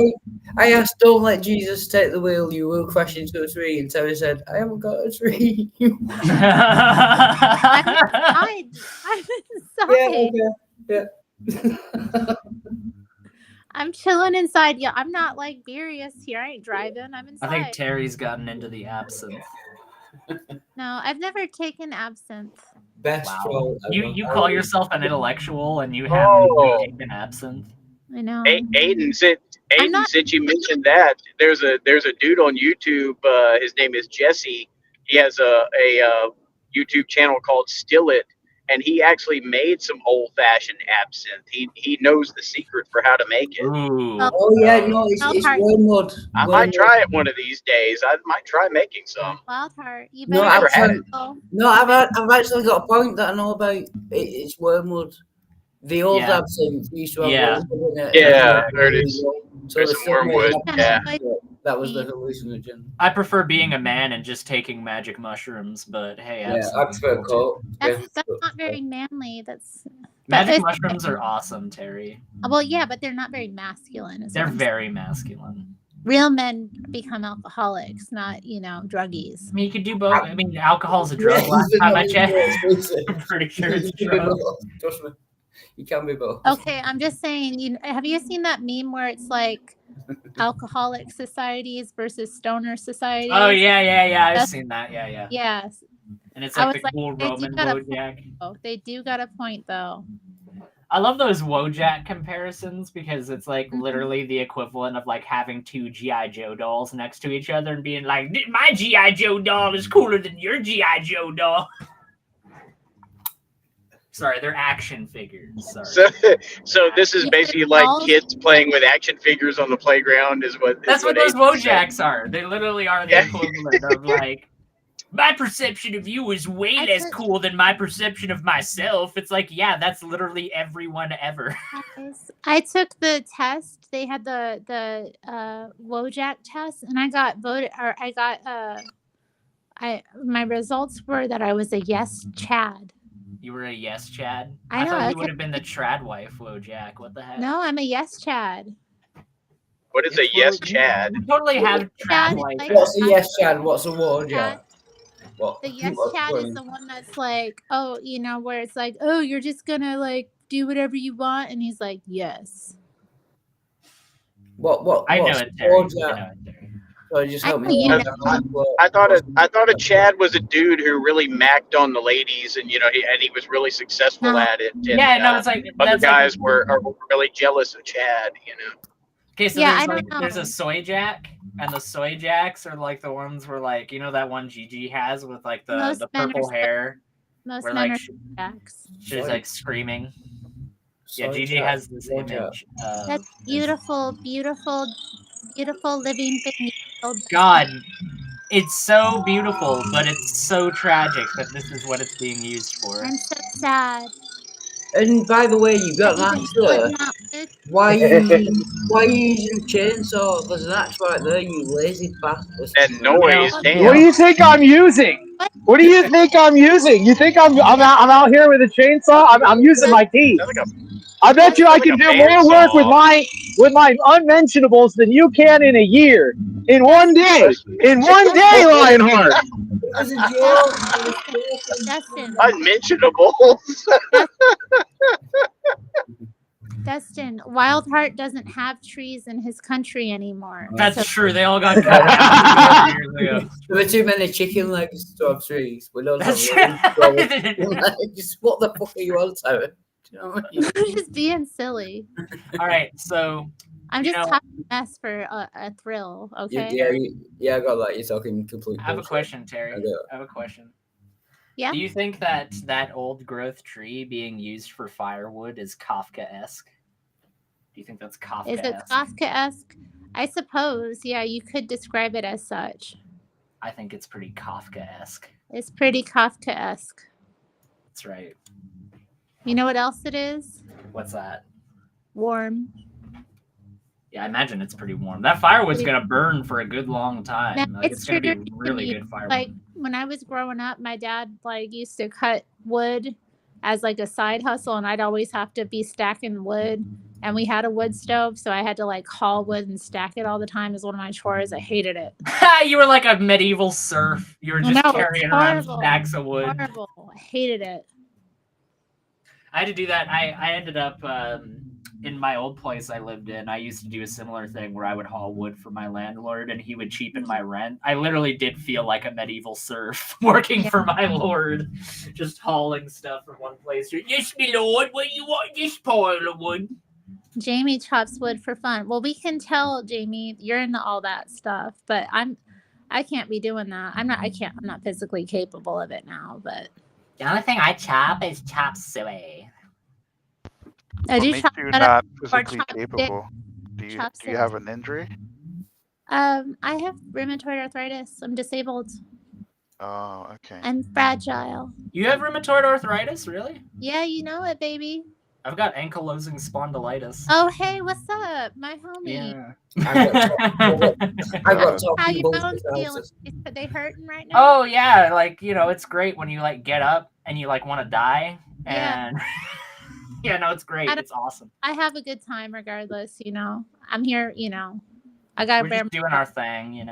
I asked, don't let Jesus take the wheel, you will crash into a tree. And Terry said, I haven't got a tree. I'm inside. Yeah. I'm chilling inside. Yeah, I'm not like Beerus here. I ain't driving. I'm inside. I think Terry's gotten into the absinthe. No, I've never taken absinthe. Best Wow. troll ever. You call yourself an intellectual and you haven't taken absinthe? I know. Aiden, since you mentioned that, there's a dude on YouTube. His name is Jesse. He has a YouTube channel called Still It, and he actually made some old fashioned absinthe. He knows the secret for how to make it. Ooh. Oh yeah, no, it's wormwood. I might try it one of these days. I might try making some. Wild Heart, you No, better. I've actually got a point that I know about. It's wormwood. The old Yeah. absinthe used to have Yeah. wormwood in it. Yeah, there it is. So There's the some stuff made wormwood. absinthe, Yeah. that was the hallucinogen. I prefer being a man and just taking magic mushrooms, but hey, Yeah, I absinthe. prefer coke. That's not very manly. That's Magic it's- mushrooms are awesome, Terry. Well, yeah, but they're not very masculine. is They're what I'm very masculine. real men become alcoholics, not druggies. I mean, you could do both. I mean, alcohol's a drug. Last time I checked, I'm pretty sure it's a drug. Trust me, you can be both. Okay, I'm just saying. Have you seen that meme where it's like alcoholic societies versus stoner societies? Oh yeah. I've That's- seen that. Yeah. Yes. And it's I like was the cool they do Roman got a Wojak. point, though. They do got a point though. I love those Wojak comparisons because it's like Mm-hmm. literally the equivalent of like having two G.I. Joe dolls next to each other and being like, my G.I. Joe doll is cooler than your G.I. Joe doll. Sorry, they're action figures. Sorry. So this is basically like kids playing with action figures on the playground. That's what those Aiden said. Wojaks are. They literally are the equivalent of like, my perception of you is way less cool than my perception of myself. It's like, yeah, that's literally everyone ever. I took the test. They had the Wojak test, and I got voted, or I got my results were that I was a yes Chad. You were a yes Chad? I know, thought I you would have been the trad wife, Wojak. What the heck? No, I'm a yes Chad. What is a yes Chad? You totally have trad wife. What's a yes Chad? What's a word? Yeah. What? The yes Chad is the one that's like, oh, where it's like, oh, you're just gonna like do whatever you want, and he's like, yes. What? I know what's it, Terry. word, I yeah? know it, Terry. So just help me. I thought a Chad was a dude who really macked on the ladies, and he was really successful at it. And, Yeah, no, it's like other that's guys like, are really jealous of Chad. Okay, so Yeah, there's a soy jack, and the soy jacks are like the ones where like that one Gigi has with like the Most men are purple hair, Most where men like are Jacks. she's like screaming. Yeah, Soy Gigi jack, has this soy jack. image. That's beautiful, beautiful, beautiful living thing. You build. God, it's so beautiful, but it's so tragic that this is what it's being used for. I'm so sad. And by the way, you got an That axe you there. put not with- Why are you using a chainsaw? There's an axe right there, you lazy bastard. And noise, What do you think I'm using? What do you think I'm using? You think I'm out here with a chainsaw? I'm using my teeth. I bet you I can do more work with my unmentionables than you can in a year. In one day. In one day, Lionheart. Dustin. Unmentionables. Dustin, Wildheart doesn't have trees in his country anymore. That's true. They all got cut down years ago. There were too many chicken legs to have trees. We don't That's have Just what the fuck are you on, Sarah? Do you know what I mean? I'm just being silly. All right, so I'm just talking mess for a thrill, okay? Yeah, I got that. You're talking complete. I have a bullshit. question, Terry. I got it. I have a question. Yeah. Do you think that old growth tree being used for firewood is Kafka-esque? Do you think that's Kafka-esque? Is it Kafka-esque? I suppose. Yeah, you could describe it as such. I think it's pretty Kafka-esque. It's pretty Kafka-esque. That's right. You know what else it is? What's that? Warm. Yeah, I imagine it's pretty warm. That firewood's gonna burn for a good long time. No, Like, it's gonna be really triggering good firewood. Like when I was growing up, my dad used to cut wood as like a side hustle, and I'd always have to be stacking wood. And we had a wood stove, so I had to haul wood and stack it all the time as one of my chores. I hated it. You were like a medieval serf. You were just carrying around stacks of wood. Horrible. I hated it. I had to do that. I ended up in my old place I lived in, I used to do a similar thing where I would haul wood for my landlord and he would cheapen my rent. I literally did feel like a medieval serf working for my lord, just hauling stuff from one place to yes, my lord, what you want this pile of wood? Jamie chops wood for fun. Well, we can tell, Jamie, you're into all that stuff, but I can't be doing that. I'm not physically capable of it now, but The only thing I chop is chop suey. I What do makes chop you that not up or physically chop stick. capable? Do you Chopsticks. have an injury? I have rheumatoid arthritis. I'm disabled. Oh, okay. I'm fragile. You have rheumatoid arthritis, really? Yeah, you know it, baby. I've got ankylosing spondylitis. Oh, hey, what's up, my homie? Yeah. I got How talking your bones feeling? bullshit. Are they hurting right now? Oh yeah, like it's great when you like get up and you like want to die, Yeah. and yeah, no, it's great. It's awesome. I have a good time regardless. I'm here. I gotta We're bear. just doing our thing,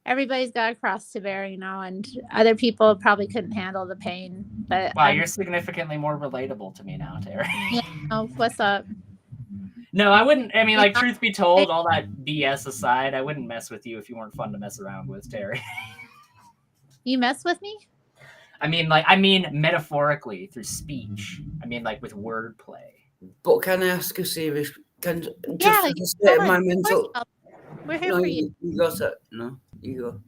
Everybody's got a cross to bear, and other people probably couldn't handle the pain. But Wow, you're significantly more relatable to me now, Terry. Yeah. Oh, what's up? No, I wouldn't. I mean, like, truth be told, all that BS aside, I wouldn't mess with you if you weren't fun to mess around with, Terry. You mess with me? I mean, metaphorically through speech. I mean, like, with wordplay. But can I ask a serious? Just Yeah, for the sake of my mental. We're here No, for you. you got it. No, you go.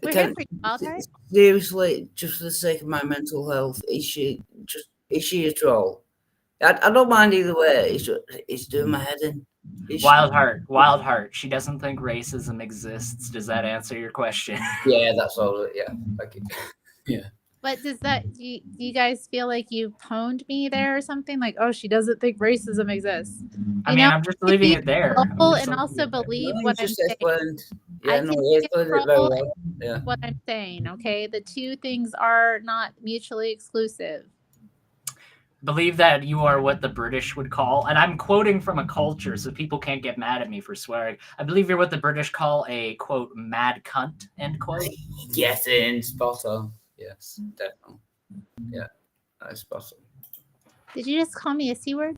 We're here for you, Wildheart. Seriously, just for the sake of my mental health, is she a troll? I don't mind either way. It's doing my head in. Wildheart. She doesn't think racism exists. Does that answer your question? Yeah, that's all. Yeah, okay. Yeah. But does that do you guys feel like you pwned me there or something? Like, oh, she doesn't think racism exists. I'm just leaving it there. And also believe what I'm saying. Yeah, no, you explained it very well. Yeah. What I'm saying, okay? The two things are not mutually exclusive. Believe that you are what the British would call, and I'm quoting from a culture, so people can't get mad at me for swearing. I believe you're what the British call a, quote, mad cunt, end quote. Get in, spot on. Yes, definitely. Yeah, that's spot on. Did you just call me a C word?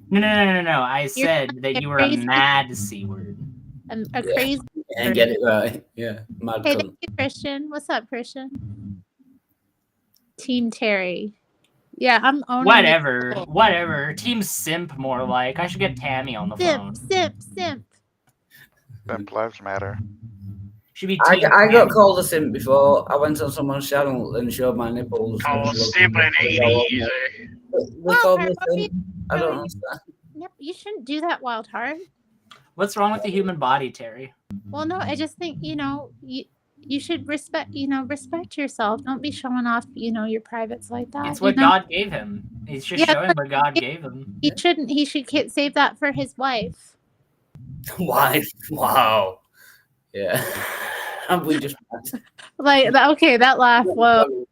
No. I said that you were a mad C word. A crazy. And get it right. Yeah, mad Hey, cunt. thank you, Christian. What's up, Christian? Team Terry. Yeah, I'm owning Whatever. Team Simp, more like. I should get Tammy on the phone. Simp. Simp lives matter. Should be I got called a simp before. I went on someone's channel and showed my nipples. Oh, simping ain't easy. They called me a simp. I don't understand. Yep, you shouldn't do that, Wildheart. What's wrong with the human body, Terry? Well, no, I just think you should respect yourself. Don't be showing off your privates like that. It's what God gave him. He's just showing what God gave him. He shouldn't. He should save that for his wife. Wife? Wow. Yeah. We just like okay, that laugh. Whoa.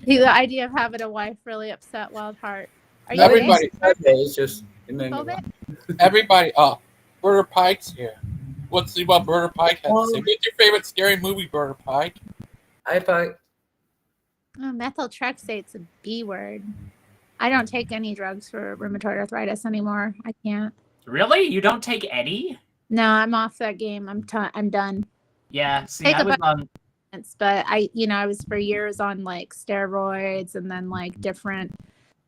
The idea of having a wife really upset Wildheart. Are you Everybody. It's just everybody. Burger Pike's here. Let's see what Burger Pike has to say. What's your favorite scary movie, Burger Pike? Hi, Pike. Oh, methyltrexate's a B word. I don't take any drugs for rheumatoid arthritis anymore. I can't. Really? You don't take any? No, I'm off that game. I'm done. Yeah. See, Take I was on. But I was for years on like steroids and then like different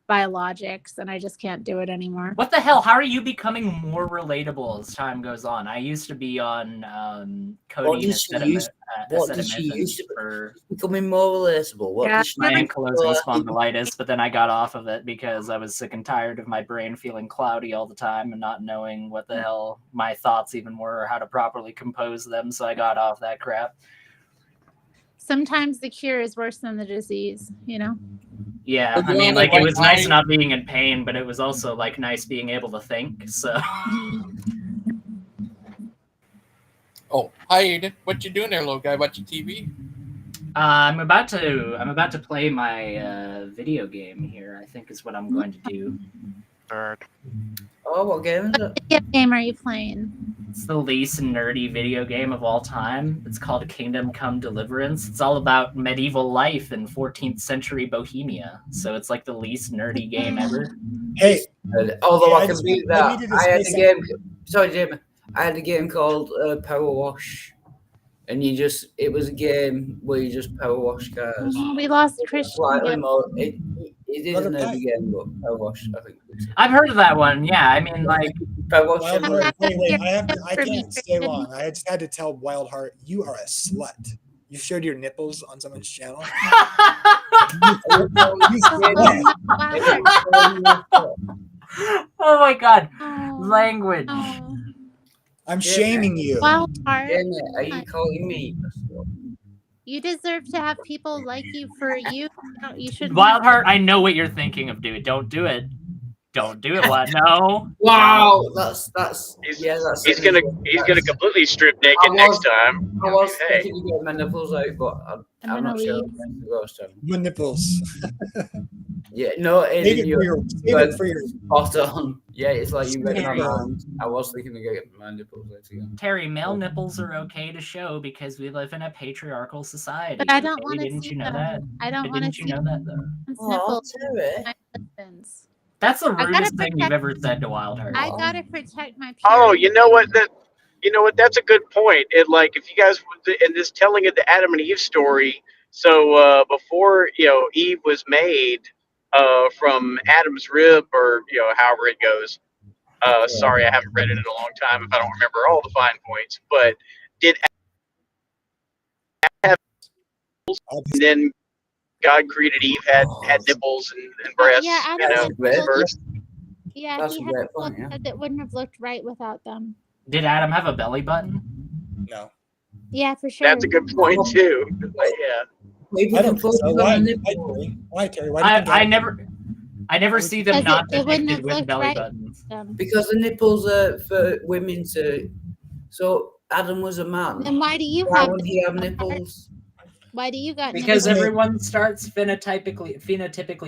biologics, and I just can't do it anymore. What the hell? How are you becoming more relatable as time goes on? I used to be on codeine for becoming more relatable. My ankylosing spondylitis, but then I got off of it because I was sick and tired of my brain feeling cloudy all the time and not knowing what the hell my thoughts even were or how to properly compose them. So I got off that crap. Sometimes the cure is worse than the disease, Yeah, I mean, like, it was nice not being in pain, but it was also, like, nice being able to think, so. Oh, hi, Aiden. What you doing there, little guy? Watching TV? I'm about to play my video game here, I think is what I'm going to do. Nerd. Oh, what game is it? What game are you playing? It's the least nerdy video game of all time. It's called Kingdom Come Deliverance. It's all about medieval life in 14th century Bohemia. So it's like the least nerdy game ever. Hey, although hey, I can beat that, needed to I had say a game. Sorry, Jamie. I had a game called Power Wash, and it was a game where you just power wash cars. Oh, we lost Christian. Slightly again. more. It is an early game, but power wash, I think. I've heard of that one. Yeah, I mean, like Power wash. Wild Heart, wait, I for me, can't stay long. I just had to tell Wild Heart, you are a slut. You showed your nipples on someone's channel. Oh my god, language. I'm shaming you. Wild Heart. Jamie, are you calling me? You deserve to have people like you for you. You should. Wildheart, I know what you're thinking of doing. Don't do it. Don't do it. What? No. Wow, that's He's that's gonna completely strip naked next time. I was Hey. thinking to get my nipples out, but I'm not sure. My nipples. Yeah, no, Save Aiden, it you're for your spot on. Yeah, it's like you read my Terry. mind. I was thinking to get my nipples out again. Terry, male nipples are okay to show because we live in a patriarchal society. But I don't okay? want to Didn't see you know them. that? I don't want to Didn't see you know that though? nipples. Terry. My husband's. That's the I gotta rudest thing you've protect- ever said to Wildheart. I gotta protect my. Oh, you know what? That's a good point. It like if you guys in this telling of the Adam and Eve story. So before Eve was made from Adam's rib, or however it goes. Sorry, I haven't read it in a long time. If I don't remember all the fine points, but did Adam have nipples? And then God created Eve had nipples and breasts. Yeah, Adam first. Yeah, That's he a had great one point, yeah. that wouldn't have looked right without them. Did Adam have a belly button? No. Yeah, for sure. That's a good point too. Yeah. I don't think so. Why, Terry? Why do you think I never see them Because not it wouldn't depicted have with looked belly right. buttons. Because the nipples are for women to. So Adam was a man. Then why do you Why have would he have nipples? Why do you got Because nipples? everyone starts phenotypically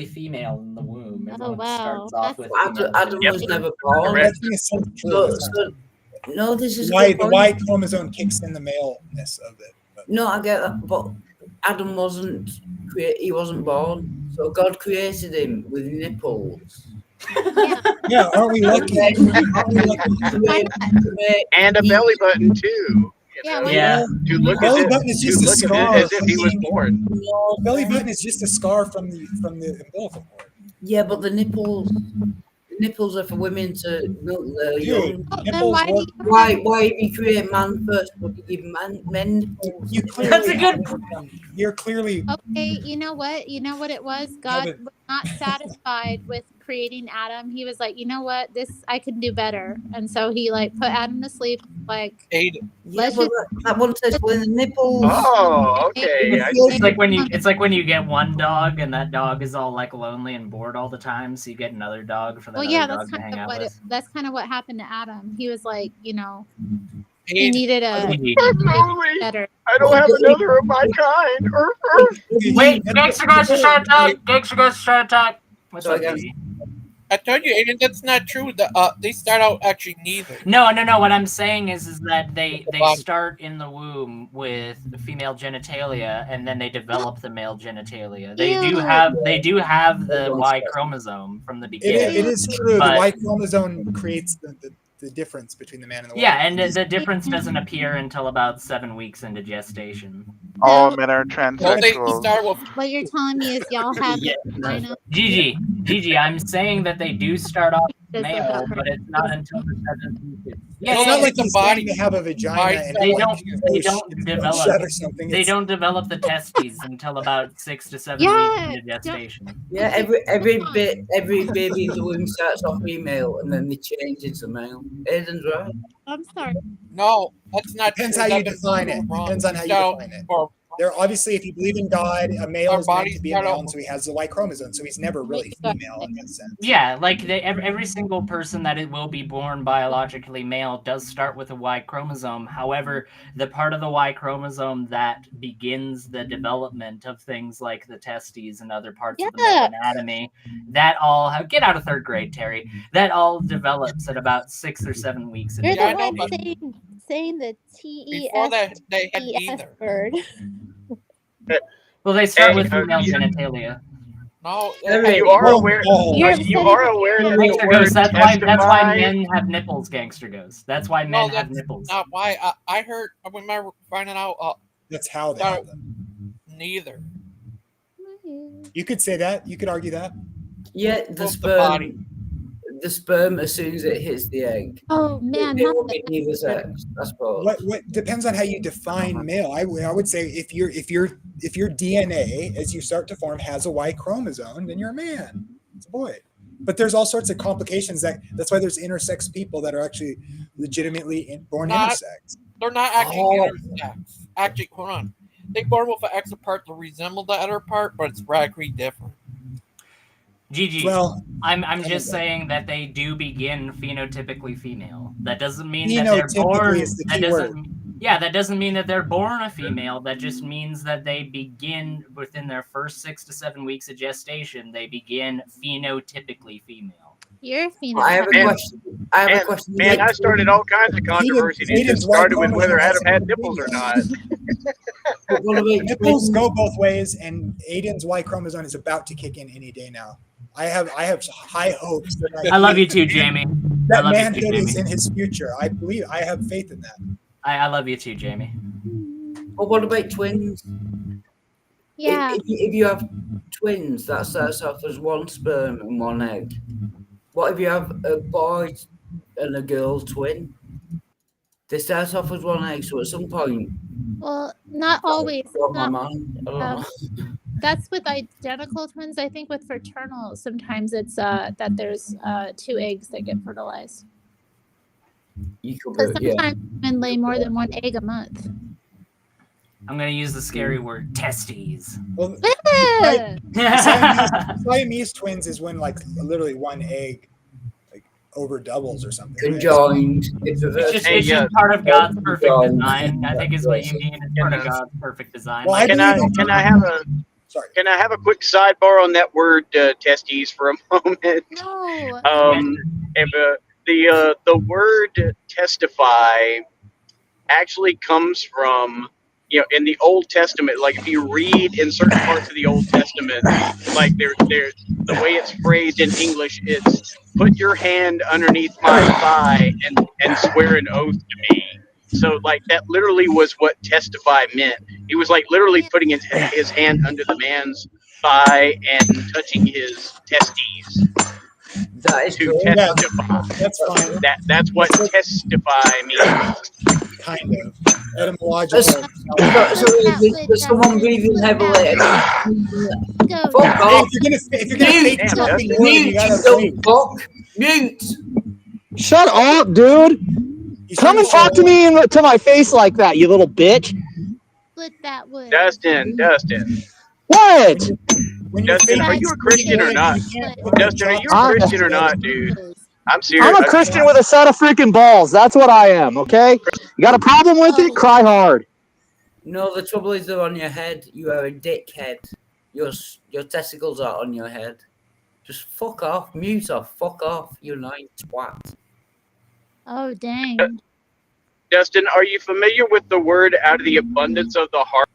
female in the womb. Everyone wow. starts off with Adam was never born. That's essentially true. No, this is why the Y chromosome kicks in the maleness of it. No, I get that, but Adam wasn't he wasn't born, so God created him with nipples. Yeah, aren't we lucky? And a belly button too. Yeah. To look belly as button is just a look scar as if he was born. No, belly button is just a scar from the umbilical cord. Yeah, but the nipples are for women to milk their young. Why if you create man first, would you give men nipples? That's a good. You're clearly Okay, you know what? You know what it was? God was not satisfied with creating Adam. He was like, you know what? This I can do better. And so he like put Adam to sleep. Like Yeah, but that wouldn't explain the nipples. Oh, okay. It's like when you get one dog and that dog is all like lonely and bored all the time, so you get another dog for that well, yeah, other that's dog to kind hang of out with. that's kind of what happened to Adam. He was like, you know, he needed a better. I don't have another of my kind. Wait, Gangster Ghost is trying to talk. Gangster Ghost is trying to talk. What's up, Gigi? I told you, Aiden, that's not true. They start out actually neither. No. What I'm saying is that they start in the womb with female genitalia, and then they develop the male genitalia. They do have the Y chromosome from the beginning. It is true. But, the Y chromosome creates the difference between the man and the woman. yeah, and the difference doesn't appear until about 7 weeks into gestation. All men are transsexual. What you're telling me is y'all have vagina. Gigi, I'm saying that they do start off male, but it's not until the 7th week. Yeah, it's not like the body to have a vagina and they don't develop. shed or something. They don't develop the testes until about 6 to 7 Yeah, weeks into gestation. Yeah, every baby in the womb starts off female and then they change into male. Aiden's right. I'm sorry. No, that's not Depends true. how you That is define it. wrong. Depends on how you So, define it. for- There obviously, if you believe in God, a male Our is meant bodies to be a start male, out- and so he has the Y chromosome, so he's never really female in that sense. Yeah, like every single person that it will be born biologically male does start with a Y chromosome. However, the part of the Y chromosome that begins the development of things like the testes and other parts of the male anatomy, that all get out of 3rd grade, Terry. That all develops at about 6 or 7 weeks. You're into the one gestation. saying the Before that, they had TES neither. word. Well, they start Hey, with female genitalia. No, You are aware. You're You upsetting are the aware that the Gangster word Ghost. That's why testify. men have nipples. Gangster Ghost. That's why men no, have that's nipples. not why. I heard. I remember finding out. That's how they that have them. Neither. You could say that. You could argue that. Yeah, the sperm as soon as it hits the egg. Oh man, It not will the be neither sex. That's both. What depends on how you define male. I would say if your DNA as you start to form has a Y chromosome, then you're a man. It's a boy. But there's all sorts of complications that's why there's intersex people that are actually legitimately born intersex. They're not actually intersex. Actually, hold on. They born with an extra part to resemble the other part, but it's radically different. GG. Well, I'm just saying that they do begin phenotypically female. That doesn't mean that they're born. Phenotypically is the key That word. doesn't. Yeah, that doesn't mean that they're born a female. That just means that they begin within their first 6 to 7 weeks of gestation. They begin phenotypically female. You're a phenotype. I have a question. I have a question. Man, I started all kinds of controversy. It just started with whether Adam had nipples or not. Nipples go both ways, and Aiden's Y chromosome is about to kick in any day now. I have high hopes that I love you too, Jamie. That I love you manhood too, is Jamie. in his future. I believe. I have faith in that. I love you too, Jamie. But what about twins? Yeah. If you have twins, that starts off as one sperm and one egg. What if you have a boy and a girl twin? They start off as one egg, so at some point. Well, not always. My mind. I don't know. That's with identical twins. I think with fraternal, sometimes it's that there's 2 eggs that get fertilized. Because sometimes women lay more than 1 egg a month. I'm gonna use the scary word testes. Well, Siamese twins is when literally 1 egg over doubles or something. Conjoined. It's just part of God's perfect design. I think is what you mean. It's part of God's perfect design. Well, Can I have a quick sidebar on that word testes for a moment? No. The word testify actually comes from, in the Old Testament. Like if you read in certain parts of the Old Testament, like the way it's phrased in English, it's put your hand underneath my thigh and swear an oath to me. So like that literally was what testify meant. He was like literally putting his hand under the man's thigh and touching his testes. That is to testify. That's fine. That's what testify means. Kind of. Etymological. So someone breathing heavily. Fuck off. If you're gonna fake something word, you gotta wait. Mute. Shut up, dude. Come and talk to me to my face like that, you little bitch. Split that wood. Dustin. What? Dustin, are you a Christian or not? Dustin, are you a Christian or not, dude? I'm serious. I'm a Christian with a set of freaking balls. That's what I am, okay? You got a problem with it? Cry hard. No, the trouble is they're on your head. You are a dickhead. Your testicles are on your head. Just fuck off. Mute off. Fuck off, you lying twat. Oh, dang. Dustin, are you familiar with the word out of the abundance of the heart?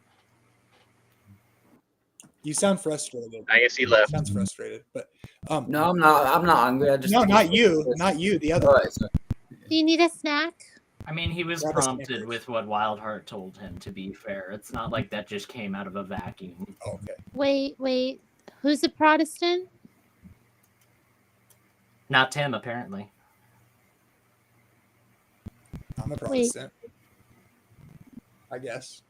You sound frustrated. I guess he left. Sounds frustrated, but no, I'm not. I'm not angry. I just not you. The other. Do you need a snack? I mean, he was prompted with what Wildheart told him. To be fair, it's not like that just came out of a vacuum. Okay. Wait. Who's a Protestant? Not Tim, apparently. I'm a Protestant. I guess.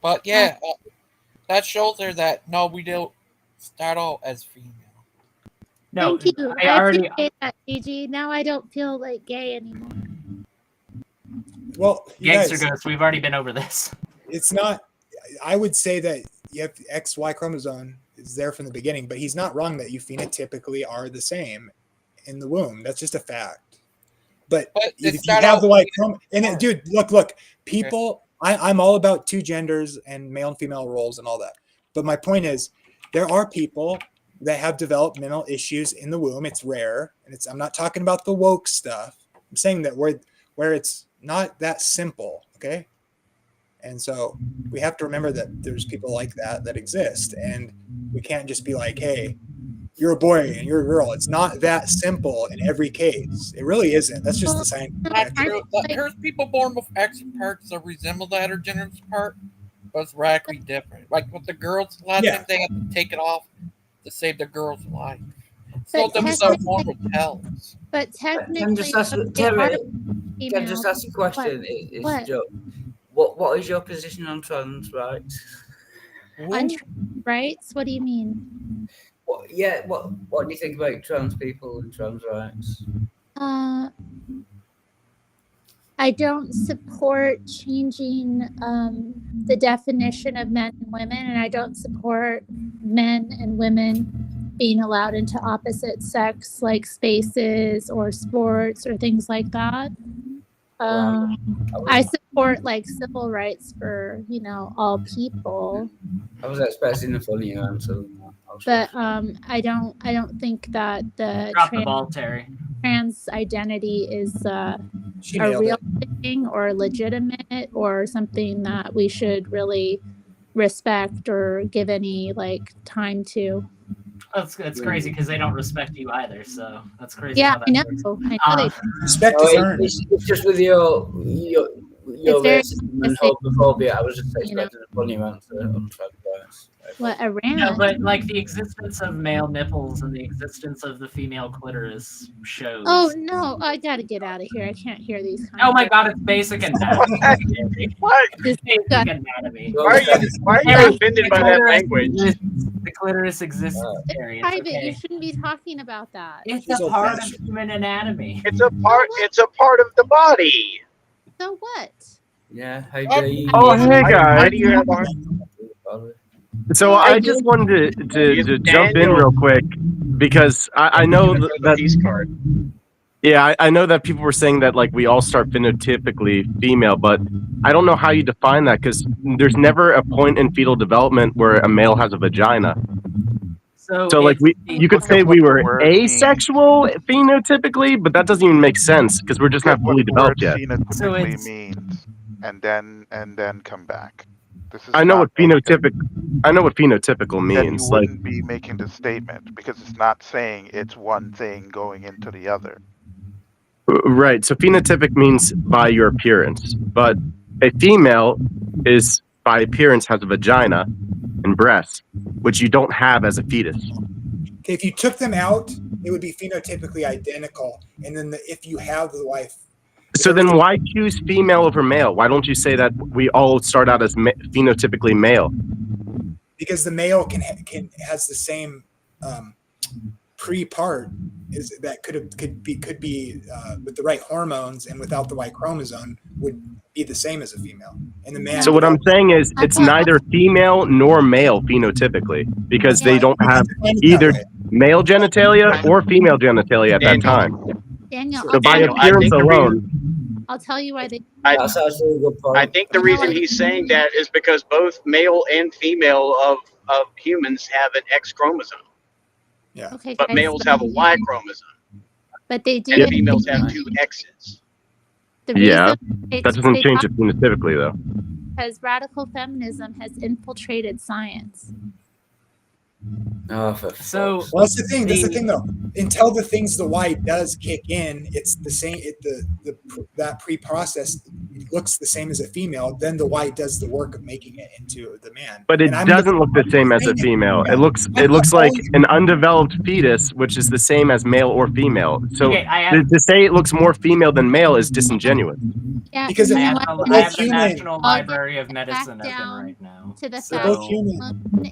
But yeah, that shows her that no, we don't start out as female. No, thank you. I appreciate that, Gigi. Now I don't feel like gay anymore. Well, Gangster Ghost, we've already been over this. It's not. I would say that you have XY chromosome is there from the beginning, but he's not wrong that you phenotypically are the same in the womb. That's just a fact. But if you have the Y chromosome, and then, dude, look, people. Okay. I'm all about 2 genders and male and female roles and all that. But my point is, there are people that have developmental issues in the womb. It's rare, and I'm not talking about the woke stuff. I'm saying that where it's not that simple, okay? And so we have to remember that there's people like that exist, and we can't just be like, hey, you're a boy and you're a girl. It's not that simple in every case. It really isn't. That's just the science. Not true. There's people born with X parts that resemble the heterogeneous part, but it's radically different. Like with the girls, a lot of times they have to take it off to save the girl's life. So them so born with tells. But technically, Can I just ask a question? It's Joe. What is your position on trans rights? On trans rights? What do you mean? What do you think about trans people and trans rights? I don't support changing the definition of men and women, and I don't support men and women being allowed into opposite sex like spaces or sports or things like that. I support like civil rights for all people. I was expecting a funny answer. But I don't think that the trans identity is a real thing or legitimate or something that we should really respect or give any time to. It's crazy because they don't respect you either. So that's crazy. Yeah, how that I know. works. I know respect is earned. It's just with your racism and homophobia. I was just expecting a funny answer on trans rights. What, Iran? No, but like the existence of male nipples and the existence of the female clitoris shows. Oh no, I gotta get out of here. I can't hear these. Oh my god, it's basic anatomy. What? It's basic anatomy. Why are you offended by that language? The clitoris exists. It's private. You shouldn't be talking about that. It's a part of human anatomy. It's a part of the body. So what? Yeah. Hey guys. Why do you have So I just wanted to jump in real quick because I know that I know that people were saying that like we all start phenotypically female, but I don't know how you define that because there's never a point in fetal development where a male has a vagina. So like you could say we were asexual phenotypically, but that doesn't even make sense because we're just not fully developed yet. Phenotypically means, and then come back. I know what phenotypical means. Then you wouldn't be making the statement because it's not saying it's one thing going into the other. Right. So phenotypic means by your appearance, but a female is by appearance has a vagina and breasts, which you don't have as a fetus. Okay, if you took them out, it would be phenotypically identical, and then if you have the wife. So then why choose female over male? Why don't you say that we all start out as phenotypically male? Because the male has the same pre-part that could be with the right hormones and without the Y chromosome would be the same as a female. And the man. So what I'm saying is it's neither female nor male phenotypically because they don't have either male genitalia or female genitalia at that time. Daniel, So by appearance alone. I'll tell you why they. I think the reason he's saying that is because both male and female of humans have an X chromosome. Yeah. Okay, but guys, males have a Y chromosome. But they do. And females have two X's. Yeah, that doesn't change it phenotypically though. Because radical feminism has infiltrated science. Well, that's the thing. That's the thing, though. Until the things the Y does kick in, it's the same. That pre-process looks the same as a female. Then the Y does the work of making it into the man. But it doesn't look the same as a female. It looks like an undeveloped fetus, which is the same as male or female. So to say it looks more female than male is disingenuous. Yeah, because I have the National Library of Medicine open right now. To the fact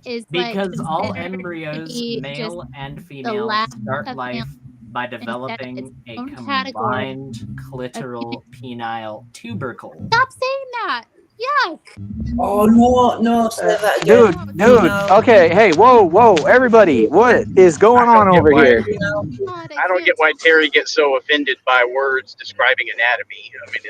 is because all considered embryos, to be male just and the female, lab start of life male by instead of developing its a own category combined clitoral penile tubercle. Stop saying that. Yuck. Oh no! Say that again. Dude. Okay, hey, whoa, everybody, what is going on over here? I don't get why Terry gets so offended by words describing anatomy. I mean,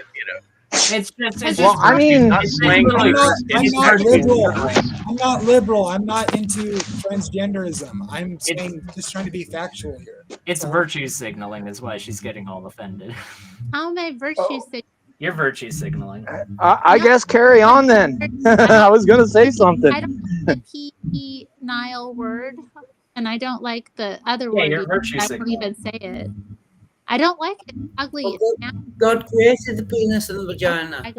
It's just. Well, I mean, I'm not liberal. I'm not liberal. I'm not into transgenderism. I'm saying just trying to be factual here. It's virtue signaling is why she's getting all offended. How am I virtue signaling? You're virtue signaling. I guess carry on then. I was gonna say something. I don't like the penile word, and I don't like the other Yeah, word. you're either. virtue I won't signaling. even say it. I don't like it. It's ugly. Well, God created the penis and the Oh, vagina.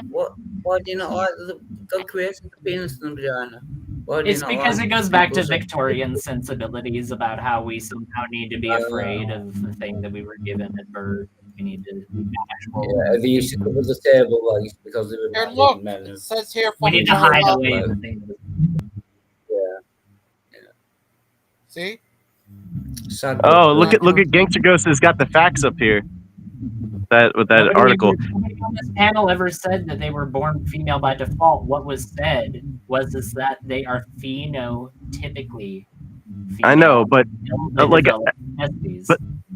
Why do you not like the God created the penis and the vagina? Why do you It's not because like it goes back to those- Victorian sensibilities about how we somehow need to be afraid of the thing that we were given at birth. We need to be bashful. Yeah, they used to cover the table legs because they were Here, look, men. it says here We from need to hide John away Locke. the thing. See? Oh, look at Gangster Ghost has got the facts up here. That with that article. Nobody on this panel ever said that they were born female by default. What was said was is that they are phenotypically female. I know, but They like, develop testes.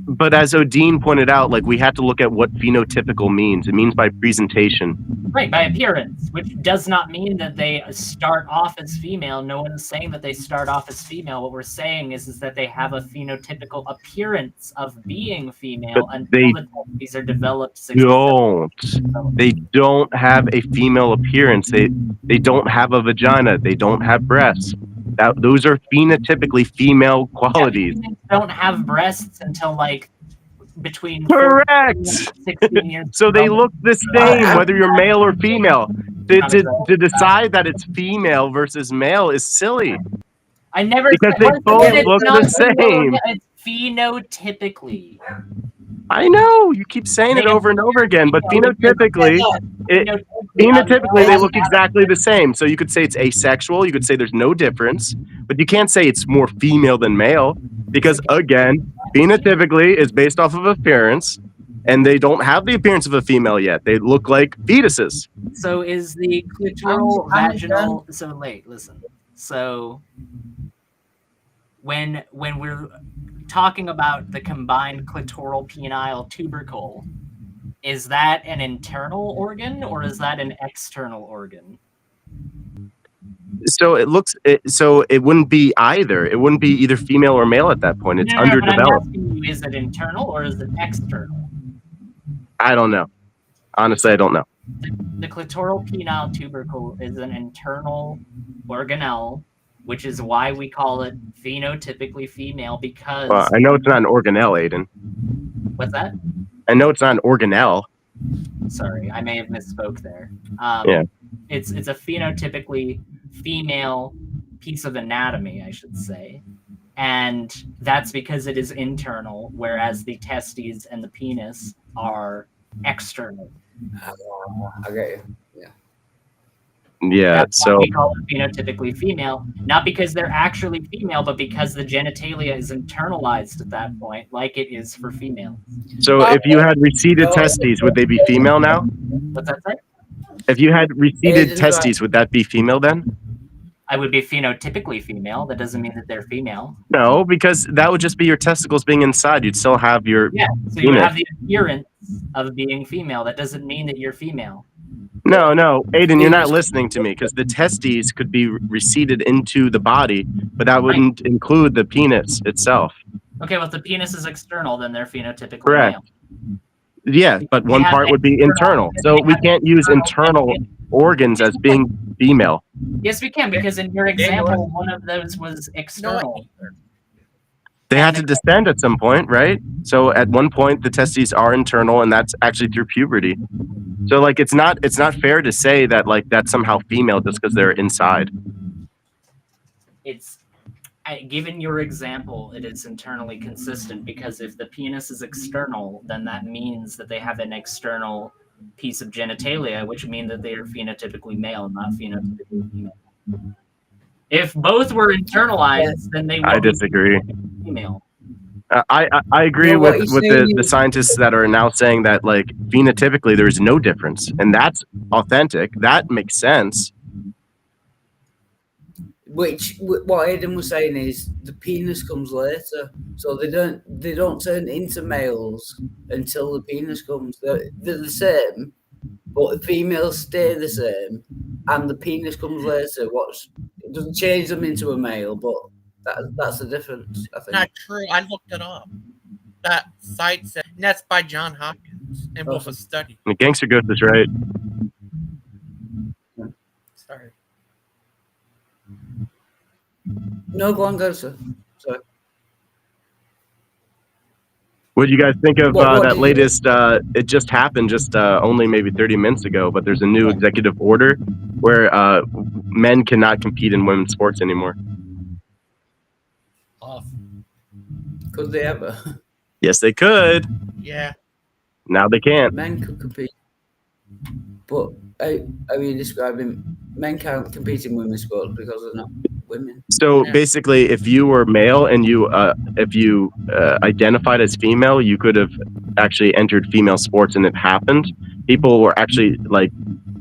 but as Odin pointed out, like we have to look at what phenotypical means. It means by presentation. Right, by appearance, which does not mean that they start off as female. No one is saying that they start off as female. What we're saying is that they have a phenotypical appearance of being female But until they the testes are developed 6 They don't have a female appearance. They don't have a vagina. They don't have breasts. Those are phenotypically female qualities. Yeah, don't have breasts until like between 14 Correct. and 16 years So they old. look the same, whether you're male or female. To decide that it's female versus male is silly. I never because said, they once both again, it's look not the same. It's phenotypically. I know you keep saying it over and over again, but phenotypically, they look exactly the same. So you could say it's asexual. You could say there's no difference, but you can't say it's more female than male because again, phenotypically is based off of appearance, and they don't have the appearance of a female yet. They look like fetuses. So is the clitoral vaginal? So listen. So when we're talking about the combined clitoral penile tubercle, is that an internal organ or is that an external organ? So it wouldn't be either. It wouldn't be either female or male at that point. It's No, but I'm underdeveloped. asking you, is it internal or is it external? I don't know. Honestly, I don't know. The clitoral penile tubercle is an internal organelle, which is why we call it phenotypically female, because I know it's not an organelle, Aiden. What's that? I know it's not an organelle. Sorry, I may have misspoke there. Yeah. It's a phenotypically female piece of anatomy, I should say. And that's because it is internal, whereas the testes and the penis are external. I get you. Yeah. Yeah, That's why so we call it phenotypically female, not because they're actually female, but because the genitalia is internalized at that point, like it is for females. if you had receded testes, would they be female now? What's that say? If you had receded testes, would that be female then? I would be phenotypically female. That doesn't mean that they're female. No, because that would just be your testicles being inside. You'd still have your So you have the appearance of being female. That doesn't mean that you're female. No, Aiden, you're not listening to me because the testes could be receded into the body, but that wouldn't include the penis itself. Okay, well, if the penis is external, then they're phenotypically Correct. male. Yeah, but one part would be internal. So we can't use internal organs as being female. Yes, we can, because in your example, one of those was external. They had to descend at some point, right? So at one point, the testes are internal, and that's actually through puberty. So like, it's not fair to say that like that's somehow female just because they're inside. Given your example, it is internally consistent, because if the penis is external, then that means that they have an external piece of genitalia, which means that they are phenotypically male, not phenotypically female. If both were internalized, then they would I disagree. be female. I agree with the scientists that are now saying that like phenotypically there is no difference, and that's authentic. That makes sense. Which what Aidan was saying is the penis comes later, so they don't turn into males until the penis comes. They're the same, but the females stay the same, and the penis comes later. It doesn't change them into a male, but that's the difference. I think. Not true. I looked it up. That site said, and that's by John Hopkins. and both a study. The Gangster Ghost is right. Sorry. No, go on, Gangster. Sorry. What do you guys think of What that did you- latest? It just happened just only maybe 30 minutes ago, but there's a new executive order where men cannot compete in women's sports anymore. Could they ever? Yes, they could. Yeah. Now they can't. Men could compete. But are you describing men can't compete in women's sports because they're not women? So basically, if you were male and you identified as female, you could have actually entered female sports, and it happened. People were actually like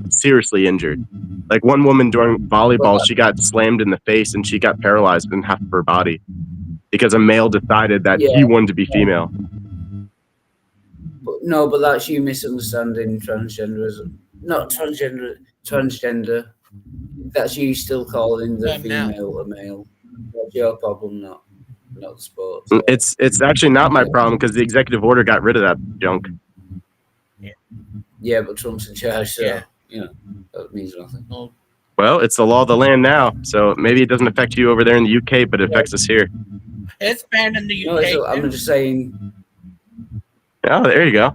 seriously injured. Like one woman during volleyball, she got slammed in the face and she got paralyzed in half of her body because a male decided that he wanted to be female. But that's you misunderstanding transgenderism. Not transgender. That's you still calling the female a male. That's your problem, not the sport. So. It's actually not my problem because the executive order got rid of that junk. Yeah, but Trump's in charge, so you know that means nothing. Well, it's the law of the land now, so maybe it doesn't affect you over there in the UK, but it affects us here. It's banned in the No, UK. I'm just saying. Oh, there you go.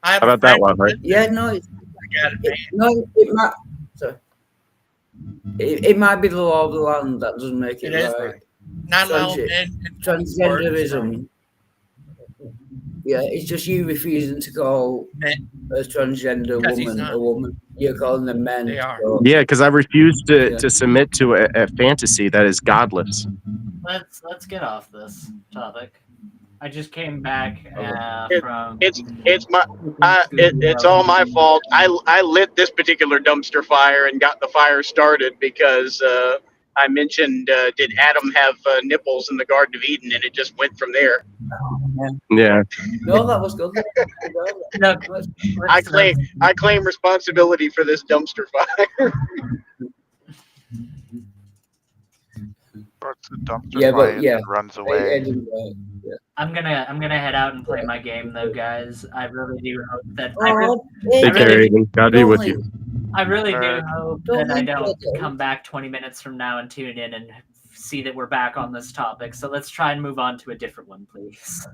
How about that, Wildheart? Yeah, no, it might. Sorry. It might be the law of the land that doesn't make it, right. Not allowed transgenderism. Yeah, it's just you refusing to call a transgender woman a woman. You're calling them men. They are. So. Yeah, because I refuse to submit to a fantasy that is godless. Let's get off this topic. I just came back from. It's all my fault. I lit this particular dumpster fire and got the fire started because I mentioned did Adam have nipples in the Garden of Eden, and it just went from there. Yeah. No, that was good. No, I claim responsibility for this dumpster fire. Starts the dumpster fire and runs away. I'm gonna head out and play my game though, guys. I really do hope that Take care, Aiden. God be with you. I really do hope that I don't come back 20 minutes from now and tune in and see that we're back on this topic. So let's try and move on to a different one, please.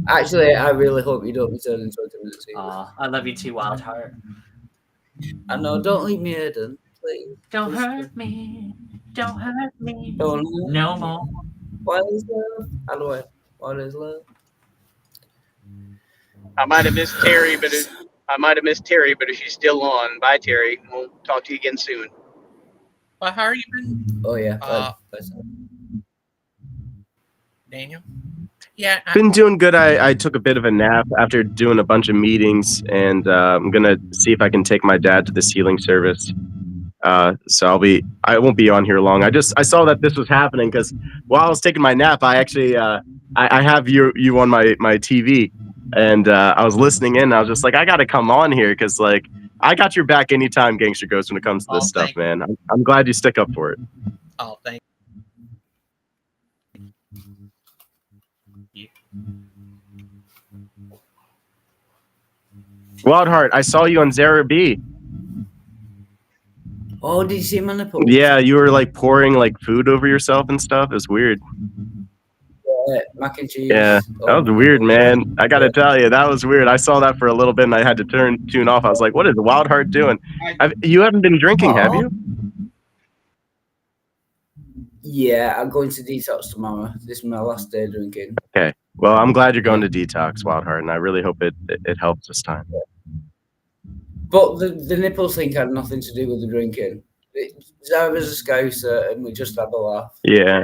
Actually, I really hope you don't return in 20 minutes. I love you too, Wildheart. I know. Don't leave me, Aiden. Please. Don't hurt me. Don't hurt me. Don't no more. What is love? How do I? What is love? I might have missed Terry, but if she's still on, bye Terry. We'll talk to you again soon. Well, how are you been? Oh yeah. Daniel. Yeah. Been doing good. I took a bit of a nap after doing a bunch of meetings, and I'm gonna see if I can take my dad to this healing service. So I won't be on here long. I saw that this was happening because while I was taking my nap, I actually I have you on my TV, and I was listening in. And I was just like, I gotta come on here because like I got your back anytime, Gangster Ghost, when it comes to this stuff, man. I'm glad you stick up for it. Oh, thank you. Wildheart, I saw you on Zara B. Oh, did you see him on the post? Yeah, you were like pouring like food over yourself and stuff. It's weird. Yeah, mac and cheese. Yeah, that was weird, man. I gotta tell you, that was weird. I saw that for a little bit and I had to tune off. I was like, what is Wildheart doing? You haven't been drinking, have you? Yeah, I'm going to detox tomorrow. This is my last day drinking. Okay. Well, I'm glad you're going to detox, Wildheart, and I really hope it helps this time. But the nipples thing had nothing to do with the drinking. Zara's a scouser, and we just had a laugh. Yeah.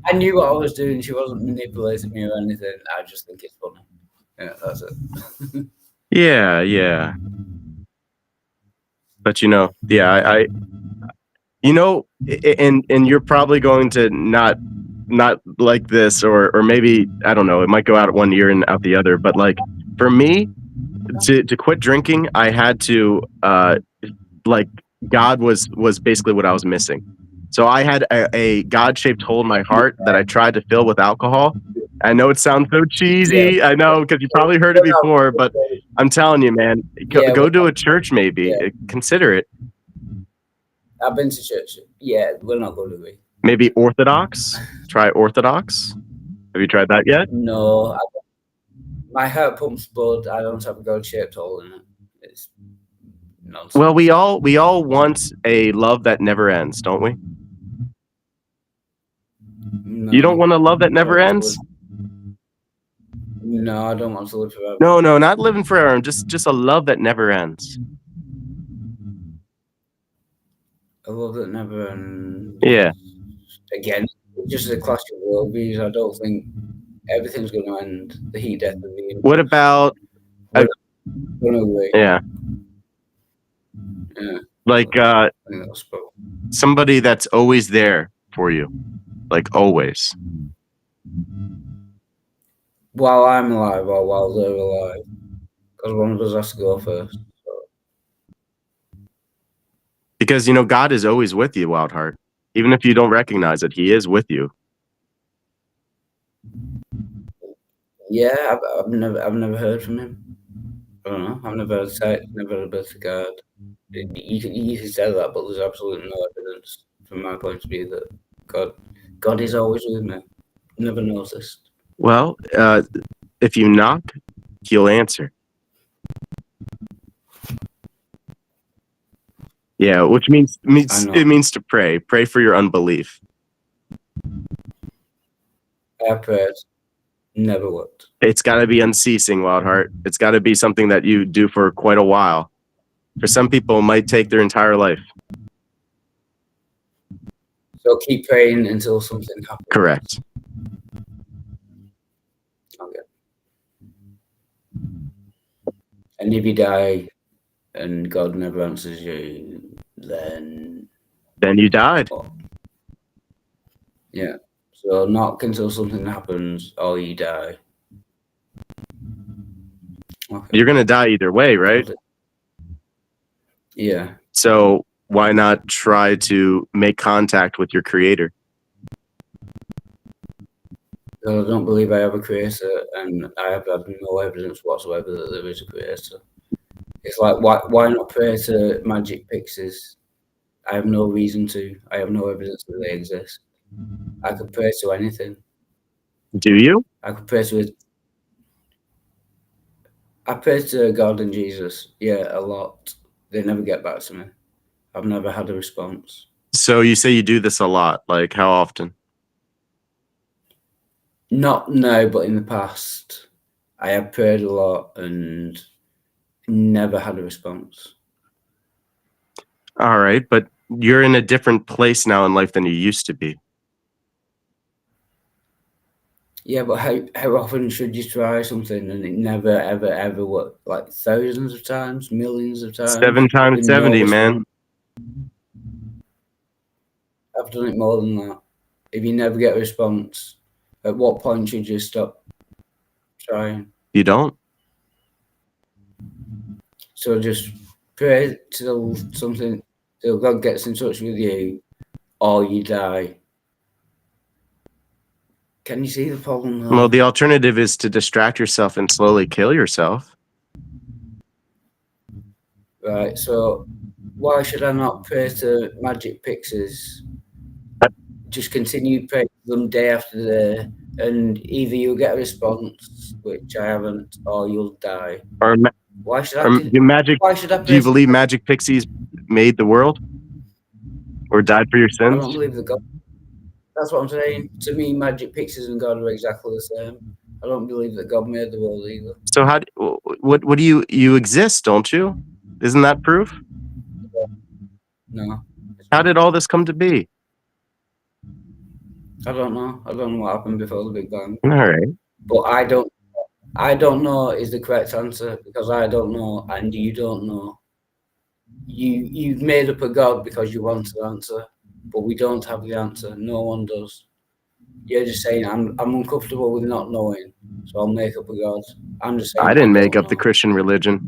I knew what I was doing. She wasn't manipulating me or anything. I just think it's funny. Yeah, that's it. Yeah. But I and you're probably going to not like this, or maybe I don't know. It might go out one ear and out the other. But like for me, to quit drinking, I had to like God was basically what I was missing. So I had a God-shaped hole in my heart that I tried to fill with alcohol, I know it sounds so cheesy. Yeah. I know because you probably heard it before, but I'm telling you, man, Yeah, go well, to a church maybe. yeah. Consider it. I've been to church. Yeah, we're not going to be. Maybe Orthodox. Try Orthodox. Have you tried that yet? No, my heart pumps blood. I don't have a God-shaped hole in it. It's nonsense. Well, we all want a love that never ends, don't we? No, You don't want a love that never ends? No, I don't want to live forever. No, not living forever. Just a love that never ends. A love that never ends. Yeah. Again, just a clash of worldviews. I don't think everything's going to end. The heat death of the. What about? Yeah. Like somebody that's always there for you, like always. While I'm alive or while they're alive, because one of us has to go first. Because God is always with you, Wildheart. Even if you don't recognize it, He is with you. Yeah, I've never heard from Him. I don't know. I've never heard text, never heard a bit of God. You can say that, but there's absolutely no evidence from my point of view that God is always with me. Never noticed. Well, if you knock, He'll answer. Yeah, which means it means to pray. Pray for your unbelief. I prayed. Never worked. It's got to be unceasing, Wildheart. It's got to be something that you do for quite a while. For some people, it might take their entire life. So keep praying until something happens. Correct. Okay. And if you die and God never answers you, then you died. Yeah. So knock until something happens or you die. Okay. You're going to die either way, right? Yeah. So why not try to make contact with your creator? Because I don't believe I have a creator, and I have had no evidence whatsoever that there is a creator. It's like, why not pray to magic pixies? I have no reason to. I have no evidence that they exist. I could pray to anything. Do you? I could pray to it. I pray to God and Jesus, yeah, a lot. They never get back to me. I've never had a response. So you say you do this a lot. Like how often? Not now, but in the past. I have prayed a lot and never had a response. All right, but you're in a different place now in life than you used to be. Yeah, but how often should you try something and it never, ever, ever worked? Like thousands of times, millions of times? 7 times 70, man. I've done it more than that. If you never get a response, at what point should you stop trying? You don't? So just pray till God gets in touch with you, or you die. Can you see the problem though? Well, the alternative is to distract yourself and slowly kill yourself. Right, so why should I not pray to magic pixies? Just continue praying to them day after day, and either you'll get a response, which I haven't, or you'll die. Why should I? Why should I pray? Do you believe magic pixies made the world, or died for your I sins? don't believe that God. That's what I'm saying. To me, magic pixies and God are exactly the same. I don't believe that God made the world either. So what do you exist, don't you? Isn't that proof? No. How did all this come to be? I don't know. I don't know what happened before the Big Bang. All right. But I don't know is the correct answer, because I don't know and you don't know. You've made up a God because you want the answer, but we don't have the answer. No one does. You're just saying I'm uncomfortable with not knowing, so I'll make up a God. I'm just saying I didn't make up the Christian religion.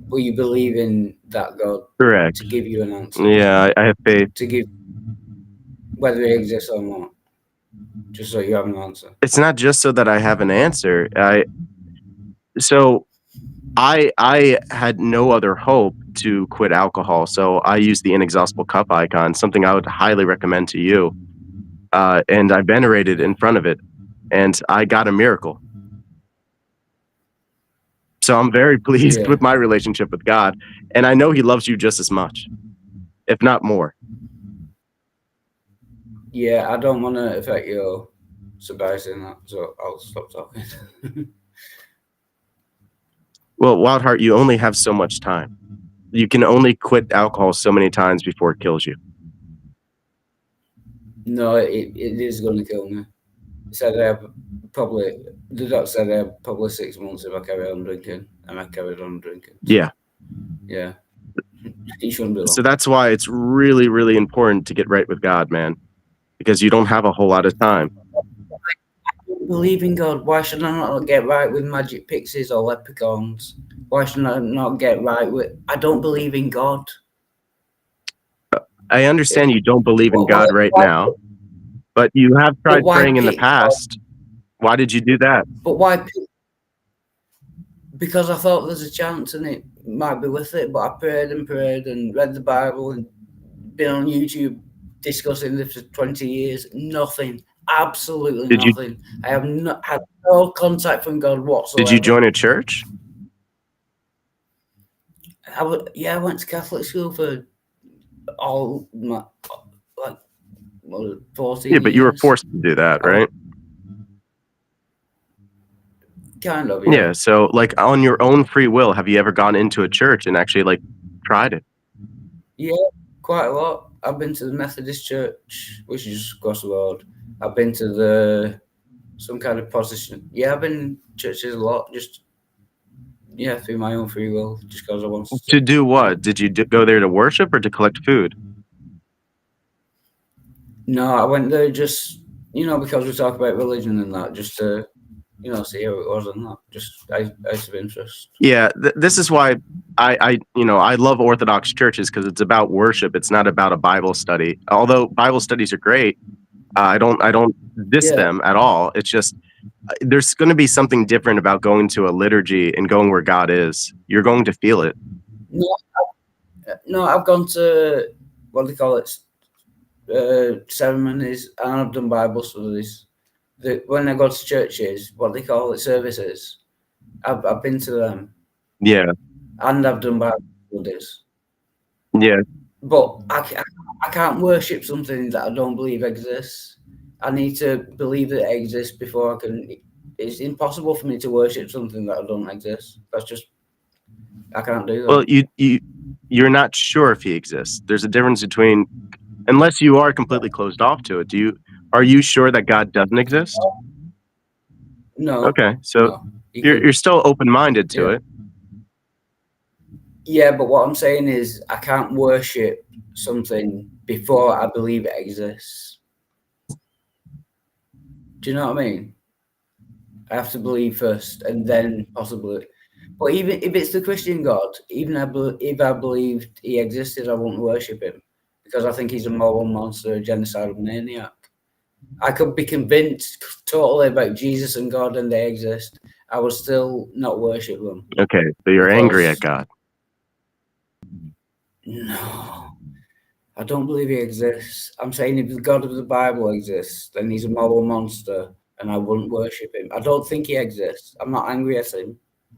But you believe in that God. Correct. To give you an answer. Yeah, I have faith. To give, whether it exists or not. Just so you have an answer. It's not just so that I have an answer. I had no other hope to quit alcohol, so I used the inexhaustible cup icon, something I would highly recommend to you. And I venerated in front of it, and I got a miracle. So I'm very pleased Yeah. with my relationship with God, and I know He loves you just as much, if not more. Yeah, I don't want to affect your sobriety in that, so I'll stop talking. Well, Wildheart, you only have so much time. You can only quit alcohol so many times before it kills you. No, it is going to kill me. It said I have the doctor said I have probably 6 months if I carry on drinking, and I carried on drinking. So, Yeah. Yeah. It shouldn't be long. So that's why it's really, really important to get right with God, man, because you don't have a whole lot of time. I don't believe in God. Why should I not get right with magic pixies or leprechauns? Why should I not get right with? I don't believe in God. I understand you don't believe in God right now, but you have tried why praying in the pick God? past. Why did you do that? But why pick? Because I thought there's a chance and it might be worth it. But I prayed and read the Bible and been on YouTube discussing this for 20 years. Nothing. Absolutely Did you nothing. I have not had no contact from God whatsoever. did you join a church? I went to Catholic school for all my 14 Yeah, but you were years. forced to do that, right? Kind of, Yeah. So, like, on your own free will, have you ever gone into a church and actually like tried it? Yeah, quite a lot. I've been to the Methodist church, which is just across the road. I've been to some kind of Protestant. Yeah, I've been in churches a lot, just through my own free will, just because I wanted To do what? Did you go there to worship or to collect food? No, I went there just because we talk about religion and that, just to see how it was and that. Just out of interest. Yeah, this is why I love Orthodox churches, because it's about worship. It's not about a Bible study. Although Bible studies are great, I don't diss Yeah. them at all. It's just there's going to be something different about going to a liturgy and going where God is. You're going to feel it. No, I've gone to what do they call it, ceremonies, and I've done Bible studies. When I go to churches, what they call it, services, I've been to them. Yeah. And I've done Bible studies. Yeah. But I can't worship something that I don't believe exists. I need to believe that it exists before I can. It's impossible for me to worship something that I don't exist. I can't do that. Well, you're not sure if he exists. There's a difference between, unless you are completely closed off to it. Are you sure that God doesn't exist? No. Okay, so no. you're still open-minded to it. Yeah, but what I'm saying is I can't worship something before I believe it exists. Do you know what I mean? I have to believe first and then possibly. But even if it's the Christian God, even if I believed he existed, I wouldn't worship him because I think he's a moral monster, a genocidal maniac. I could be convinced totally about Jesus and God and they exist. I would still not worship them. Okay, so you're angry at God. No, I don't believe he exists. I'm saying if the God of the Bible exists, then he's a moral monster and I wouldn't worship him. I don't think he exists. I'm not angry at him.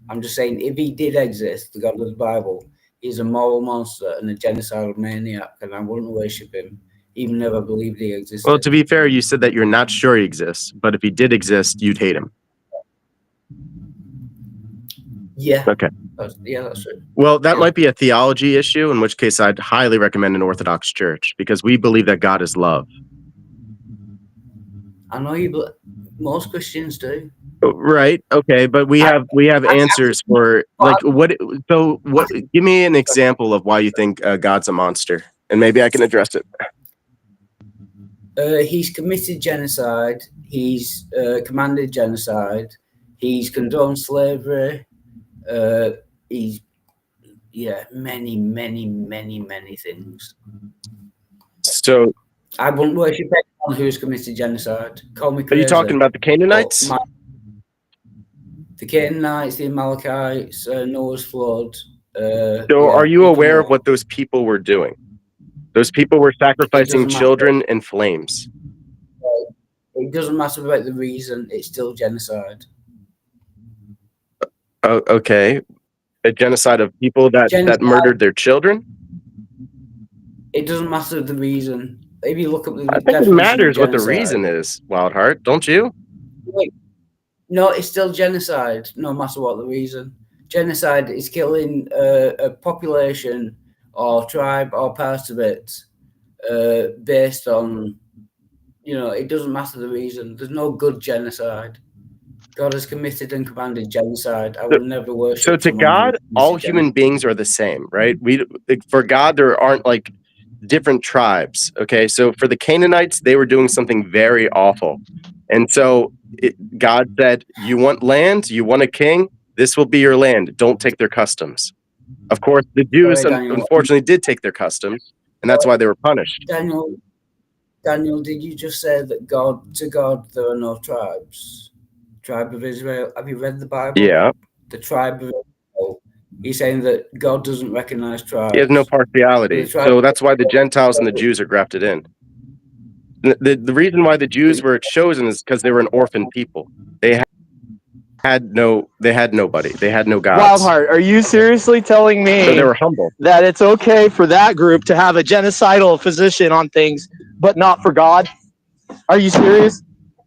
I'm just saying if he did exist, the God of the Bible, he's a moral monster and a genocidal maniac and I wouldn't worship him, even if I believed he existed. Well, to be fair, you said that you're not sure he exists, but if he did exist, you'd hate him. Yeah. Okay. That's true. Well, that might be a theology issue, in which case I'd highly recommend an Orthodox church, because we believe that God is love. I know you, but most Christians do. Right. Okay, but we have answers for what. So, what? Give me an example of why you think God's a monster, and maybe I can address it. He's committed genocide. He's commanded genocide. He's condoned slavery. He's many things. So I wouldn't worship one who's committed genocide. Call me Are crazy. you talking about the Canaanites? The Canaanites, the Amalekites, Noah's flood. So Yeah, are you it aware of doesn't- what those people were doing? Those people were sacrificing matter. children in flames. It doesn't matter about the reason, it's still genocide. Oh, okay. A genocide of people that murdered their children? It doesn't matter the reason. If you look up the I think it definition of matters what the genocide- reason is, Wildheart, don't you? Wait, no, it's still genocide, no matter what the reason. Genocide is killing a population or tribe or part of it based on, it doesn't matter the reason. There's no good genocide. God has committed and commanded genocide. I will never worship. So to someone who God, all committed human beings are the same, right? For God, there aren't like different tribes. Okay, so for the Canaanites, they were doing something very awful, and so God said, "You want land? You want a king? This will be your land. Don't take their customs." Of course, the Jews Sorry, Daniel. unfortunately did take their customs, and that's why they were punished. Daniel, did you just say that to God there are no tribes? Tribe of Israel. Have you read the Bible? Yeah. The tribe of Israel. He's saying that God doesn't recognize tribes. He has no partiality. The tribe- So that's why the Gentiles and the Jews are grafted in. The reason why the Jews were chosen is because they were an orphan people. They had nobody. They had no gods. Wildheart, are you seriously telling me So they were humble. that it's okay for that group to have a genocidal position on things, but not for God? Are you serious?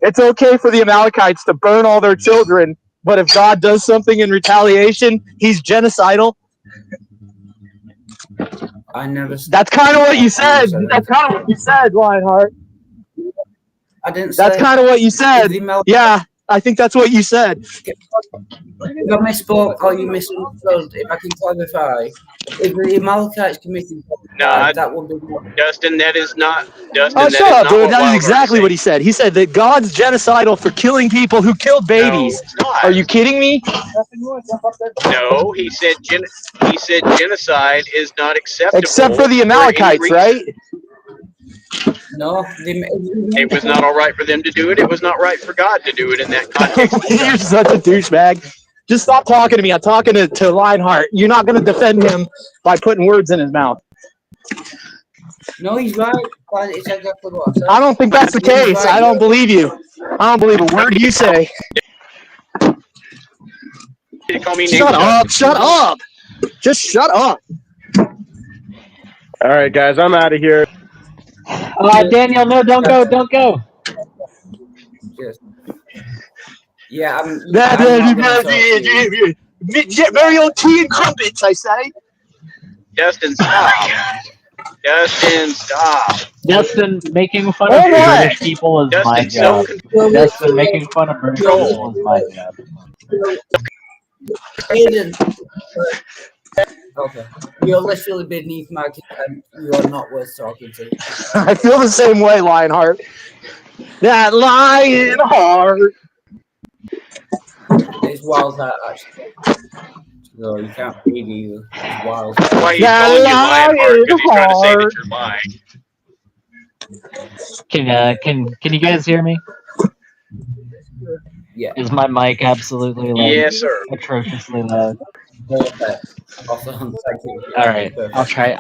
It's okay for the Amalekites to burn all their children, but if God does something in retaliation, he's genocidal? I never. That's kind of what you said. That's kind of what you said, Lionheart. I didn't. That's kind of what you said. Yeah, I think that's what you said. If I misspoke or you misunderstood, if I can clarify, if the Amalekites committed genocide, that would be. Dustin, that is not. Dustin, Oh, that shut is up, not dude. what That is Wildheart exactly said. what he said. He said that God's genocidal for killing people who killed babies. Are you kidding me? No, he said genocide is not acceptable. Except for the any Amalekites, reason. right? No, It was not all right for them to do it. It was not right for God to do it in that context. You're such a douchebag. Just stop talking to me. I'm talking to Lionheart. You're not going to defend him by putting words in his mouth. No, he's right. It's exactly what I said. I don't think that's the He's case. right, I don't believe you. I don't believe a word you say. They call me Shut up. Shut up. Just shut up. All right, guys, I'm out of here. Daniel, no, don't go, don't go. Yes. Yeah, I'm That not gonna talk to you. very old tea and crumpets, I say. Dustin, stop. Dustin, stop. Dustin, making fun Oh, of what? British people is my Dustin, job. self-control. Dustin, making fun of British people is my job. Aiden. Okay. You're literally beneath my contempt. You are not worth talking to. I feel the same way, Lionheart. That Lionheart. It's Wildheart, actually. So you can't read either. It's Wild. That's why he's calling you Lionheart, because he's trying to say that you're lying. Can you guys hear me? Yeah. Is my mic absolutely like Yes, sir. atrociously loud? Perfect. Awesome. Thank you. All right, I'll try.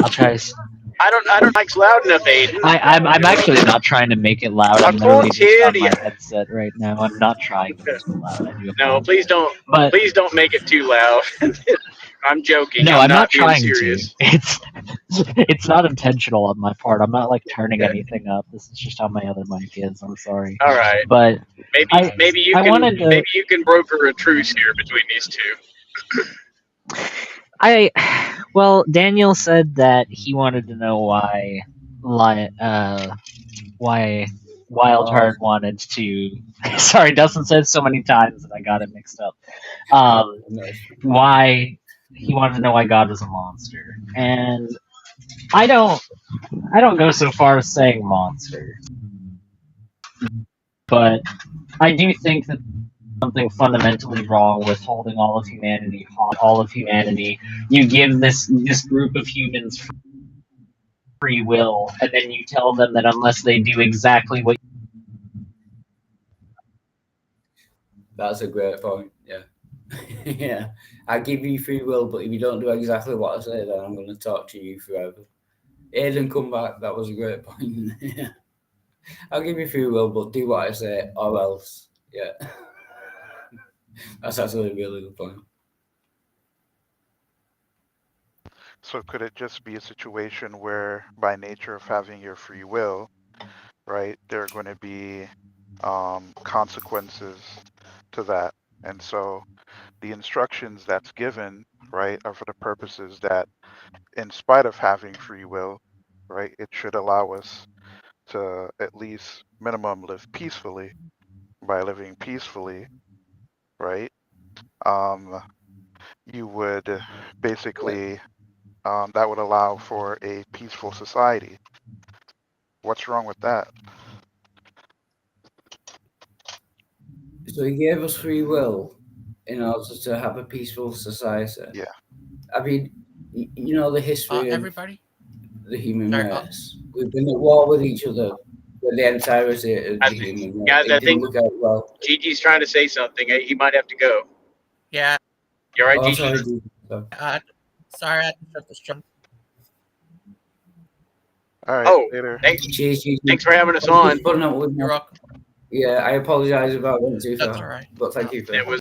I don't mic's loud enough, Aiden. I'm actually not trying to make it loud. I'm literally just on my headset right now. I'm not trying to make it loud. I do No, please don't. But- Please don't make it too loud. I'm joking. No, I'm not being trying serious. to. It's not intentional on my part. I'm not like turning anything up. This is just how my other mic is. I'm sorry. All right. But Maybe you I can wanted to- maybe you can broker a truce here between these two. Well, Daniel said that he wanted to know why Wildheart wanted to. Sorry, Dustin said so many times that I got it mixed up. Why he wanted to know why God was a monster, and I don't go so far as saying monster, but I do think that something fundamentally wrong with holding all of humanity. You give this group of humans free will, and then you tell them that unless they do exactly what That's a great point. Yeah. Yeah. I give you free will, but if you don't do exactly what I say, then I'm going to torture you forever. Aiden, come back. That was a great point. Yeah. I'll give you free will, but do what I say, or else. Yeah. That's actually a really good point. So could it just be a situation where, by nature of having your free will, right, there are going to be consequences to that, and so the instructions that's given, right, are for the purposes that, in spite of having free will, right, it should allow us to at least minimum live peacefully. By living peacefully, right, you would basically that would allow for a peaceful society. What's wrong with that? So he gave us free will in order to have a peaceful society. Yeah. I mean, you know the history of Everybody. the human race. We've been at war with each other for the entirety of the human race. Guys, I It didn't think look out well. Gigi's trying to say something. He might have to go. Yeah. You're right, Oh, Gigi. sorry, Gigi. Sorry, I had to shut this jump. All right, Oh, later. thanks. Cheers, Gigi. Thanks for having us on. You're welcome. Yeah, I apologize about going too far. That's all right. But thank you for It was